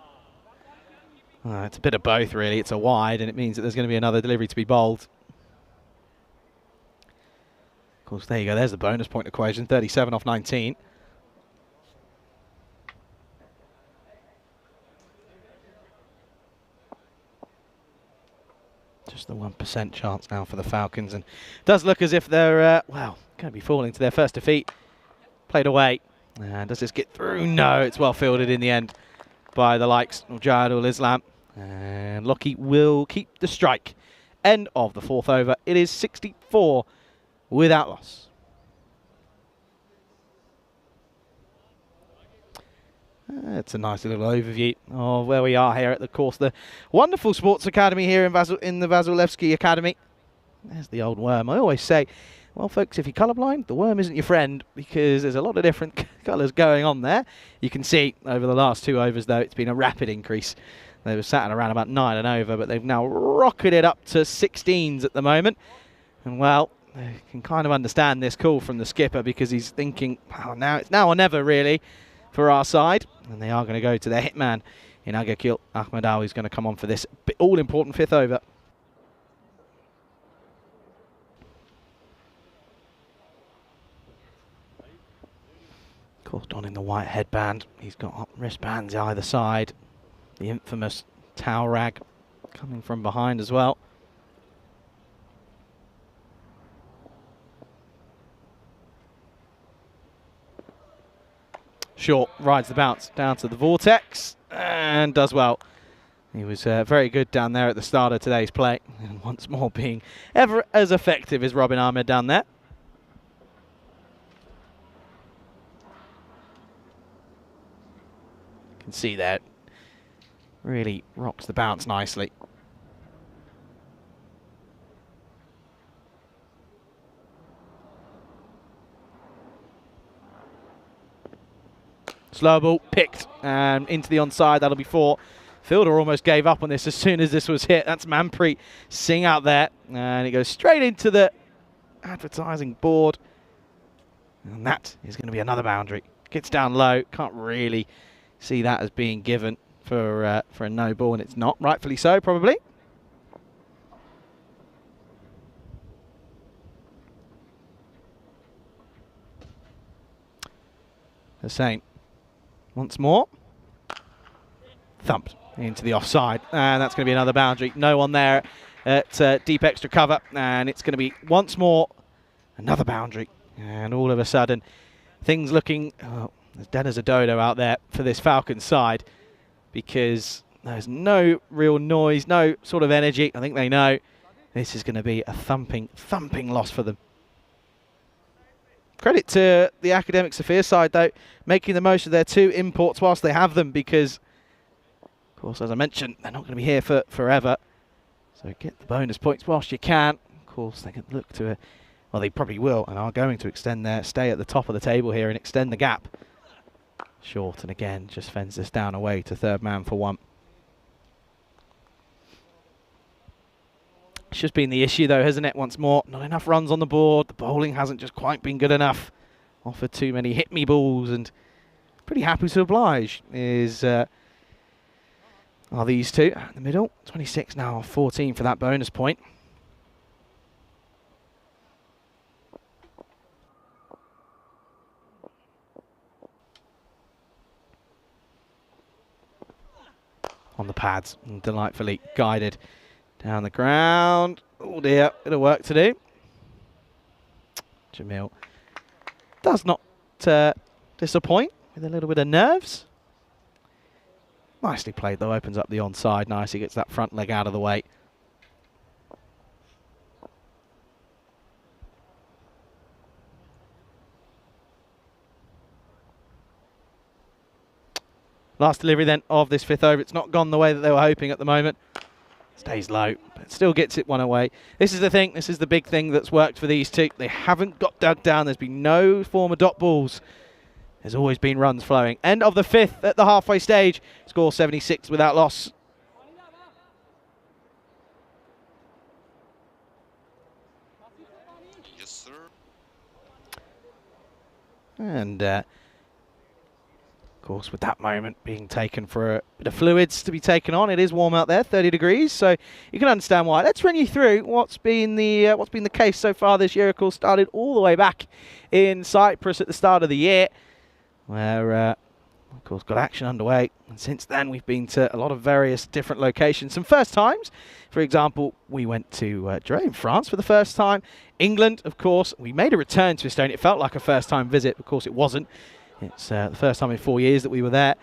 S4: It's a bit of both really. It's a wide, and it means that there's going to be another delivery to be bowled. Of course, there you go. There's the bonus point equation. 37 off 19. Just the 1% chance now for the Falcons, and it does look as if they're, well, going to be falling to their first defeat. Played away. And does this get through? No, it's well fielded in the end by the likes of Jihadul Islam. And Lockie will keep the strike. End of the 4th over. It is 64 without loss. It's a nice little overview of where we are here at the course. The wonderful sports academy here in the Vasilevsky Academy. There's the old worm. I always say, well, folks, if you're colourblind, the worm isn't your friend, because there's a lot of different colours going on there. You can see over the last 2 overs, though, it's been a rapid increase. They were sat at around about 9 and over, but they've now rocketed up to 16s at the moment. And, well, I can kind of understand this call from the skipper because he's thinking, oh, now it's now or never really for our side. And they are going to go to their hitman in Agakil Ahmadawi, who's going to come on for this all-important 5th over. Of course, donning the white headband. He's got wristbands either side. The infamous towel rag coming from behind as well. Short rides the bounce down to the vortex and does well. He was very good down there at the start of today's play, and once more being ever as effective as Robin Ahmed down there. You can see that really rocks the bounce nicely. Slow ball picked and into the onside. That'll be 4. Fielder almost gave up on this as soon as this was hit. That's Manpreet Singh out there, and it goes straight into the advertising board, and that is going to be another boundary. Gets down low. Can't really see that as being given for a no ball, and it's not. Rightfully so, probably. Hussain once more. Thumped into the offside, and that's going to be another boundary. No one there at deep extra cover, and it's going to be once more another boundary. And all of a sudden, things looking as dead as a dodo out there for this Falcon side, because there's no real noise, no sort of energy. I think they know this is going to be a thumping loss for them. Credit to the Akademik Sofia side, though, making the most of their 2 imports whilst they have them, because, of course, as I mentioned, they're not going to be here for forever. So get the bonus points whilst you can. Of course, they can look to well, they probably will and are going to extend their stay at the top of the table here and extend the gap. Short, and again, just fends this down away to 3rd man for 1. It's just been the issue, though, hasn't it? Once more, not enough runs on the board. The bowling hasn't just quite been good enough. Offered too many hit-me balls, and pretty happy to oblige are these 2 in the middle. 26 now, 14 for that bonus point. On the pads, and delightfully guided down the ground. Oh dear, bit of work to do. Jamil does not disappoint with a little bit of nerves. Nicely played though, opens up the onside nicely, gets that front leg out of the way. Last delivery then of this 5th over. It's not gone the way that they were hoping at the moment. Stays low, but still gets it 1 away. This is the thing, this is the big thing that's worked for these 2. They haven't got dug down. There's been no form of dot balls. There's always been runs flowing. End of the 5th at the halfway stage. Score 76 without loss.
S6: Yes, sir.
S4: And of course, with that moment being taken for a bit of fluids to be taken on, it is warm out there, 30 degrees, so you can understand why. Let's run you through what's been the case so far this year. Of course, started all the way back in Cyprus at the start of the year, where of course got action underway, and since then we've been to a lot of various different locations. Some first times, for example, we went to Dreux, France for the first time. England, of course, we made a return to Estonia. It felt like a first time visit, of course it wasn't. It's the first time in 4 years that we were there.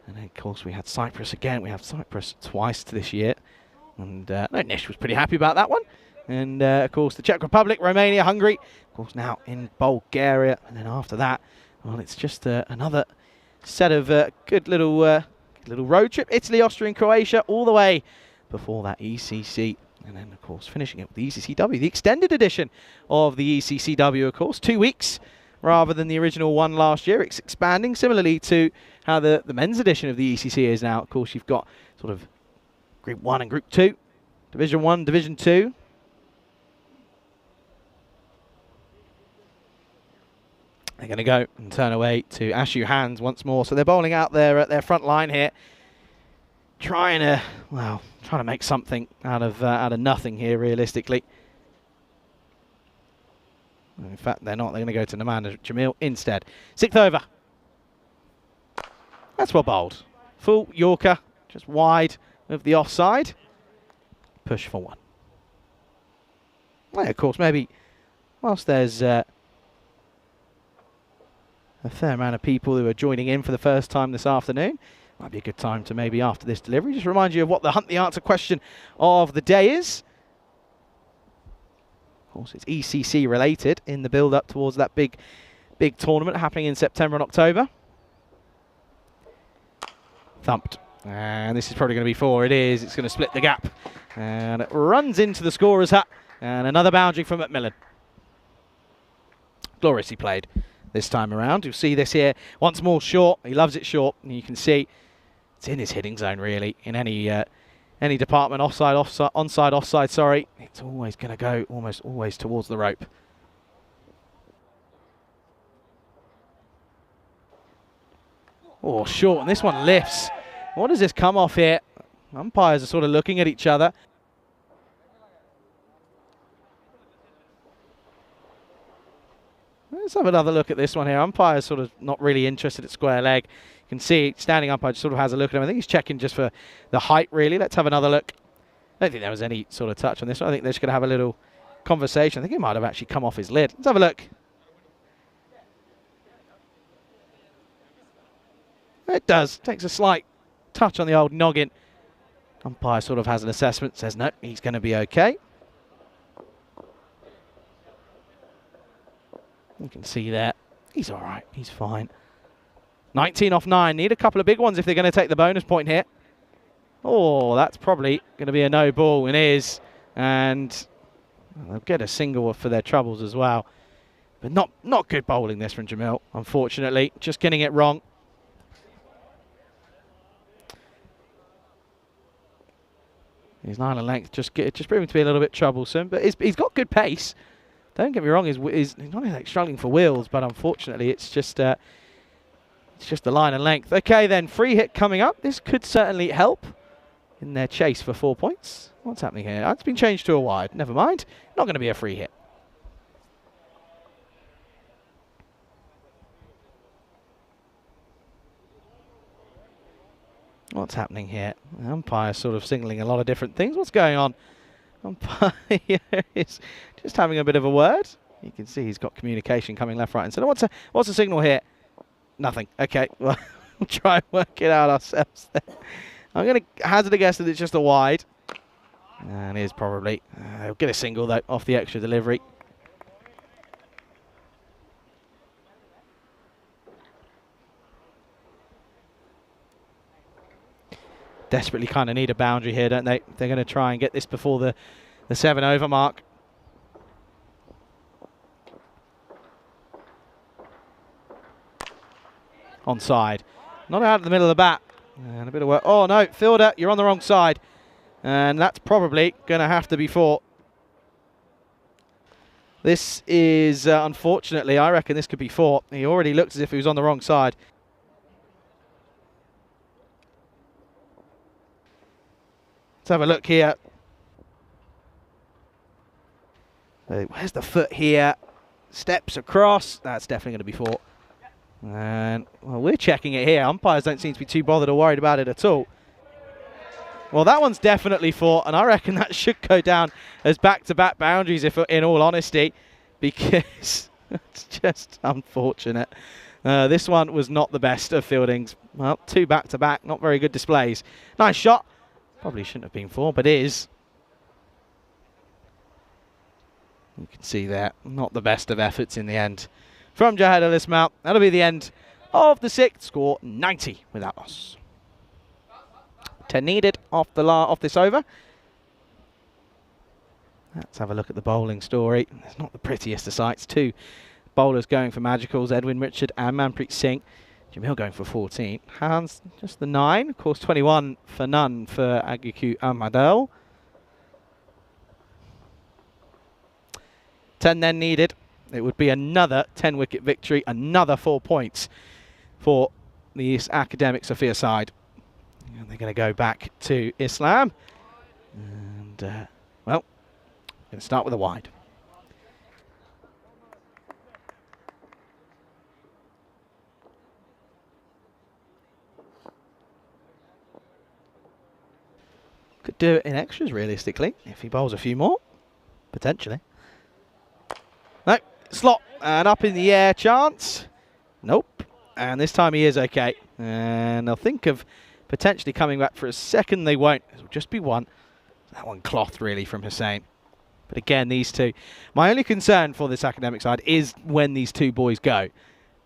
S4: And then, of course, we had Cyprus again. We have Cyprus twice this year. And Nish was pretty happy about that one. And, of course, the Czech Republic, Romania, Hungary. Of course, now in Bulgaria. And then after that, well, it's just another set of good little road trip. Italy, Austria, and Croatia all the way before that ECC. And then, of course, finishing it with the ECCW, the extended edition of the ECCW, of course. 2 weeks. Rather than the original one last year. It's expanding similarly to how the men's edition of the ECC is now. Of course, you've got sort of Group 1 and Group 2, Division 1, Division 2. going to go and turn away to Ashu Hands once more. So they're bowling out there at their front line here, trying to make something out of nothing here, realistically. In fact, they're not. They're going to go to Naman Jamil instead. 6th over. That's well bowled. Full Yorker, just wide of the offside. Push for 1. Well, of course, maybe whilst there's a fair amount of people who are joining in for the first time this afternoon, might be a good time to maybe after this delivery just remind you of what the Hunt the Answer question of the day is. Of course, it's ECC related in the build-up towards that big tournament happening in September and October. Thumped. And this is probably going to be 4. It is. It's going to split the gap. And it runs into the scorer's hut. And another boundary from Macmillan. Gloriously played this time around. You'll see this here once more short. He loves it short. And you can see it's in his hitting zone, really, in any department, onside, offside, sorry. It's always going to go almost always towards the rope. Oh, short, and this one lifts. What does this come off here? Umpires are sort of looking at each other. Let's have another look at this one here. Umpire's sort of not really interested at square leg. You can see standing umpire sort of has a look at him. I think he's checking just for the height, really. Let's have another look. I don't think there was any sort of touch on this one. I think they're just going to have a little conversation. I think it might have actually come off his lid. Let's have a look. It does. Takes a slight touch on the old noggin. Umpire sort of has an assessment, says no, he's going to be okay. You can see there. He's all right. He's fine. 19 off 9. Need a couple of big ones if they're going to take the bonus point here. Oh, that's probably going to be a no ball, and is. And they'll get a single for their troubles as well. But not good bowling this from Jamil, unfortunately. Just getting it wrong. His line of length just proving to be a little bit troublesome, but he's got good pace. Don't get me wrong, he's not like struggling for wheels, but unfortunately it's just the line and length. Okay then, free hit coming up. This could certainly help in their chase for 4 points. What's happening here? It's been changed to a wide. Never mind. Not going to be a free hit. What's happening here? The umpire sort of signaling a lot of different things. What's going on? Umpire is just having a bit of a word. You can see he's got communication coming left, right, and centre. What's the signal here? Nothing. Okay, well, we'll try and work it out ourselves then. I'm going to hazard a guess that it's just a wide. And it is probably. He'll get a single, though, off the extra delivery. Desperately kind of need a boundary here, don't they? They're going to try and get this before the 7 over mark. Onside. Not out of the middle of the bat. And a bit of work. Oh no, fielder, you're on the wrong side. And that's probably going to have to be fought. This is, unfortunately, I reckon this could be fought. He already looked as if he was on the wrong side. Let's have a look here. Where's the foot here? Steps across. That's definitely going to be fought. And well, we're checking it here. Umpires don't seem to be too bothered or worried about it at all. Well, that one's definitely fought, and I reckon that should go down as back-to-back boundaries, if in all honesty, because it's just unfortunate. This one was not the best of fieldings. Well, 2 back-to-back, not very good displays. Nice shot. Probably shouldn't have been 4, but is. You can see there, not the best of efforts in the end. From Jahad Al-Ismail, that'll be the end of the 6th. Score 90 without loss. 10 needed off this over. Let's have a look at the bowling story. It's not the prettiest of sights. 2 bowlers going for magicals, Edwin Richard and Manpreet Singh. Jamil going for 14. Hans, just the 9. Of course, 21 for none for Agiku Ahmadel. 10 then needed. it would be another 10-wicket victory, another 4 points for the Akademik Sofia side. And they're going to go back to Islam. And, well, going to start with a wide. Could do it in extras, realistically, if he bowls a few more, potentially. No, slot, and up in the air chance. Nope, and this time he is okay. And they'll think of potentially coming back for a second. They won't, it'll just be one. That one clothed, really, from Hussain. But again, these two, my only concern for this Akademik side is when these two boys go.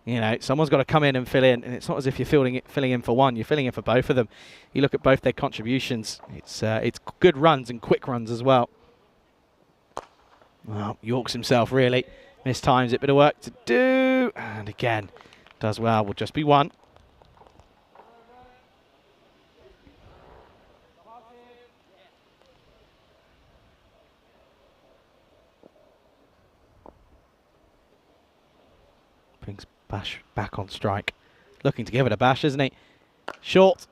S4: You know, someone's got to come in and fill in, and it's not as if you're filling in for one, you're filling in for both of them. You look at both their contributions, it's good runs and quick runs as well. Well, Yorks himself really mistimes it, bit of work to do, and again, does well, will just be one. Brings Bash back on strike. Looking to give it a bash, isn't he? Short.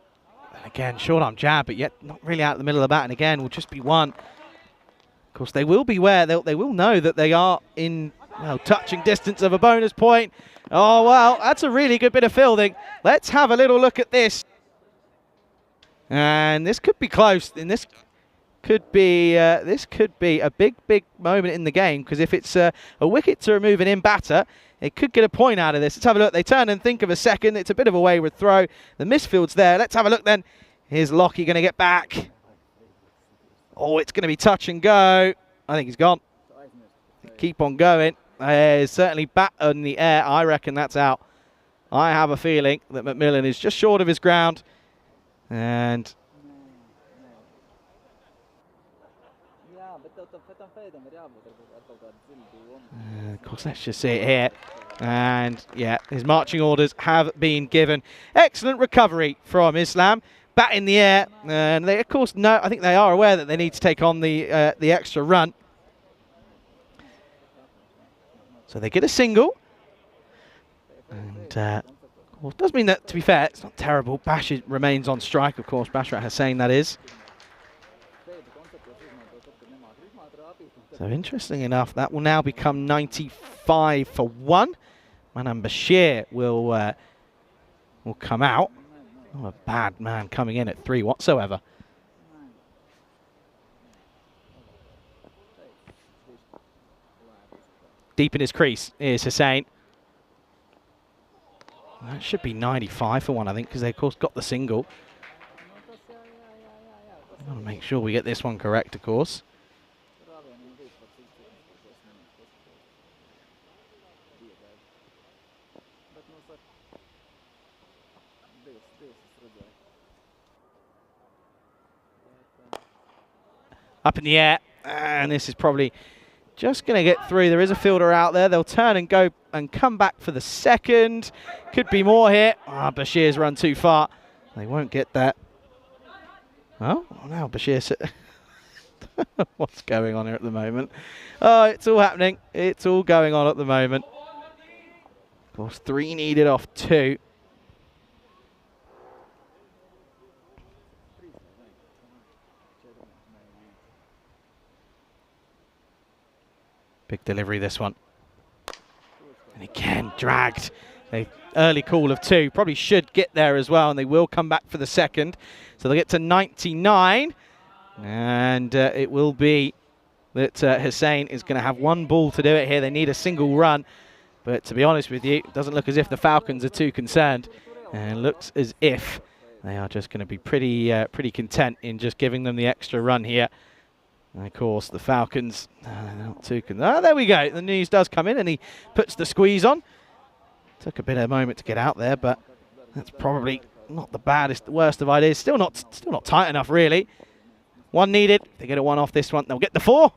S4: And again, short arm jab, but yet not really out of the middle of the bat. And again, will just be one. Of course, they will be where they will know that they are in, well, touching distance of a bonus point. Oh, well, that's a really good bit of fielding. Let's have a little look at this. And this could be close. And this could be a big moment in the game, because if it's a wicket to remove an in-batter, it could get a point out of this. Let's have a look. They turn and think of a second. It's a bit of a wayward throw. The misfield's there. Let's have a look then. Here's Lockie going to get back. Oh, it's going to be touch and go. I think he's gone. Keep on going. Certainly bat in the air. I reckon that's out. I have a feeling that McMillan is just short of his ground. And of course, let's just see it here. And yeah, his marching orders have been given. Excellent recovery from Islam. Bat in the air. And they, of course, know, I think they are aware that they need to take on the extra run. So they get a single. And well, it does mean that, to be fair, it's not terrible. Bash remains on strike, of course. Bashrat Hussain, that is. So interesting enough, that will now become 95 for 1. Manan Bashir will come out. Not a bad man coming in at 3 whatsoever. Deep in his crease is Hussain. That should be 95 for 1, I think, because they, of course, got the single. I want to make sure we get this one correct, of course. Up in the air, and this is probably just going to get through. There is a fielder out there. They'll turn and go and come back for the second. Could be more here. Bashir's run too far. They won't get that. Oh, now Bashir. What's going on here at the moment? Oh, it's all happening. It's all going on at the moment. Of course, 3 needed off 2. Big delivery, this one. And again, dragged. A early call of 2. Probably should get there as well, and they will come back for the second. So they'll get to 99. And it will be that Hussain is going to have 1 ball to do it here. They need a single run. But to be honest with you, it doesn't look as if the Falcons are too concerned. And it looks as if they are just going to be pretty content in just giving them the extra run here. And of course, the Falcons, not too there we go. The news does come in, and he puts the squeeze on. Took a bit of a moment to get out there, but that's probably not the baddest, the worst of ideas. Still not tight enough, really. 1 needed. If they get a 1 off this one, they'll get the 4.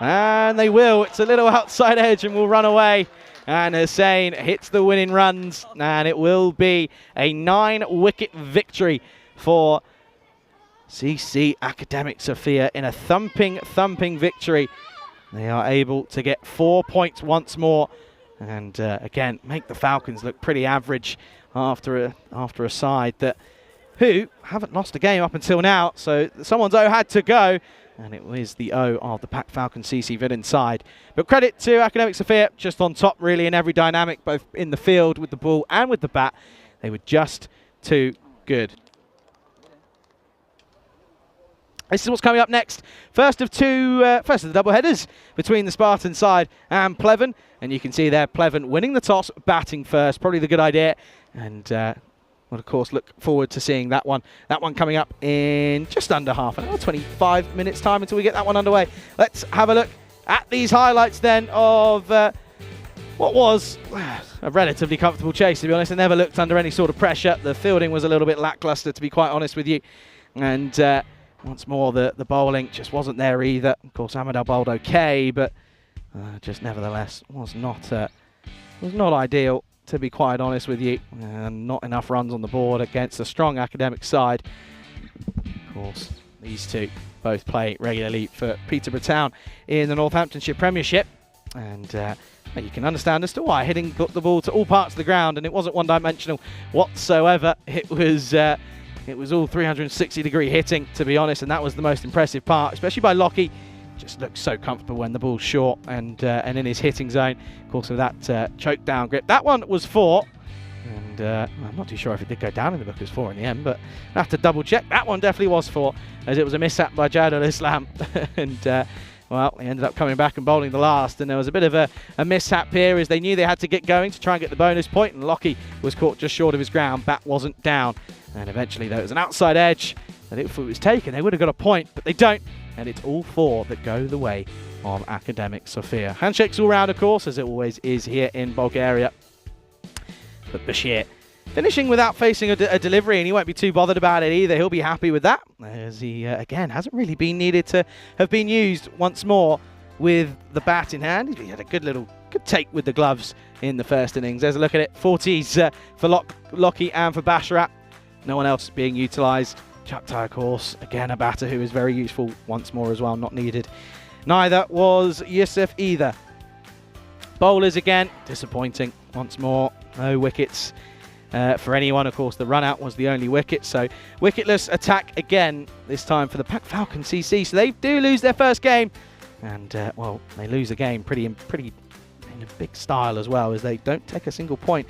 S4: And they will. It's a little outside edge and will run away. And Hussain hits the winning runs, and it will be a 9-wicket victory for CC Akademik Sofia in a thumping victory They are able to get 4 points once more, and again make the Falcons look pretty average after a side who haven't lost a game up until now. So someone's O had to go, and it was the O of the Falcon CC villain side. But credit to Akademik Sofia, just on top really in every dynamic, both in the field with the ball and with the bat. They were just too good. This is what's coming up next. First of the double headers between the Spartan side and Pleven. And you can see there Pleven winning the toss, batting first, probably the good idea. And we'll of course look forward to seeing that one. That one coming up in just under half an hour, 25 minutes time until we get that one underway. Let's have a look at these highlights then of what was a relatively comfortable chase, to be honest. It never looked under any sort of pressure. The fielding was a little bit lackluster, to be quite honest with you. And once more, the bowling just wasn't there either. Of course, Amadal bowled okay, but just nevertheless was not ideal, to be quite honest with you. Not enough runs on the board against a strong Akademik side. Of course, these two both play regularly for Peterborough Town in the Northamptonshire Premiership, and you can understand as to why. Hitting got the ball to all parts of the ground, and it wasn't one-dimensional whatsoever. It was all 360-degree hitting, to be honest, and that was the most impressive part, especially by Lockie. Just looks so comfortable when the ball's short and in his hitting zone. Of course, with that choke down grip. That one was 4, and I'm not too sure if it did go down in the book as 4 in the end, but I have to double check. That one definitely was 4, as it was a mishap by Jadul Islam. And well, they ended up coming back and bowling the last, and there was a bit of a mishap here as they knew they had to get going to try and get the bonus point, and Lockie was caught just short of his ground. Bat wasn't down, and eventually there was an outside edge that if it was taken they would have got a point, but they don't, and it's all 4 that go the way of Akademik Sofia. Handshakes all round, of course, as it always is here in Bulgaria. But Bashir finishing without facing a delivery, and he won't be too bothered about it either. He'll be happy with that, as he, again, hasn't really been needed to have been used once more with the bat in hand. He had a good take with the gloves in the first innings. There's a look at it. 40s for Lockie and for Basharat. No one else being utilised. Chuktai, of course, again a batter who is very useful once more as well, not needed. Neither was Yusuf either. Bowlers again, disappointing once more. No wickets for anyone. Of course, the run out was the only wicket, so wicketless attack again, this time for the Falcon CC. So they do lose their first game, and well, they lose a game pretty in a big style as well, as they don't take a single point.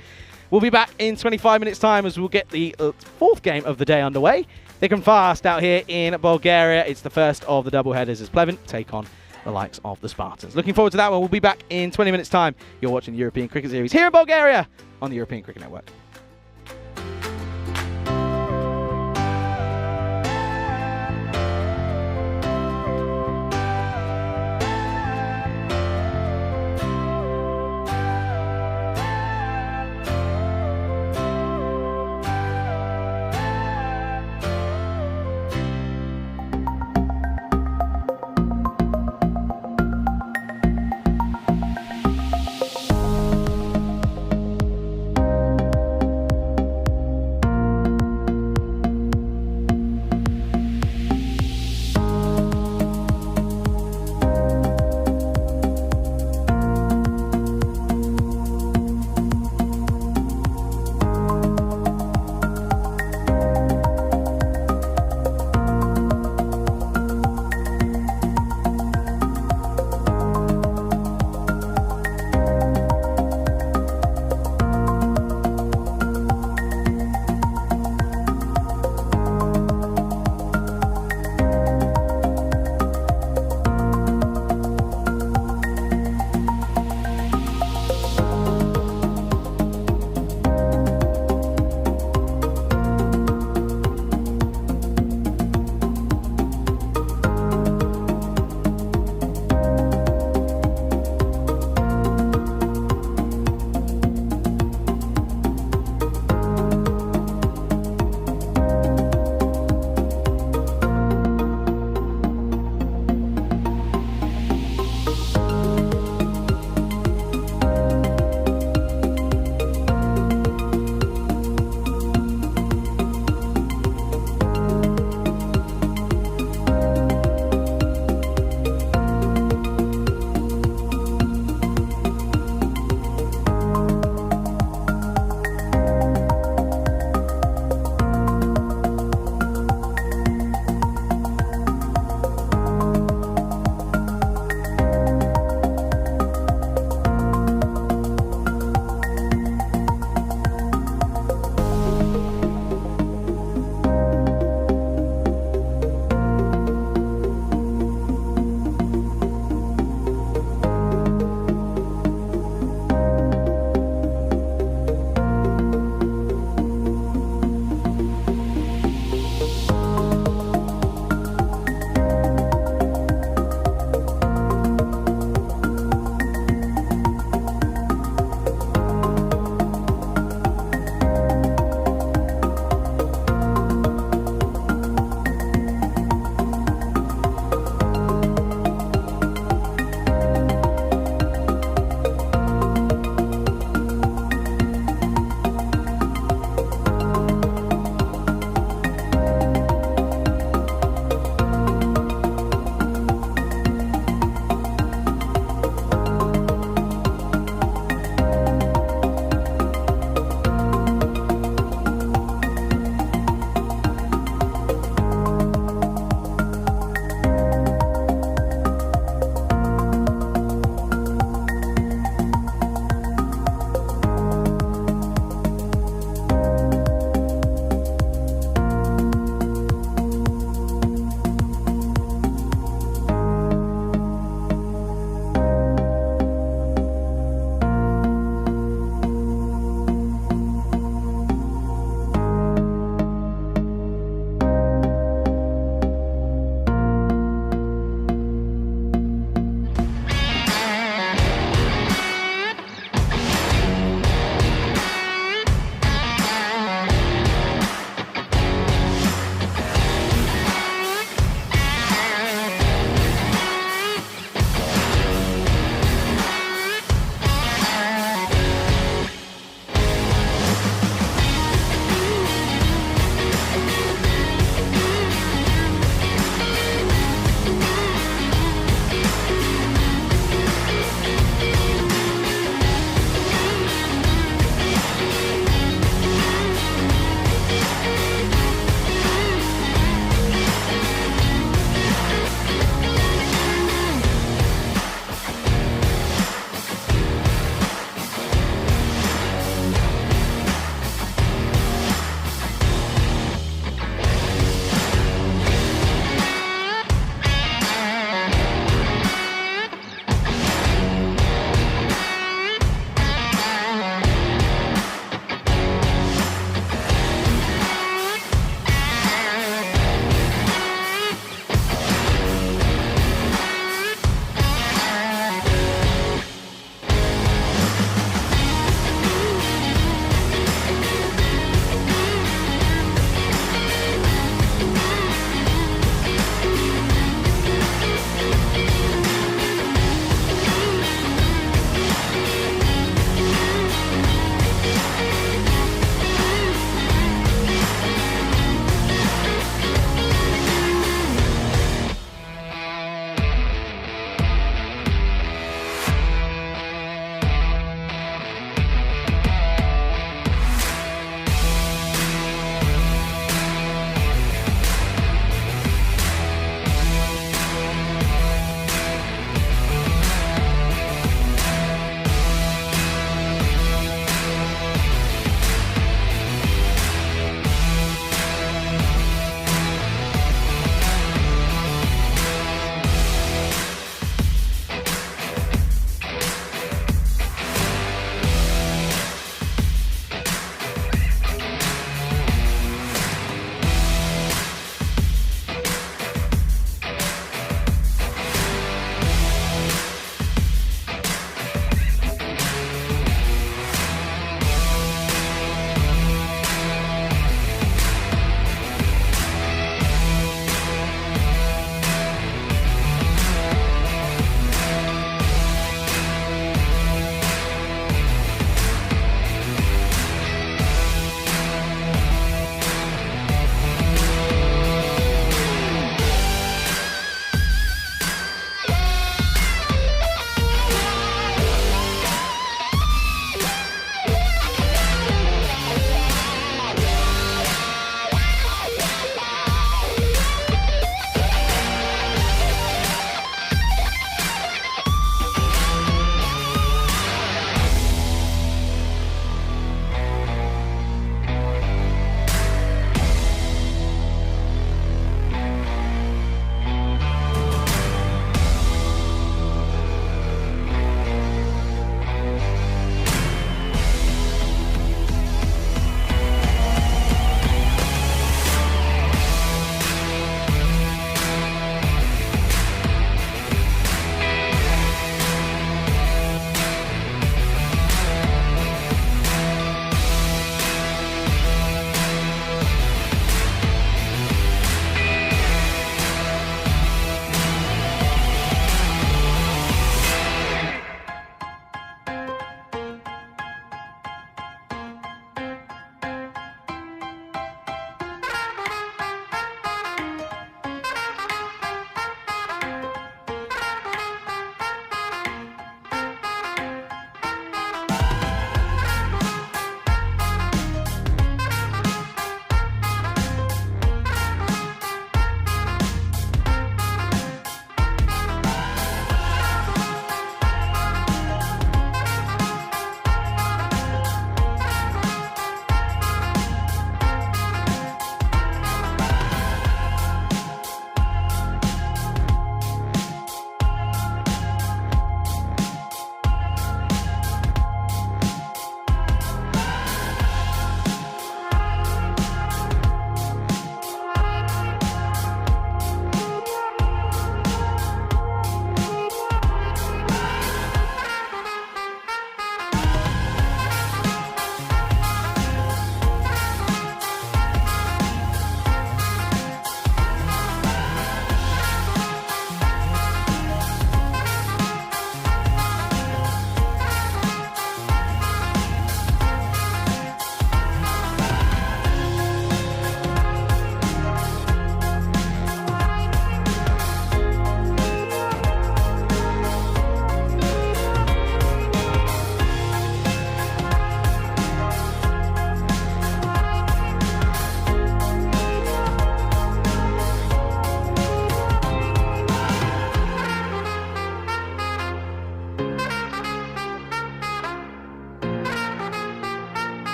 S4: We'll be back in 25 minutes time as we'll get the 4th game of the day underway. Thick and fast out here in Bulgaria. It's the first of the double headers as Pleven take on the likes of the Spartans. Looking forward to that one. We'll be back in 20 minutes time. You're watching the European Cricket Series here in Bulgaria on the European Cricket Network.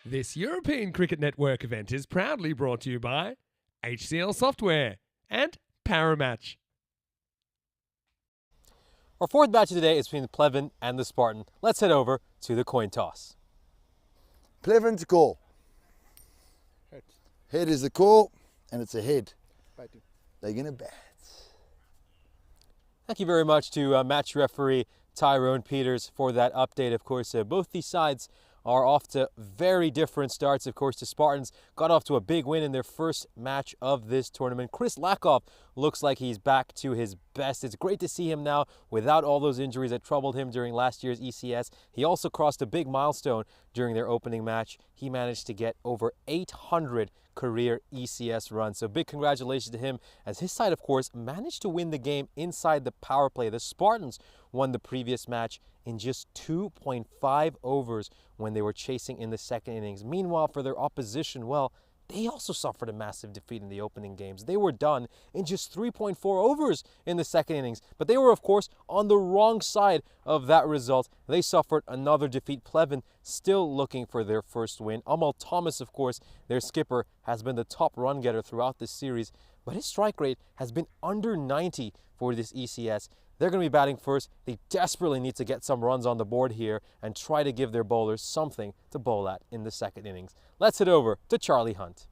S2: This European Cricket Network event is proudly brought to you by HCL Software and Paramatch.
S1: Our fourth match of the day is between the Pleven and the Spartan. Let's head over to the coin toss.
S3: Pleven's goal. Head is the call, and it's a head. They're going to bat.
S1: Thank you very much to match referee Tyrone Peters for that update. Of course, both these sides are off to very different starts. Of course, the Spartans got off to a big win in their first match of this tournament. Chris Lakoff looks like he's back to his best. It's great to see him now without all those injuries that troubled him during last year's ECS. He also crossed a big milestone during their opening match. He managed to get over 800 career ECS runs. So big congratulations to him, as his side, of course, managed to win the game inside the power play. The Spartans won the previous match in just 2.5 overs when they were chasing in the second innings. Meanwhile, for their opposition, well, they also suffered a massive defeat in the opening games. They were done in just 3.4 overs in the second innings. But they were, of course, on the wrong side of that result. They suffered another defeat. Pleven still looking for their first win. Amal Thomas, of course, their skipper, has been the top run getter throughout this series, but his strike rate has been under 90 for this ECS. They're going to be batting first. They desperately need to get some runs on the board here and try to give their bowlers something to bowl at in the second innings. Let's head over to Charlie Hunt.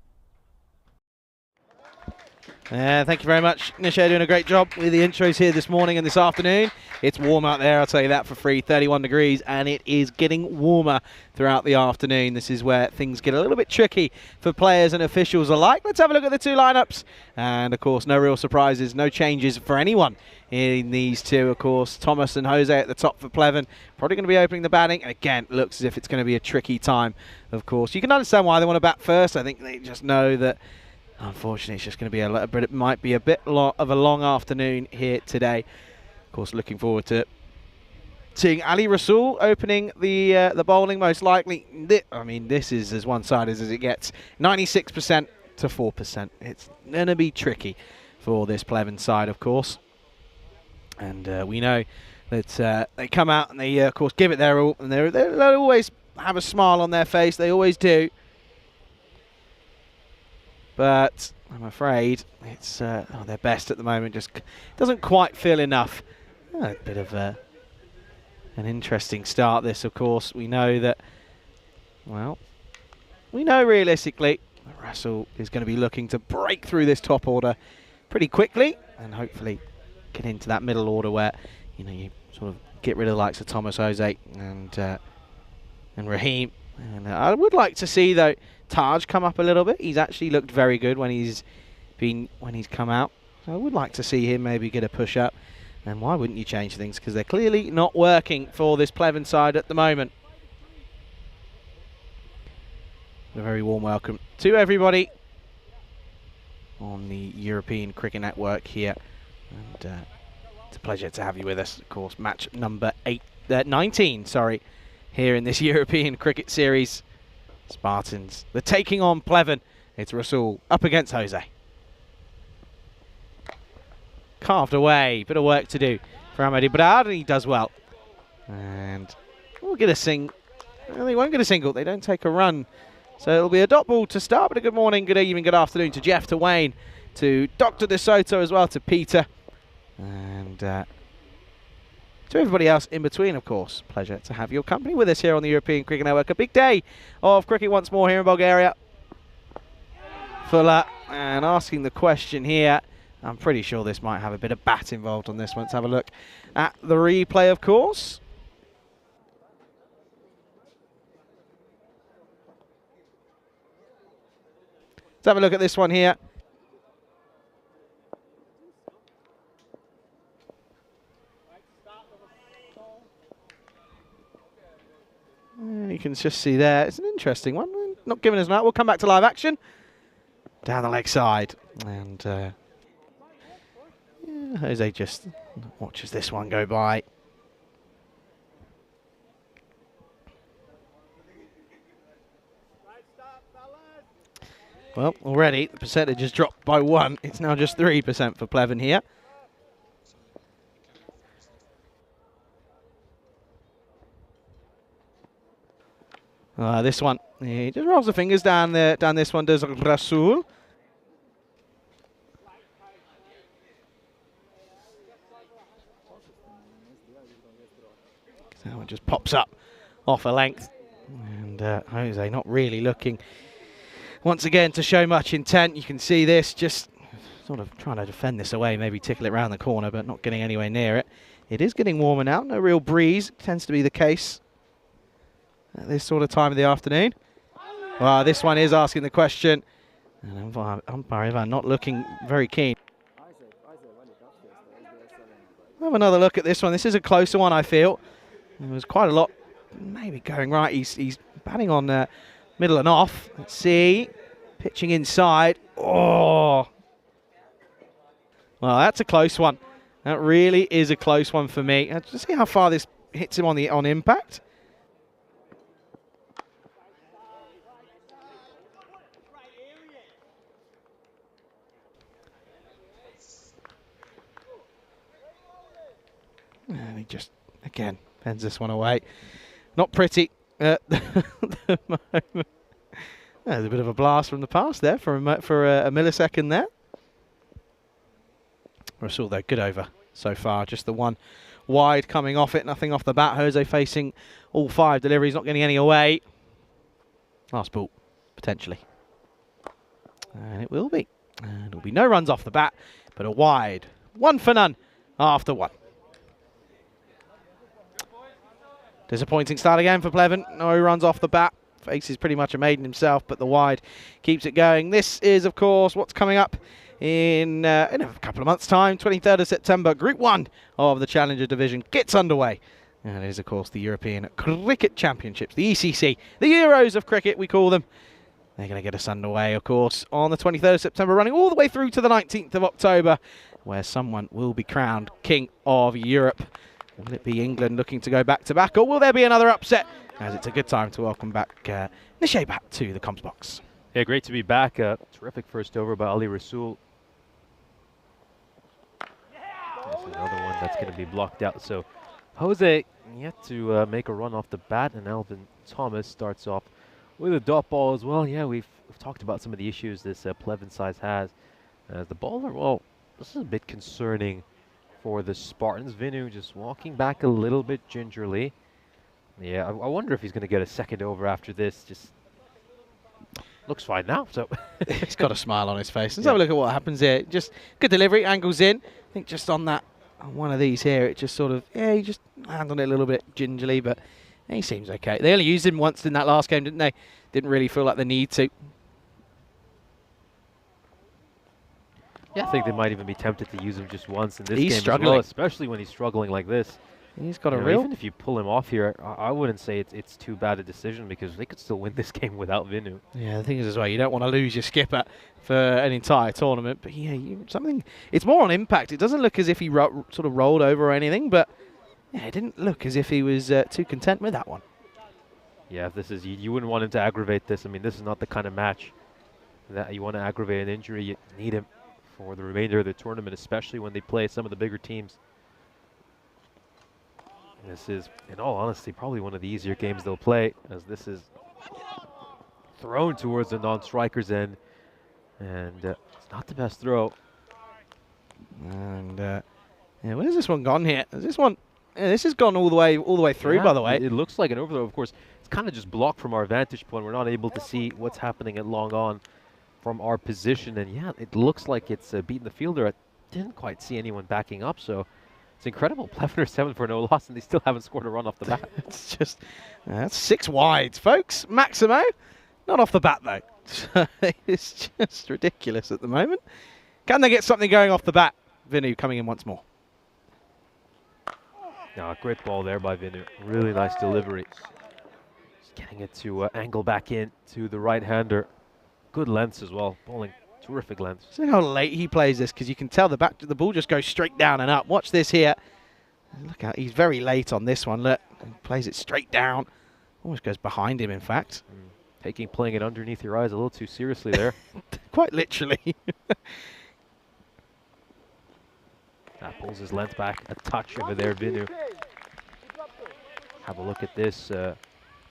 S4: Thank you very much, Nisha, doing a great job with the intros here this morning and this afternoon. It's warm out there, I'll tell you that for free, 31 degrees, and it is getting warmer throughout the afternoon. This is where things get a little bit tricky for players and officials alike. Let's have a look at the two lineups, and of course, no real surprises, no changes for anyone in these two. Of course, Thomas and Jose at the top for Pleven, probably going to be opening the batting. Again, looks as if it's going to be a tricky time. Of course, you can understand why they want to bat first. I think they just know that unfortunately it's just going to be a little bit, it might be a bit of a long afternoon here today. Of course, looking forward to seeing Ali Rasool opening the bowling, most likely. I mean, this is as one-sided as it gets. 96% to 4%. It's going to be tricky for this Pleven side, of course. And we know that they come out and they, of course, give it their all. And they'll always have a smile on their face. They always do. But I'm afraid it's their best at the moment. Just doesn't quite feel enough. A bit of an interesting start, this, of course. We know that, well, we know realistically that Russell is going to be looking to break through this top order pretty quickly and hopefully get into that middle order where, you know, you sort of get rid of the likes of Thomas, Jose and Raheem. And I would like to see, though, Taj come up a little bit. He's actually looked very good when he's come out. So I would like to see him maybe get a push up. And why wouldn't you change things? Because they're clearly not working for this Pleven side at the moment. A very warm welcome to everybody on the European Cricket Network here. And it's a pleasure to have you with us. Of course, match number 19, here in this European Cricket Series. Spartans, they're taking on Pleven. It's Rasul up against Jose. Carved away, bit of work to do for Amadi Brad, and he does well. And we'll get a well, they won't get a single, they don't take a run. So it'll be a dot ball to start, but a good morning, good evening, good afternoon to Jeff, to Wayne, to Dr. De Soto as well, to Peter, and to everybody else in between, of course. Pleasure to have your company with us here on the European Cricket Network. A big day of cricket once more here in Bulgaria. Fuller, and asking the question here. I'm pretty sure this might have a bit of bat involved on this one. Let's have a look at the replay, of course. Let's have a look at this one here. You can just see there. It's an interesting one. Not giving us an out. We'll come back to live action. Down the leg side. And yeah, Jose just watches this one go by. Well, already the percentage has dropped by 1. It's now just 3% for Pleven here. This one, he just rolls the fingers down there. Down this one does Rasul. That one just pops up off a length, and Jose not really looking once again to show much intent. You can see this just sort of trying to defend this away, maybe tickle it round the corner, but not getting anywhere near it. It is getting warmer now. No real breeze tends to be the case at this sort of time of the afternoon. Well, this one is asking the question, and umpire Ivan not looking very keen. Have another look at this one. This is a closer one, I feel. There was quite a lot maybe going right. He's batting on middle and off. Let's see. Pitching inside. Oh. Well, that's a close one. That really is a close one for me. Let's see how far this hits him on impact. And he just, again, pens this one away. Not pretty at the moment. There's a bit of a blast from the past there for a millisecond there. Rasul, though, good over so far. Just the one wide coming off it, nothing off the bat. Jose facing all 5 deliveries, not getting any away. Last ball, potentially. And it will be. And it'll be no runs off the bat, but a wide. 1 for none after 1. Disappointing start again for Pleven. No runs off the bat. Faces pretty much a maiden himself, but the wide keeps it going. This is, of course, what's coming up in a couple of months' time. 23rd of September, Group 1 of the Challenger Division gets underway. And it is, of course, the European Cricket Championships, the ECC, the Euros of cricket, we call them. They're going to get us underway, of course, on the 23rd of September, running all the way through to the 19th of October, where someone will be crowned King of Europe. Will it be England looking to go back-to-back, or will there be another upset? As it's a good time to welcome back Nishay back to the comms box.
S5: Yeah, great to be back. Terrific first over by Ali Rasul. There's another one that's going to be blocked out. So Jose yet to make a run off the bat, and Alvin Thomas starts off with a dot ball as well. Yeah, we've talked about some of the issues this Pleven side has. As the bowler, well, this is a bit concerning for the Spartans. Vinu just walking back a little bit gingerly. Yeah, I wonder if he's going to get a second over after this. Just looks fine now. So
S4: he's got a smile on his face. Let's have a look at what happens here. Just good delivery, angles in. I think just on that, on one of these here, it just sort of, yeah, he just handled it a little bit gingerly, but he seems okay. They only used him once in that last game, didn't they? Didn't really feel like the need to.
S5: Yeah, I think they might even be tempted to use him just once in this
S4: game
S5: struggling. As well, especially when he's struggling like this.
S4: He's got a real...
S5: Even if you pull him off here, I wouldn't say it's too bad a decision, because they could still win this game without Vinu.
S4: Yeah, the thing is as well, you don't want to lose your skipper for an entire tournament. But yeah, it's more on impact. It doesn't look as if he sort of rolled over or anything, but yeah, it didn't look as if he was too content with that one.
S5: Yeah, if this is, you wouldn't want him to aggravate this. I mean, this is not the kind of match that you want to aggravate an injury. You need him for the remainder of the tournament, especially when they play some of the bigger teams. This is, in all honesty, probably one of the easier games they'll play, as this is thrown towards the non-striker's end, and it's not the best throw.
S4: And yeah, where's this one gone here? Is this one? Yeah, this has gone all the way through. Yeah, by the way,
S5: it looks like an overthrow. Of course, it's kind of just blocked from our vantage point. We're not able to see what's happening at long on from our position, and yeah, it looks like it's beaten the fielder. I didn't quite see anyone backing up, so. It's incredible. Pleven are 7 for no loss, and they still haven't scored a run off the bat.
S4: It's just, that's 6 wides, folks. Maximo, not off the bat, though. It's just ridiculous at the moment. Can they get something going off the bat? Vinu coming in once more.
S5: No, great ball there by Vinu. Really nice delivery. Just getting it to angle back in to the right-hander. Good lengths as well. Bowling. Terrific length.
S4: See how late he plays this, because you can tell the ball just goes straight down and up. Watch this here. Look out, he's very late on this one. Look, he plays it straight down. Almost goes behind him, in fact.
S5: Playing it underneath your eyes a little too seriously there.
S4: Quite literally.
S5: That pulls his length back a touch over there, Vinu. Have a look at this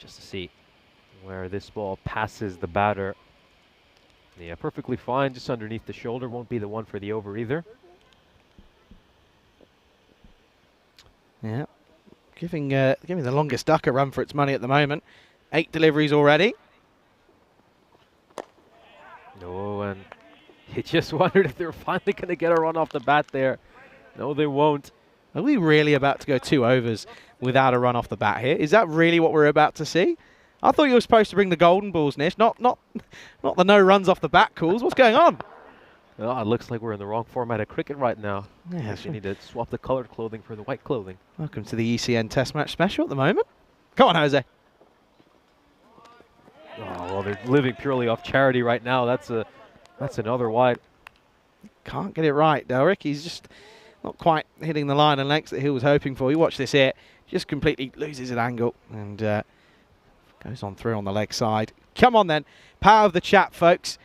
S5: just to see where this ball passes the batter. Yeah, perfectly fine, just underneath the shoulder. Won't be the one for the over either.
S4: Yeah, giving the longest duck a run for its money at the moment. 8 deliveries already.
S5: No, and he just wondered if they were finally going to get a run off the bat there. No, they won't.
S4: Are we really about to go 2 overs without a run off the bat here? Is that really what we're about to see? I thought you were supposed to bring the golden balls, Nish, not the no runs off the bat calls. What's going on?
S5: Oh, it looks like we're in the wrong format of cricket right now.
S4: Yeah,
S5: you need to swap the colored clothing for the white clothing.
S4: Welcome to the ECN Test Match Special at the moment. Come on, Jose.
S5: Oh, well, they're living purely off charity right now. That's another wide.
S4: Can't get it right, Delric. He's just not quite hitting the line and lengths that he was hoping for. You watch this here. Just completely loses an angle and goes on through on the leg side. Come on then. Power of the chat, folks.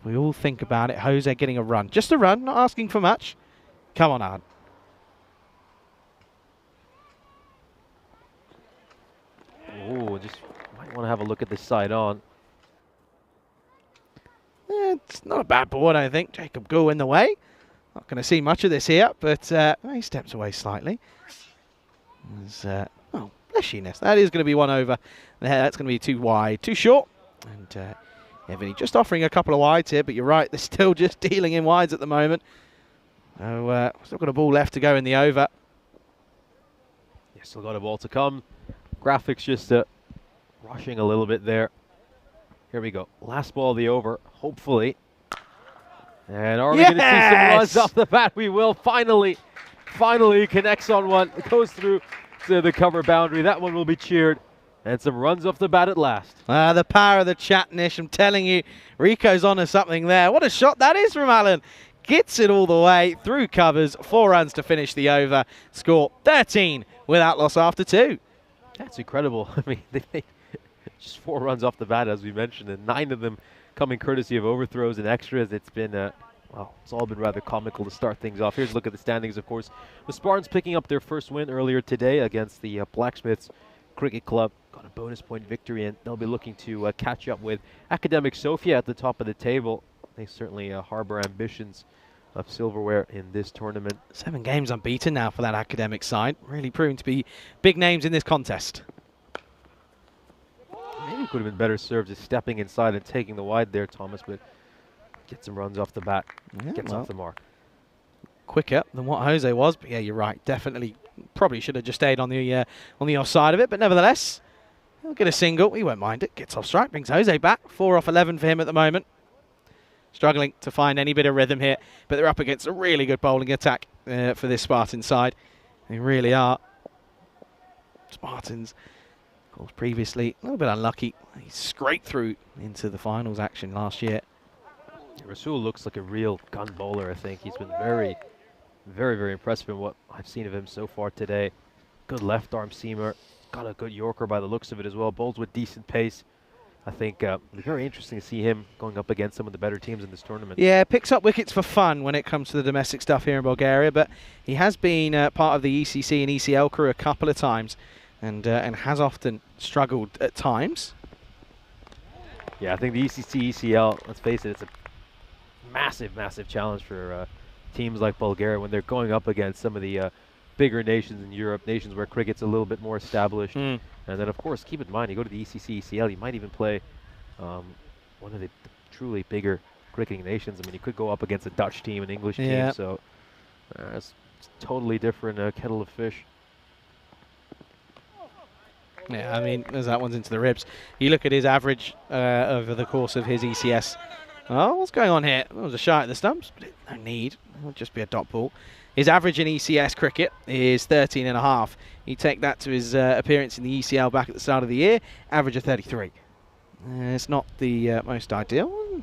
S4: We all think about it. Jose getting a run. Just a run, not asking for much. Come on, Ard.
S5: Oh, just might want to have a look at this side on.
S4: It's not a bad ball, I don't think. Jacob Gould in the way. Not going to see much of this here, but he steps away slightly. Oh, blessiness. That is going to be one over. That's going to be 2 wide, 2 short. And Evan just offering a couple of wides here, but you're right, they're still just dealing in wides at the moment. So still got a ball left to go in the over.
S5: Yeah, still got a ball to come. Graphics just rushing a little bit there. Here we go. Last ball of the over, hopefully. And are we going to see some runs off the bat? We will. Finally he connects on one. It goes through to the cover boundary. That one will be cheered. And some runs off the bat at last.
S4: The power of the chat, Nish. I'm telling you, Rico's onto something there. What a shot that is from Alan. Gets it all the way through covers. 4 runs to finish the over. Score 13 without loss after 2.
S5: That's incredible. I mean, they made just 4 runs off the bat, as we mentioned, and 9 of them coming courtesy of overthrows and extras. It's been, well, it's all been rather comical to start things off. Here's a look at the standings, of course. The Spartans picking up their first win earlier today against the Blacksmiths Cricket Club. Got a bonus point victory, and they'll be looking to catch up with Akademik Sofia at the top of the table. They certainly harbor ambitions of silverware in this tournament. 7
S4: games unbeaten now for that Akademik side. Really proving to be big names in this contest.
S5: Maybe could have been better served just stepping inside and taking the wide there, Thomas, but get some runs off the bat.
S4: Yeah,
S5: gets off the mark.
S4: Quicker than what Jose was, but yeah, you're right. Definitely, probably should have just stayed on the offside of it, but nevertheless, he'll get a single. He won't mind it. Gets off strike, brings Jose back. 4 off 11 for him at the moment. Struggling to find any bit of rhythm here, but they're up against a really good bowling attack for this Spartan side. They really are. Spartans, of course, previously a little bit unlucky. He scraped through into the finals action last year.
S5: Rasul looks like a real gun bowler, I think. He's been very, very impressive in what I've seen of him so far today. Good left arm seamer. Got got a good Yorker by the looks of it as well. Bowls with decent pace. I think it'll be very interesting to see him going up against some of the better teams in this tournament.
S4: Yeah, picks up wickets for fun when it comes to the domestic stuff here in Bulgaria, but he has been part of the ECC and ECL crew a couple of times, and has often struggled at times.
S5: Yeah, I think the ECC, ECL, let's face it, it's a massive, massive challenge for teams like Bulgaria when they're going up against some of the bigger nations in Europe, nations where cricket's a little bit more established. And then, of course, keep in mind, you go to the ECC, ECL, you might even play one of the truly bigger cricketing nations. I mean, you could go up against a Dutch team, an English team, so it's totally different kettle of fish.
S4: Yeah, I mean, as that one's into the ribs. You look at his average over the course of his ECS. Oh, what's going on here? It was a shot at the stumps, but no need. It would just be a dot ball. His average in ECS cricket is 13.5. You take that to his appearance in the ECL back at the start of the year, average of 33. It's not the most ideal.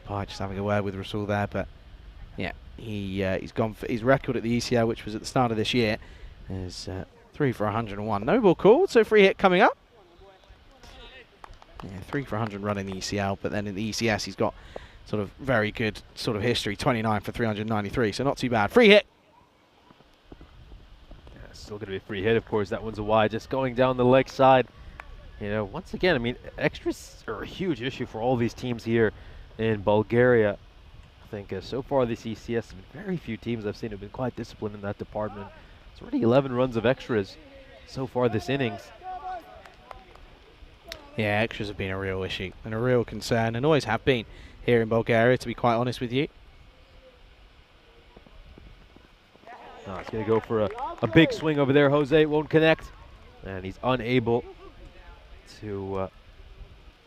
S4: Just having a word with Rasul there, but yeah, he's gone for his record at the ECL, which was at the start of this year, is 3 for 101. No ball called, so free hit coming up. Yeah, 3 for 100 run in the ECL, but then in the ECS he's got sort of very good sort of history, 29 for 393, so not too bad. Free hit.
S5: Yeah, still going to be a free hit, of course. That one's a wide, just going down the leg side. You know, once again, I mean, extras are a huge issue for all these teams here in Bulgaria. I think so far this ECS has been very few teams I've seen have been quite disciplined in that department. It's already 11 runs of extras so far this innings.
S4: Yeah, extras have been a real issue and a real concern, and always have been here in Bulgaria, to be quite honest with you.
S5: Oh, he's going to go for a big swing over there. Jose won't connect, and he's unable to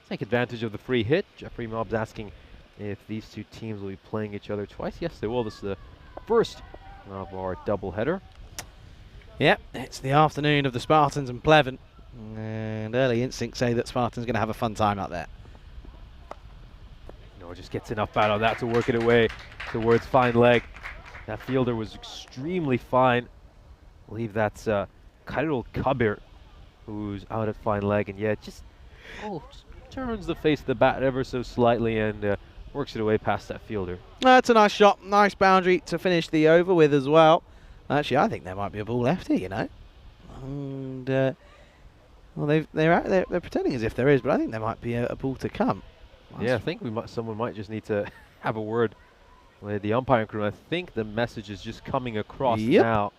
S5: take advantage of the free hit. Jeffrey Mobbs asking if these two teams will be playing each other twice. Yes, they will. This is the first of our doubleheader.
S4: Yep, it's the afternoon of the Spartans and Pleven, and early instincts say that Spartans going to have a fun time out there.
S5: No, just gets enough bat on that to work it away towards fine leg. That fielder was extremely fine. I believe that's Khairul Kabir who's out at fine leg, and yeah, just turns the face of the bat ever so slightly and works it away past that fielder.
S4: That's a nice shot, nice boundary to finish the over with as well. Actually, I think there might be a ball left here, you know. And well, they're pretending as if there is, but I think there might be a ball to come.
S5: Yeah, I think someone might just need to have a word with the umpiring crew. I think the message is just coming across now.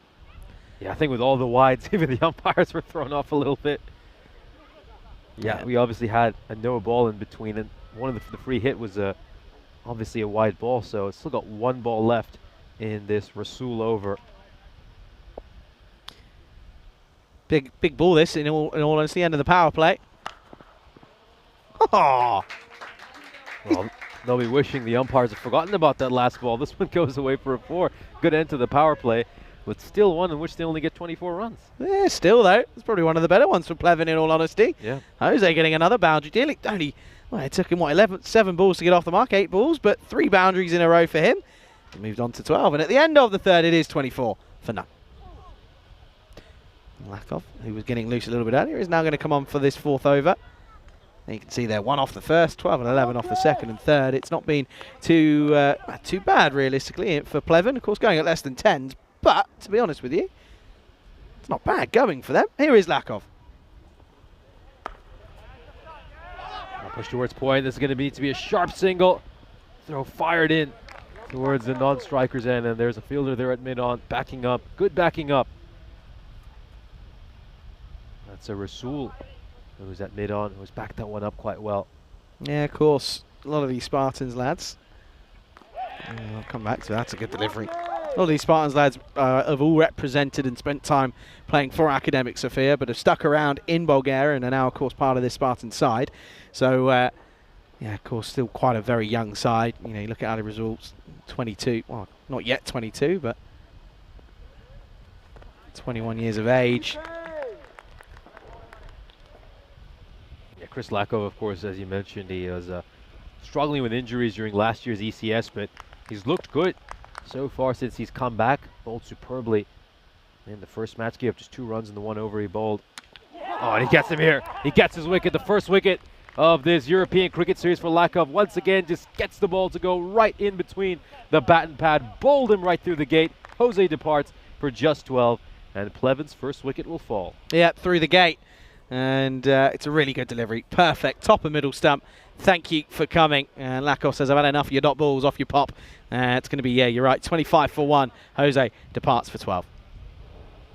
S5: Yeah, I think with all the wides, even the umpires were thrown off a little bit. Yeah, we obviously had a no ball in between, and one of the free hit was obviously a wide ball, so it's still got one ball left in this Rasul over.
S4: Big ball this, in all honesty, end of the power play. Oh!
S5: Well, they'll be wishing the umpires have forgotten about that last ball. This one goes away for a 4. Good end to the power play, but still one in which they only get 24 runs.
S4: Yeah, still though. It's probably one of the better ones for Pleven, in all honesty.
S5: Yeah.
S4: Jose getting another boundary deal. It took him, 7 balls to get off the mark, 8 balls, but 3 boundaries in a row for him. He moved on to 12, and at the end of the third, it is 24 for none. Lakov, who was getting loose a little bit earlier, is now going to come on for this 4th over. And you can see there, 1 off the first, 12 and 11 off the second and third. It's not been too bad, realistically, for Pleven. Of course, going at less than 10s, but to be honest with you, it's not bad going for them. Here is Lakov.
S5: Push towards point. This is going to need to be a sharp single. Throw fired in towards the non-striker's end, and there's a fielder there at mid-on, backing up. Good backing up. That's a Rasul who's at mid-on, who's backed that one up quite well.
S4: Yeah, of course. A lot of these Spartans lads. I'll come back to that. That's a good delivery. A lot of these Spartans lads have all represented and spent time playing for Akademik Sofia, but have stuck around in Bulgaria and are now, of course, part of this Spartan side. So, yeah, of course, still quite a very young side. You know, you look at early results, 22. Well, not yet 22, but 21 years of age.
S5: Chris Lakov, of course, as you mentioned, he was struggling with injuries during last year's ECS, but he's looked good so far since he's come back. Bowled superbly In the first match, gave up just 2 runs in the 1 over he bowled. Oh, and he gets him here. He gets his wicket, the first wicket of this European cricket series for Lakov. Once again, just gets the ball to go right in between the bat and pad. Bowled him right through the gate. Jose departs for just 12, and Pleven's first wicket will fall.
S4: Yeah, through the gate. And it's a really good delivery. Perfect. Top and middle stump. Thank you for coming. And Lakov says, I've had enough of your dot balls off your pop. It's going to be, yeah, you're right, 25 for 1. Jose departs for 12.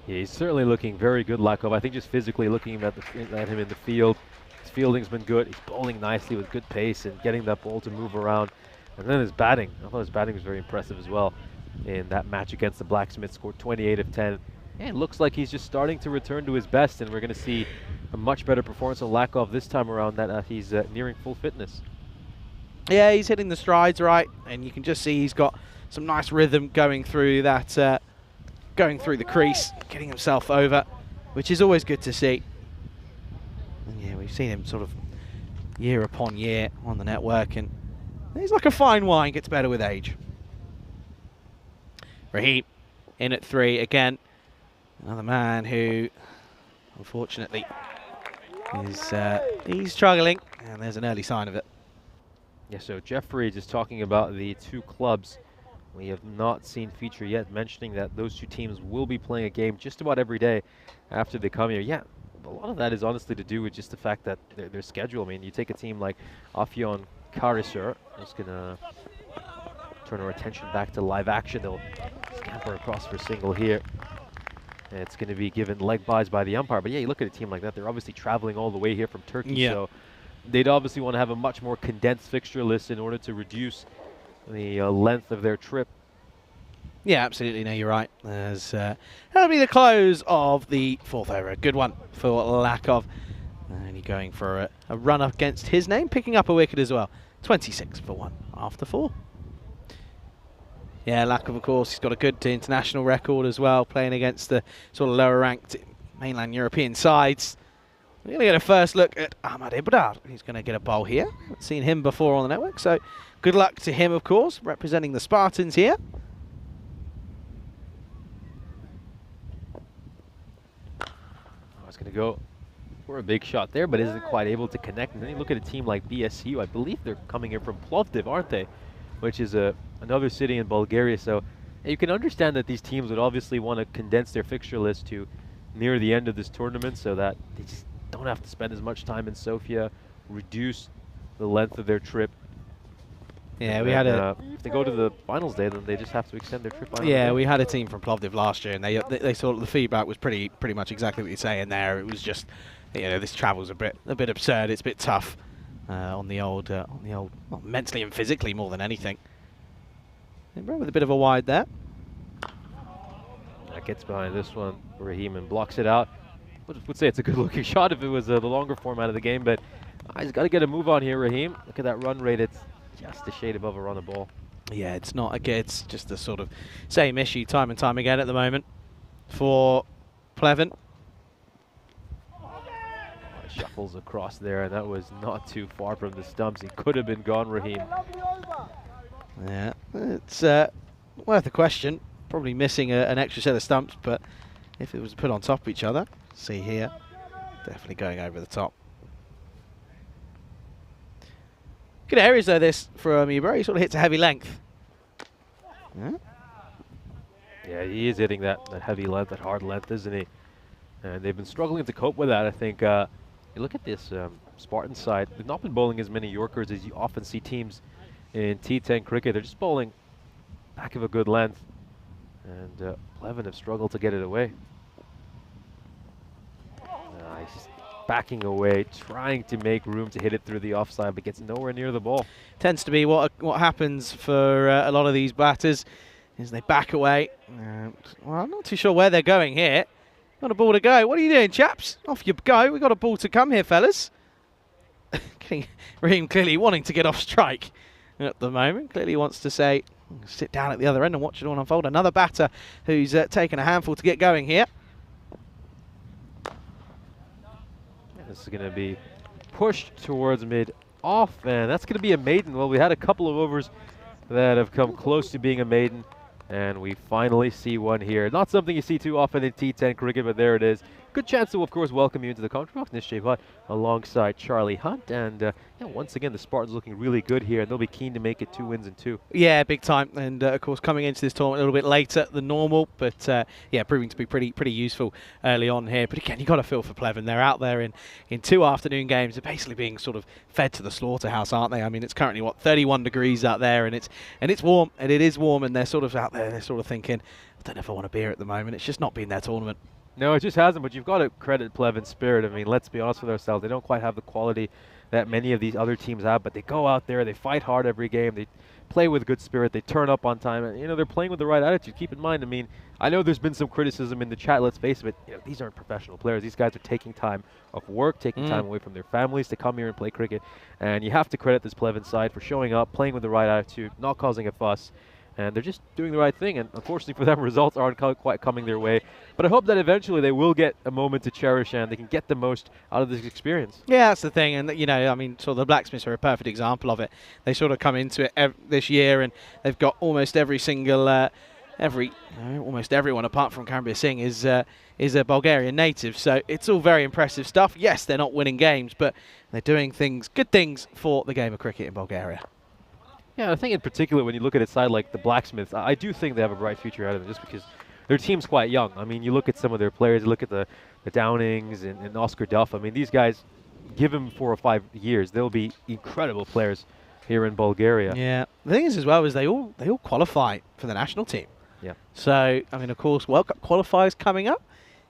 S5: Yeah, he's certainly looking very good, Lakov. I think just physically looking at him in the field, his fielding's been good. He's bowling nicely with good pace and getting that ball to move around. And then his batting. I thought his batting was very impressive as well in that match against the Blacksmiths. Scored 28 of 10. And it looks like he's just starting to return to his best, and we're going to see a much better performance on Lakov this time around that he's nearing full fitness.
S4: Yeah, he's hitting the strides right, and you can just see he's got some nice rhythm going through that, going through the crease, getting himself over, which is always good to see. And yeah, we've seen him sort of year upon year on the network, and he's like a fine wine, gets better with age. Raheem in at 3 again. Another man who, unfortunately, is he's struggling, and there's an early sign of it.
S5: Yeah, so Jeffrey just talking about the 2 clubs we have not seen feature yet, mentioning that those 2 teams will be playing a game just about every day after they come here. Yeah, a lot of that is honestly to do with just the fact that their schedule. I mean, you take a team like Afyon Karisur, who's going to turn our attention back to live action. They'll scamper across for single here. And it's going to be given leg byes by the umpire. But yeah, you look at a team like that, they're obviously traveling all the way here from Turkey.
S4: Yeah.
S5: So they'd obviously want to have a much more condensed fixture list in order to reduce the length of their trip.
S4: Yeah, absolutely. No, you're right. That'll be the close of the 4th over. A good one for Lakov. And he's going for a run up against his name, picking up a wicket as well. 26 for 1 after 4. Yeah, Lakov, of course, he's got a good international record as well, playing against the sort of lower ranked mainland European sides. We're going to get a first look at Ahmad Ibrar. He's going to get a bowl here. Haven't seen him before on the network, so good luck to him, of course, representing the Spartans here.
S5: I was going to go for a big shot there, but isn't quite able to connect. And then you look at a team like BSU. I believe they're coming here from Plovdiv, aren't they? Which is another city in Bulgaria. So you can understand that these teams would obviously want to condense their fixture list to near the end of this tournament so that they just don't have to spend as much time in Sofia, reduce the length of their trip.
S4: Yeah,
S5: and
S4: we
S5: then,
S4: had
S5: if they go to the finals day, then they just have to extend their trip.
S4: Yeah, we had a team from Plovdiv last year, and they sort of, the feedback was pretty much exactly what you're saying there. It was just, you know, this travel's a bit absurd. It's a bit tough on the old, well, mentally and physically more than anything. With a bit of a wide there.
S5: That gets behind this one. Raheem and blocks it out. Would say it's a good-looking shot if it was the longer format of the game, but he's got to get a move on here, Raheem. Look at that run rate. It's just a shade above a run a ball.
S4: Yeah, it's not again. It's just the sort of same issue time and time again at the moment for Pleven.
S5: Shuffles across there, and that was not too far from the stumps. He could have been gone, Raheem.
S4: Yeah, it's worth a question. Probably missing an extra set of stumps, but if it was put on top of each other, see here, definitely going over the top. Good areas though this from Ibra. He sort of hits a heavy length.
S5: Yeah, he is hitting that heavy length, that hard length, isn't he? And they've been struggling to cope with that. I think you look at this Spartan side. They've not been bowling as many Yorkers as you often see teams in T10 cricket. They're just bowling back of a good length. And Pleven have struggled to get it away. He's just backing away, trying to make room to hit it through the offside, but gets nowhere near the ball.
S4: Tends to be what happens for a lot of these batters, is they back away. Well, I'm not too sure where they're going here. Got a ball to go. What are you doing, chaps? Off you go. We've got a ball to come here, fellas. Raheem clearly wanting to get off strike at the moment. Clearly wants to say, sit down at the other end and watch it all unfold. Another batter who's taken a handful to get going here.
S5: This is going to be pushed towards mid-off, and that's going to be a maiden. Well, we had a couple of overs that have come close to being a maiden, And we finally see one here. Not something you see too often in T10 cricket, but there it is. Good chance to, of course, welcome you into the commentary box. Nishchey Bhatt alongside Charlie Hunt. And yeah, once again, the Spartans looking really good here, and they'll be keen to make it 2 wins and 2.
S4: Yeah, big time. And of course, coming into this tournament a little bit later than normal, but yeah, proving to be pretty useful early on here. But again, you got to feel for Pleven. They're out there in 2 afternoon games. They're basically being sort of fed to the slaughterhouse, aren't they? I mean, it's currently what, 31 degrees out there, and it's warm, and it is warm, and they're sort of out there. They're sort of thinking, I don't know if I want a beer at the moment. It's just not been their tournament.
S5: No, it just hasn't, but you've got to credit Pleven's spirit. I mean, let's be honest with ourselves. They don't quite have the quality that many of these other teams have, but they go out there, they fight hard every game, they play with good spirit, they turn up on time, and, you know, they're playing with the right attitude. Keep in mind, I mean, I know there's been some criticism in the chat, let's face it, but you know, these aren't professional players. These guys are taking time off work, taking time away from their families to come here and play cricket, and you have to credit this Pleven side for showing up, playing with the right attitude, not causing a fuss. And they're just doing the right thing, and unfortunately for them, results aren't quite coming their way. But I hope that eventually they will get a moment to cherish, and they can get the most out of this experience.
S4: Yeah, that's the thing, and you know, I mean, sort of the Blacksmiths are a perfect example of it. They sort of come into it this year, and they've got almost every single, almost everyone apart from Karambir Singh is a Bulgarian native. So it's all very impressive stuff. Yes, they're not winning games, but they're doing good things for the game of cricket in Bulgaria.
S5: Yeah, I think in particular when you look at a side like the Blacksmiths, I do think they have a bright future ahead of them just because their team's quite young. I mean, you look at some of their players, you look at the Downings and Oscar Duff. I mean, these guys, give them 4 or 5 years, they'll be incredible players here in Bulgaria.
S4: Yeah, the thing is as well is they all qualify for the national team.
S5: Yeah.
S4: So, I mean, of course, World Cup qualifiers coming up.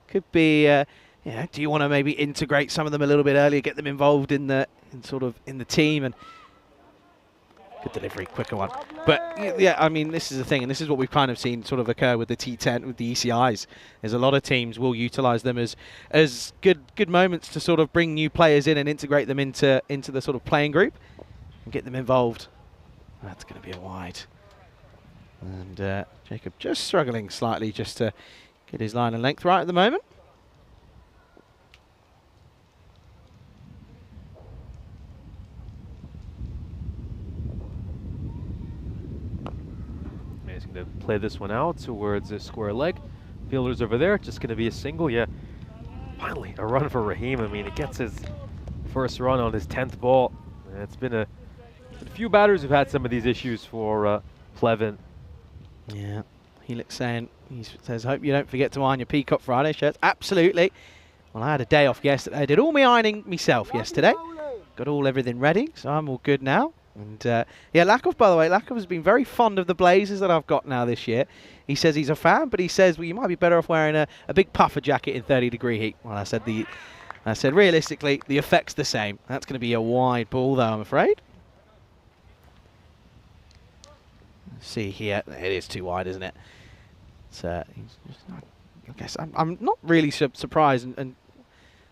S4: Could be, do you want to maybe integrate some of them a little bit earlier, get them involved in the team, and good delivery, quicker one. But yeah, I mean, this is the thing, and this is what we've kind of seen sort of occur with the T10, with the ECIs. There's a lot of teams will utilise them as good moments to sort of bring new players in and integrate them into the sort of playing group and get them involved. That's going to be a wide. And Jacob just struggling slightly just to get his line and length right at the moment.
S5: He's going to play this one out towards a square leg. Fielders over there, just going to be a single. Yeah, finally a run for Raheem. I mean, he gets his first run on his 10th ball. And it's been a few batters who've had some of these issues for Pleven.
S4: Yeah, he says, hope you don't forget to iron your Peacock Friday shirts. Absolutely. Well, I had a day off yesterday. I did all my ironing myself yesterday. Got everything ready, so I'm all good now. And yeah, Lakov, by the way, Lakov has been very fond of the blazers that I've got now this year. He says he's a fan, but he says, well, you might be better off wearing a big puffer jacket in 30-degree heat. Well, I said realistically, the effect's the same. That's going to be a wide ball, though, I'm afraid. Let's see here, it is too wide, isn't it? So I guess I'm not really surprised and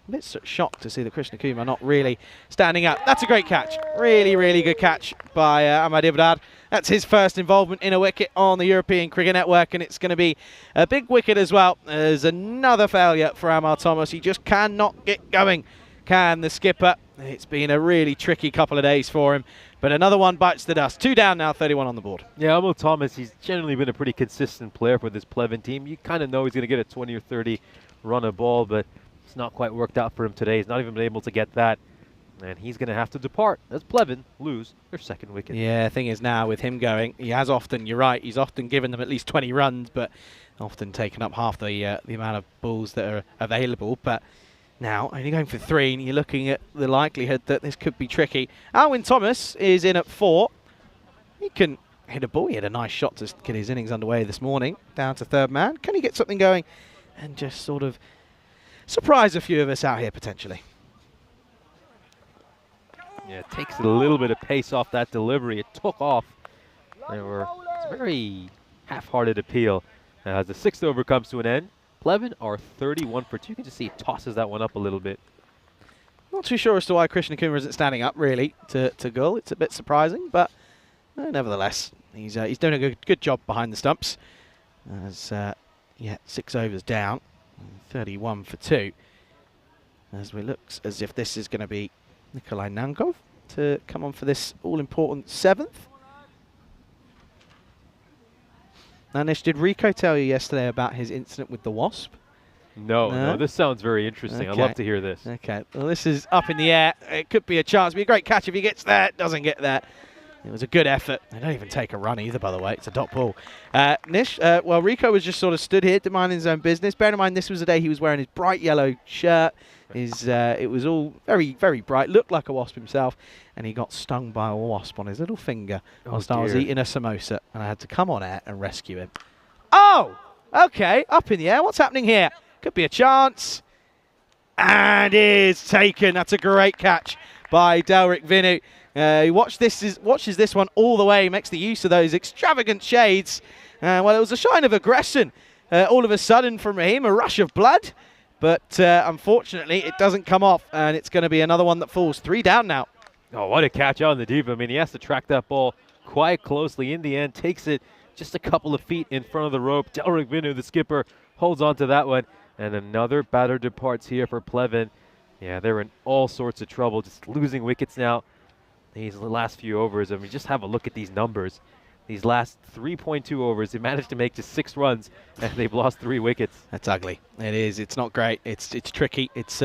S4: a bit shocked to see that Krishna Kumar not really standing up. That's a great catch. Really, really good catch by Ahmad Ibdad. That's his first involvement in a wicket on the European Cricket Network, and it's going to be a big wicket as well. There's another failure for Amar Thomas. He just cannot get going, can the skipper. It's been a really tricky couple of days for him, but another one bites the dust. 2 down now, 31 on the board.
S5: Yeah, Amar Thomas, he's generally been a pretty consistent player for this Pleven team. You kind of know he's going to get a 20 or 30 run a ball, but it's not quite worked out for him today. He's not even been able to get that. And he's going to have to depart as Pleven lose their second wicket.
S4: Yeah, the thing is now with him going, he has often, you're right, he's often given them at least 20 runs, but often taken up half the amount of balls that are available. But now, only going for 3, and you're looking at the likelihood that this could be tricky. Alwyn Thomas is in at 4. He can hit a ball. He had a nice shot to get his innings underway this morning, down to third man. Can he get something going and just sort of surprise a few of us out here potentially?
S5: Yeah, it takes a little bit of pace off that delivery. It took off. It's a very half-hearted appeal. As the 6th over comes to an end, Pleven are 31 for 2. You can just see he tosses that one up a little bit.
S4: Not too sure as to why Krishna Kumar isn't standing up really to goal. It's a bit surprising, but nevertheless, he's doing a good job behind the stumps. As yeah, 6 overs down, 31 for 2. As we looks as if this is going to be Nikolai Nankov to come on for this all-important 7th. Nish, did Rico tell you yesterday about his incident with the wasp?
S5: No, this sounds very interesting. I'd love to hear this.
S4: Okay, well, this is up in the air. It could be a chance. Be a great catch if he gets there. Doesn't get there. It was a good effort. They don't even take a run either, by the way. It's a dot ball. Nish, well, Rico was just sort of stood here, minding his own business. Bear in mind, this was the day he was wearing his bright yellow shirt. It was all very, very bright. Looked like a wasp himself. And he got stung by a wasp on his little finger whilst I was eating a samosa. And I had to come on air and rescue him. Oh! Okay, up in the air. What's happening here? Could be a chance. And is taken. That's a great catch by Delric Vinu. He watches this one all the way. He makes the use of those extravagant shades. Well, it was a shine of aggression all of a sudden from him, a rush of blood. But unfortunately, it doesn't come off, and it's going to be another one that falls. 3 down now.
S5: Oh, what a catch on the deep. I mean, he has to track that ball quite closely. In the end, takes it just a couple of feet in front of the rope. Delric Vinu, the skipper, holds on to that one. And another batter departs here for Pleven. Yeah, they're in all sorts of trouble, just losing wickets now. These last few overs, I mean, just have a look at these numbers. These last 3.2 overs, they managed to make just 6 runs, and they've lost 3 wickets.
S4: That's ugly. It is. It's not great. It's tricky. It's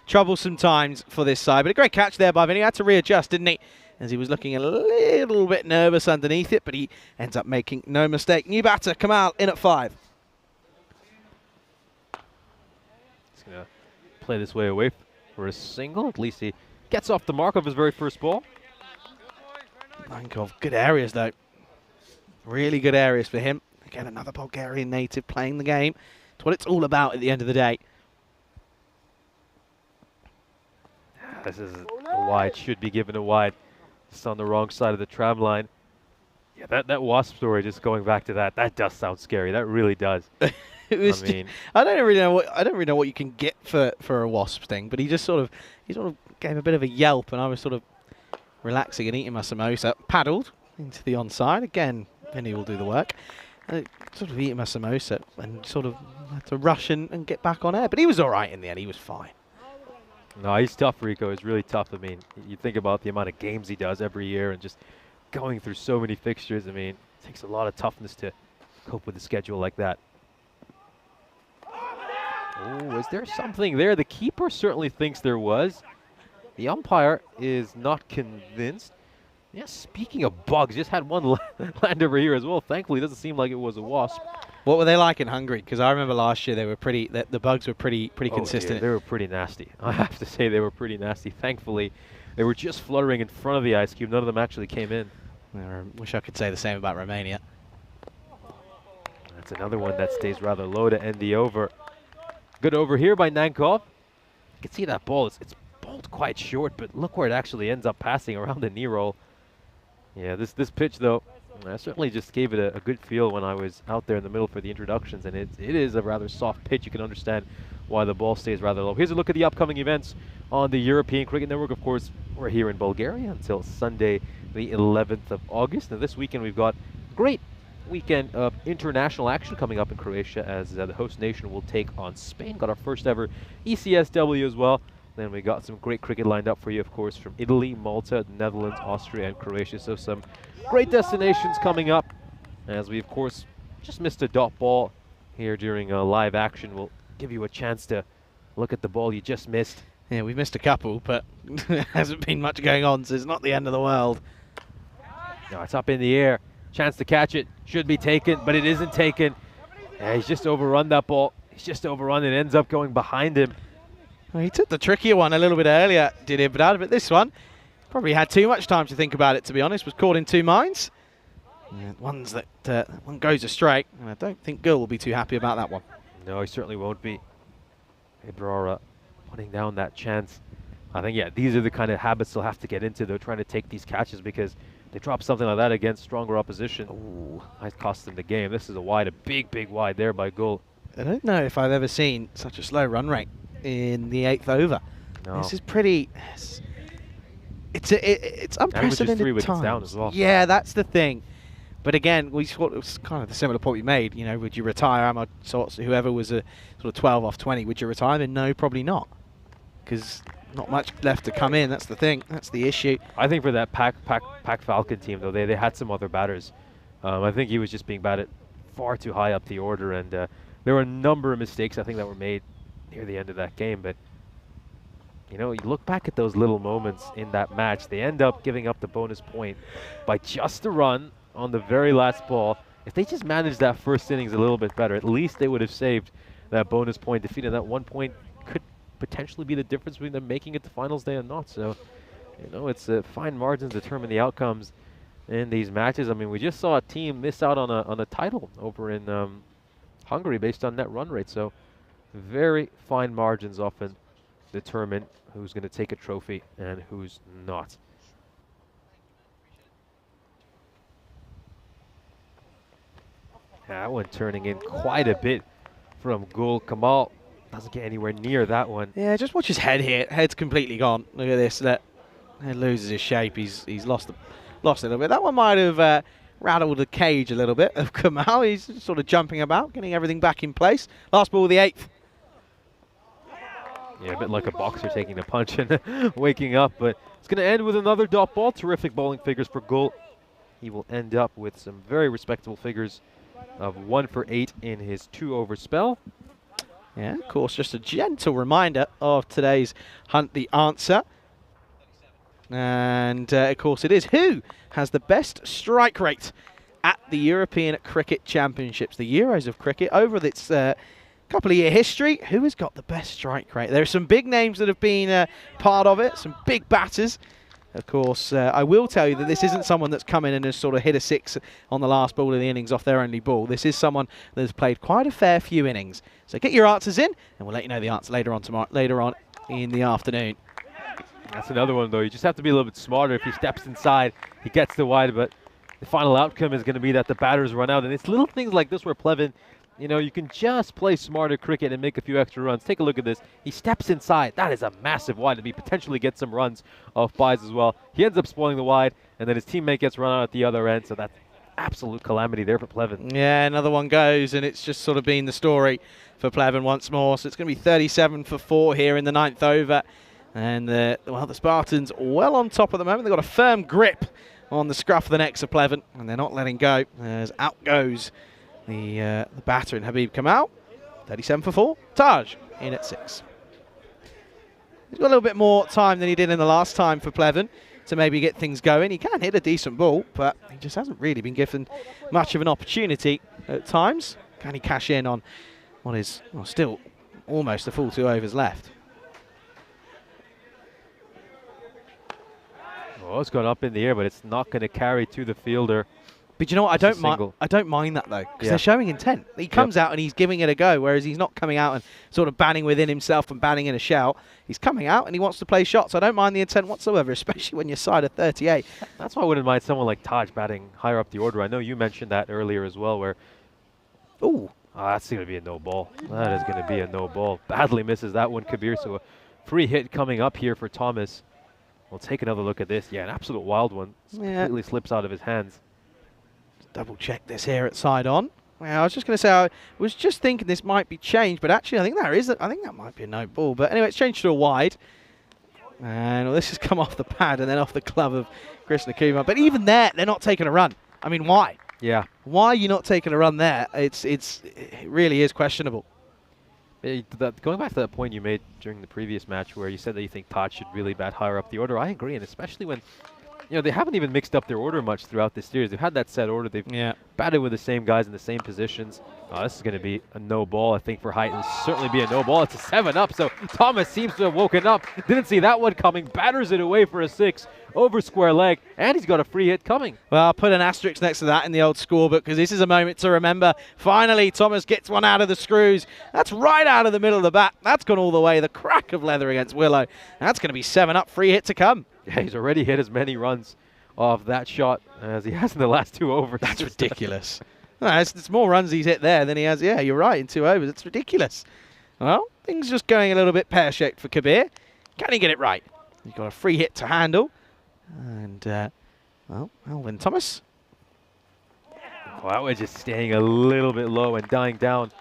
S4: troublesome times for this side. But a great catch there by Vinny. He had to readjust, didn't he? As he was looking a little bit nervous underneath it, but he ends up making no mistake. New batter, Kamal, in at 5.
S5: He's going to play this way away for a single. At least he gets off the mark of his very first ball.
S4: Nankov, good areas though. Really good areas for him. Again, another Bulgarian native playing the game. It's what it's all about at the end of the day.
S5: This is a wide, should be given a wide. Just on the wrong side of the tram line. Yeah, that wasp story, just going back to that does sound scary. That really does.
S4: I don't really know what you can get for a wasp sting, but he sort of gave a bit of a yelp, and I was sort of relaxing and eating my samosa. Paddled into the onside again. Vinny will do the work. Sort of eating my samosa and sort of had to rush and get back on air, but he was all right in the end. He was fine.
S5: No, he's tough, Rico. He's really tough. I mean, you think about the amount of games he does every year and just going through so many fixtures. I mean, it takes a lot of toughness to cope with a schedule like that. Oh, is there something there? The keeper certainly thinks there was. The umpire is not convinced. Yeah, speaking of bugs, just had one land over here as well. Thankfully, it doesn't seem like it was a wasp.
S4: What were they like in Hungary? Because I remember last year they were the bugs were pretty consistent.
S5: Yeah, they were pretty nasty. I have to say they were pretty nasty. Thankfully, they were just fluttering in front of the ice cube. None of them actually came in.
S4: I wish I could say the same about Romania.
S5: That's another one that stays rather low to end the over. Good over here by Nankov. You can see that ball. It's bowled quite short, but look where it actually ends up passing around the knee roll. Yeah, this pitch, though, I certainly just gave it a good feel when I was out there in the middle for the introductions, and it is a rather soft pitch. You can understand why the ball stays rather low. Here's a look at the upcoming events on the European Cricket Network. Of course, we're here in Bulgaria until Sunday, the 11th of August. Now, this weekend we've got a great weekend of international action coming up in Croatia as the host nation will take on Spain. Got our first ever ECSW as well. Then we got some great cricket lined up for you, of course, from Italy, Malta, Netherlands, Austria, and Croatia. So some great destinations coming up. As we, of course, just missed a dot ball here during live action. We'll give you a chance to look at the ball you just missed.
S4: Yeah, we've missed a couple, but there hasn't been much going on, so it's not the end of the world.
S5: No, it's up in the air. Chance to catch it. Should be taken, but it isn't taken. Yeah, he's just overrun that ball. He's just overrun. It ends up going behind him.
S4: Well, he took the trickier one a little bit earlier, did he? But out of it, this one probably had too much time to think about it, to be honest. Was caught in 2 minds. Yeah, ones that one goes astray, and I don't think Gil will be too happy about that one.
S5: No, he certainly won't be. Ibrara putting down that chance. I think, yeah, these are the kind of habits they'll have to get into. They're trying to take these catches because they drop something like that against stronger opposition. Ooh, might cost them the game. This is a wide, a big wide there by Gul.
S4: I don't know if I've ever seen such a slow run rate in the 8th over. No. This is pretty. It's unprecedented
S5: 3 wickets
S4: times.
S5: down as well.
S4: Yeah, that's the thing. But again, we thought it was kind of the similar point we made. You know, would you retire? Whoever was a sort of 12 off 20, would you retire? Then no, probably not, because not much left to come in. That's the thing. That's the issue.
S5: I think for that Pack Falcon team, though, they had some other batters. I think he was just being batted far too high up the order, and there were a number of mistakes I think that were made near the end of that game. But you know, you look back at those little moments in that match. They end up giving up the bonus point by just a run on the very last ball. If they just managed that first innings a little bit better, at least they would have saved that bonus point defeat, and that 1 point could potentially be the difference between them making it to finals day and not. So, you know, it's fine margins determine the outcomes in these matches. I mean, we just saw a team miss out on a title over in Hungary based on net run rate. So, very fine margins often determine who's going to take a trophy and who's not. That one turning in quite a bit from Gul. Kamal doesn't get anywhere near that one.
S4: Yeah, just watch his head here. Head's completely gone. Look at this. That head loses his shape. He's lost a little bit. That one might have rattled the cage a little bit of Kamal. He's sort of jumping about, getting everything back in place. Last ball of the 8th.
S5: Yeah, a bit like a boxer taking a punch and waking up, but it's going to end with another dot ball. Terrific bowling figures for Gul. He will end up with some very respectable figures of 1 for 8 in his 2-over spell.
S4: Yeah, of course, just a gentle reminder of today's Hunt the Answer. And, of course, it is who has the best strike rate at the European Cricket Championships, the Euros of cricket, over its couple of year history. Who has got the best strike rate? There are some big names that have been part of it, some big batters. Of course, I will tell you that this isn't someone that's come in and has sort of hit a 6 on the last ball of the innings off their only ball. This is someone that has played quite a fair few innings. So get your answers in, and we'll let you know the answer later on in the afternoon.
S5: That's another one, though. You just have to be a little bit smarter. If he steps inside, he gets the wide, but the final outcome is going to be that the batters run out. And it's little things like this where Pleven, you know, you can just play smarter cricket and make a few extra runs. Take a look at this. He steps inside. That is a massive wide, and he potentially gets some runs off buys as well. He ends up spoiling the wide, and then his teammate gets run out at the other end, so that's absolute calamity there for Pleven.
S4: Yeah, another one goes, and it's just sort of been the story for Pleven once more. So it's going to be 37 for 4 here in the 9th over. And, well, the Spartans well on top at the moment. They've got a firm grip on the scruff of the necks of Pleven, and they're not letting go. As out goes the batter in Habib Kamal. 37 for 4. Taj in at 6. He's got a little bit more time than he did in the last time for Pleven to maybe get things going. He can hit a decent ball, but he just hasn't really been given much of an opportunity at times. Can he cash in on what is still almost a full 2 overs left?
S5: Oh, it's gone up in the air, but it's not going to carry to the fielder.
S4: But you know what? I don't mind that, though, because they're showing intent. He comes out and he's giving it a go, whereas he's not coming out and sort of batting within himself and batting in a shell. He's coming out and he wants to play shots. I don't mind the intent whatsoever, especially when you're side of 38.
S5: That's why I wouldn't mind someone like Taj batting higher up the order. I know you mentioned that earlier as well, where...
S4: Ooh.
S5: Oh, that's going to be a no ball. That is going to be a no ball. Badly misses that one, Kabir. So a free hit coming up here for Thomas. We'll take another look at this. Yeah, an absolute wild one. Completely slips out of his hands.
S4: Double check this here at side on. Well, I was just going to say, I was just thinking this might be changed, but actually I think that might be a no ball. But anyway, it's changed to a wide. And this has come off the pad and then off the glove of Krishna Kumar. But even there, they're not taking a run. I mean, why?
S5: Yeah.
S4: Why are you not taking a run there? It really is questionable.
S5: Going back to that point you made during the previous match where you said that you think Taj should really bat higher up the order, I agree, and especially when, you know, they haven't even mixed up their order much throughout this series. They've had that set order. They've batted with the same guys in the same positions. This is going to be a no ball, I think, for Height. It'll certainly be a no ball. It's a 7-up, so Thomas seems to have woken up. Didn't see that one coming. Batters it away for a 6 over square leg, and he's got a free hit coming.
S4: Well, I'll put an asterisk next to that in the old scorebook because this is a moment to remember. Finally, Thomas gets one out of the screws. That's right out of the middle of the bat. That's gone all the way. The crack of leather against Willow. That's going to be 7-up, free hit to come.
S5: Yeah, he's already hit as many runs off that shot as he has in the last 2 overs.
S4: That's ridiculous. No, it's more runs he's hit there than he has. Yeah, you're right, in 2 overs. It's ridiculous. Well, things just going a little bit pear-shaped for Kabir. Can he get it right? He's got a free hit to handle. And, well, Alvin Thomas.
S5: Well, that was just staying a little bit low and dying down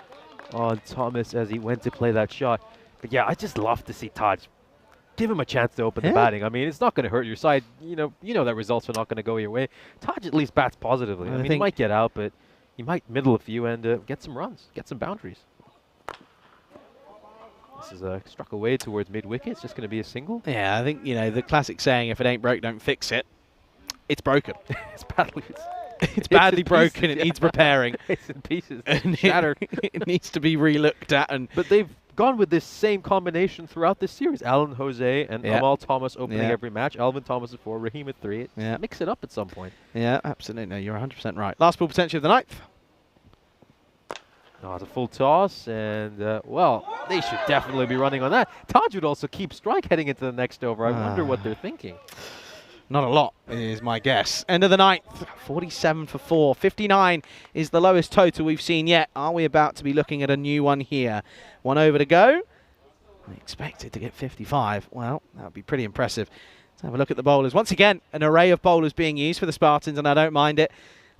S5: on Thomas as he went to play that shot. But, yeah, I just love to see Taj. Give him a chance to open the batting. I mean, it's not going to hurt your side. You know that results are not going to go your way. Taj at least bats positively. I mean, he might get out, but he might middle a few and get some runs, get some boundaries. This is struck away towards mid-wicket. It's just going to be a single.
S4: Yeah, I think, you know, the classic saying, if it ain't broke, don't fix it. It's broken.
S5: It's badly,
S4: it's badly broken.
S5: Pieces,
S4: It needs repairing.
S5: It's in pieces.
S4: And
S5: Shattered.
S4: it needs to be re-looked at.
S5: But they've gone with this same combination throughout this series. Alan Jose and Amal Thomas opening every match. Alvin Thomas at 4, Raheem at 3. Mix it up at some point.
S4: Yeah, absolutely. No, you're 100% right. Last ball potentially of the 9th.
S5: Oh, it's a full toss, and, well, they should definitely be running on that. Taj would also keep strike heading into the next over. I wonder what they're thinking.
S4: Not a lot is my guess. End of the 9th, 47 for 4. 59 is the lowest total we've seen yet. Are we about to be looking at a new one here? 1 over to go. Expected to get 55. Well, that would be pretty impressive. Let's have a look at the bowlers. Once again, an array of bowlers being used for the Spartans, and I don't mind it.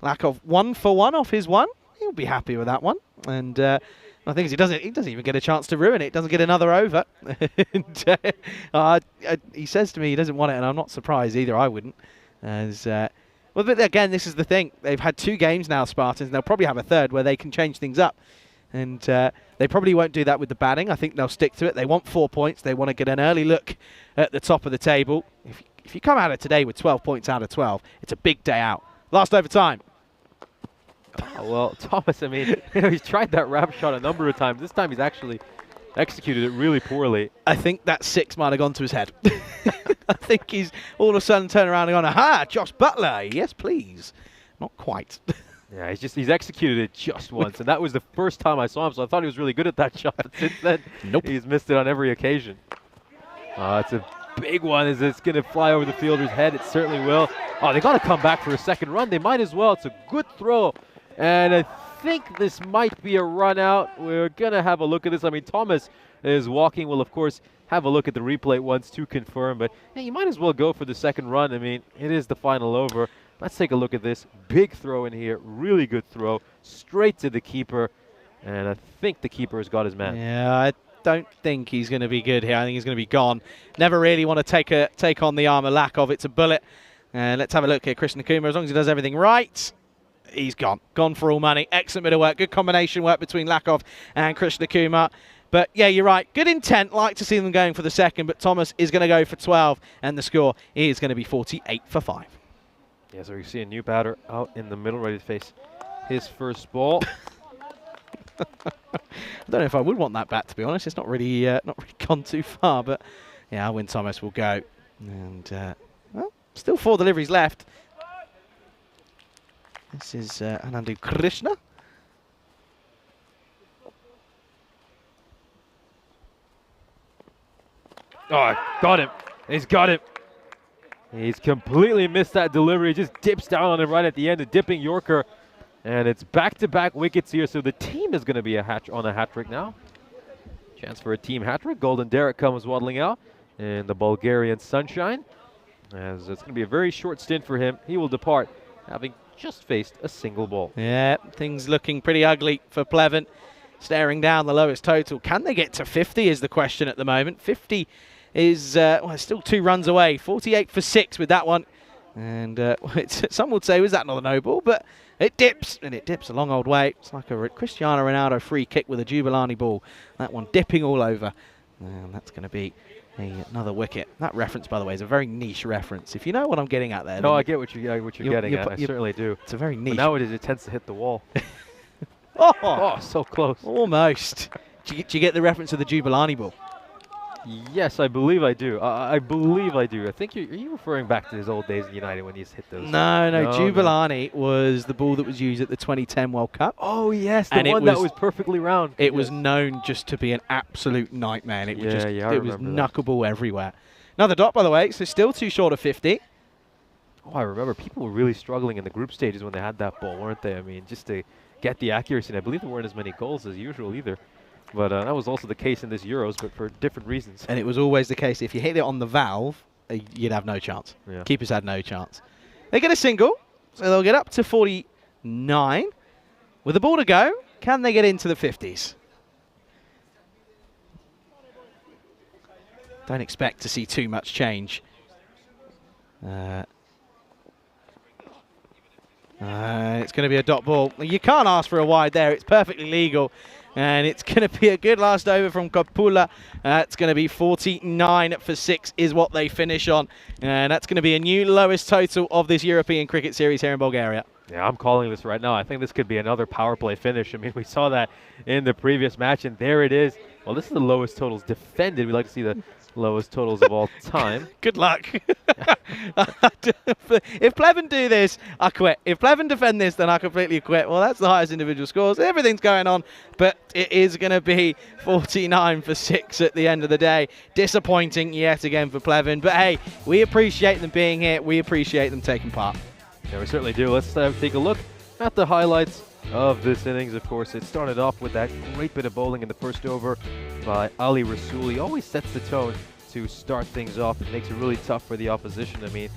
S4: Lakov 1 for 1 off his one. He'll be happy with that one. And the thing is, he doesn't even get a chance to ruin it. Doesn't get another over. And, he says to me he doesn't want it, and I'm not surprised either. I wouldn't. As well, but again, this is the thing. They've had 2 games now, Spartans, and they'll probably have a third where they can change things up. And they probably won't do that with the batting. I think they'll stick to it. They want 4 points. They want to get an early look at the top of the table. If you come out of today with 12 points out of 12, it's a big day out. Last overtime.
S5: Oh, well, Thomas, I mean, he's tried that wrap shot a number of times. This time he's actually executed it really poorly.
S4: I think that 6 might have gone to his head. I think he's all of a sudden turned around and gone, aha, Josh Butler, yes, please. Not quite.
S5: Yeah, he's executed it just once, and that was the first time I saw him, so I thought he was really good at that shot. But since then, he's missed it on every occasion. It's a big one. Is it's going to fly over the fielder's head? It certainly will. Oh, they got to come back for a second run. They might as well. It's a good throw. And I think this might be a run out. We're going to have a look at this. I mean, Thomas is walking. We'll, of course, have a look at the replay once to confirm. But yeah, you might as well go for the second run. I mean, it is the final over. Let's take a look at this. Big throw in here. Really good throw. Straight to the keeper. And I think the keeper has got his man.
S4: Yeah, I don't think he's going to be good here. I think he's going to be gone. Never really want to take on the armour Lakov. It's a bullet. And let's have a look here. Krishna Kumar, as long as he does everything right, he's gone. Gone for all money. Excellent bit of work. Good combination work between Lakov and Krishna Kumar. But yeah, you're right. Good intent. Like to see them going for the second, but Thomas is going to go for 12, and the score is going to be 48 for 5.
S5: Yeah, so you see a new batter out in the middle, ready to face his first ball.
S4: I don't know if I would want that bat, to be honest. It's not really gone too far, but yeah, Alwyn Thomas will go. And well, still 4 deliveries left. This is Anandu Krishna.
S5: Oh, got him. He's got him. He's completely missed that delivery. Just dips down on it right at the end, a dipping Yorker. And it's back-to-back wickets here, so the team is going to be on a hat-trick now. Chance for a team hat-trick. Golden Derek comes waddling out in the Bulgarian sunshine. As it's going to be a very short stint for him. He will depart, having just faced a single ball.
S4: Yeah, things looking pretty ugly for Pleven. Staring down the lowest total. Can they get to 50 is the question at the moment. 50 is well, still 2 runs away. 48 for 6 with that one. And some would say, was that not a no ball? But it dips, and it dips a long old way. It's like a Cristiano Ronaldo free kick with a Jubilani ball. That one dipping all over. And that's going to be another wicket. That reference, by the way, is a very niche reference. If you know what I'm getting at there.
S5: No, I get what you're getting at. I certainly do.
S4: It's a very niche.
S5: But nowadays, it tends to hit the wall.
S4: Oh,
S5: so close.
S4: Almost. Do you get the reference of the Jubilani ball?
S5: Yes, I believe I do. I believe I do. I think are you referring back to his old days in United when he hit those?
S4: No, Jubilani was the ball that was used at the 2010 World Cup.
S5: Oh, yes, the one that was perfectly round.
S4: It was known just to be an absolute nightmare. It was it was knuckleable everywhere. Another dot, by the way, so still 2 short of 50.
S5: Oh, I remember people were really struggling in the group stages when they had that ball, weren't they? I mean, just to get the accuracy. And I believe there weren't as many goals as usual either. But that was also the case in this Euros, but for different reasons.
S4: And it was always the case. If you hit it on the valve, you'd have no chance.
S5: Yeah.
S4: Keepers had no chance. They get a single, so they'll get up to 49. With the ball to go, can they get into the 50s? Don't expect to see too much change. It's going to be a dot ball. You can't ask for a wide there. It's perfectly legal. And it's going to be a good last over from Kopula. It's going to be 49 for 6 is what they finish on. And that's going to be a new lowest total of this European Cricket Series here in Bulgaria.
S5: Yeah, I'm calling this right now. I think this could be another power play finish. I mean, we saw that in the previous match, and there it is. Well, this is the lowest totals defended. We like to see the lowest totals of all time.
S4: Good luck. If Pleven do this, I quit. If Pleven defend this, then I completely quit. Well, that's the highest individual scores. Everything's going on, but it is going to be 49 for 6 at the end of the day. Disappointing yet again for Pleven, but hey, we appreciate them being here. We appreciate them taking part.
S5: Yeah, we certainly do. Let's take a look at the highlights of this innings. Of course, it started off with that great bit of bowling in the first over by Ali Rasool. He always sets the tone to start things off. It makes it really tough for the opposition. I mean,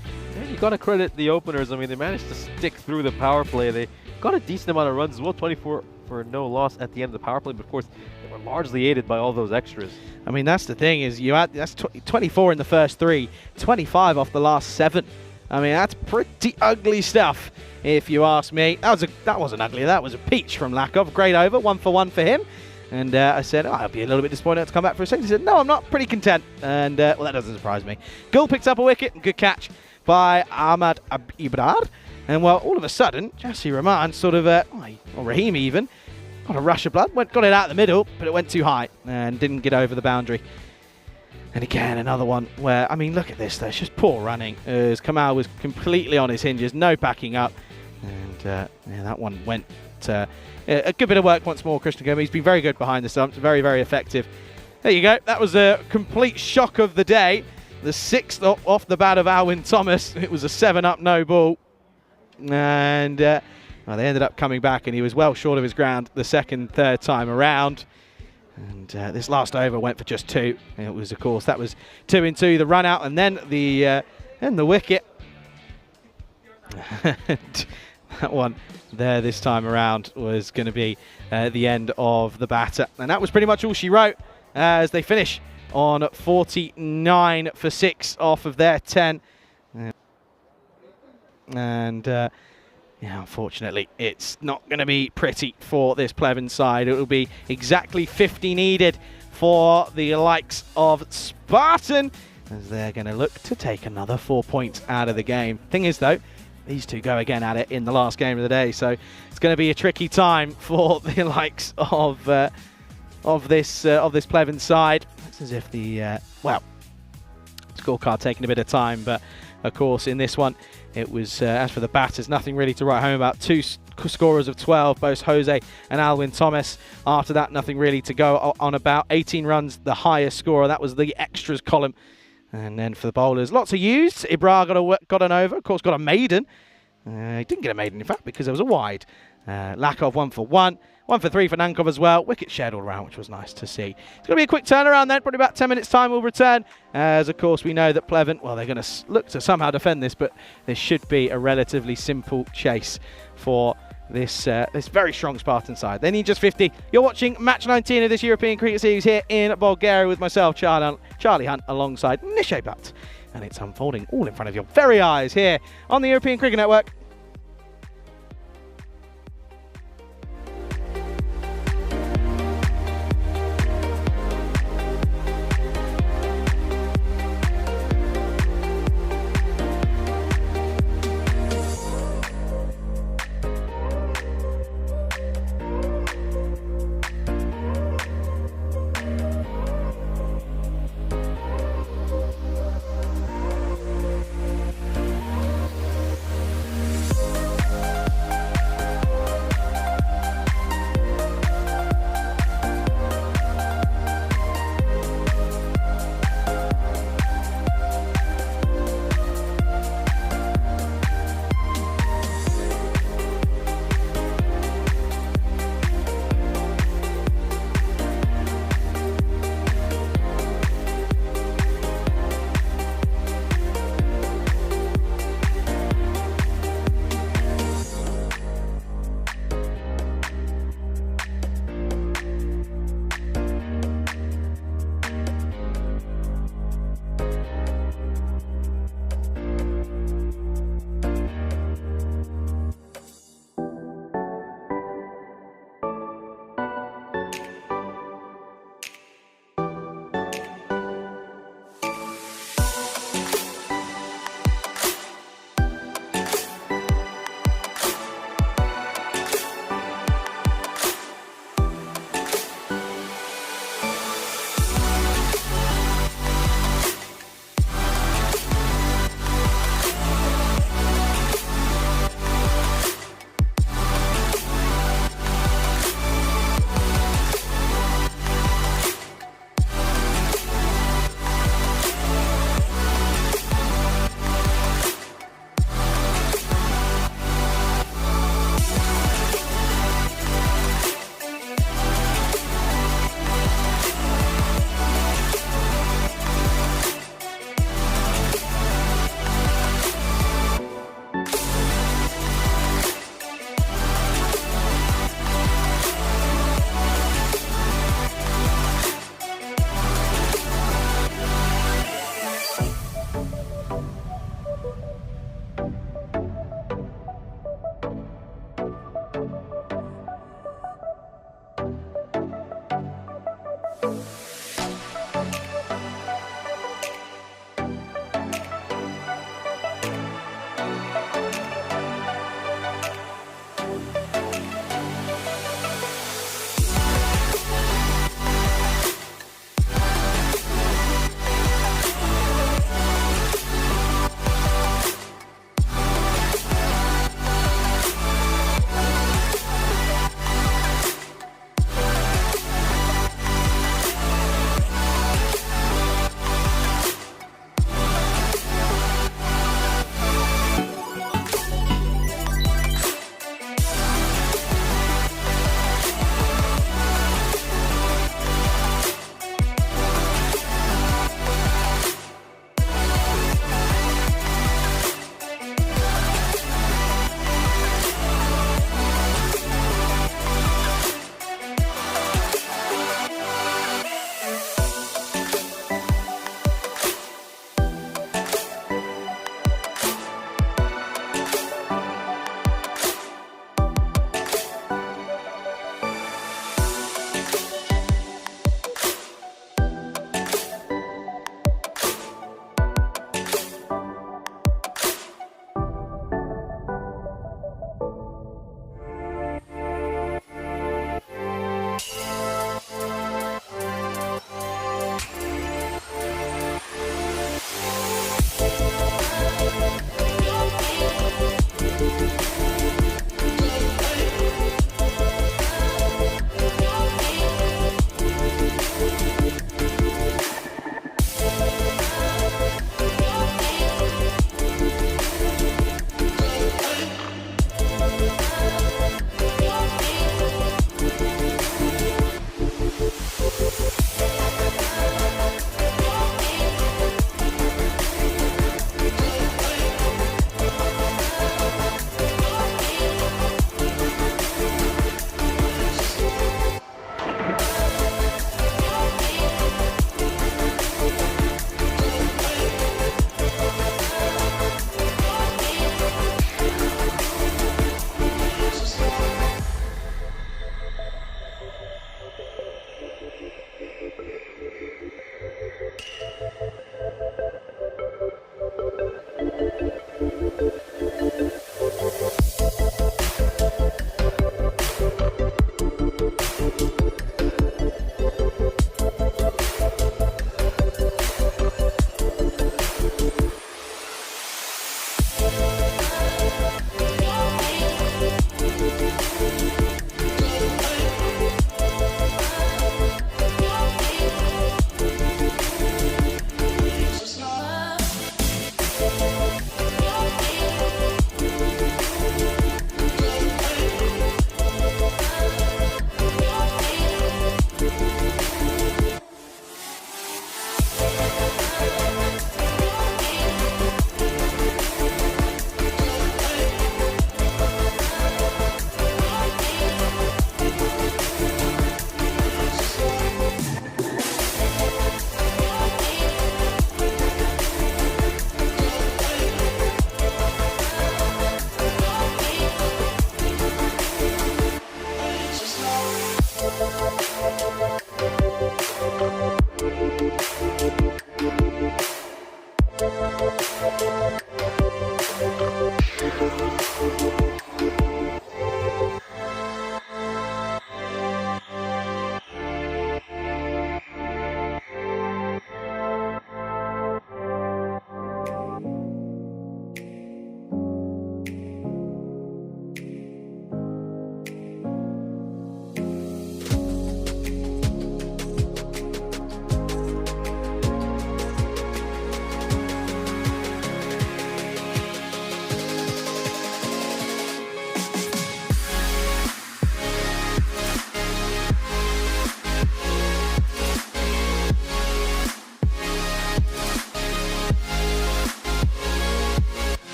S5: you got to credit the openers. I mean, they managed to stick through the power play. They got a decent amount of runs as well, 24 for no loss at the end of the power play. But of course, they were largely aided by all those extras.
S4: I mean, that's the thing is that's 24 in the first 3, 25 off the last 7. I mean, that's pretty ugly stuff, if you ask me. That wasn't ugly. That was a peach from Lakov. Great over, 1 for 1 for him. And I said, I'll be a little bit disappointed to come back for a second. He said, no, I'm not. Pretty content. And, well, that doesn't surprise me. Gul picks up a wicket. Good catch by Ahmad Ibrar. And, well, all of a sudden, Jassi Rahman sort of, or Raheem even, got a rush of blood. Got it out the middle, but it went too high and didn't get over the boundary. And again, another one where, I mean, look at this. There's just poor running as Kamal was completely on his hinges, no backing up. And yeah, that one went a good bit of work once more, Christian Gomez. He's been very good behind the stumps, very, very effective. There you go. That was a complete shock of the day. The 6th off the bat of Alwyn Thomas. It was a 7-up no ball. And well, they ended up coming back, and he was well short of his ground the second, third time around. And this last over went for just 2. And it was, of course, that was 2 in 2, the run out, and then the wicket. That one there this time around was going to be the end of the batter. And that was pretty much all she wrote as they finish on 49 for 6 off of their 10. And yeah, unfortunately, it's not going to be pretty for this Pleven side. It will be exactly 50 needed for the likes of Spartan, as they're going to look to take another 4 points out of the game. Thing is, though, these two go again at it in the last game of the day, so it's going to be a tricky time for the likes of this Pleven side. It's as if the well, scorecard taking a bit of time, but of course in this one it was as for the batters, nothing really to write home about. 2 scorers of 12, both Jose and Alwyn Thomas. After that, nothing really to go on about. 18 runs, the highest scorer. That was the extras column. And then for the bowlers, lots of used. Ibra got an over, of course, got a maiden. He didn't get a maiden, in fact, because there was a wide. Lakov 1 for 1. 1 for 3 for Nankov as well. Wicket shared all around, which was nice to see. It's going to be a quick turnaround then. Probably about 10 minutes' time we'll return. As, of course, we know that Pleven, well, they're going to look to somehow defend this, but this should be a relatively simple chase for this very strong Spartan side. They need just 50. You're watching match 19 of this European Cricket Series here in Bulgaria with myself, Charlie Hunt, alongside Nishay Butt. And it's unfolding all in front of your very eyes here on the European Cricket Network.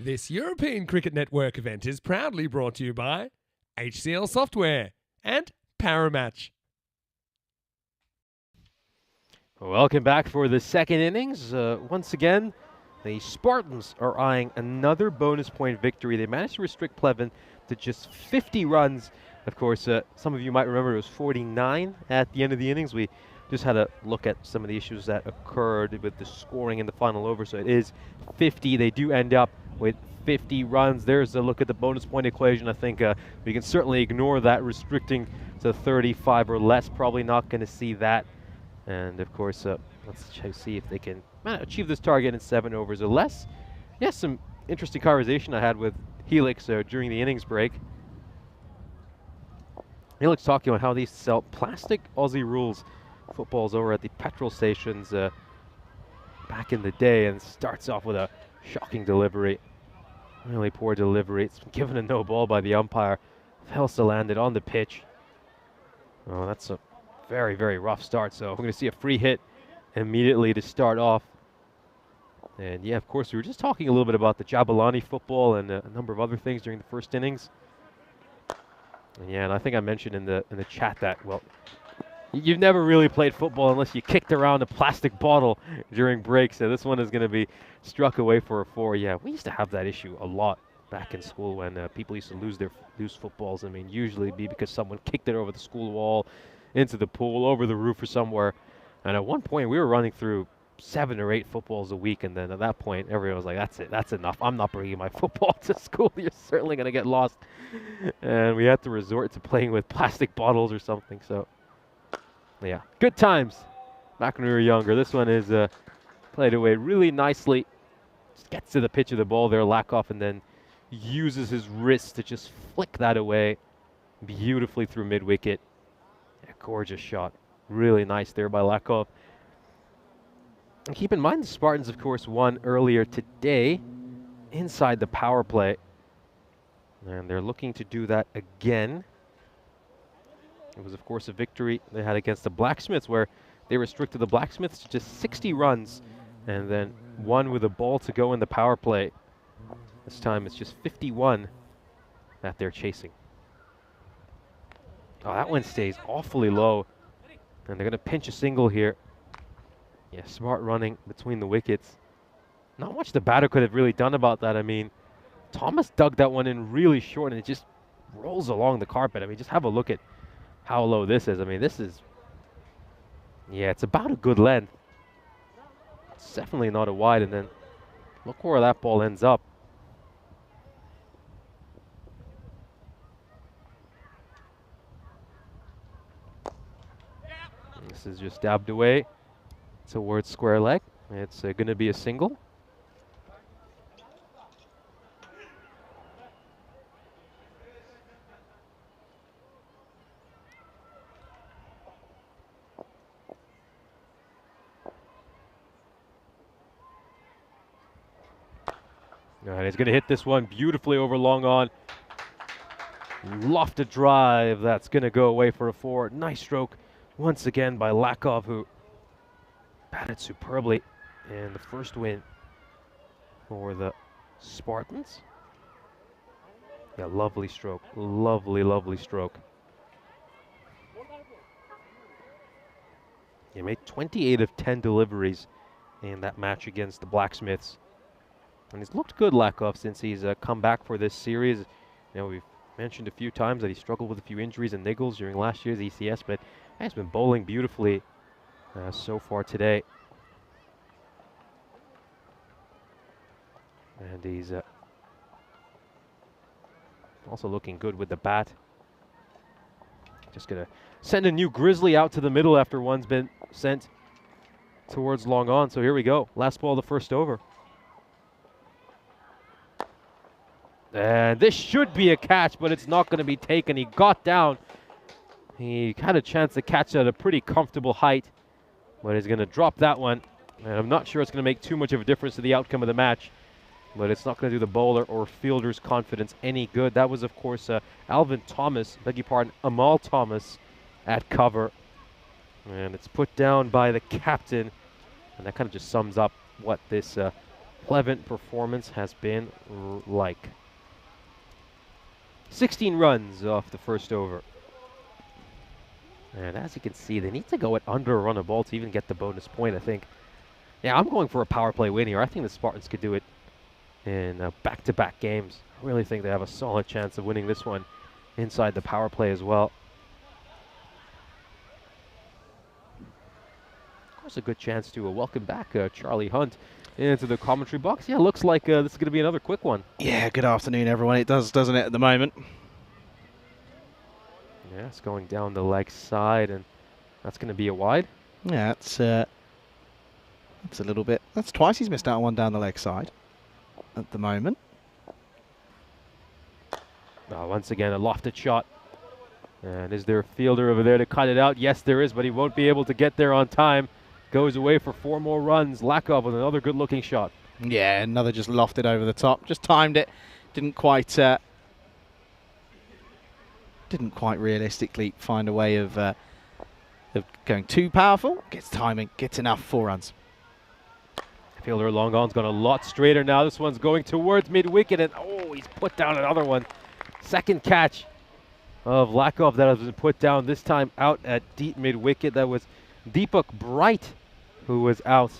S2: This European Cricket Network event is proudly brought to you by HCL Software and Paramatch.
S5: Welcome back for the second innings. Once again, the Spartans are eyeing another bonus point victory. They managed to restrict Pleven to just 50 runs. Of course, some of you might remember it was 49 at the end of the innings. We just had a look at some of the issues that occurred with the scoring in the final over. So it is 50. They do end up with 50 runs. There's a look at the bonus point equation. I think we can certainly ignore that, restricting to 35 or less. Probably not going to see that. And of course, let's see if they can achieve this target in 7 overs or less. Yes, some interesting conversation I had with Helix during the innings break. Helix talking about how they sell plastic Aussie rules footballs over at the petrol stations back in the day, and starts off with a shocking delivery. Really poor delivery. It's been given a no ball by the umpire. Fails to land it on the pitch. Oh, that's a very, very rough start. So we're going to see a free hit immediately to start off. And yeah, of course, we were just talking a little bit about the Jabalani football and a number of other things during the first innings. And yeah, and I think I mentioned in the chat that, well, you've never really played football unless you kicked around a plastic bottle during breaks. So this one is going to be struck away for a 4. Yeah, we used to have that issue a lot back in school when people used to lose footballs. I mean, usually it'd be because someone kicked it over the school wall, into the pool, over the roof or somewhere. And at one point, we were running through 7 or 8 footballs a week. And then at that point, everyone was like, that's it, that's enough. I'm not bringing my football to school. You're certainly going to get lost. And we had to resort to playing with plastic bottles or something. So yeah, good times back when we were younger. This one is played away really nicely. Just gets to the pitch of the ball there, Lakoff, and then uses his wrist to just flick that away beautifully through mid-wicket. A gorgeous shot. Really nice there by Lakoff. And keep in mind, the Spartans, of course, won earlier today inside the power play. And they're looking to do that again. It was, of course, a victory they had against the Blacksmiths, where they restricted the Blacksmiths to just 60 runs and then won with a ball to go in the power play. This time it's just 51 that they're chasing. Oh, that one stays awfully low. And they're going to pinch a single here. Yeah, smart running between the wickets. Not much the batter could have really done about that. I mean, Thomas dug that one in really short, and it just rolls along the carpet. I mean, just have a look at how low this is. I mean, this is, yeah, it's about a good length. It's definitely not a wide, and then look where that ball ends up. And this is just dabbed away towards square leg. It's going to be a single. And he's going to hit this one beautifully over long on. Lofted drive. That's going to go away for a 4. Nice stroke once again by Lakoff, who batted superbly in the first win for the Spartans. Yeah, lovely stroke. Lovely, lovely stroke. He made 28 of 10 deliveries in that match against the Blacksmiths. And he's looked good, Lakoff, since he's come back for this series. You know, we've mentioned a few times that he struggled with a few injuries and niggles during last year's ECS, but he's been bowling beautifully so far today. And he's also looking good with the bat. Just going to send a new Grizzly out to the middle after one's been sent towards long on. So here we go. Last ball of the first over. And this should be a catch, but it's not going to be taken. He got down. He had a chance to catch at a pretty comfortable height, but he's going to drop that one. And I'm not sure it's going to make too much of a difference to the outcome of the match, but it's not going to do the bowler or fielder's confidence any good. That was, of course, Amal Thomas at cover. And it's put down by the captain. And that kind of just sums up what this Pleven performance has been like 16 runs off the first over. And as you can see, they need to go at under a run of ball to even get the bonus point, I think. Yeah, I'm going for a power play win here. I think the Spartans could do it in back-to-back games. I really think they have a solid chance of winning this one inside the power play as well. Of course, a good chance to welcome back Charlie Hunt into the commentary box. Yeah, looks like this is going to be another quick one.
S4: Yeah, good afternoon, everyone. It does, doesn't it, at the moment?
S5: Yeah, it's going down the leg side, and that's going to be a wide.
S4: Yeah, that's a little bit. That's twice he's missed out on one down the leg side at the moment.
S5: Once again, a lofted shot. And is there a fielder over there to cut it out? Yes, there is, but he won't be able to get there on time. Goes away for 4 more runs. Lakov with another good-looking shot.
S4: Yeah, another just lofted over the top. Just timed it. Didn't quite realistically find a way of going too powerful. Gets timing, gets enough, 4 runs.
S5: Fielder long on's gone a lot straighter now. This one's going towards mid-wicket, and oh, he's put down another one. Second catch of Lakov that has been put down, this time out at deep mid-wicket. That was Deepak Bright who was out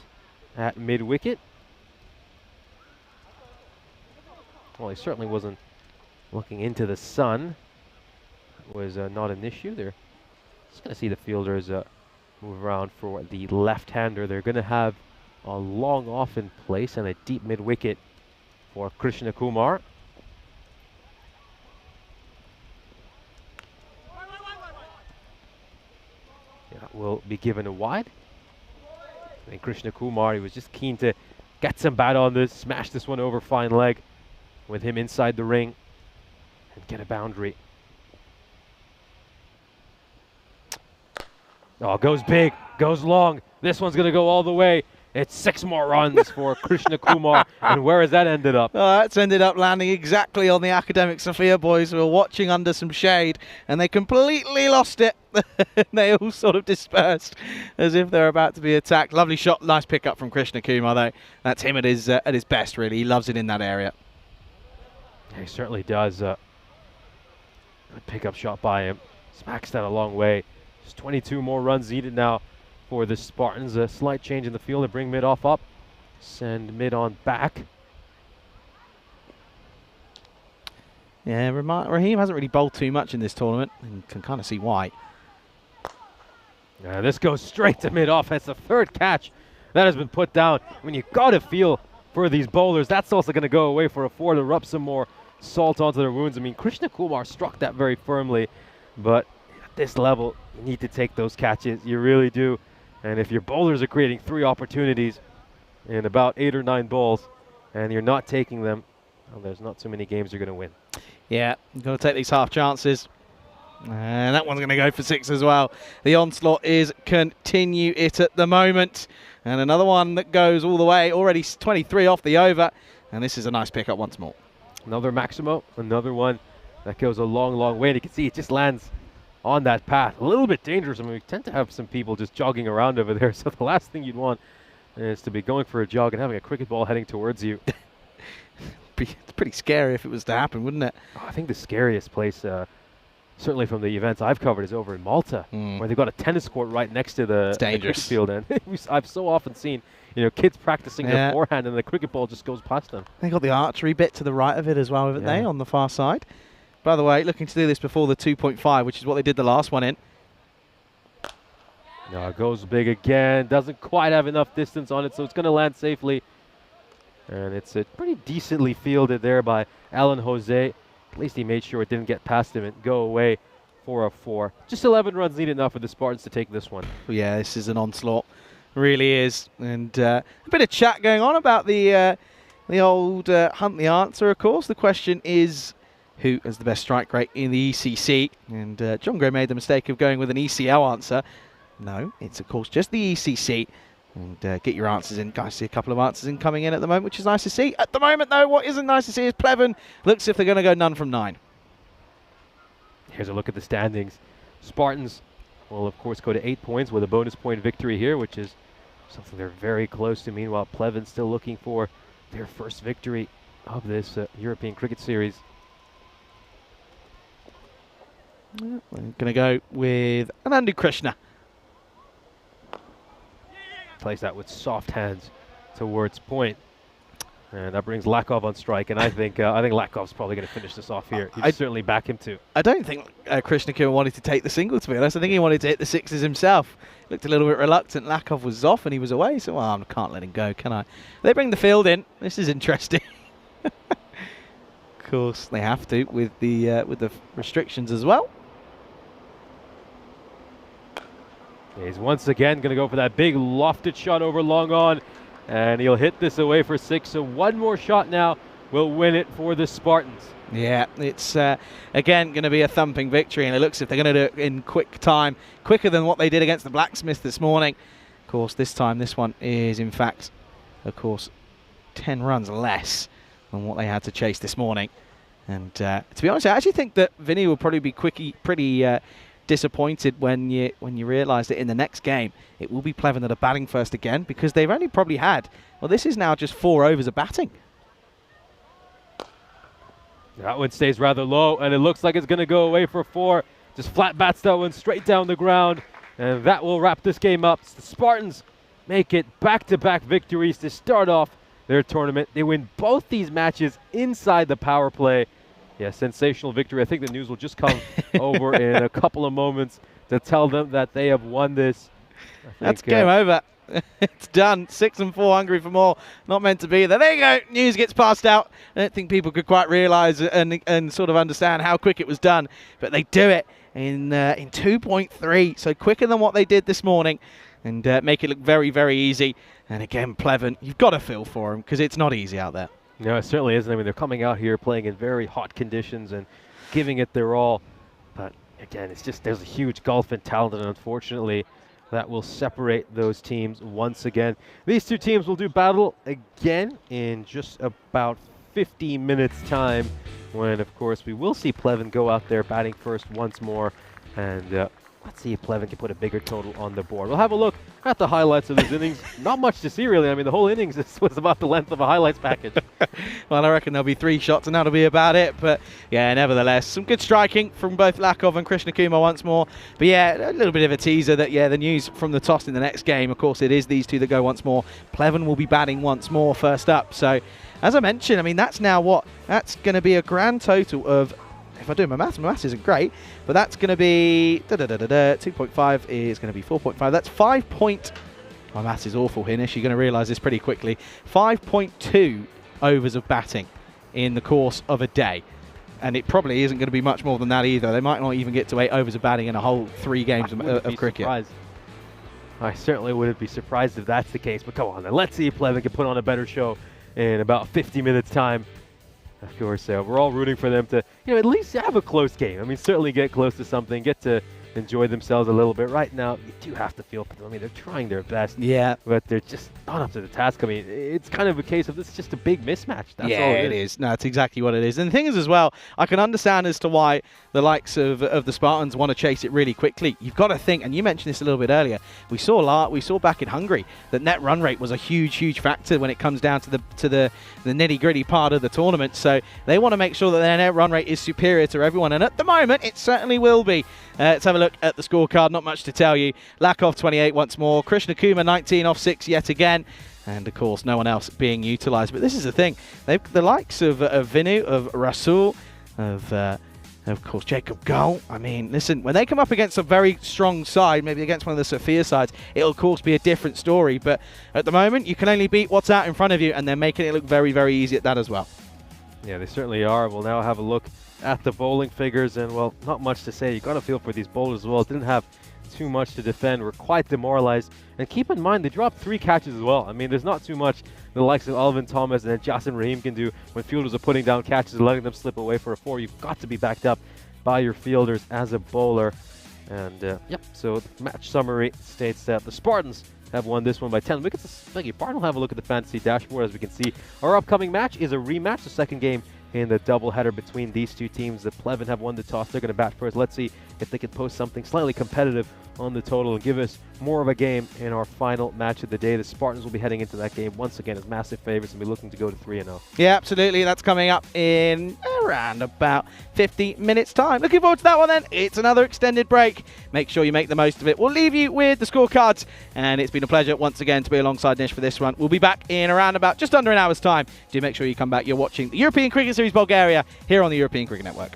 S5: at mid-wicket. Well, he certainly wasn't looking into the sun. It was not an issue there. Just going to see the fielders move around for the left-hander. They're going to have a long off in place and a deep mid-wicket for Krishna Kumar. That will be given a wide. And Krishna Kumar, he was just keen to get some bat on this, smash this one over fine leg with him inside the ring and get a boundary. Oh, goes big, goes long. This one's going to go all the way. It's 6 more runs for Krishna Kumar. And where has that ended up?
S4: That's ended up landing exactly on the Akademik Sofia boys who were watching under some shade, and they completely lost it. They all sort of dispersed as if they're about to be attacked. Lovely shot, nice pickup from Krishna Kumar though. That's him at his best, really. He loves it in that area.
S5: He certainly does. Good pickup shot by him. Smacks that a long way. Just 22 more runs needed now for the Spartans. A slight change in the field to bring mid off up. Send mid on back.
S4: Yeah, Raheem hasn't really bowled too much in this tournament, and can kind of see why.
S5: This goes straight to mid off. That's the 3rd catch that has been put down. I mean, you got to feel for these bowlers. That's also going to go away for a 4 to rub some more salt onto their wounds. I mean, Krishna Kumar struck that very firmly, but at this level, you need to take those catches. You really do. And if your bowlers are creating 3 opportunities in about 8 or 9 balls, and you're not taking them, well, there's not too many games you're going to win.
S4: Yeah, you've got to take these half chances. And that one's going to go for 6 as well. The onslaught is continue it at the moment. And another one that goes all the way, already 23 off the over. And this is a nice pickup once more.
S5: Another Maximo, another one that goes a long, long way. And you can see it just lands on that path. A little bit dangerous. I mean, we tend to have some people just jogging around over there. So the last thing you'd want is to be going for a jog and having a cricket ball heading towards you.
S4: It's pretty scary if it was to happen, wouldn't it?
S5: Oh, I think the scariest place, certainly from the events I've covered, is over in Malta, where they've got a tennis court right next to the cricket field. And I've so often seen, kids practicing their forehand, and the cricket ball just goes past them.
S4: They got the archery bit to the right of it as well, haven't they, on the far side? By the way, looking to do this before the 2.5, which is what they did the last one in.
S5: No, it goes big again. Doesn't quite have enough distance on it, so it's going to land safely. And it's pretty decently fielded there by Alan Jose. At least he made sure it didn't get past him and go away for a 4. Just 11 runs needed enough for the Spartans to take this one.
S4: Yeah, this is an onslaught. Really is. And a bit of chat going on about the old Hunt the Answer, of course. The question is, who has the best strike rate in the ECC? And John Gray made the mistake of going with an ECL answer. No, it's of course just the ECC. And get your answers in. Guys, see a couple of answers in coming in at the moment, which is nice to see. At the moment, though, what isn't nice to see is Pleven looks as if they're going to go none from 9.
S5: Here's a look at the standings. Spartans will, of course, go to 8 points with a bonus point victory here, which is something they're very close to. Meanwhile, Pleven still looking for their first victory of this European Cricket Series.
S4: We're going to go with Anandu Krishna.
S5: Plays that with soft hands towards point. And that brings Lakov on strike, and I think Lakov's probably going to finish this off here. I'd certainly back him too.
S4: I don't think Krishna Kumar wanted to take the single, to be honest. I think he wanted to hit the sixes himself. Looked a little bit reluctant. Lakov was off and he was away, so I can't let him go, can I? They bring the field in. This is interesting. Of course, they have to with the restrictions as well.
S5: He's once again going to go for that big lofted shot over long on. And he'll hit this away for 6. So one more shot now will win it for the Spartans.
S4: Yeah, it's again going to be a thumping victory, and it looks as if they're going to do it in quick time, quicker than what they did against the Blacksmith this morning. Of course, this time this one is in fact, of course, 10 runs less than what they had to chase this morning. And to be honest, I actually think that Vinny will probably be pretty disappointed when you realise that in the next game it will be Pleven that are batting first again, because they've only probably had, well, this is now just 4 overs of batting.
S5: That one stays rather low, and it looks like it's going to go away for 4. Just flat bats that one straight down the ground, and that will wrap this game up. The Spartans make it back-to-back victories to start off their tournament. They win both these matches inside the power play. Yeah, sensational victory. I think the news will just come over in a couple of moments to tell them that they have won this.
S4: That's game over. It's done. 6 and 4, hungry for more. Not meant to be there. There you go. News gets passed out. I don't think people could quite realise and sort of understand how quick it was done, but they do it in 2.3, so quicker than what they did this morning, and make it look very, very easy. And again, Pleven, you've got to feel for them, because it's not easy out there.
S5: No, it certainly isn't. I mean, they're coming out here playing in very hot conditions and giving it their all. But again, it's just there's a huge gulf in talent, and unfortunately, that will separate those teams once again. These two teams will do battle again in just about 50 minutes time, when, of course, we will see Pleven go out there batting first once more. And let's see if Pleven can put a bigger total on the board. We'll have a look at the highlights of this innings. Not much to see, really. I mean, the whole innings was about the length of a highlights package.
S4: Well, I reckon there'll be 3 shots, and that'll be about it. But, yeah, nevertheless, some good striking from both Lakov and Krishna Kumar once more. But, yeah, a little bit of a teaser that, yeah, the news from the toss in the next game, of course, it is these two that go once more. Pleven will be batting once more first up. So, as I mentioned, I mean, that's now what? That's going to be a grand total of, if I do my maths isn't great, but that's going to be 2.5 is going to be 4.5. That's 5 point. My maths is awful, Hinish. You're going to realise this pretty quickly. 5.2 overs of batting in the course of a day, and it probably isn't going to be much more than that either. They might not even get to 8 overs of batting in a whole 3 games of cricket.
S5: Surprised. I certainly wouldn't be surprised if that's the case. But come on, then. Let's see if Pleven can put on a better show in about 50 minutes time. Of course, we're all rooting for them to, at least have a close game. I mean, certainly get close to something, get to enjoy themselves a little bit. Right now, you do have to feel for them. I mean, they're trying their best.
S4: Yeah.
S5: But they're just not up to the task. I mean, it's kind of a case of this is just a big mismatch. That's
S4: yeah,
S5: all
S4: it is. No, it's exactly what it is. And the thing is as well, I can understand as to why the likes of the Spartans want to chase it really quickly. You've got to think, and you mentioned this a little bit earlier, we saw back in Hungary that net run rate was a huge factor when it comes down to the nitty-gritty part of the tournament. So they want to make sure that their net run rate is superior to everyone, and at the moment it certainly will be. Let's have a look at the scorecard. Not much to tell you. Lakov 28 once more, Krishna Kumar 19 off 6 yet again, and of course no one else being utilised. But this is the thing, the likes of Vinu, of Rasul, of course Jacob Gull. I mean, listen, when they come up against a very strong side, maybe against one of the Sophia sides, it'll of course be a different story. But at the moment, you can only beat what's out in front of you, and they're making it look very, very easy at that as well.
S5: Yeah, they certainly are. We'll now have a look at the bowling figures, and, well, not much to say. You got to feel for these bowlers as well. Didn't have too much to defend. We're quite demoralized. And keep in mind, they dropped 3 catches as well. I mean, there's not too much the likes of Alvin Thomas and Jason Rahim can do when fielders are putting down catches and letting them slip away for a 4. You've got to be backed up by your fielders as a bowler. And, yep, so the match summary states that the Spartans have won this one by 10. We can, Barton will have a look at the fantasy dashboard. As we can see, our upcoming match is a rematch. The second game in the doubleheader between these two teams. The Pleven have won the toss. They're going to bat first. Let's see if they can post something slightly competitive on the total and give us more of a game in our final match of the day. The Spartans will be heading into that game once again as massive favorites and be looking to go to 3-0.
S4: Yeah, absolutely. That's coming up in around about 50 minutes time. Looking forward to that one then. It's another extended break. Make sure you make the most of it. We'll leave you with the scorecards, and it's been a pleasure once again to be alongside Nish for this one. We'll be back in around about just under an hour's time. Do make sure you come back. You're watching the European Cricket Series Bulgaria here on the European Cricket Network.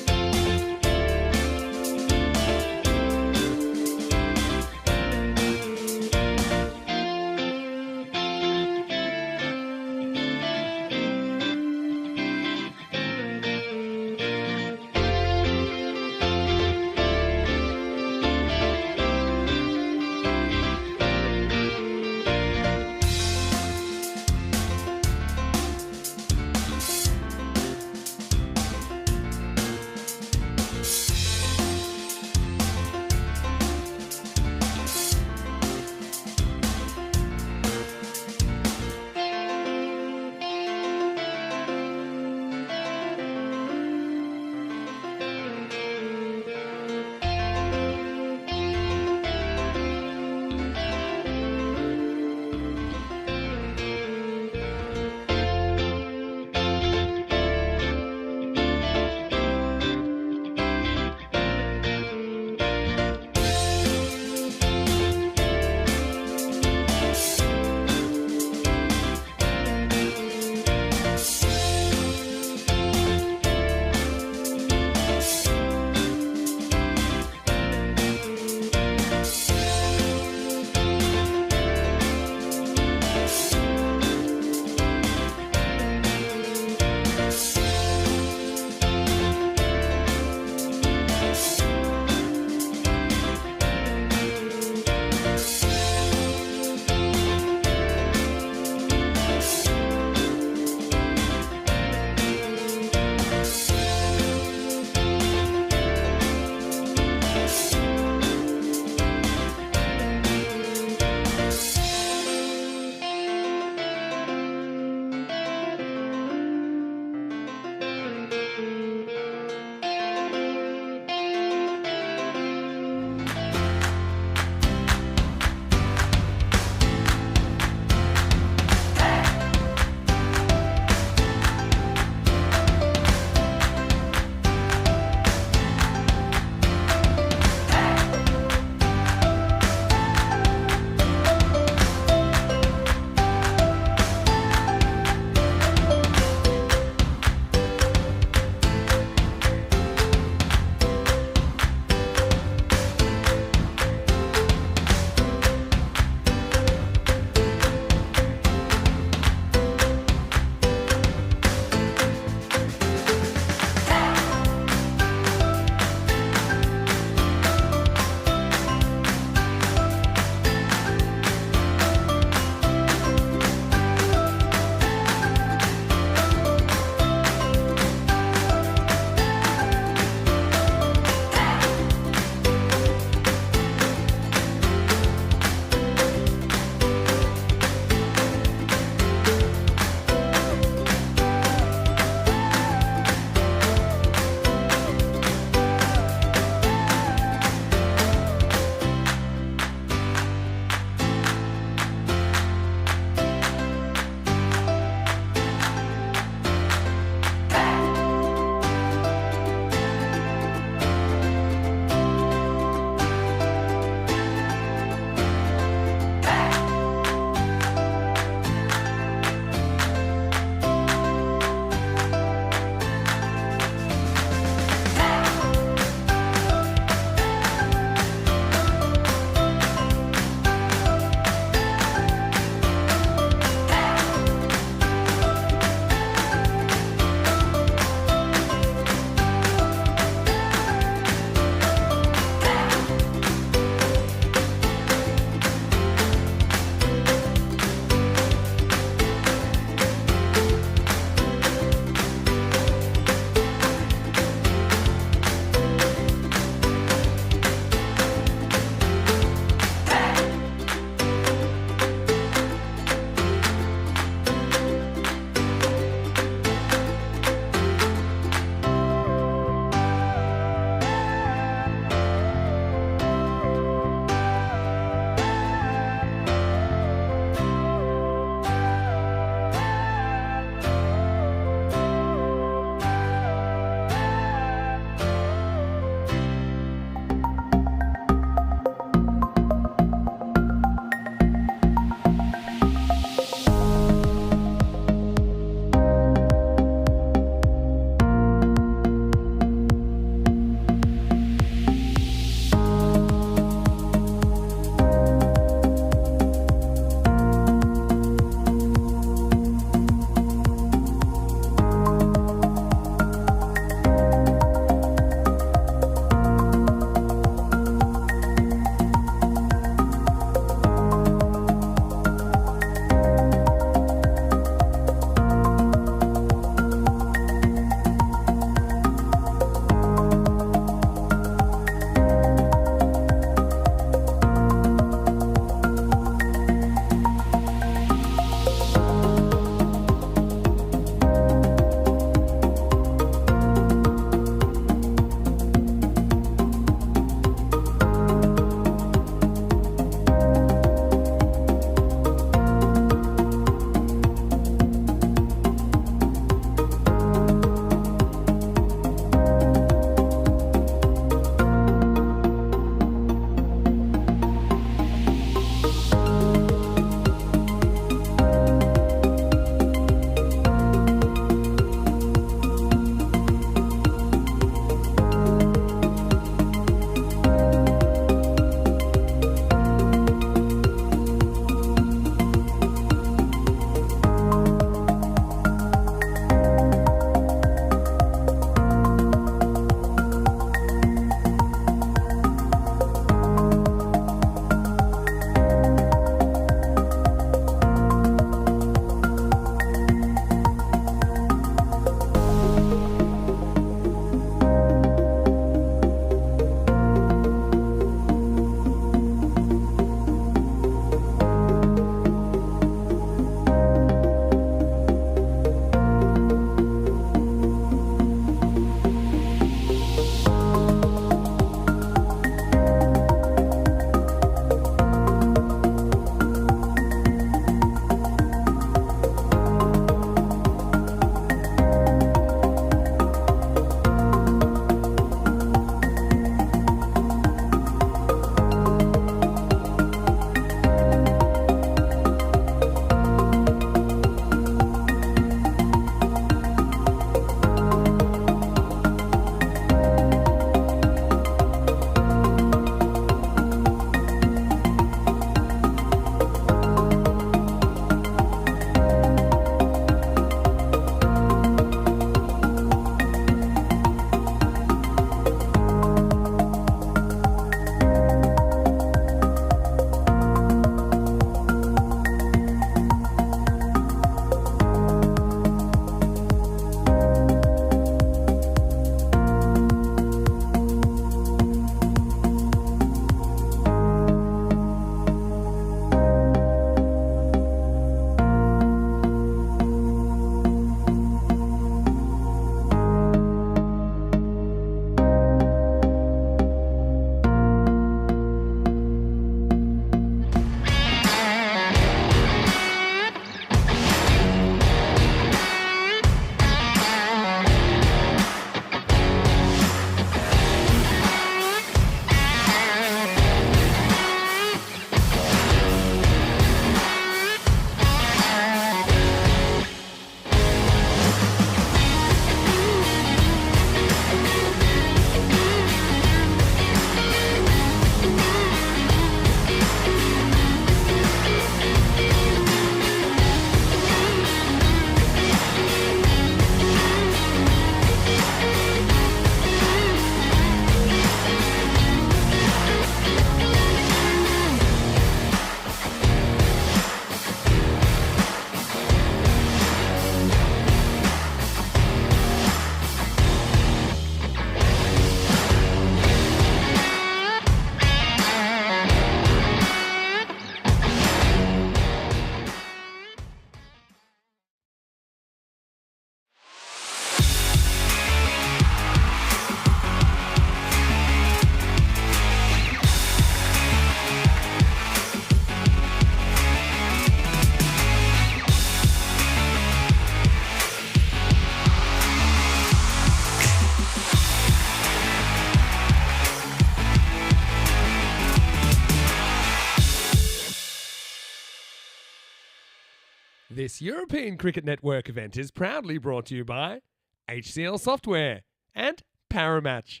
S2: This European Cricket Network event is proudly brought to you by HCL Software and Paramatch.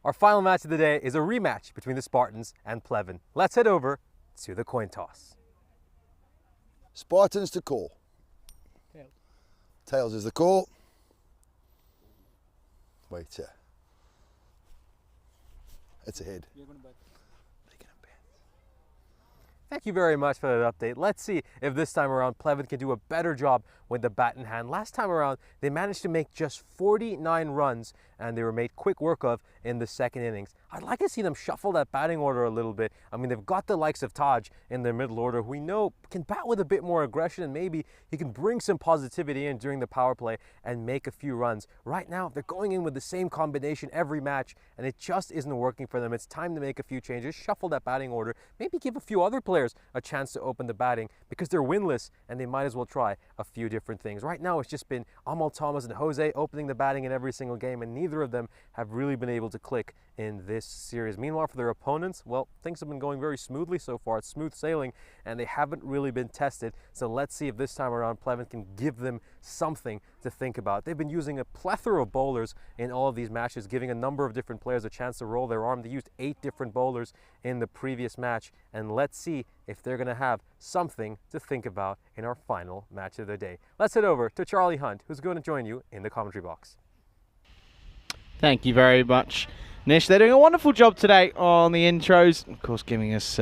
S1: Our final match of the day is a rematch between the Spartans and Pleven. Let's head over to the coin toss.
S3: Spartans to call.
S6: Tails.
S3: Tails is the call. Wait, it's a head.
S1: Thank you very much for that update. Let's see if this time around Pleven can do a better job with the bat in hand. Last time around, they managed to make just 49 runs, and they were made quick work of in the second innings. I'd like to see them shuffle that batting order a little bit. I mean, they've got the likes of Taj in their middle order, who we know can bat with a bit more aggression, and maybe he can bring some positivity in during the power play and make a few runs. Right now, they're going in with the same combination every match, and it just isn't working for them. It's time to make a few changes, shuffle that batting order, maybe give a few other players a chance to open the batting, because they're winless and they might as well try a few different things. Right now, it's just been Amal Thomas and Jose opening the batting in every single game, and neither of them have really been able to click in this series. Meanwhile, for their opponents, well, things have been going very smoothly so far. It's smooth sailing, and they haven't really been tested. So let's see if this time around Pleven can give them something to think about. They've been using a plethora of bowlers in all of these matches, giving a number of different players a chance to roll their arm. They used 8 different bowlers in the previous match, and let's see if they're going to have something to think about in our final match of the day. Let's head over to Charlie Hunt, who's going to join you in the commentary box.
S4: Thank you very much, Nish. They're doing a wonderful job today on the intros, of course giving us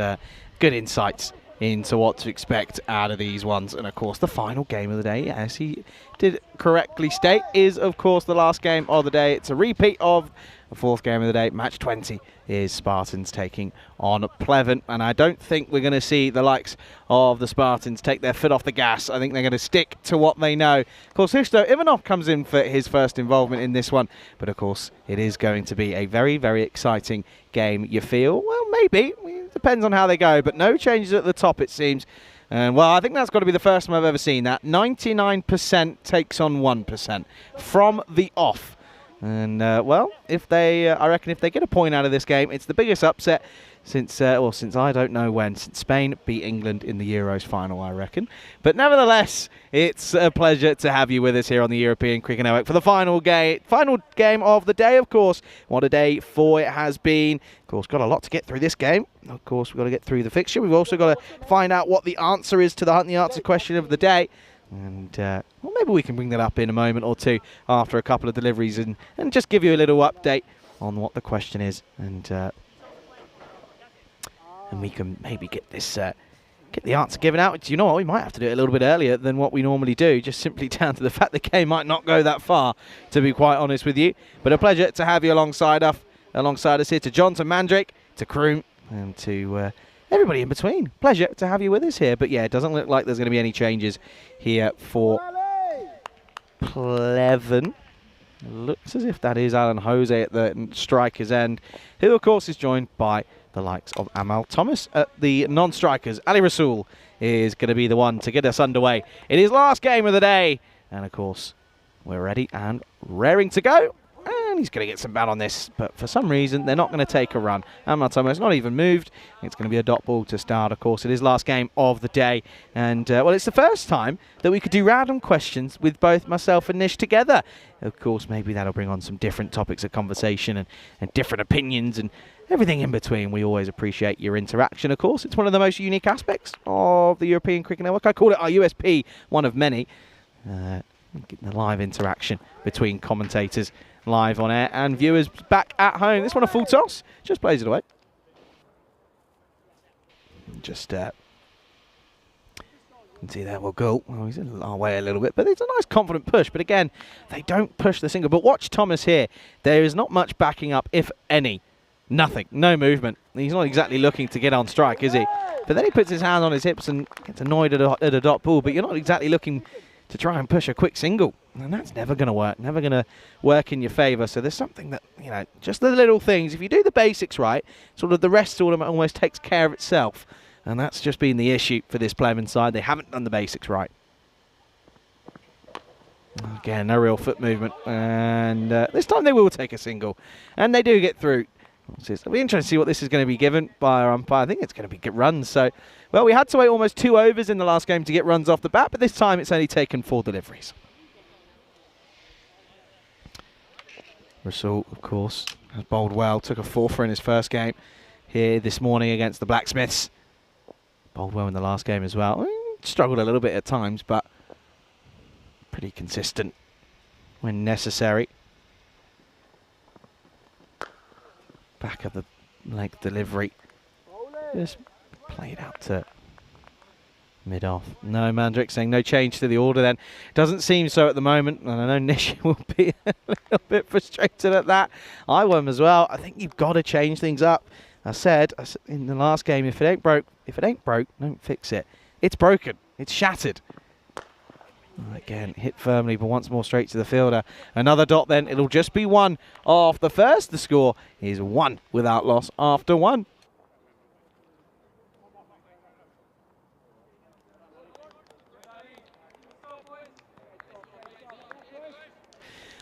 S4: good insights into what to expect out of these ones. And of course the final game of the day, as he did correctly state, is of course the last game of the day. It's a repeat of the 4th game of the day. Match 20 is Spartans taking on Pleven, and I don't think we're going to see the likes of the Spartans take their foot off the gas. I think they're going to stick to what they know. Of course, Hristo Ivanov comes in for his first involvement in this one, but of course it is going to be a very, very exciting game, you feel. Well, maybe. It depends on how they go, but no changes at the top, it seems. And well, I think that's got to be the first time I've ever seen that. 99% takes on 1% from the off. And well, if they, I reckon if they get a point out of this game, it's the biggest upset since, well, since I don't know when, since Spain beat England in the Euros final, I reckon. But nevertheless, it's a pleasure to have you with us here on the European Cricket Network for the final game of the day, of course. What a day 4 it has been. Of course, got a lot to get through this game. Of course, we've got to get through the fixture. We've also got to find out what the answer is to the Hunt the Answer question of the day. And well, maybe we can bring that up in a moment or two after a couple of deliveries and just give you a little update on what the question is, and we can maybe get this get the answer given out. Do you know what? We might have to do it a little bit earlier than what we normally do, just simply down to the fact the game might not go that far, to be quite honest with you. But a pleasure to have you alongside us here, to John, to Mandrake, to Kroom, and to everybody in between. Pleasure to have you with us here. But yeah, it doesn't look like there's going to be any changes here for Pleven. Looks as if that is Alan Jose at the striker's end, who of course is joined by the likes of Amal Thomas. At the non-strikers, Ali Rasool is going to be the one to get us underway in his last game of the day. And of course, we're ready and raring to go. And he's going to get some bat on this, but for some reason they're not going to take a run. Amal Thomas not even moved. It's going to be a dot ball to start, of course. It is last game of the day. And well, it's the first time that we could do random questions with both myself and Nish together. Of course, maybe that'll bring on some different topics of conversation and different opinions and everything in between. We always appreciate your interaction, of course. It's one of the most unique aspects of the European Cricket Network. I call it our USP, one of many. The live interaction between commentators live on air and viewers back at home. This one a full toss, just plays it away. Just can see that will go. Oh, he's in our way a little bit, but it's a nice confident push. But again, they don't push the single. But watch Thomas here. There is not much backing up, if any. Nothing, no movement. He's not exactly looking to get on strike, is he? But then he puts his hand on his hips and gets annoyed at a dot ball. But you're not exactly looking to try and push a quick single. And that's never going to work, never going to work in your favour. So there's something that, you know, just the little things. If you do the basics right, sort of the rest sort of almost takes care of itself. And that's just been the issue for this Pleven side. They haven't done the basics right. Again, no real foot movement. And this time they will take a single. And they do get through So it'll be interesting to see what this is going to be given by our umpire. I think it's going to be good runs. So, well, we had to wait almost 2 overs in the last game to get runs off the bat, but this time it's only taken 4 deliveries. Rasul, of course, has bowled well. Took a 4-for in his first game here this morning against the Blacksmiths. Bowled well in the last game as well. Struggled a little bit at times, but pretty consistent when necessary. Back of the leg delivery. Just played out to mid-off. No, Mandrick saying no change to the order then. Doesn't seem so at the moment, and I know Nish will be a little bit frustrated at that. I will as well. I think you've got to change things up. I said in the last game, if it ain't broke, don't fix it. It's broken. It's shattered. Again, hit firmly, but once more straight to the fielder. Another dot then. It'll just be 1 off the first. The score is 1 without loss after 1.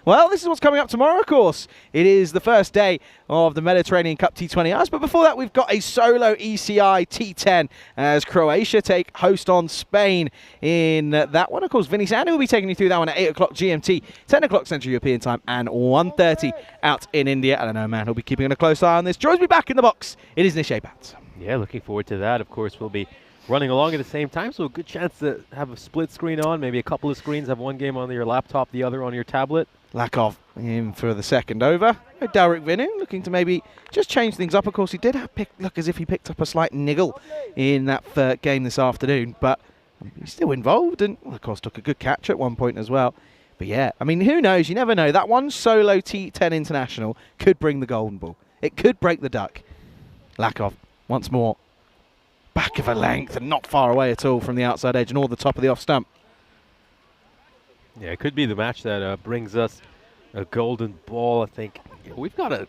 S4: Well, this is what's coming up tomorrow, of course. It is the first day of the Mediterranean Cup T20Is, but before that, we've got a solo ECI T10 as Croatia take host on Spain in that one. Of course, Vinny Sandy will be taking you through that one at 8 o'clock GMT, 10 o'clock Central European time, and 1:30 out in India. And I know, man, he'll be keeping a close eye on this. Joins me back in the box. It is Nish Apat.
S5: Yeah, looking forward to that. Of course, we'll be running along at the same time, so a good chance to have a split screen on, maybe a couple of screens, have one game on your laptop, the other on your tablet.
S4: Lakov in for the second over. Dalric Vinu looking to maybe just change things up. Of course, he did look as if he picked up a slight niggle in that game this afternoon, but he's still involved and, well, of course, took a good catch at one point as well. But yeah, I mean, who knows? You never know. That one solo T10 international could bring the golden ball. It could break the duck. Lakov, once more, back of a length and not far away at all from the outside edge and all the top of the off stump.
S5: Yeah, it could be the match that brings us a golden ball. I think we've got a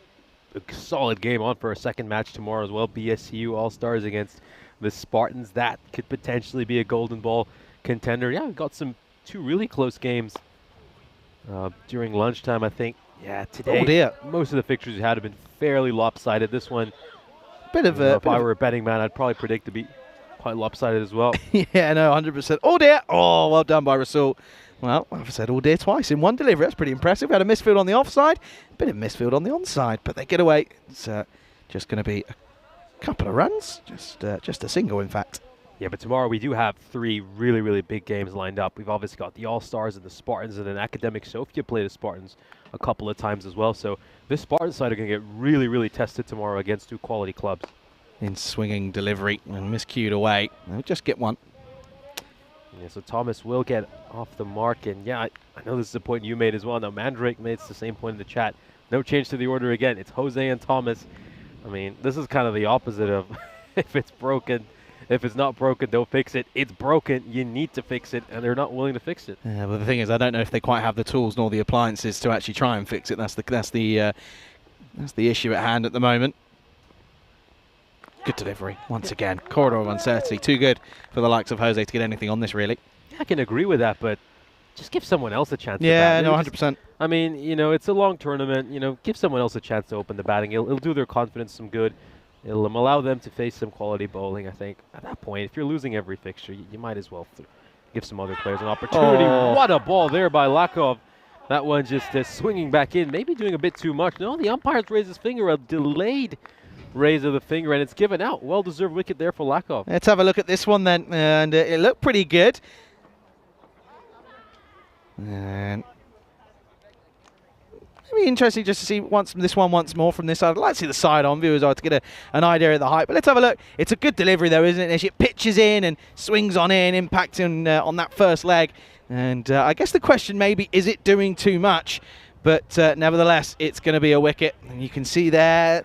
S5: solid game on for a second match tomorrow as well. BSU All-Stars against the Spartans. That could potentially be a golden ball contender. Yeah, we've got 2 really close games during lunchtime, I think. Yeah, today, most of the fixtures we had have been fairly lopsided. This one, if I were a betting man, I'd probably predict to be quite lopsided as well.
S4: Yeah, no, 100%. Oh, dear. Oh, well done by Rasul. Well, I've said all day twice in one delivery. That's pretty impressive. We had a misfield on the offside, a bit of misfield on the onside, but they get away. It's just going to be a couple of runs, just a single, in fact.
S5: Yeah, but tomorrow we do have 3 really, really big games lined up. We've obviously got the All-Stars and the Spartans, and then Akademik Sofia play the Spartans a couple of times as well. So this Spartan side are going to get really, really tested tomorrow against 2 quality clubs.
S4: In swinging delivery and miscued away. They'll just get one.
S5: Yeah, so Thomas will get off the mark, and yeah, I know this is a point you made as well. Now, Mandrake made the same point in the chat. No change to the order again. It's Jose and Thomas. I mean, this is kind of the opposite of if it's broken. If it's not broken, don't fix it. It's broken. You need to fix it, and they're not willing to fix it.
S4: Yeah, but the thing is, I don't know if they quite have the tools nor the appliances to actually try and fix it. That's the issue at hand at the moment. Good delivery once again. Corridor of uncertainty. Too good for the likes of Jose to get anything on this, really.
S5: Yeah, I can agree with that, but just give someone else a chance.
S4: Yeah, no, 100%.
S5: I mean, it's a long tournament. Give someone else a chance to open the batting. It'll do their confidence some good. It'll allow them to face some quality bowling, I think. At that point, if you're losing every fixture, you might as well give some other players an opportunity. Oh. What a ball there by Lakov. That one just swinging back in, maybe doing a bit too much. No, the umpire's raised his finger, a delayed raise of the finger, and it's given out. Well-deserved wicket there for Lakov.
S4: Let's have a look at this one then, and it looked pretty good. And it'll be interesting just to see this one once more from this side. I'd like to see the side-on view as well to get an idea of the height. But let's have a look. It's a good delivery though, isn't it? It pitches in and swings on in, impacting on that first leg. And I guess the question maybe, is it doing too much? But nevertheless, it's going to be a wicket. And you can see there,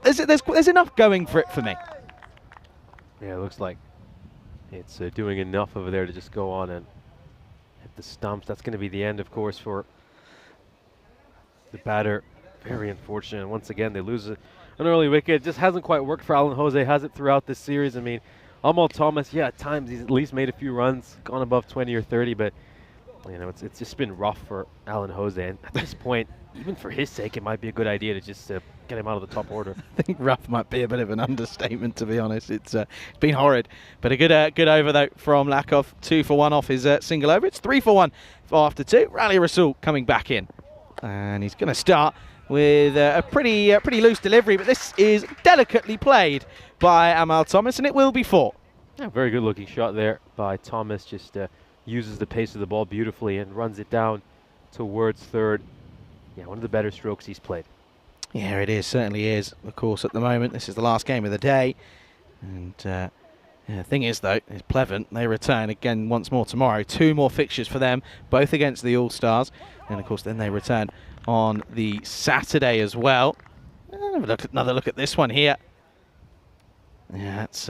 S4: there's enough going for it for me.
S5: Yeah, it looks like it's doing enough over there to just go on and hit the stumps. That's going to be the end, of course, for the batter. Very unfortunate. Once again, they lose an early wicket. It just hasn't quite worked for Alan Jose, has it, throughout this series? I mean, Amal Thomas, yeah, at times he's at least made a few runs, gone above 20 or 30, but it's just been rough for Alan Jose. And at this point, even for his sake, it might be a good idea to just get him out of the top order.
S4: I think rough might be a bit of an understatement, to be honest. It's been horrid. But a good over, though, from Lakov. 2 for 1 off his single over. It's 3 for 1 after 2. Rally Rasul coming back in. And he's going to start with a pretty loose delivery, but this is delicately played by Amal Thomas, and it will be 4.
S5: Yeah, very good looking shot there by Thomas. Just uses the pace of the ball beautifully and runs it down towards third. Yeah, one of the better strokes he's played.
S4: Yeah, it is, certainly is. Of course, at the moment, this is the last game of the day. And yeah, the thing is, though, is Pleven, they return again once more tomorrow. 2 more fixtures for them, both against the All-Stars. And, of course, then they return on the Saturday as well. Another look at this one here. Yeah, that's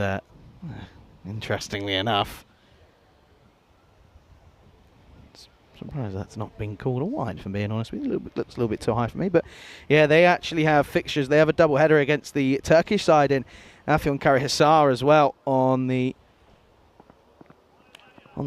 S4: interestingly enough. Surprised that's not been called a wide, if I'm being honest with you. Looks a little bit too high for me. But yeah, they actually have fixtures. They have a double header against the Turkish side in Afyonkarahisar as well on the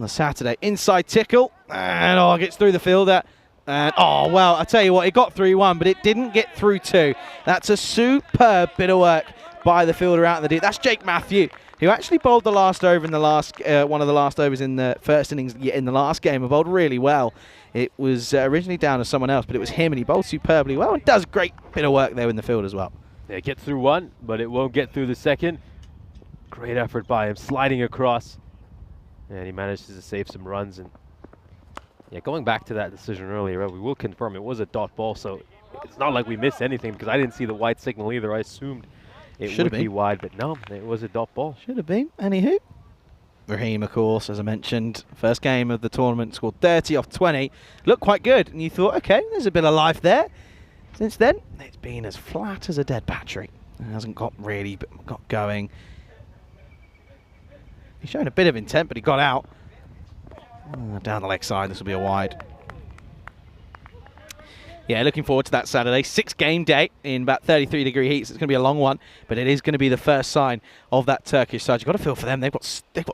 S4: Saturday. Inside tickle, and gets through the fielder. And well, I tell you what, it got through 1, but it didn't get through 2. That's a superb bit of work by the fielder out in the deep. That's Jake Matthew, who actually bowled the last over in the last one of the last overs in the first innings in the last game, and bowled really well. It was originally down to someone else, but it was him, and he bowled superbly well and does a great bit of work there in the field as well.
S5: Yeah, get through 1, but it won't get through the second. Great effort by him, sliding across, and he manages to save some runs. And yeah, going back to that decision earlier, we will confirm it was a dot ball, so it's not like we missed anything, because I didn't see the wide signal either. I assumed it would be wide, but no, it was a dot ball.
S4: Should have been. Anywho, Raheem, of course, as I mentioned, first game of the tournament, scored 30 off 20. Looked quite good, and you thought, okay, there's a bit of life there. Since then, it's been as flat as a dead battery. It hasn't got going. He's shown a bit of intent, but he got out. Down the leg side, this will be a wide. Yeah, looking forward to that Saturday. 6-game day in about 33-degree heat, so it's going to be a long one, but it is going to be the first sign of that Turkish side. You've got to feel for them. They've got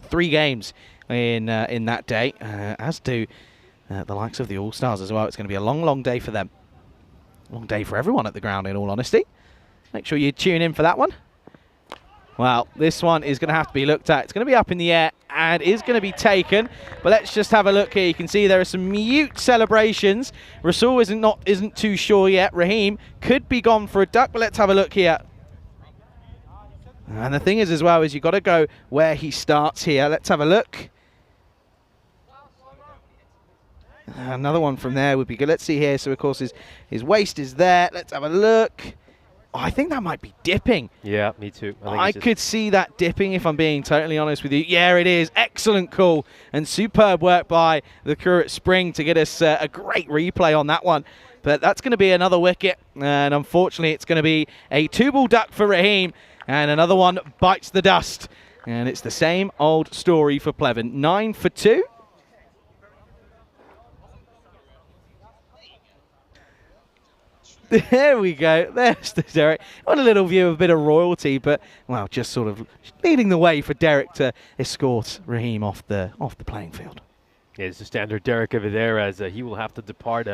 S4: 3 games in that day, as do the likes of the All-Stars as well. It's going to be a long, long day for them. Long day for everyone at the ground, in all honesty. Make sure you tune in for that one. Well, this one is going to have to be looked at. It's going to be up in the air and is going to be taken. But let's just have a look here. You can see there are some mute celebrations. Rasul isn't too sure yet. Raheem could be gone for a duck, but let's have a look here. And the thing is as well is you've got to go where he starts here. Let's have a look. Another one from there would be good. Let's see here. So, of course, his waist is there. Let's have a look. I think that might be dipping.
S5: Yeah, me too.
S4: I could see that dipping, if I'm being totally honest with you. Yeah, it is. Excellent call and superb work by the crew at Spring to get us a great replay on that one. But that's going to be another wicket, and unfortunately it's going to be a 2-ball duck for Raheem, and another one bites the dust. And it's the same old story for Pleven. 9 for 2. There we go. There's the Derek. What a little view of a bit of royalty, but well, just sort of leading the way for Derek to escort Raheem off the playing field.
S5: Yeah, it's a standard Derek over there, as he will have to depart.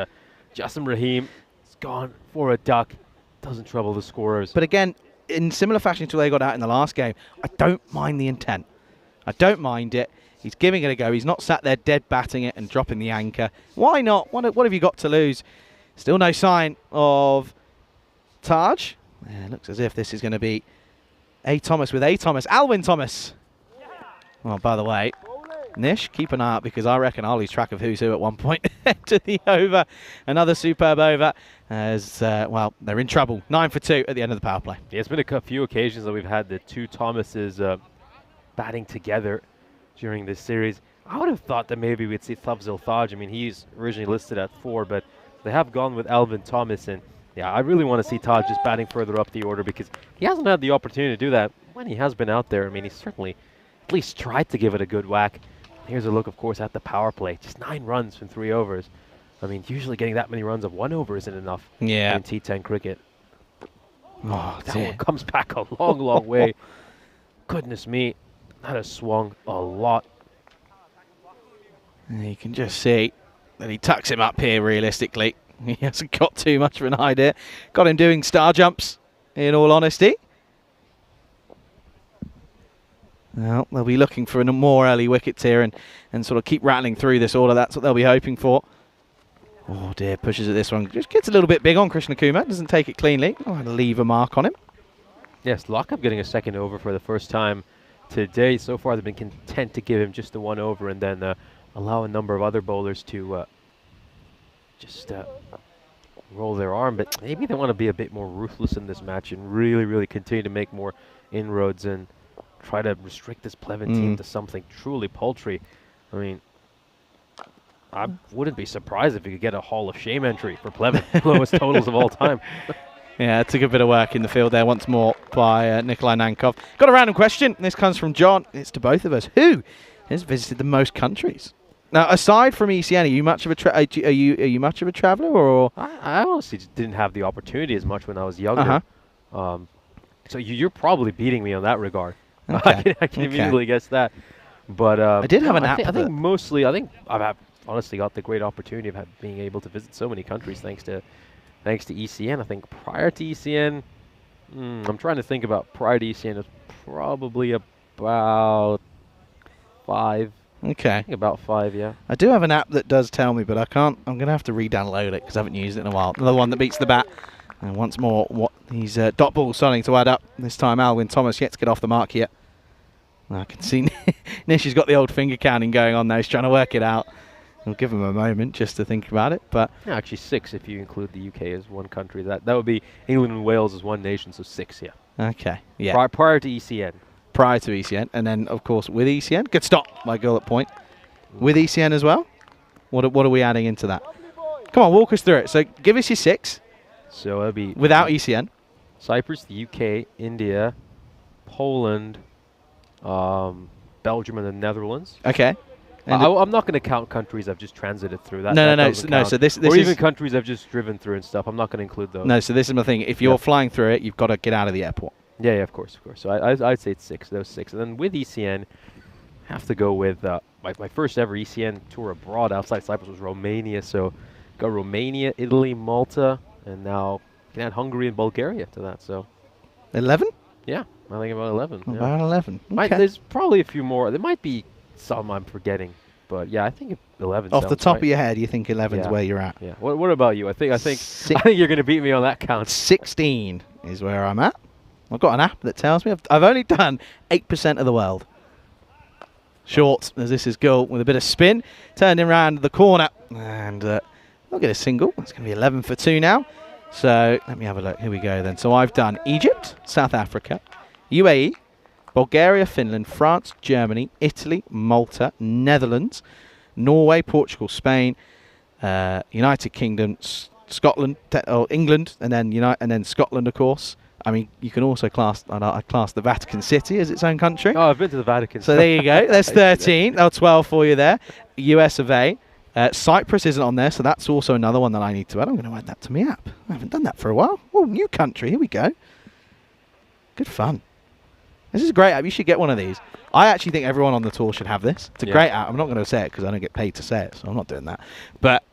S5: Jassim Raheem has gone for a duck. Doesn't trouble the scorers.
S4: But again, in similar fashion to what they got out in the last game, I don't mind the intent. I don't mind it. He's giving it a go. He's not sat there dead batting it and dropping the anchor. Why not? What have you got to lose? Still no sign of Taj. Yeah, looks as if this is going to be A. Thomas with A. Thomas. Alwyn Thomas. Well, by the way, Nish, keep an eye out, because I reckon I'll lose track of who's who at one point. To the over. Another superb over. As, well, they're in trouble. 9 for 2 at the end of the power play.
S5: Yeah, it's been a few occasions that we've had the 2 Thomases batting together during this series. I would have thought that maybe we'd see Thavzil Thaj. I mean, he's originally listed at 4, but they have gone with Alvin Thomas, and yeah, I really want to see Taj just batting further up the order, because he hasn't had the opportunity to do that when he has been out there. I mean, he's certainly at least tried to give it a good whack. Here's a look, of course, at the power play. Just 9 runs from 3 overs. I mean, usually getting that many runs of 1 over isn't enough in T10 cricket.
S4: Oh,
S5: that one comes back a long, long way. Goodness me, that has swung a lot.
S4: And you can just see that he tucks him up here realistically. He hasn't got too much of an idea. Got him doing star jumps, in all honesty. Well, they'll be looking for more early wickets here and sort of keep rattling through this order. That's what they'll be hoping for. Oh dear, pushes at this one. Just gets a little bit big on Krishnakuma. Doesn't take it cleanly. Oh, and leave a mark on him.
S5: Yes, Lockup getting a second over for the first time today. So far, they've been content to give him just the 1 over and then allow a number of other bowlers to just roll their arm. But maybe they want to be a bit more ruthless in this match and really, really continue to make more inroads and try to restrict this Pleven team to something truly paltry. I mean, I wouldn't be surprised if you could get a Hall of Shame entry for Pleven, lowest totals of all time.
S4: Yeah, it's a good bit of work in the field there once more by Nikolai Nankov. Got a random question. This comes from John. It's to both of us. Who has visited the most countries? Now, aside from ECN, are you much of a are you much of a traveler, or?
S5: I honestly just didn't have the opportunity as much when I was younger. So you're probably beating me on that regard.
S4: Okay.
S5: I can immediately guess that. But
S4: I did have an app.
S5: I think mostly, I've honestly got the great opportunity of being able to visit so many countries thanks to ECN. I think prior to ECN, I'm trying to think about prior to ECN, it's probably about 5.
S4: Okay.
S5: I think about 5, yeah.
S4: I do have an app that does tell me, but I can't. I'm going to have to re-download it because I haven't used it in a while. Another one that beats the bat. And once more, what these dot balls starting to add up. This time, Alwyn Thomas yet to get off the mark here. I can see Nish has got the old finger counting going on now. He's trying to work it out. We'll give him a moment just to think about it. But
S5: yeah, actually 6 if you include the UK as one country. That would be England and Wales as one nation, so 6, yeah.
S4: Okay, yeah.
S5: Prior to ECN.
S4: Prior to ECN, and then of course with ECN. Good stop by Girl at point. With ECN as well. What are we adding into that? Come on, walk us through it. So give us your 6.
S5: So it'll be
S4: without ECN.
S5: Cyprus, the UK, India, Poland, Belgium, and the Netherlands.
S4: Okay.
S5: I'm not going to count countries I've just transited through.
S4: No. So this
S5: or
S4: is
S5: even countries I've just driven through and stuff. I'm not going to include those.
S4: No. So this is my thing. If you're flying through it, you've got to get out of the airport.
S5: Yeah, of course. So I'd say it's 6. Those 6, and then with ECN, have to go with my first ever ECN tour abroad outside Cyprus was Romania. So got Romania, Italy, Malta, and now can add Hungary and Bulgaria to that. So
S4: 11.
S5: Yeah, I think about 11.
S4: About 11. Okay.
S5: There's probably a few more. There might be some I'm forgetting, but yeah, I think 11.
S4: Off the top
S5: right.
S4: of your head, you think 11 is where you're at?
S5: Yeah. What about you? I think you're going to beat me on that count.
S4: 16 is where I'm at. I've got an app that tells me I've only done 8% of the world. Short, as this is goal with a bit of spin, turned him round the corner, and I'll get a single. It's going to be 11 for 2 now. So let me have a look. Here we go then. So I've done Egypt, South Africa, UAE, Bulgaria, Finland, France, Germany, Italy, Malta, Netherlands, Norway, Portugal, Spain, United Kingdom, Scotland, England, and then Scotland, of course. I mean, you can also class the Vatican City as its own country.
S5: Oh, I've been to the Vatican.
S4: So there you go. That's 13. 12 for you there. US of A. Cyprus isn't on there, so that's also another one that I need to add. I'm going to add that to my app. I haven't done that for a while. Oh, new country. Here we go. Good fun. This is a great app. You should get one of these. I actually think everyone on the tour should have this. It's a great app. I'm not going to say it because I don't get paid to say it, so I'm not doing that. But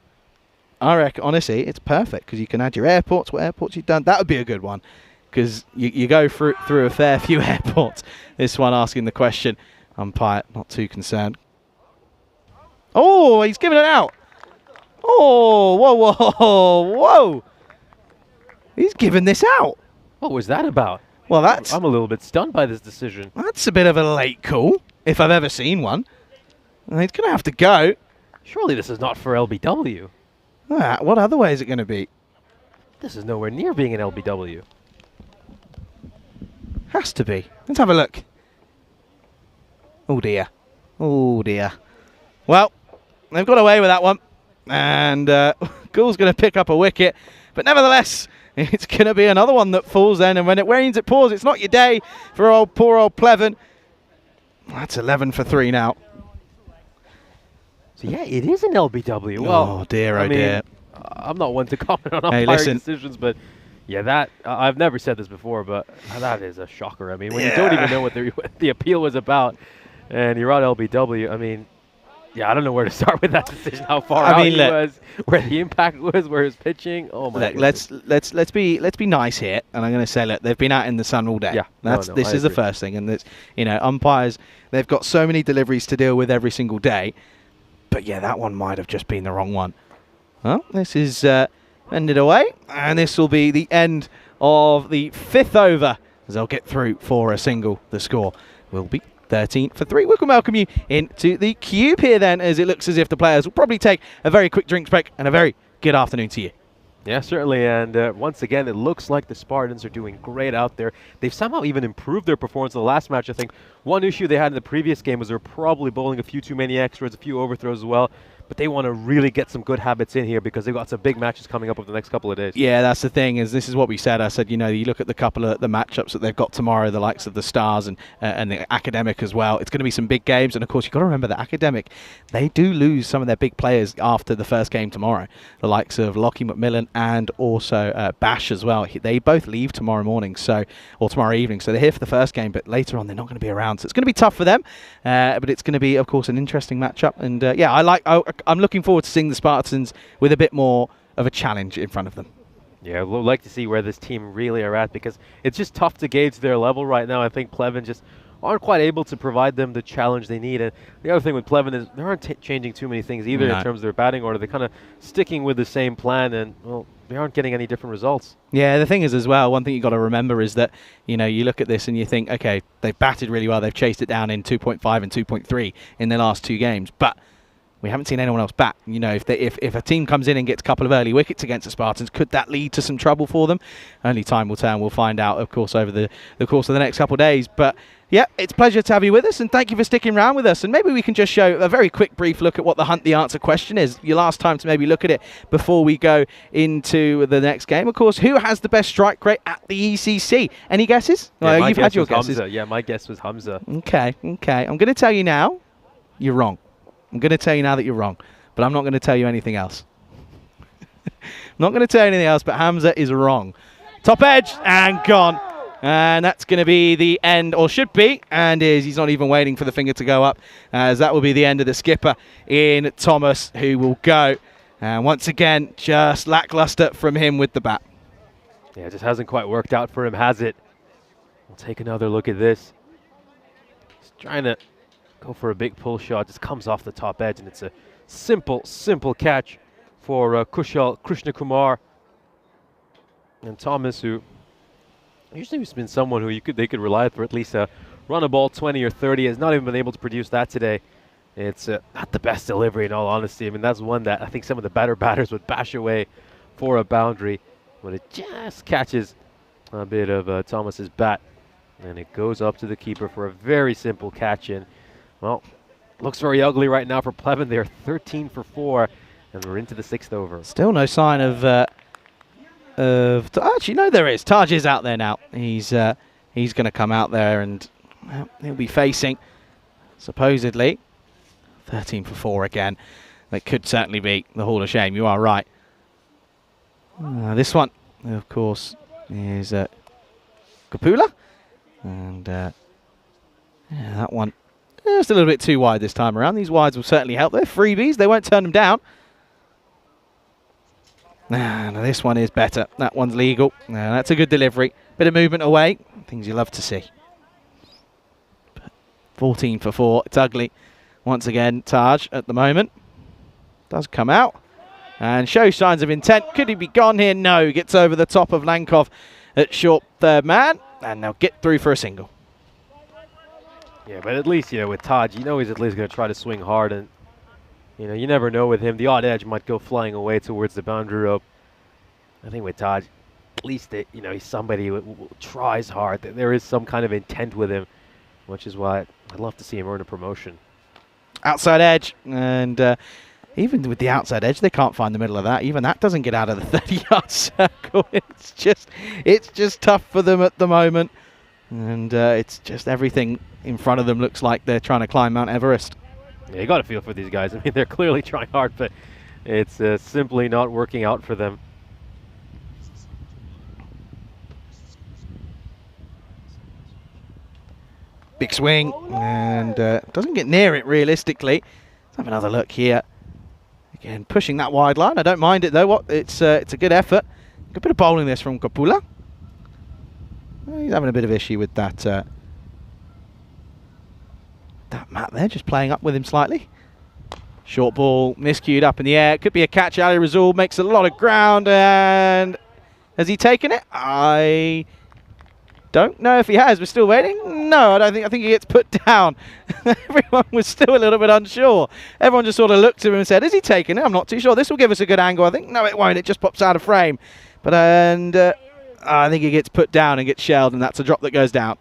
S4: I reckon, honestly, it's perfect because you can add your airports, what airports you've done. That would be a good one because you go through a fair few airports. This one asking the question. Umpire, not too concerned. Oh, he's giving it out. Oh, whoa. He's giving this out.
S5: What was that about?
S4: Well,
S5: I'm a little bit stunned by this decision.
S4: That's a bit of a late call, if I've ever seen one. And he's going to have to go.
S5: Surely this is not for LBW.
S4: What other way is it going to be?
S5: This is nowhere near being an LBW.
S4: Has to be. Let's have a look. Oh, dear. Well, they've got away with that one. And Ghoul's going to pick up a wicket. But nevertheless, it's going to be another one that falls then. And when it rains, it pours. It's not your day for poor old Pleven. That's 11 for 3 now.
S5: So, yeah, it is an LBW.
S4: Well, dear.
S5: I'm not one to comment on umpire decisions, but yeah, I've never said this before, but that is a shocker. I mean, when you don't even know what the appeal was about and you're on LBW, I mean, Yeah, I don't know where to start with that decision. How far
S4: I
S5: out
S4: mean,
S5: he was, where the impact was, where his pitching. Oh my!
S4: Look, let's be nice here, and I'm going to say, look, they've been out in the sun all day.
S5: Yeah,
S4: this is the first thing, and that's, you know, umpires, they've got so many deliveries to deal with every single day. But yeah, that one might have just been the wrong one. Well, this is ended away, and this will be the end of the 5th over as they'll get through for a single. The score will be 13 for 3. We can welcome you into the cube here then, as it looks as if the players will probably take a very quick drinks break, and a very good afternoon to you.
S5: Yeah, certainly, and once again, it looks like the Spartans are doing great out there. They've somehow even improved their performance in the last match. I think one issue they had in the previous game was they were probably bowling a few too many extras, a few overthrows as well. But they want to really get some good habits in here because they've got some big matches coming up over the next couple of days.
S4: Yeah, that's the thing, is this is what we said. I said, you know, you look at the couple of the matchups that they've got tomorrow, the likes of the Stars and the Akademik as well. It's going to be some big games, and of course you've got to remember that Akademik, they do lose some of their big players after the first game tomorrow. The likes of Lockie McMillan and also Bash as well. They both leave tomorrow morning, or tomorrow evening, so they're here for the first game, but later on they're not going to be around. So it's going to be tough for them, but it's going to be, of course, an interesting matchup. And yeah, I'm looking forward to seeing the Spartans with a bit more of a challenge in front of them.
S5: Yeah, we'll like to see where this team really are at, because it's just tough to gauge their level right now. I think Pleven just aren't quite able to provide them the challenge they need. And the other thing with Pleven is they aren't changing too many things either in terms of their batting order. They're kind of sticking with the same plan, and, well, they aren't getting any different results.
S4: Yeah, the thing is as well, one thing you've got to remember is that, you know, you look at this and you think, okay, they've batted really well. They've chased it down in 2.5 and 2.3 in the last 2 games. But we haven't seen anyone else bat. You know, if a team comes in and gets a couple of early wickets against the Spartans, could that lead to some trouble for them? Only time will tell, and we'll find out, of course, over the course of the next couple of days. But yeah, it's a pleasure to have you with us, and thank you for sticking around with us. And maybe we can just show a very quick brief look at what the Hunt the Answer question is. Your last time to maybe look at it before we go into the next game. Of course, who has the best strike rate at the ECC? Any guesses?
S5: Yeah,
S4: you've had your guesses.
S5: Hamza. Yeah, my guess was Hamza.
S4: Okay. I'm going to tell you now, you're wrong. I'm going to tell you now that you're wrong, but I'm not going to tell you anything else. I'm not going to tell you anything else, but Hamza is wrong. Top edge and gone. And that's going to be the end, or should be, and is. He's not even waiting for the finger to go up, as that will be the end of the skipper in Thomas, who will go. And once again, just lackluster from him with the bat.
S5: Yeah, it just hasn't quite worked out for him, has it? We'll take another look at this. He's trying to go for a big pull shot, just comes off the top edge, and it's a simple catch for Kushal Krishnakumar. And Thomas, who usually has been someone who they could rely on for at least run a ball 20 or 30, has not even been able to produce that today. It's not the best delivery, in all honesty. I mean, that's one that I think some of the better batters would bash away for a boundary, when it just catches a bit of Thomas's bat, and it goes up to the keeper for a very simple catch in. Well, looks very ugly right now for Pleven. They're 13 for 4, and we're into the 6th over.
S4: Still no sign of actually, no, there is. Taj is out there now. He's going to come out there, and well, he'll be facing, supposedly, 13 for 4 again. That could certainly be the Hall of Shame. You are right. This one, of course, is Kapula. And yeah, that one just a little bit too wide this time around. These wides will certainly help. They're freebies. They won't turn them down. Now this one is better. That one's legal. That's a good delivery. Bit of movement away. Things you love to see. But 14 for 4. It's ugly. Once again, Taj at the moment does come out and show signs of intent. Could he be gone here? No. Gets over the top of Lankov at short third man, and now get through for a single.
S5: Yeah, but at least, with Taj, he's at least going to try to swing hard, and, you never know with him. The odd edge might go flying away towards the boundary rope. I think with Taj, at least, he's somebody who tries hard. There is some kind of intent with him, which is why I'd love to see him earn a promotion.
S4: Outside edge, and even with the outside edge, they can't find the middle of that. Even that doesn't get out of the 30-yard circle. It's just tough for them at the moment. And it's just everything in front of them looks like they're trying to climb Mount Everest.
S5: Yeah, you got to feel for these guys. I mean, they're clearly trying hard, but it's simply not working out for them.
S4: Big swing, and doesn't get near it realistically. Let's have another look here. Again, pushing that wide line. I don't mind it though. It's a good effort. Good bit of bowling this from Kapula. He's having a bit of issue with that that mat there, just playing up with him slightly. Short ball, miscued up in the air. Could be a catch. Ali Razul makes a lot of ground, and has he taken it? I don't know if he has. We're still waiting. No, I don't think. I think he gets put down. Everyone was still a little bit unsure. Everyone just sort of looked at him and said, "Is he taking it?" I'm not too sure. This will give us a good angle, I think. No, it won't. It just pops out of frame. But I think he gets put down and gets shelled, and that's a drop that goes down.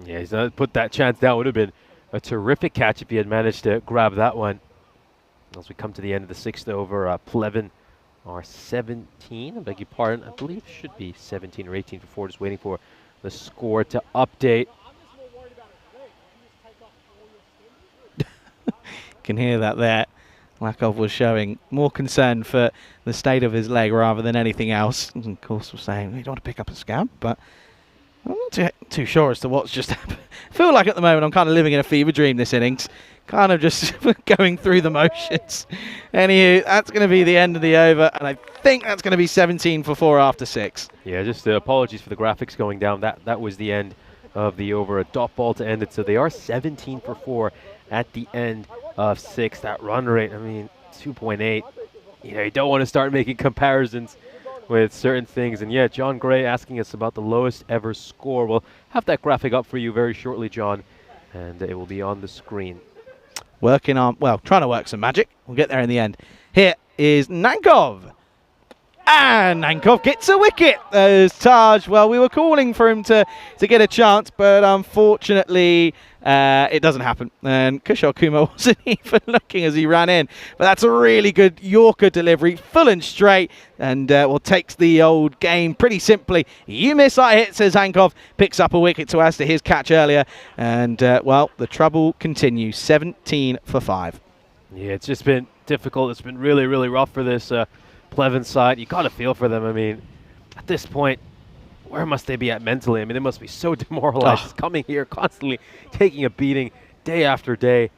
S5: Yeah, he's not put that chance down. Would have been a terrific catch if he had managed to grab that one. As we come to the end of the 6th over, Pleven are 17. I beg your pardon. I believe it should be 17 or 18 for 4. Just waiting for the score to update.
S4: Can hear that there. Lakov was showing more concern for the state of his leg rather than anything else. And of course, was saying, we don't want to pick up a scab, but I'm not too sure as to what's just happened. I feel like at the moment I'm kind of living in a fever dream this innings. Kind of just going through the motions. Anywho, that's going to be the end of the over, and I think that's going to be 17 for 4 after 6.
S5: Yeah, just apologies for the graphics going down. That was the end of the over. A dot ball to end it, so they are 17 for 4 at the end of 6. That run rate, I mean, 2.8. You know, you don't want to start making comparisons with certain things. And yeah, John Gray asking us about the lowest ever score. We'll have that graphic up for you very shortly, John, and it will be on the screen.
S4: Working on, well, trying to work some magic. We'll get there in the end. Here is Nankov. And Nankov gets a wicket. There's Taj. Well, we were calling for him to get a chance, but unfortunately it doesn't happen. And Kushal Kumar wasn't even looking as he ran in. But that's a really good Yorker delivery, full and straight, and takes the old game pretty simply. You miss, I hit, says Nankov. Picks up a wicket to add to his catch earlier. And, the trouble continues. 17 for 5.
S5: Yeah, it's just been difficult. It's been really, really rough for this Pleven side. You got to feel for them. I mean, at this point, where must they be at mentally? I mean, they must be so demoralized. Just coming here constantly, taking a beating day after day.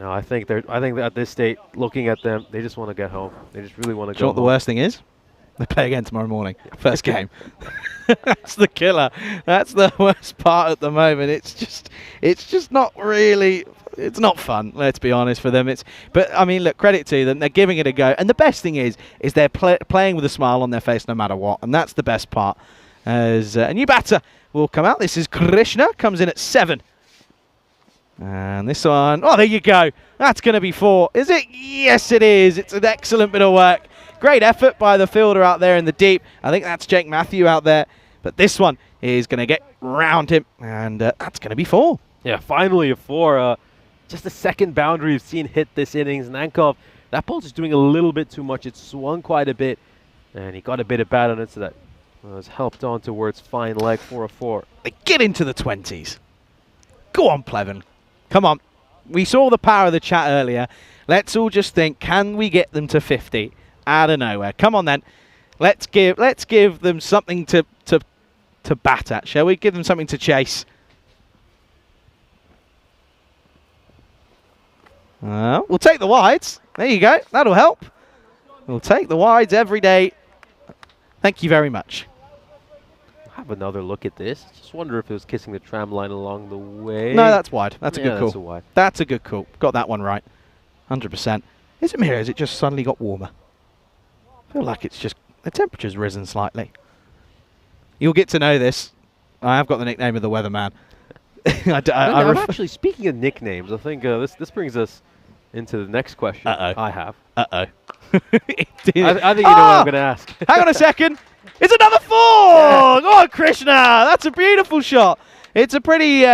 S5: No, I think at this state, looking at them, they just want to get home. They just really want to go home.
S4: You know what the worst thing is? They play again tomorrow morning. First game. That's the killer. That's the worst part at the moment. It's just not really. It's not fun, let's be honest, for them. But I mean, look, credit to them. They're giving it a go, and the best thing is they're playing with a smile on their face no matter what, and that's the best part. As a new batter will come out. This is Krishna, comes in at 7. And this one, oh, there you go. That's going to be 4. Is it? Yes, it is. It's an excellent bit of work. Great effort by the fielder out there in the deep. I think that's Jake Matthew out there. But this one is going to get round him, and that's going to be 4.
S5: Yeah, finally a 4. Just the second boundary we've seen hit this innings. Nankov, that ball's just doing a little bit too much. It swung quite a bit, and he got a bit of bat on it, so that was helped on towards fine leg for a 4.
S4: They get into the 20s. Go on, Pleven. Come on. We saw the power of the chat earlier. Let's all just think, can we get them to 50 out of nowhere? Come on then. Let's give them something to bat at, shall we? Give them something to chase. We'll take the wides. There you go. That'll help. We'll take the wides every day. Thank you very much.
S5: Have another look at this. Just wonder if it was kissing the tram line along the way.
S4: No, that's wide. That's a good call.
S5: That's a wide.
S4: That's a good call. Got that one right. 100%. Is it me or has it just suddenly got warmer? I feel like it's just the temperature's risen slightly. You'll get to know this. I have got the nickname of the weatherman.
S5: I'm actually, speaking of nicknames, I think this brings us into the next question. I have.
S4: I
S5: think you know what I'm going to ask.
S4: Hang on a second. It's another 4! Yeah. Oh, Krishna! That's a beautiful shot. It's a pretty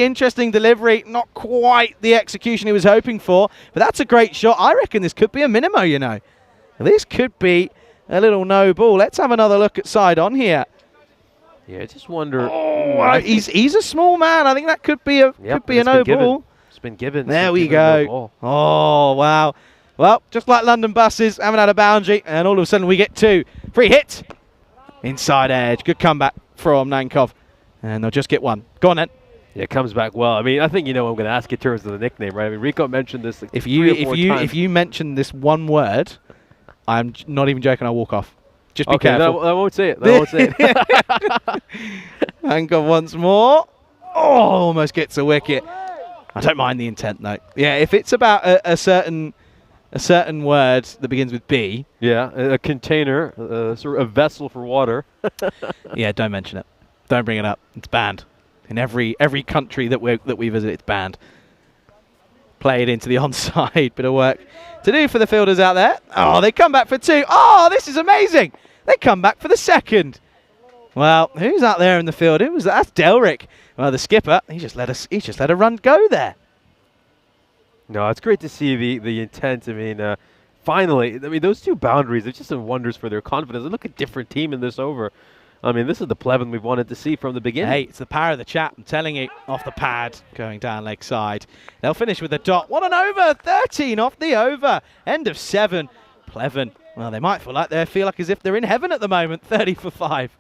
S4: interesting delivery. Not quite the execution he was hoping for, but that's a great shot. I reckon this could be a minimo, you know. This could be a little no ball. Let's have another look at side on here.
S5: Yeah, I just wonder.
S4: Oh, he's a small man. I think that could be a no ball.
S5: It's been given.
S4: There we go. Oh, wow. Well, just like London buses, haven't had a boundary, and all of a sudden we get 2. Free hit. Inside edge. Good comeback from Nankov. And they'll just get 1. Go on then.
S5: Yeah, it comes back well. I mean, I think you know I'm going to ask in terms of the nickname, right? I mean, Rico mentioned this like
S4: If
S5: 3 or 4 times.
S4: if you mention this one word, I'm not even joking. I'll walk off. Just be
S5: okay,
S4: careful.
S5: I won't say it. I won't say it.
S4: Anchor once more. Oh, almost gets a wicket. I don't mind the intent though. Yeah, if it's about a certain word that begins with B.
S5: Yeah, a container, sort of a vessel for water.
S4: Yeah, don't mention it. Don't bring it up. It's banned. In every country that we visit, it's banned. Play it into the onside. Bit of work to do for the fielders out there. Oh, they come back for 2. Oh, this is amazing. They come back for the 2nd. Well, who's out there in the field? Who was that? That's Delric. Well, the skipper, he just let a run go there.
S5: No, it's great to see the intent. I mean, finally, I mean, those 2 boundaries, they've just done wonders for their confidence. They look a different team in this over. I mean, this is the Pleven we've wanted to see from the beginning.
S4: Hey, it's the power of the chat. I'm telling you, off the pad, going down leg side. They'll finish with a dot. What an over! 13 off the over. End of 7. Pleven. Well, they might feel like as if they're in heaven at the moment. 30 for 5.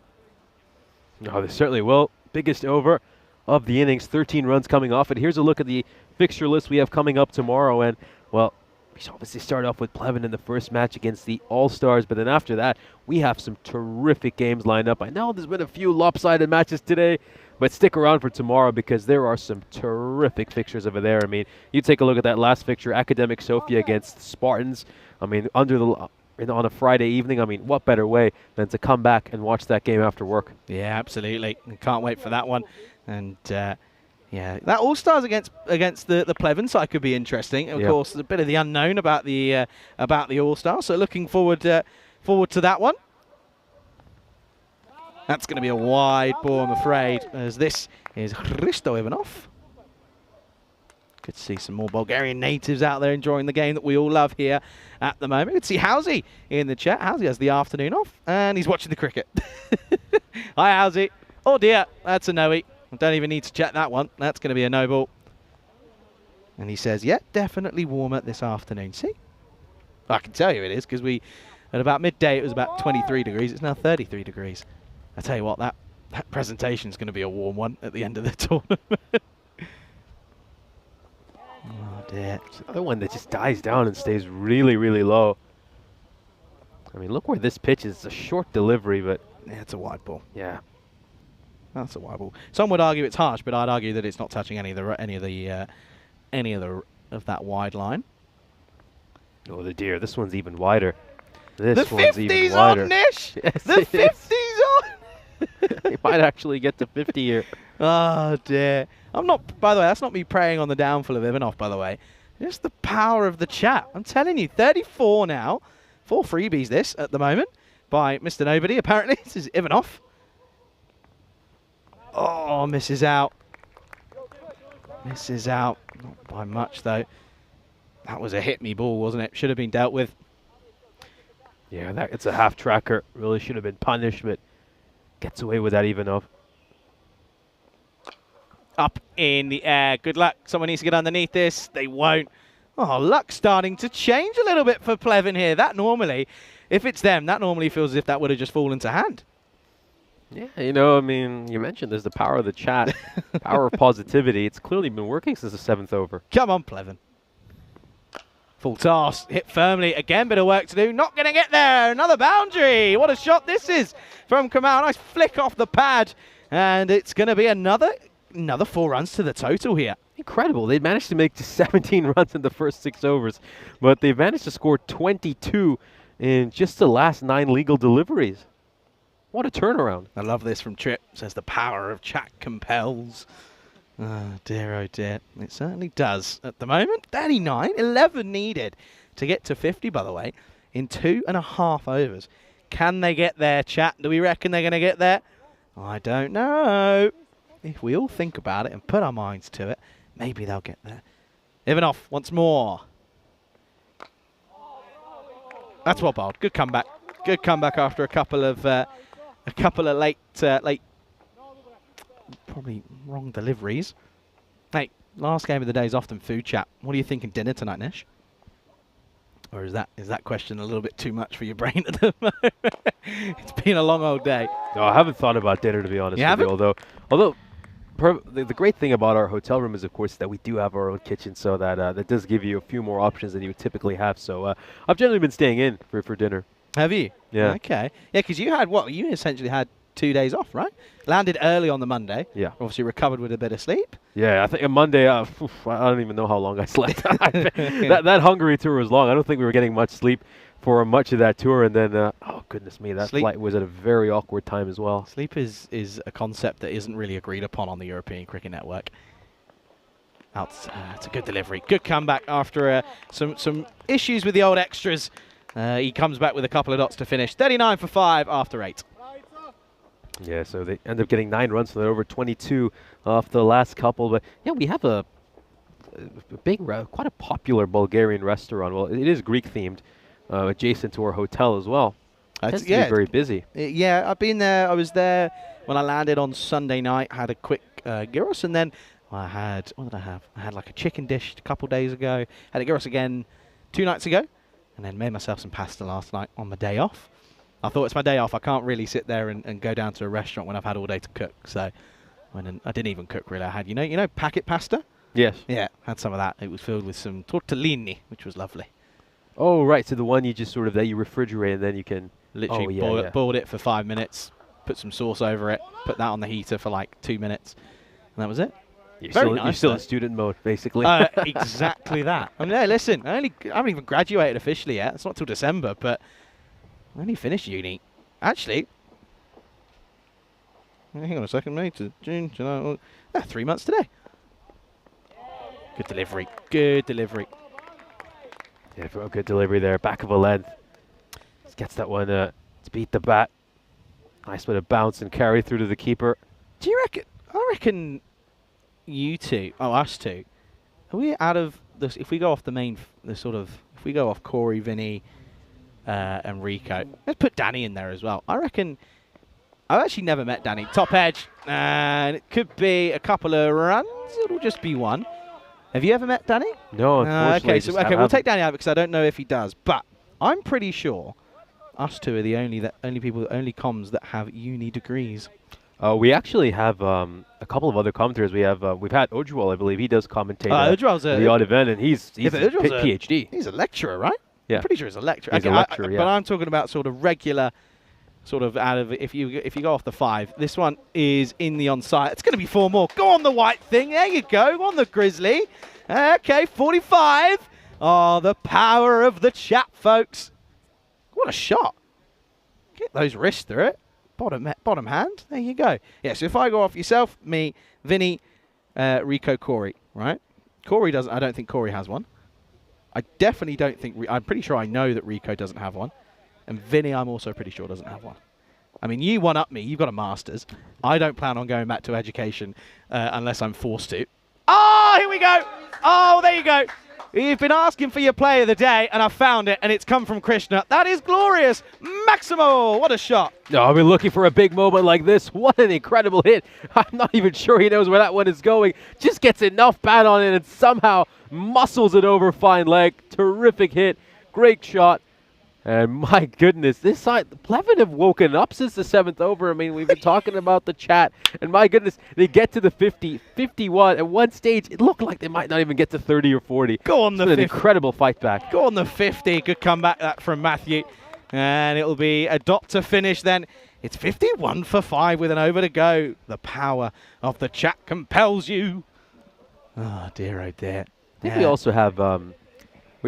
S5: No, they certainly will. Biggest over of the innings. 13 runs coming off it. Here's a look at the fixture list we have coming up tomorrow. And, well, we obviously start off with Pleven in the first match against the All-Stars, but then after that, we have some terrific games lined up. I know there's been a few lopsided matches today, but stick around for tomorrow because there are some terrific fixtures over there. I mean, you take a look at that last fixture, Akademik Sofia against Spartans. I mean, on a Friday evening, I mean, what better way than to come back and watch that game after work?
S4: Yeah, absolutely. Can't wait for that one. And yeah, that All-Stars against the Pleven side could be interesting. Of course, a bit of the unknown about the All-Stars. So looking forward to that one. That's going to be a wide ball, I'm afraid, as this is Hristo Ivanov. Good to see some more Bulgarian natives out there enjoying the game that we all love here at the moment. Good to see Housie in the chat. Housie has the afternoon off, and he's watching the cricket. Hi, Housie. Oh, dear. That's a no-e. I don't even need to check that one. That's going to be a no ball. And he says, yeah, definitely warmer this afternoon. See? I can tell you it is, because at about midday, it was about 23 degrees. It's now 33 degrees. I tell you what, that presentation is going to be a warm one at the end of the tournament. Oh, dear.
S5: It's another one that just dies down and stays really, really low. I mean, look where this pitch is. It's a short delivery, but...
S4: yeah, it's a wide ball.
S5: Yeah.
S4: That's a wide ball. Some would argue it's harsh, but I'd argue that it's not touching any of that wide line.
S5: Oh, the dear. This one's even wider. This
S4: the
S5: one's even
S4: 50's
S5: wider.
S4: on, Nish!
S5: Yes,
S4: the
S5: it is.
S4: 50's on!
S5: They might actually get to 50 here.
S4: Oh, dear. I'm not, by the way, that's not me preying on the downfall of Ivanov, by the way. Just the power of the chat. I'm telling you, 34 now. 4 freebies this at the moment by Mr. Nobody, apparently. This is Ivanov. Oh, misses out. Misses out. Not by much, though. That was a hit-me ball, wasn't it? Should have been dealt with.
S5: Yeah, it's a half tracker. Really should have been punished, but gets away with that Ivanov.
S4: Up in the air. Good luck. Someone needs to get underneath this. They won't. Oh, luck's starting to change a little bit for Pleven here. That normally, if it's them, that normally feels as if that would have just fallen to hand.
S5: Yeah, you know, I mean, you mentioned there's the power of the chat, power of positivity. It's clearly been working since the 7th over.
S4: Come on, Pleven. Full toss, hit firmly. Again, bit of work to do. Not going to get there. Another boundary. What a shot this is from Kamal. Nice flick off the pad. And it's going to be another 4 runs to the total here.
S5: Incredible. They managed to make 17 runs in the first 6 overs, but they've managed to score 22 in just the last 9 legal deliveries. What a turnaround.
S4: I love this from Trip. Says the power of chat compels. Oh dear, oh dear. It certainly does at the moment. 39, 11 needed to get to 50, by the way, in 2.5 overs. Can they get there, chat? Do we reckon they're going to get there? I don't know. If we all think about it and put our minds to it, maybe they'll get there. Ivanov once more. That's well bowled. Good comeback. Good comeback after a couple of late, probably wrong deliveries. Hey, last game of the day is often food chat. What are you thinking dinner tonight, Nish? Or is that question a little bit too much for your brain at the moment? It's been a long old day.
S5: No, I haven't thought about dinner, to be honest with you. Although the great thing about our hotel room is, of course, that we do have our own kitchen, so that that does give you a few more options than you would typically have. So I've generally been staying in for dinner.
S4: Have you?
S5: Yeah.
S4: Okay. Yeah, because you had what? You essentially had 2 days off, right? Landed early on the Monday.
S5: Yeah.
S4: Obviously recovered with a bit of sleep.
S5: Yeah, I think on Monday, I don't even know how long I slept. that Hungary tour was long. I don't think we were getting much sleep for much of that tour. And then, oh, goodness me, that flight was at a very awkward time as well.
S4: Sleep is a concept that isn't really agreed upon on the European Cricket Network. It's a good delivery. Good comeback after some issues with the old extras. He comes back with a couple of dots to finish. 39 for 5 after 8.
S5: Yeah, so they end up getting 9 runs, so they're over 22 off the last couple. But yeah, we have a big, quite a popular Bulgarian restaurant. Well, it is Greek themed, adjacent to our hotel as well. It's very busy.
S4: Yeah, I've been there. I was there when I landed on Sunday night. Had a quick gyros, and then I had, what did I have? I had like a chicken dish a couple days ago. Had a gyros again 2 nights ago, and then made myself some pasta last night on my day off. I thought, it's my day off. I can't really sit there and go down to a restaurant when I've had all day to cook. So I didn't even cook really. I had, you know, packet pasta?
S5: Yes.
S4: Yeah, had some of that. It was filled with some tortellini, which was lovely.
S5: Oh, right. So the one you just sort of, that you refrigerate and then you can...
S4: Literally boiled it for 5 minutes, put some sauce over it, put that on the heater for like 2 minutes, and that was it.
S5: You're still in student mode, basically.
S4: Exactly that. I mean, hey, listen, I haven't even graduated officially yet. It's not till December, but I only finished uni. Actually, hang on a second, May to June, July. 3 months today. Good delivery. Good delivery.
S5: Yeah, a good delivery there. Back of a length. Just gets that one to beat the bat. Nice bit of bounce and carry through to the keeper.
S4: Do you reckon? I reckon you two, us two, are we out of this? If we go off if we go off Corey, Vinny, and Rico, let's put Danny in there as well. I reckon. I've actually never met Danny. Top edge, and it could be a couple of runs. It'll just be one. Have you ever met Danny?
S5: No, unfortunately.
S4: Okay, we'll take Danny out because I don't know if he does. But I'm pretty sure us two are the only comms that have uni degrees.
S5: We actually have a couple of other commenters. We've had Ojwal, I believe. He does commentate the odd event, and he's a PhD.
S4: He's a lecturer, right?
S5: Yeah.
S4: I'm pretty sure he's a lecturer.
S5: He's a lecturer, yeah.
S4: But I'm talking about sort of regular, sort of out of, if you go off the 5, this one is in the onside. It's going to be 4 more. Go on the white thing. There you go. On the Grizzly. Okay, 45. Oh, the power of the chat, folks. What a shot. Get those wrists through it. Bottom hand. There you go. Yeah, so if I go off yourself, me, Vinny, Rico, Corey, right? Corey doesn't. I don't think Corey has one. I definitely don't think. I'm pretty sure I know that Rico doesn't have one. And Vinny, I'm also pretty sure doesn't have one. I mean, you one up me. You've got a master's. I don't plan on going back to education unless I'm forced to. Oh, here we go. Oh, there you go. You've been asking for your play of the day, and I found it, and it's come from Krishna. That is glorious. Maximo, what a shot.
S5: No, I've been looking for a big moment like this. What an incredible hit. I'm not even sure he knows where that one is going. Just gets enough bat on it and somehow muscles it over fine leg. Terrific hit. Great shot. And my goodness, this side, Pleven have woken up since the 7th over. I mean, we've been talking about the chat, and my goodness, they get to the 50, 51. At one stage, it looked like they might not even get to 30 or 40.
S4: Go on the 50.
S5: An incredible fight back.
S4: Go on the 50. Good comeback that from Matthew. And it'll be a dot to finish then. It's 51 for 5 with an over to go. The power of the chat compels you. Oh, dear, oh, dear.
S5: I think we also have...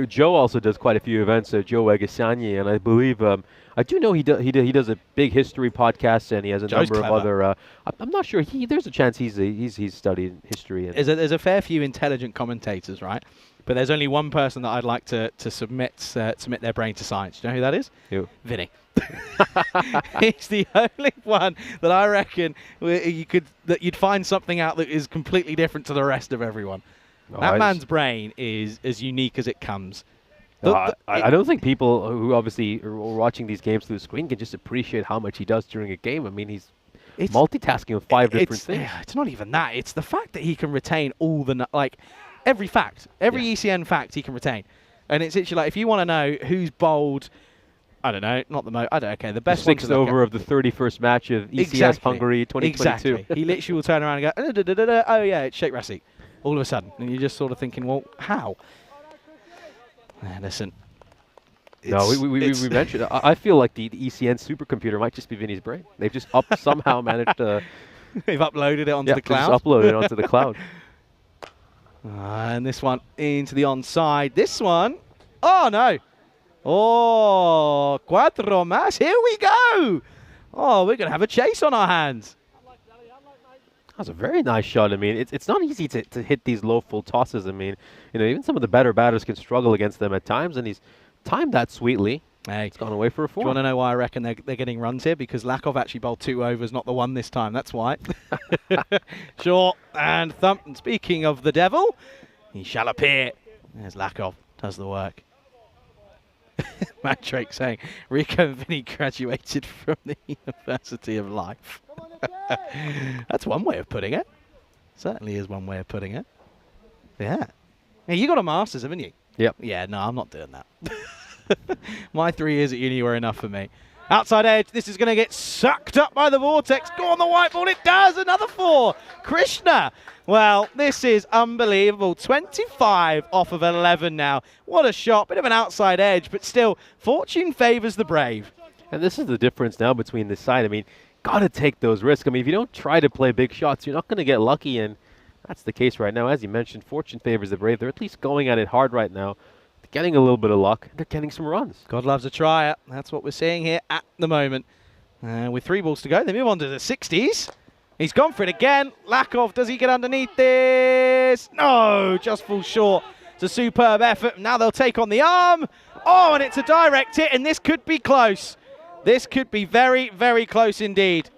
S5: Joe also does quite a few events, Joe Egasani, and I believe I do know he does a big history podcast, and he has a number of other. I'm not sure there's a chance he's studied history. And
S4: there's a fair few intelligent commentators, right? But there's only one person that I'd like to submit their brain to science. Do you know who that is?
S5: Who?
S4: Vinny. He's the only one that I reckon that you'd find something out that is completely different to the rest of everyone. No, that man's brain is as unique as it comes.
S5: I don't think people who obviously are watching these games through the screen can just appreciate how much he does during a game. I mean, he's multitasking with 5 different things.
S4: It's not even that. It's the fact that he can retain all the, every fact, every ECN fact he can retain. And it's actually like, if you want to know who's bowled I don't know, not the most. I don't. Okay, the best
S5: Sixth over of the 31st match of ECS Hungary 2022.
S4: Exactly. He literally will turn around and go, oh yeah, it's Sheikh Rassi. All of a sudden, and you're just sort of thinking, well, how? Listen.
S5: No, we mentioned. I feel like the ECN supercomputer might just be Vinny's brain. They've just somehow managed to.
S4: They've uploaded it onto the cloud.
S5: Just uploaded it onto the cloud.
S4: And this one into the onside. This one, oh no. Oh, cuatro más. Here we go. Oh, we're going to have a chase on our hands.
S5: That was a very nice shot. I mean, it's not easy to hit these low full tosses. I mean, even some of the better batters can struggle against them at times, and he's timed that sweetly.
S4: Hey,
S5: it's gone away for a 4.
S4: Do you want to know why I reckon they're getting runs here? Because Lakov actually bowled 2 overs, not the 1 this time. That's why. Short and thump. And speaking of the devil, he shall appear. There's Lakov. Does the work. Matt Drake saying, Rico and Vinny graduated from the University of Life. That's one way of putting it. Certainly is one way of putting it. Yeah. Hey, you got a master's, haven't you?
S5: Yep.
S4: Yeah, no, I'm not doing that. My 3 years at uni were enough for me. Outside edge, this is going to get sucked up by the vortex. Go on the white ball, it does. Another 4. Krishna. Well, this is unbelievable. 25 off of 11 now. What a shot. Bit of an outside edge, but still, fortune favors the brave.
S5: And this is the difference now between this side. I mean, got to take those risks. I mean, if you don't try to play big shots, you're not going to get lucky, and that's the case right now. As you mentioned, fortune favors the brave. They're at least going at it hard right now. They're getting a little bit of luck. They're getting some runs.
S4: God loves a tryer. That's what we're seeing here at the moment. With 3 balls to go, they move on to the 60s. He's gone for it again. Lakov, does he get underneath this? No, just falls short. It's a superb effort. Now they'll take on the arm. Oh, and it's a direct hit, and this could be close. This could be very, very close indeed.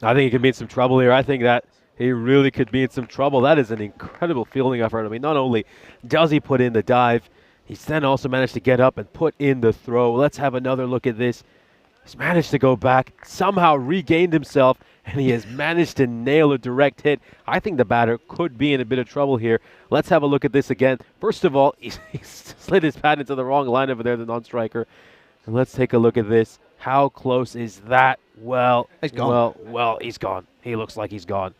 S5: I think he could be in some trouble here. I think that he really could be in some trouble. That is an incredible fielding effort. I mean, not only does he put in the dive, he's then also managed to get up and put in the throw. Let's have another look at this. He's managed to go back, somehow regained himself, and he has managed to nail a direct hit. I think the batter could be in a bit of trouble here. Let's have a look at this again. First of all, he slid his bat into the wrong line over there, the non-striker. And let's take a look at this. How close is that? Well,
S4: he's gone.
S5: Well, he's gone. He looks like he's gone.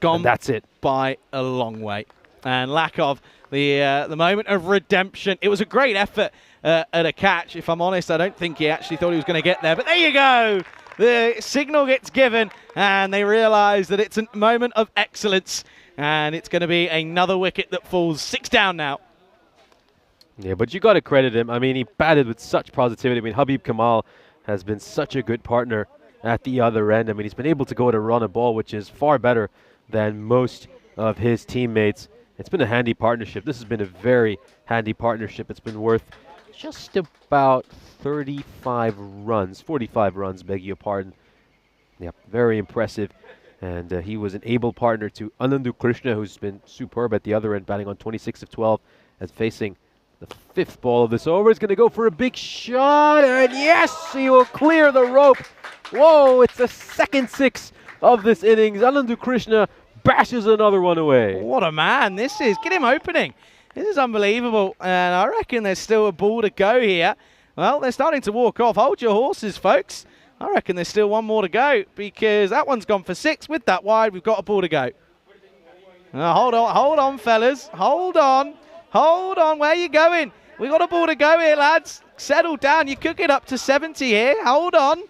S4: Gone.
S5: And that's it.
S4: By a long way. And Lakov, the moment of redemption. It was a great effort at a catch. If I'm honest, I don't think he actually thought he was going to get there. But there you go. The signal gets given, and they realise that it's a moment of excellence. And it's going to be another wicket that falls 6 down now.
S5: Yeah, but you got to credit him. I mean, he batted with such positivity. I mean, Habib Kamal has been such a good partner at the other end. I mean, he's been able to go to run a ball, which is far better than most of his teammates. It's been a handy partnership. This has been a very handy partnership. It's been worth just about 45 runs, 45 runs, beg your pardon. Yep, very impressive. And he was an able partner to Anandu Krishna, who's been superb at the other end, batting on 26 of 12, as facing the 5th ball of this over. Is going to go for a big shot, and yes, he will clear the rope. Whoa, it's the second 6 of this innings. Anandu Krishna bashes another one away.
S4: What a man this is. Get him opening. This is unbelievable, and I reckon there's still a ball to go here. Well, they're starting to walk off. Hold your horses, folks. I reckon there's still one more to go, because that one's gone for 6. With that wide, we've got a ball to go. Hold on, fellas. Hold on. Where are you going? We got a ball to go here, lads. Settle down. You could get up to 70 here. Hold on.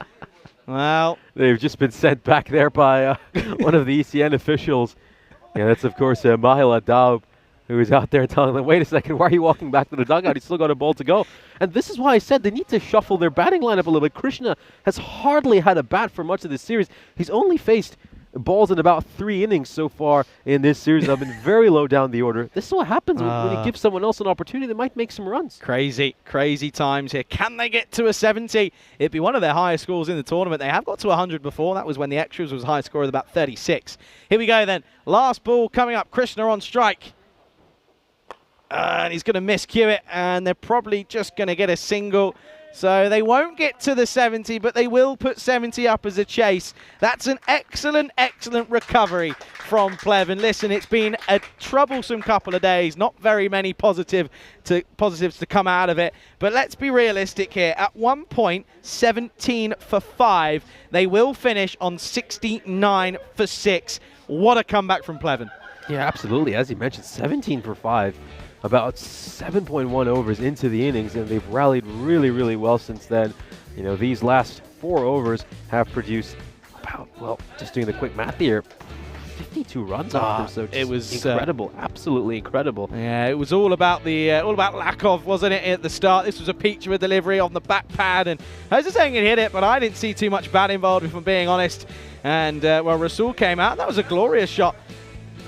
S4: Well,
S5: they've just been sent back there by one of the ECN officials. Yeah, that's, of course, Mahila Daub, who is out there telling them, wait a second, why are you walking back to the dugout? He's still got a ball to go. And this is why I said they need to shuffle their batting lineup a little bit. Krishna has hardly had a bat for much of this series. He's only faced balls in about 3 innings so far in this series. I've been very low down the order. This is what happens when you give someone else an opportunity. They might make some runs.
S4: Crazy times here. Can they get to a 70? It'd be one of their highest scores in the tournament. They have got to 100 before. That was when the extras was a high score of about 36. Here we go then. Last ball coming up. Krishna on strike. And he's going to miscue it, and they're probably just going to get a single. So they won't get to the 70, but they will put 70 up as a chase. That's an excellent, excellent recovery from Pleven. Listen, it's been a troublesome couple of days. Not very many positives to come out of it. But let's be realistic here. At one point, 17 for 5. They will finish on 69 for 6. What a comeback from Pleven.
S5: Yeah, absolutely. As you mentioned, 17 for 5. About 7.1 overs into the innings, and they've rallied really, really well since then. You know, these last 4 overs have produced about, well, just doing the quick math here, 52 runs off them. So
S4: it was
S5: incredible, absolutely incredible.
S4: Yeah, it was all about the all about Lakov, wasn't it, at the start? This was a peach of a delivery on the back pad, and I was just saying it hit it, but I didn't see too much bat involved, if I'm being honest. And well, Rasul came out. That was a glorious shot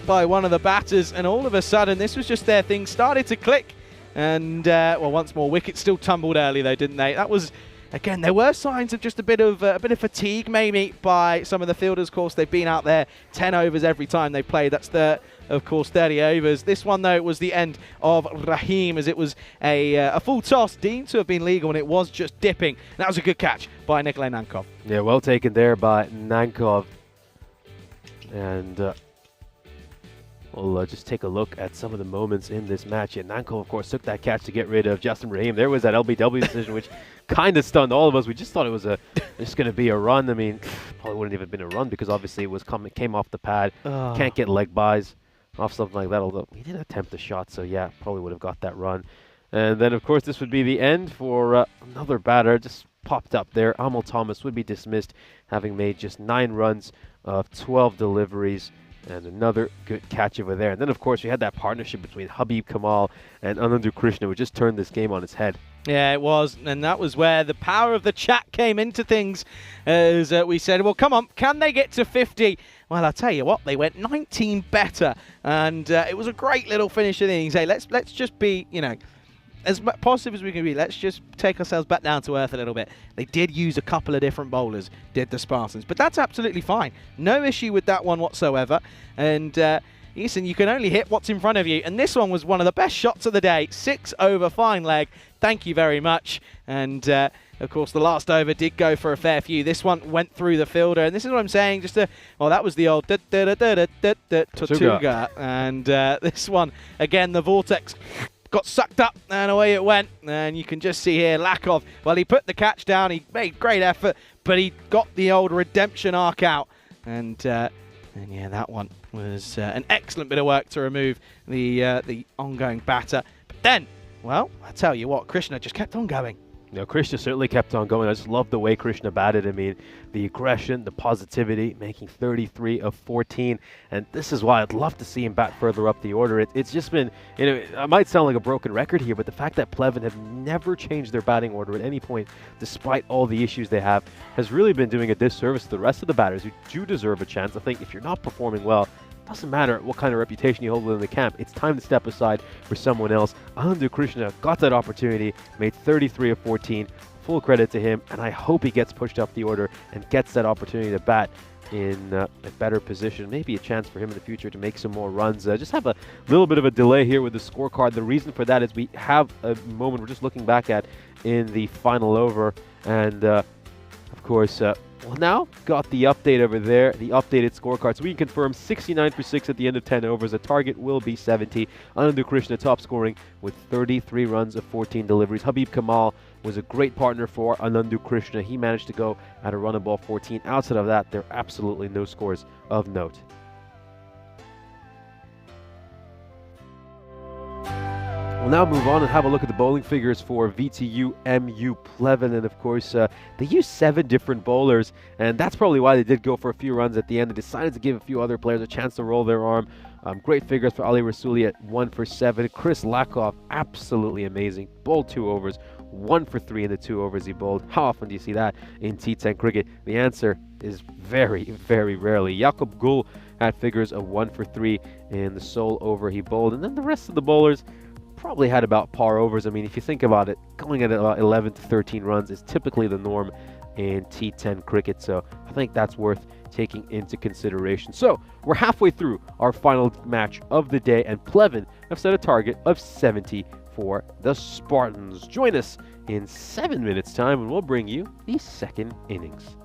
S4: by one of the batters, and all of a sudden this was just their thing started to click. And well, once more, wickets still tumbled early though, didn't they? That was, again, there were signs of just a bit of fatigue maybe by some of the fielders. Of course, they've been out there 10 overs every time they played. That's of course 30 overs. This one though, it was the end of Rahim, as it was a full toss deemed to have been legal, and it was just dipping. And that was a good catch by Nikolay Nankov.
S5: Yeah, well taken there by Nankov. And we'll just take a look at some of the moments in this match. And Nankov, of course, took that catch to get rid of Justin Rahim. There was that LBW decision, which kind of stunned all of us. We just thought it was just going to be a run. I mean, probably wouldn't even been a run because obviously it came off the pad. Can't get leg buys off something like that, although he did attempt a shot. So, yeah, probably would have got that run. And then, of course, this would be the end for another batter. Just popped up there. Amal Thomas would be dismissed, having made just 9 runs of 12 deliveries. And another good catch over there. And then, of course, we had that partnership between Habib Kamal and Anandu Krishna, which just turned this game on its head.
S4: Yeah, it was. And that was where the power of the chat came into things, as we said, well, come on, can they get to 50? Well, I'll tell you what, they went 19 better. And it was a great little finish of the innings. Hey, let's just be, you know, as positive as we can be. Let's just take ourselves back down to earth a little bit. They did use a couple of different bowlers, did the Spartans, but that's absolutely fine. No issue with that one whatsoever. And listen, you can only hit what's in front of you. And this one was one of the best shots of the day. 6 over, fine leg. Thank you very much. And of course, the last over did go for a fair few. This one went through the fielder, and this is what I'm saying. Well, that was the old Tortuga. And this one, again, the vortex got sucked up and away it went. And you can just see here Lakov, well, he put the catch down, he made great effort, but he got the old redemption arc out. And yeah, that one was an excellent bit of work to remove the ongoing batter. But then, well, I tell you what, Krishna just kept on going.
S5: No, Krishna certainly kept on going. I just love the way Krishna batted. I mean, the aggression, the positivity, making 33 of 14. And this is why I'd love to see him bat further up the order. It's just been, you know, it might sound like a broken record here, but the fact that Pleven have never changed their batting order at any point, despite all the issues they have, has really been doing a disservice to the rest of the batters who do deserve a chance. I think if you're not performing well, doesn't matter what kind of reputation you hold within the camp. It's time to step aside for someone else. Anandu Krishna got that opportunity, made 33 of 14. Full credit to him, and I hope he gets pushed up the order and gets that opportunity to bat in a better position. Maybe a chance for him in the future to make some more runs. Just have a little bit of a delay here with the scorecard. The reason for that is we have a moment we're just looking back at in the final over, and of course, well, now got the update over there, the updated scorecard. So we can confirm 69 for 6 at the end of 10 overs. The target will be 70. Anandu Krishna top scoring with 33 runs of 14 deliveries. Habib Kamal was a great partner for Anandu Krishna. He managed to go at a run of ball 14. Outside of that, there are absolutely no scores of note. We'll now move on and have a look at the bowling figures for VTU MU Pleven. And of course, they used 7 different bowlers, and that's probably why they did go for a few runs at the end. They decided to give a few other players a chance to roll their arm. Great figures for Ali Rasuli at 1 for 7. Chris Lakov, absolutely amazing. Bowled 2 overs, 1 for 3 in the 2 overs he bowled. How often do you see that in T10 cricket? The answer is very, very rarely. Jakub Gul had figures of 1 for 3 in the sole over he bowled. And then the rest of the bowlers probably had about par overs. I mean, if you think about it, going at about 11 to 13 runs is typically the norm in T10 cricket, so I think that's worth taking into consideration. So we're halfway through our final match of the day, and Pleven have set a target of 70 for the Spartans. Join us in 7 minutes time and we'll bring you the second innings.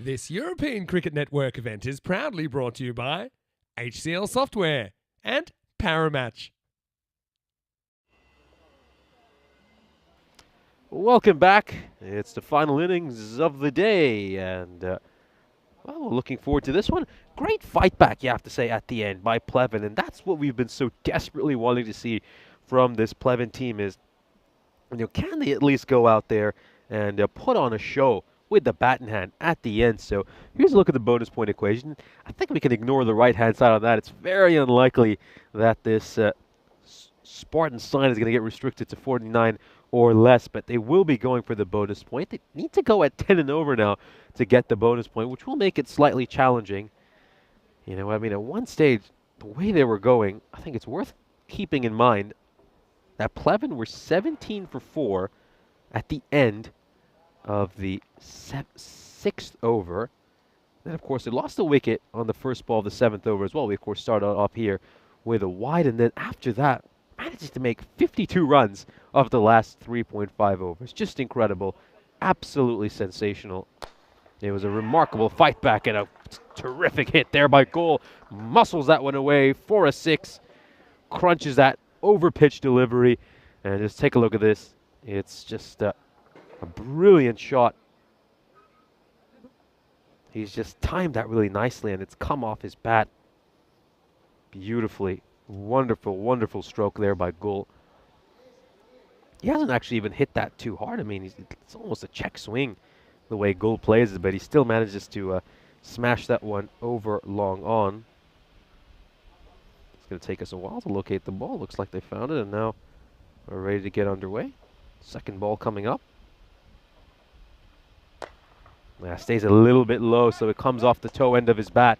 S2: This European Cricket Network event is proudly brought to you by HCL Software and Paramatch.
S5: Welcome back. It's the final innings of the day, and well, we're looking forward to this one. Great fight back, you have to say, at the end by Pleven, and that's what we've been so desperately wanting to see from this Pleven team is, can they at least go out there and put on a show with the bat in hand at the end? So here's a look at the bonus point equation. I think we can ignore the right-hand side on that. It's very unlikely that this Spartan sign is going to get restricted to 49 or less, but they will be going for the bonus point. They need to go at 10 and over now to get the bonus point, which will make it slightly challenging. At one stage, the way they were going, I think it's worth keeping in mind that Pleven were 17 for 4 at the end of the 6th over. Then, of course, they lost a wicket on the first ball of the 7th over as well. We, of course, started off here with a wide, and then after that, manages to make 52 runs of the last 3.5 overs. Just incredible. Absolutely sensational. It was a remarkable fight back and a terrific hit there by Goal. Muscles that one away for a 6. Crunches that over pitch delivery. And just take a look at this. It's just a brilliant shot. He's just timed that really nicely, and it's come off his bat beautifully. Wonderful, wonderful stroke there by Goal. He hasn't actually even hit that too hard. It's almost a check swing the way Goal plays it, but he still manages to smash that one over long on. It's going to take us a while to locate the ball. Looks like they found it, and now we're ready to get underway. Second ball coming up. Yeah, stays a little bit low, so it comes off the toe end of his bat.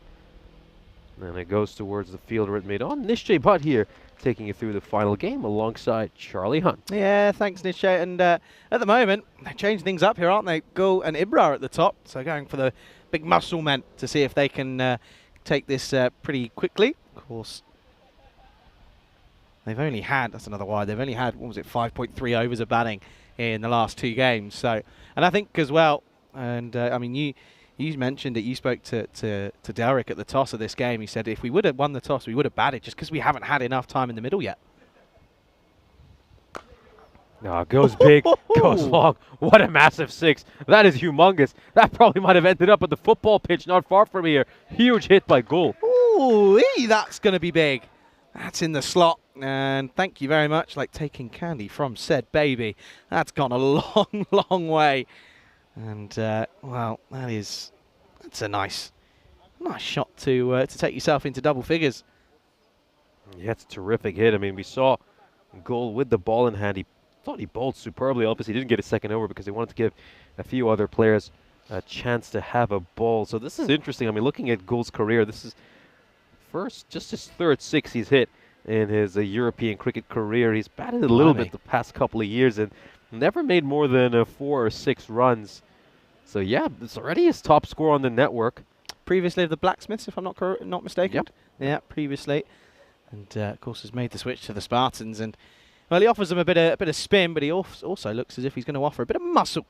S5: And it goes towards the fielder it made on. Nishchay Butt here, taking you through the final game alongside Charlie Hunt.
S4: Yeah, thanks, Nishchay. And at the moment, they changed things up here, aren't they? Goal and Ibra are at the top, so going for the big muscle men to see if they can take this pretty quickly. Of course, they've only had, that's another wide, they've only had, 5.3 overs of batting in the last 2 games. So, and I think as well, and you mentioned that you spoke to Derek at the toss of this game. He said if we would have won the toss, we would have batted just because we haven't had enough time in the middle yet.
S5: No, goes big, goes long. What a massive 6. That is humongous. That probably might have ended up at the football pitch not far from here. Huge hit by Goal.
S4: Ooh, that's going to be big. That's in the slot. And thank you very much. Like taking candy from said baby. That's gone a long, long way. And, well, that's a nice shot to take yourself into double figures.
S5: Yeah, it's a terrific hit. We saw Goal with the ball in hand. He thought he bowled superbly. Obviously, he didn't get a second over because they wanted to give a few other players a chance to have a ball. So this is interesting. Looking at Goal's career, this is just his 3rd 6 he's hit in his European cricket career. He's batted a little bit the past couple of years and never made more than 4 or 6 runs. So yeah, it's already his top score on the network.
S4: Previously of the Blacksmiths, if I'm not mistaken.
S5: Yep.
S4: Yeah, previously. And of course has made the switch to the Spartans. And well, he offers them a bit of spin, but he also looks as if he's going to offer a bit of muscle.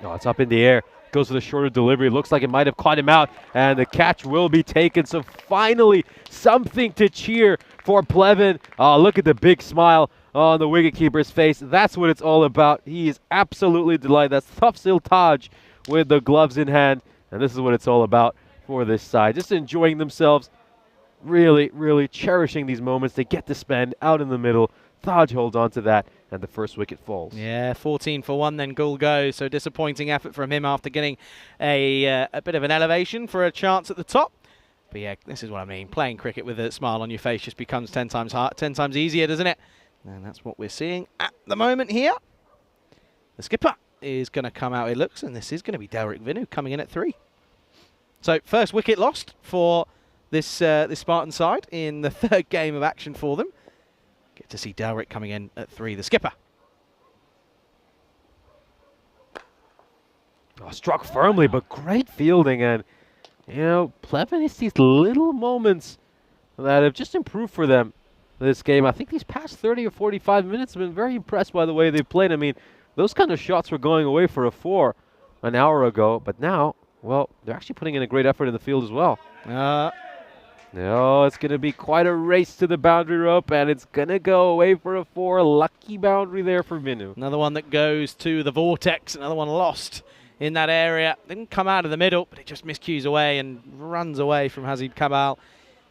S5: Oh, it's up in the air. Goes for the shorter delivery. Looks like it might have caught him out, and the catch will be taken. So finally, something to cheer for Pleven. Oh, look at the big smile on the wicketkeeper's face. That's what it's all about. He is absolutely delighted. That's Tufsil Taj with the gloves in hand, and this is what it's all about for this side. Just enjoying themselves, really, really cherishing these moments they get to spend out in the middle. Taj holds on to that, and the first wicket falls.
S4: Yeah, 14 for 1, then Goal goes. So disappointing effort from him after getting a bit of an elevation for a chance at the top. But yeah, this is what I mean. Playing cricket with a smile on your face just becomes 10 times easier, doesn't it? And that's what we're seeing at the moment here. The skipper is going to come out, it looks, and this is going to be Derek Vinu coming in at 3. So first wicket lost for this Spartan side in the 3rd game of action for them. Get to see Derek coming in at 3, the skipper.
S5: Oh, struck firmly, but great fielding. And, Pleven is these little moments that have just improved for them this game. I think these past 30 or 45 minutes have been very impressed by the way they've played. Those kind of shots were going away for a 4 an hour ago, but now, well, they're actually putting in a great effort in the field as well. No, it's going to be quite a race to the boundary rope, and it's going to go away for a 4. Lucky boundary there for Minu.
S4: Another one that goes to the vortex, another one lost in that area. Didn't come out of the middle, but it just miscues away and runs away from Hazid Kabal.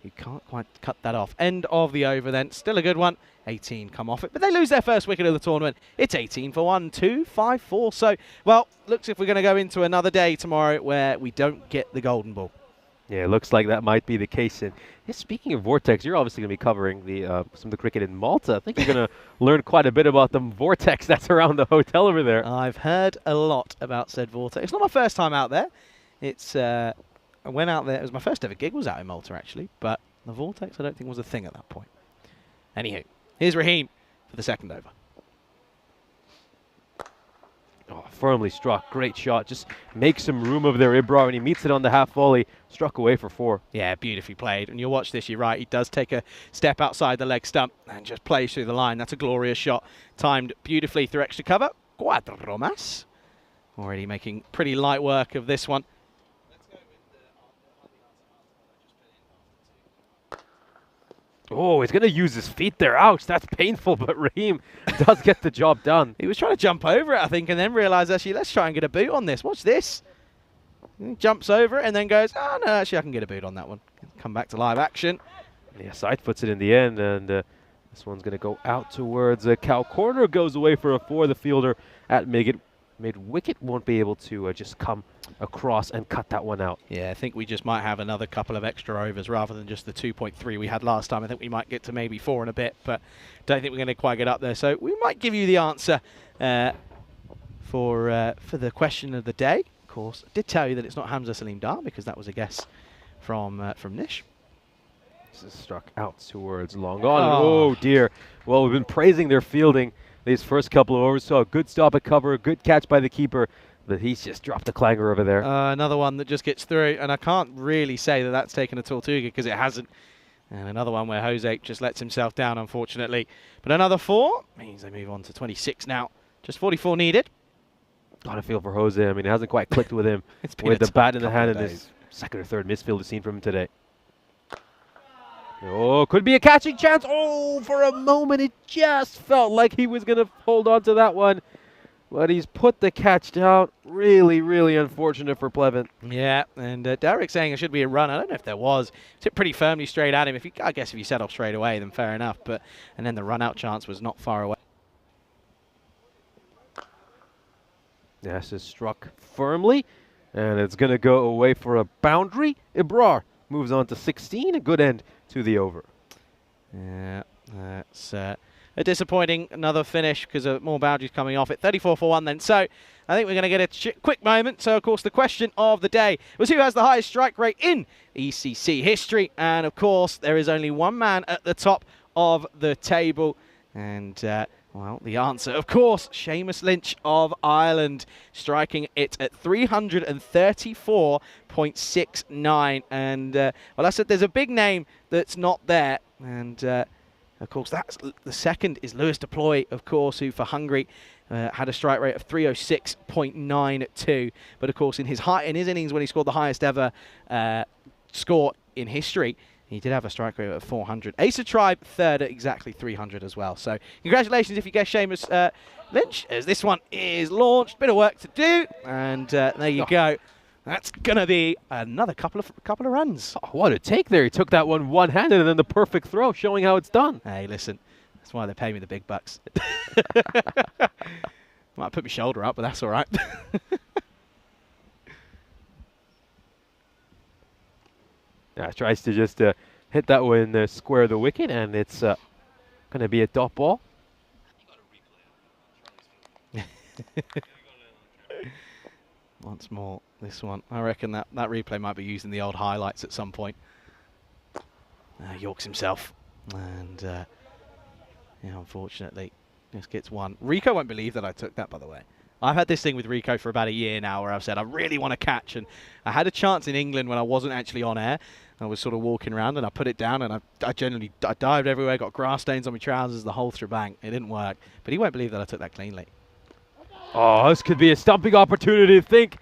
S4: You can't quite cut that off. End of the over then. Still a good one. 18 come off it, but they lose their first wicket of the tournament. It's 18 for 1, 2, 5, 4. So, well, looks if we're going to go into another day tomorrow where we don't get the golden ball.
S5: Yeah, it looks like that might be the case. And speaking of Vortex, you're obviously going to be covering the some of the cricket in Malta. I think you're going to learn quite a bit about the Vortex that's around the hotel over there.
S4: I've heard a lot about said Vortex. It's not my first time out there. It's I went out there. It was my first ever gig. Was out in Malta actually, but the Vortex I don't think was a thing at that point. Anywho, here's Raheem for the second over.
S5: Oh, firmly struck. Great shot. Just makes some room over there, Ibrar, and he meets it on the half volley. Struck away for 4.
S4: Yeah, beautifully played. And you'll watch this, you're right. He does take a step outside the leg stump and just plays through the line. That's a glorious shot. Timed beautifully through extra cover. Cuatro más. Already making pretty light work of this one.
S5: Oh, he's going to use his feet there. Ouch, that's painful, but Raheem does get the job done.
S4: He was trying to jump over it, I think, and then realised, actually, let's try and get a boot on this. Watch this. He jumps over it and then goes, oh, no, actually, I can get a boot on that one. Come back to live action.
S5: Yeah, side foots it in the end, and this one's going to go out towards cow corner. Goes away for a 4. The fielder at mid-wicket won't be able to just come across and cut that one out.
S4: Yeah, I think we just might have another couple of extra overs rather than just the 2.3 we had last time. I think we might get to maybe 4 and a bit, but don't think we're going to quite get up there. So we might give you the answer for the question of the day. Of course, I did tell you that it's not Hamza Salim Dar because that was a guess from Nish.
S5: This is struck out towards long on. Oh dear. Well, we've been praising their fielding these first couple of overs. So a good stop at cover, a good catch by the keeper. But he's just dropped the clanger over there.
S4: Another one that just gets through, and I can't really say that that's taken a Tortuga because it hasn't. And another one where Jose just lets himself down, unfortunately. But another 4 means they move on to 26 now. Just 44 needed.
S5: Got to feel for Jose. I mean, it hasn't quite clicked with him with the bat in the hand in this second or third misfield we've seen from him today. Oh, could be a catching chance. Oh, for a moment it just felt like he was going to hold on to that one. But he's put the catch down. Really, really unfortunate for Pleven.
S4: Yeah, and Derek's saying it should be a run. I don't know if there was. It's hit pretty firmly straight at him. I guess if you set off straight away, then fair enough. And then the run-out chance was not far away.
S5: This is struck firmly, and it's going to go away for a boundary. Ibrar moves on to 16. A good end to the over.
S4: Yeah, that's a disappointing another finish because of more boundaries coming off it. 34 for 1 then. So I think we're going to get a quick moment. So, of course, the question of the day was who has the highest strike rate in ECC history. And, of course, there is only one man at the top of the table. And, well, the answer, of course, Seamus Lynch of Ireland, striking it at 334.69. And, well, I said there's a big name that's not there. And, of course, that's the second is Lewis Deploy, of course, who for Hungary had a strike rate of 306.92. But, of course, in his innings when he scored the highest ever score in history, he did have a strike rate of 400. Asa Tribe, third at exactly 300 as well. So congratulations if you guess Seamus Lynch, as this one is launched. Bit of work to do, and there you go. That's going to be another couple of runs.
S5: Oh, what a take there. He took that one one-handed and then the perfect throw, showing how it's done.
S4: Hey, listen, that's why they pay me the big bucks. Might put my shoulder up, but that's all right.
S5: Yeah, tries to just hit that one square the wicket, and it's going to be a dot ball.
S4: Once more, this one. I reckon that replay might be using the old highlights at some point. Yorks himself. And, yeah, unfortunately, just gets one. Rico won't believe that I took that, by the way. I've had this thing with Rico for about a year now where I've said I really want to catch. And I had a chance in England when I wasn't actually on air. I was sort of walking around and I put it down and I dived everywhere, got grass stains on my trousers, the whole shebang. It didn't work. But he won't believe that I took that cleanly.
S5: Oh, this could be a stumping opportunity. I think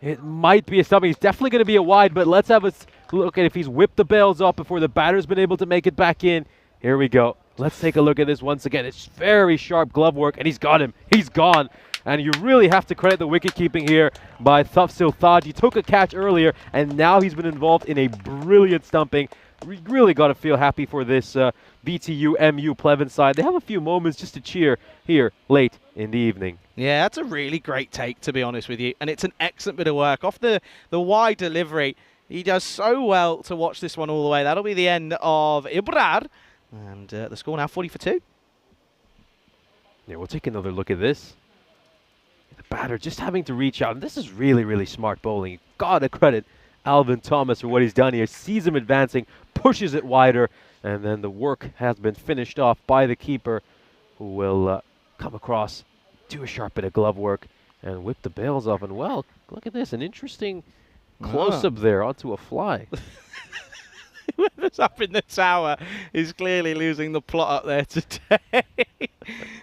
S5: it might be a stumping. He's definitely going to be a wide, but let's have a look at if he's whipped the bails up before the batter's been able to make it back in. Here we go. Let's take a look at this once again. It's very sharp glove work, and he's got him. He's gone. And you really have to credit the wicket keeping here by Thufsil Thad. He took a catch earlier, and now he's been involved in a brilliant stumping. We really got to feel happy for this BTU MU Pleven side. They have a few moments just to cheer here late in the evening.
S4: Yeah, that's a really great take, to be honest with you. And it's an excellent bit of work. Off the wide delivery, he does so well to watch this one all the way. That'll be the end of Ibrar. And the score now 40 for 2.
S5: Yeah, we'll take another look at this. The batter just having to reach out. And this is really, really smart bowling. Gotta credit Alvin Thomas for what he's done here. Sees him advancing, pushes it wider, and then the work has been finished off by the keeper, who will come across, do a sharp bit of glove work, and whip the bails off. And well, look at this, an interesting close-up there onto a fly.
S4: Whoever's up in the tower is clearly losing the plot up there today.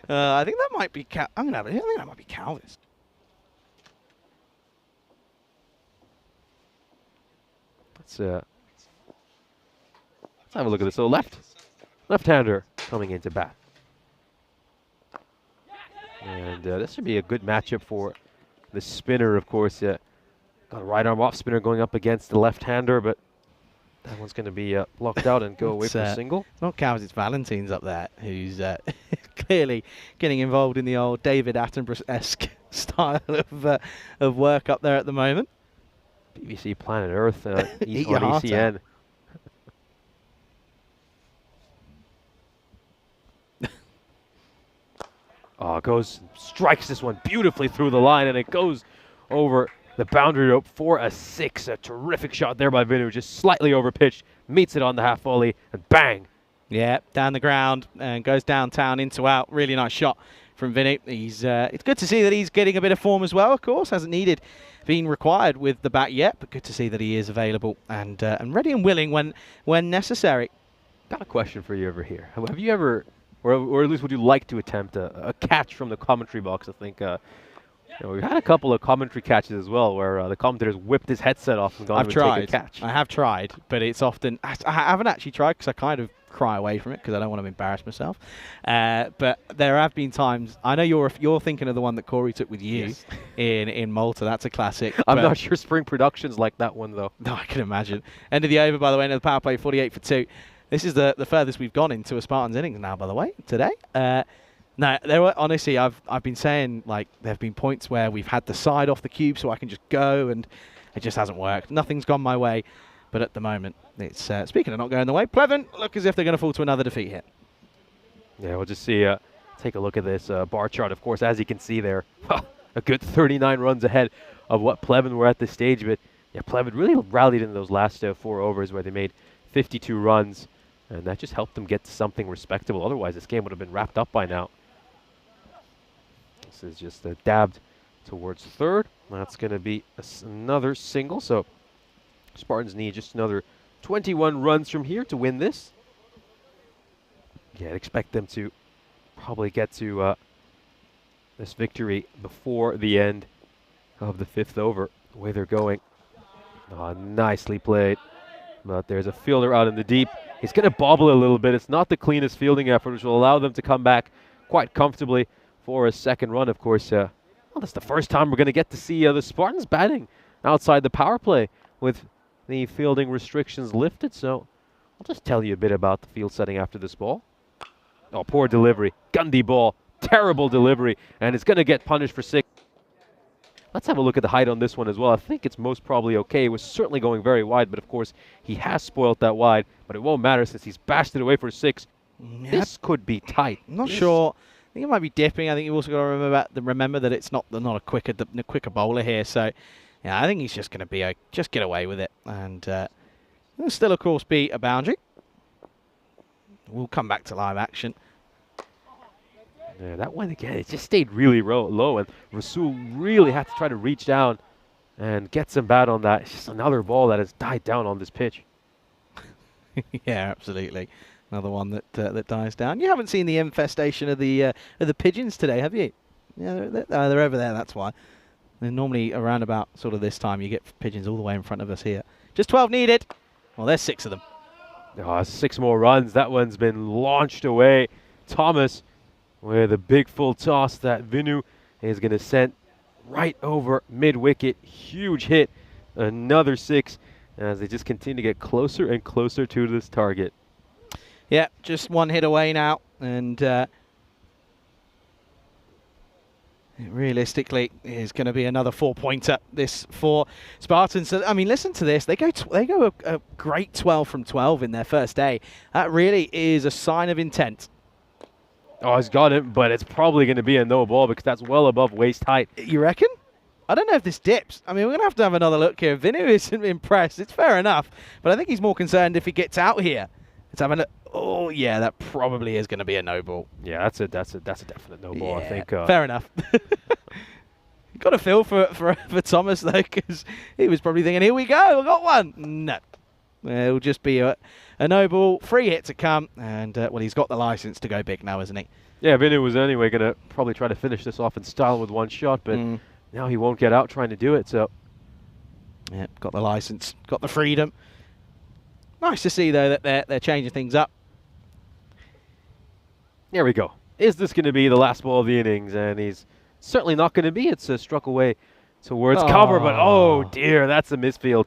S4: I think that might be I think that might be Calvis.
S5: Let's have a look at this. So left-hander coming into bat. And this should be a good matchup for the spinner, of course. Got a right arm off spinner going up against the left-hander, but that one's going to be blocked out and go away for a single.
S4: It's not Calvis, it's Valentine's up there, who's clearly getting involved in the old David Attenborough-esque style of work up there at the moment.
S5: BBC Planet Earth on
S4: Eat your heart
S5: ECN. Strikes this one beautifully through the line, and it goes over the boundary rope for a 6. A terrific shot there by Vinu, just slightly overpitched, meets it on the half volley, and bang.
S4: Yeah, down the ground and goes downtown into out. Really nice shot from Vinny. It's good to see that he's getting a bit of form as well, of course. Hasn't been required with the bat yet, but good to see that he is available and ready and willing when necessary.
S5: Got a question for you over here. Have you ever, or at least would you like to attempt a catch from the commentary box? I think we've had a couple of commentary catches as well where the commentators whipped his headset off and gone and take a catch.
S4: I have tried, but it's often I haven't actually tried because I kind of cry away from it because I don't want to embarrass myself. But there have been times. I know you're thinking of the one that Corey took with you in Malta. That's a classic.
S5: I'm not sure Spring Productions like that one though.
S4: No, I can imagine. End of the over, by the way. End of the power play, 48 for 2. This is the furthest we've gone into a Spartans innings now, by the way, today. No, there were honestly. I've been saying like there have been points where we've had the side off the cube so I can just go, and it just hasn't worked. Nothing's gone my way, but at the moment it's speaking of not going the way. Pleven look as if they're going to fall to another defeat here.
S5: Yeah, we'll just see. Take a look at this bar chart. Of course, as you can see there, a good 39 runs ahead of what Pleven were at this stage. But yeah, Pleven really rallied in those last 4 overs where they made 52 runs, and that just helped them get to something respectable. Otherwise, this game would have been wrapped up by now. This is just dabbed towards third. That's going to be another single. So Spartans need just another 21 runs from here to win this. Yeah, I'd expect them to probably get to this victory before the end of the 5th over, the way they're going. Nicely played. But there's a fielder out in the deep. He's going to bobble a little bit. It's not the cleanest fielding effort, which will allow them to come back quite comfortably for a second run, of course. Well, that's the first time we're going to get to see the Spartans batting outside the power play with the fielding restrictions lifted. So I'll just tell you a bit about the field setting after this ball. Oh, poor delivery. Gundy ball. Terrible delivery. And it's going to get punished for 6. Let's have a look at the height on this one as well. I think it's most probably okay. It was certainly going very wide, but of course he has spoiled that wide. But it won't matter since he's bashed it away for 6. Yep. This could be tight.
S4: I'm not sure. I think it might be dipping. I think you've also got to remember that it's not a quicker bowler here. So, yeah, I think he's just going to just get away with it, and there'll still, of course, be a boundary. We'll come back to live action.
S5: Yeah, that one again. It just stayed really low, and Rasul really had to try to reach down and get some bat on that. It's just another ball that has died down on this pitch.
S4: Yeah, absolutely. Another one that dies down. You haven't seen the infestation of the pigeons today, have you? Yeah, they're over there, that's why. And normally around about sort of this time, you get pigeons all the way in front of us here. Just 12 needed. Well, there's 6 of them.
S5: Oh, 6 more runs. That one's been launched away. Thomas with a big full toss that Vinu is going to send right over mid-wicket. Huge hit. Another 6 as they just continue to get closer and closer to this target.
S4: Yeah, just 1 hit away now. And realistically, is going to be another 4-pointer. This for Spartans. So, I mean, listen to this. They go a great 12 from 12 in their first day. That really is a sign of intent.
S5: Oh, he's got it, but it's probably going to be a no ball because that's well above waist height.
S4: You reckon? I don't know if this dips. I mean, we're going to have another look here. Vinu isn't impressed. It's fair enough, but I think he's more concerned if he gets out here. Let's have a look. Oh, yeah, that probably is going to be a no ball.
S5: Yeah, that's a definite no ball.
S4: Yeah,
S5: I think.
S4: Fair enough. Got a feel for Thomas though, because he was probably thinking, "Here we go, I got one." No, it'll just be a no ball, free hit to come, and well, he's got the license to go big now, isn't he?
S5: Yeah, Vinu was anyway going to probably try to finish this off in style with 1 shot, but now he won't get out trying to do it. So,
S4: yeah, got the license, got the freedom. Nice to see though that they're changing things up.
S5: There we go. Is this going to be the last ball of the innings? And he's certainly not going to be. It's struck away towards cover, but oh dear, that's a misfield.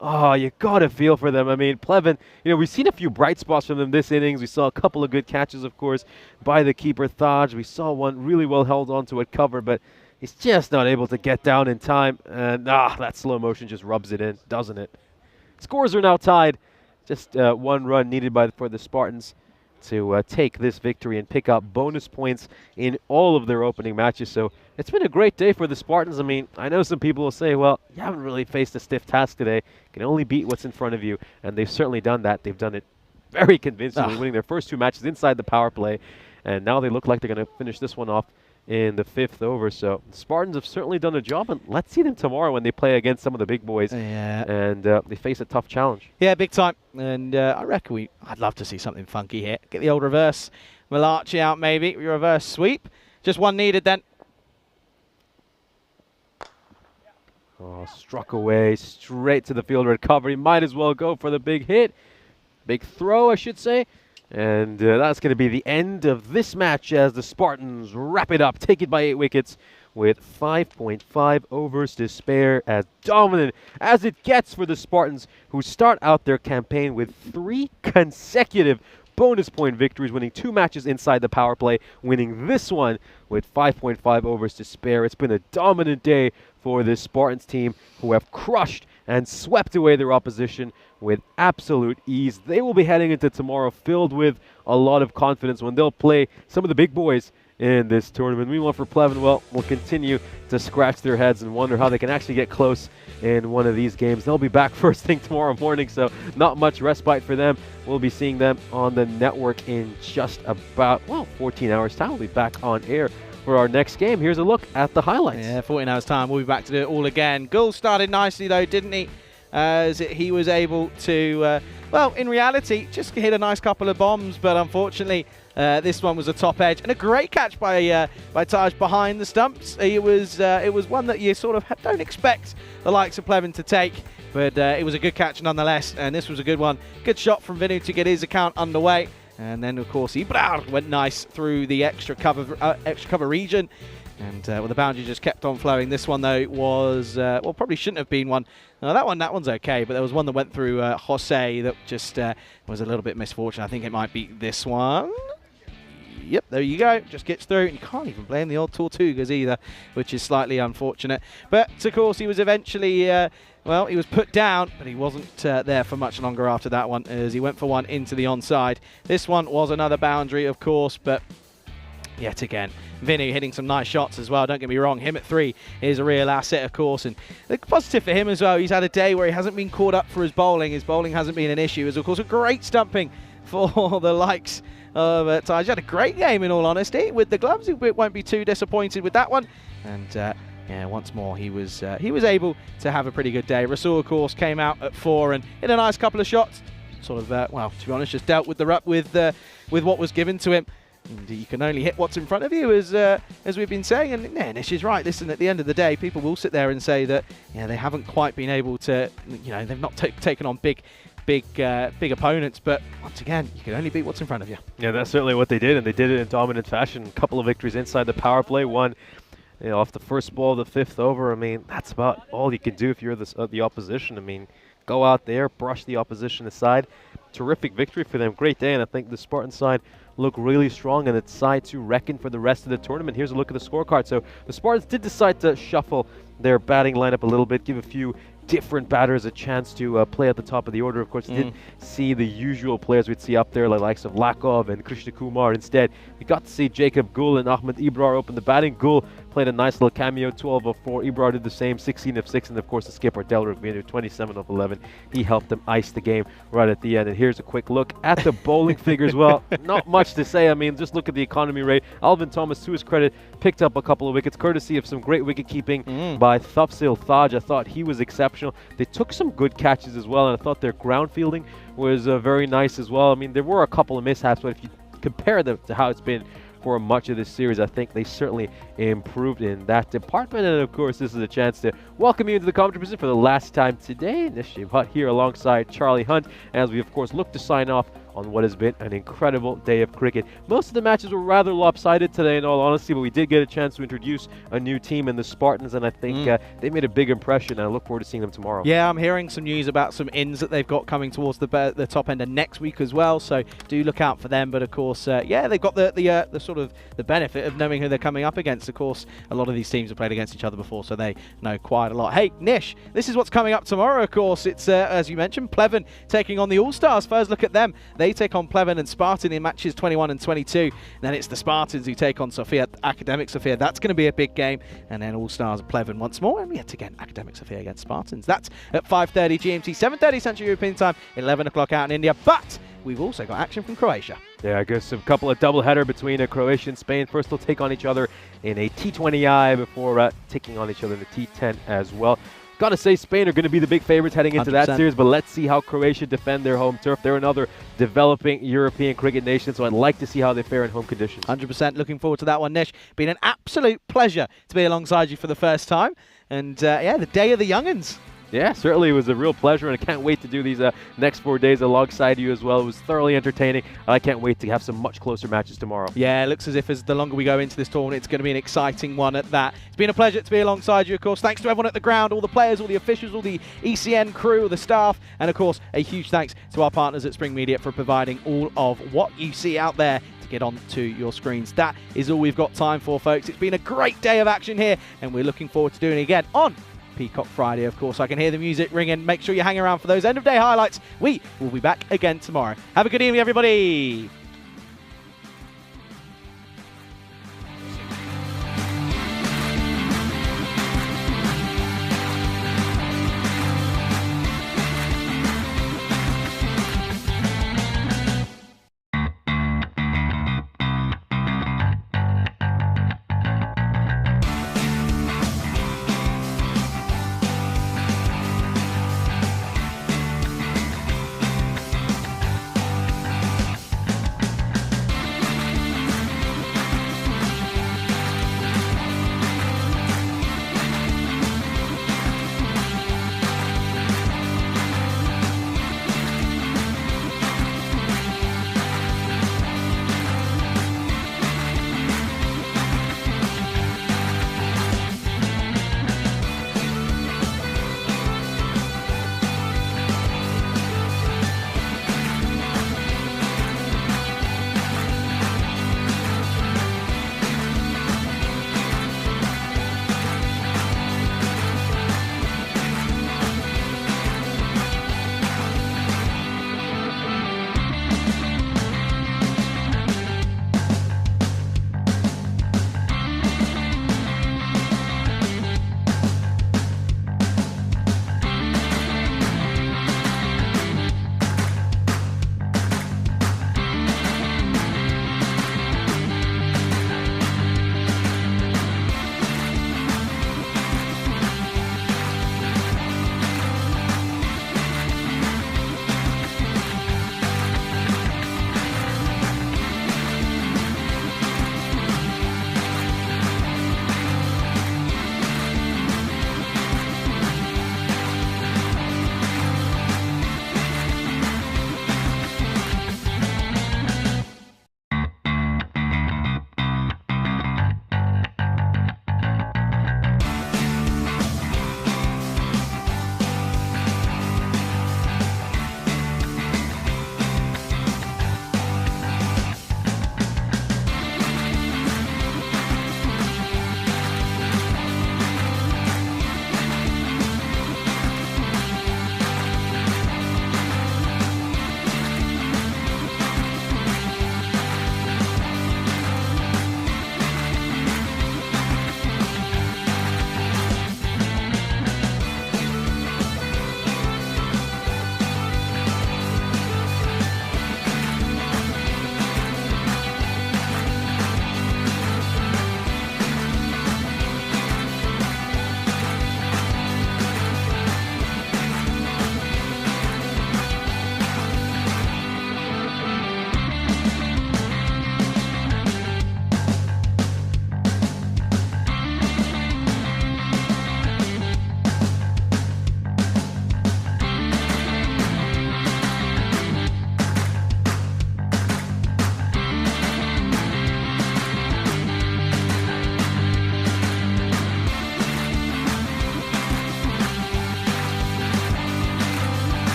S5: Oh, you got to feel for them. I mean, Pleven, we've seen a few bright spots from them this innings. We saw a couple of good catches, of course, by the keeper, Thaj. We saw one really well held onto at cover, but he's just not able to get down in time. And that slow motion just rubs it in, doesn't it? Scores are now tied. Just 1 run needed for the Spartans to take this victory and pick up bonus points in all of their opening matches. So it's been a great day for the Spartans. I mean, I know some people will say, well, you haven't really faced a stiff task today. You can only beat what's in front of you. And they've certainly done that. They've done it very convincingly, winning their first 2 matches inside the power play. And now they look like they're going to finish this one off in the 5th over. So the Spartans have certainly done a job, and let's see them tomorrow when they play against some of the big boys.
S4: Yeah.
S5: And they face a tough challenge.
S4: Yeah, big time. And I reckon I'd love to see something funky here. Get the old reverse Malachi out maybe. Reverse sweep. Just 1 needed then.
S5: Oh, struck away straight to the field recovery. Might as well go for the big hit. Big throw, I should say. And that's going to be the end of this match as the Spartans wrap it up, take it by 8 wickets with 5.5 overs to spare, as dominant as it gets for the Spartans, who start out their campaign with 3 consecutive bonus point victories, winning 2 matches inside the power play, winning this one with 5.5 overs to spare. It's been a dominant day for this Spartans team, who have crushed and swept away their opposition with absolute ease. They will be heading into tomorrow filled with a lot of confidence when they'll play some of the big boys in this tournament. Meanwhile, for Pleven, well, will continue to scratch their heads and wonder how they can actually get close in one of these games. They'll be back first thing tomorrow morning, so not much respite for them. We'll be seeing them on the network in just about, 14 hours time. We'll be back on air for our next game. Here's a look at the highlights.
S4: Yeah, 14 hours time. We'll be back to do it all again. Gould started nicely though, didn't he? As he was able to, in reality, just hit a nice couple of bombs, but unfortunately, this one was a top edge and a great catch by Taj behind the stumps. It was one that you sort of don't expect the likes of Pleven to take, but it was a good catch nonetheless. And this was a good one. Good shot from Vinu to get his account underway, and then of course he went nice through the extra cover region. And the boundary just kept on flowing. This one, though, was, probably shouldn't have been one. That one's okay, but there was one that went through Jose that just was a little bit misfortune. I think it might be this one. Yep, there you go. Just gets through. And you can't even blame the old Tortugas either, which is slightly unfortunate. But, of course, he was eventually, he was put down, but he wasn't there for much longer after that one, as he went for one into the onside. This one was another boundary, of course, but yet again, Vinu hitting some nice shots as well. Don't get me wrong, him at 3 is a real asset, of course. And the positive for him as well, he's had a day where he hasn't been caught up for his bowling. His bowling hasn't been an issue. It's, of course, a great stumping for the likes of Taj. He had a great game, in all honesty. With the gloves, he won't be too disappointed with that one. And once more, he was able to have a pretty good day. Rasul, of course, came out at 4 and hit a nice couple of shots. Sort of, to be honest, just dealt with the with what was given to him. And you can only hit what's in front of you, as we've been saying. And yeah, Nish is right. Listen, at the end of the day, people will sit there and say that they haven't quite been able to, they've not taken on big opponents. But once again, you can only beat what's in front of you.
S5: Yeah, that's certainly what they did, and they did it in dominant fashion. A couple of victories inside the power play, one off the first ball of the 5th over. I mean, that's about all you can do if you're the opposition. I mean, go out there, brush the opposition aside. Terrific victory for them. Great day, and I think the Spartan side look really strong, and it's side to reckon for the rest of the tournament. Here's a look at the scorecard. So the Spartans did decide to shuffle their batting lineup a little bit, give a few different batters a chance to play at the top of the order. Of course, didn't see the usual players we'd see up there, like the likes of Lakov and Krishna Kumar. Instead, we got to see Jacob Gul and Ahmed Ibrar open the batting. Gul played a nice little cameo, 12 of 4. Ibrar did the same, 16 of 6. And of course, the skipper, Delric Vinu, 27 of 11. He helped them ice the game right at the end. And here's a quick look at the bowling figures. Well, not much to say. I mean, just look at the economy rate. Alvin Thomas, to his credit, picked up a couple of wickets, courtesy of some great wicket keeping by Thufsil Thaj. I thought he was exceptional. They took some good catches as well, and I thought their ground fielding was very nice as well. I mean, there were a couple of mishaps, but if you compare them to how it's been for much of this series, I think they certainly improved in that department. And of course, this is a chance to welcome you into the commentary position for the last time today. Nishiv Hutt here alongside Charlie Hunt, as we of course look to sign off on what has been an incredible day of cricket. Most of the matches were rather lopsided today, in all honesty, but we did get a chance to introduce a new team in the Spartans, and I think they made a big impression, and I look forward to seeing them tomorrow. Yeah,
S4: I'm hearing some news about some ins that they've got coming towards the top end of next week as well, so do look out for them. But of course, they've got the sort of the benefit of knowing who they're coming up against. Of course, a lot of these teams have played against each other before, so they know quite a lot. Hey, Nish, this is what's coming up tomorrow, of course. It's, as you mentioned, Pleven taking on the All-Stars. First look at them. They take on Pleven and Spartan in matches 21 and 22. Then it's the Spartans who take on Sofia, Akademik Sofia. That's going to be a big game. And then All-Stars Pleven once more. And yet again, Akademik Sofia against Spartans. That's at 5:30 GMT, 7:30 Central European Time, 11 o'clock out in India. But we've also got action from Croatia.
S5: Yeah, I guess a couple of doubleheader between Croatia and Spain. First, they'll take on each other in a T20I before taking on each other in the T10 as well. Got to say, Spain are going to be the big favorites heading into 100%. That series, but let's see how Croatia defend their home turf. They're another developing European cricket nation, so I'd like to see how they fare in home conditions.
S4: 100% looking forward to that one, Nish. Been an absolute pleasure to be alongside you for the first time. And yeah, the day of the young'uns.
S5: Yeah, certainly it was a real pleasure, and I can't wait to do these next 4 days alongside you as well. It was thoroughly entertaining. I can't wait to have some much closer matches tomorrow.
S4: Yeah, it looks as if the longer we go into this tournament, it's going to be an exciting one at that. It's been a pleasure to be alongside you, of course. Thanks to everyone at the ground, all the players, all the officials, all the ECN crew, all the staff, and of course, a huge thanks to our partners at Spring Media for providing all of what you see out there to get onto your screens. That is all we've got time for, folks. It's been a great day of action here, and we're looking forward to doing it again on Peacock Friday, of course. I can hear the music ringing. Make sure you hang around for those end of day highlights. We will be back again tomorrow. Have a good evening, everybody.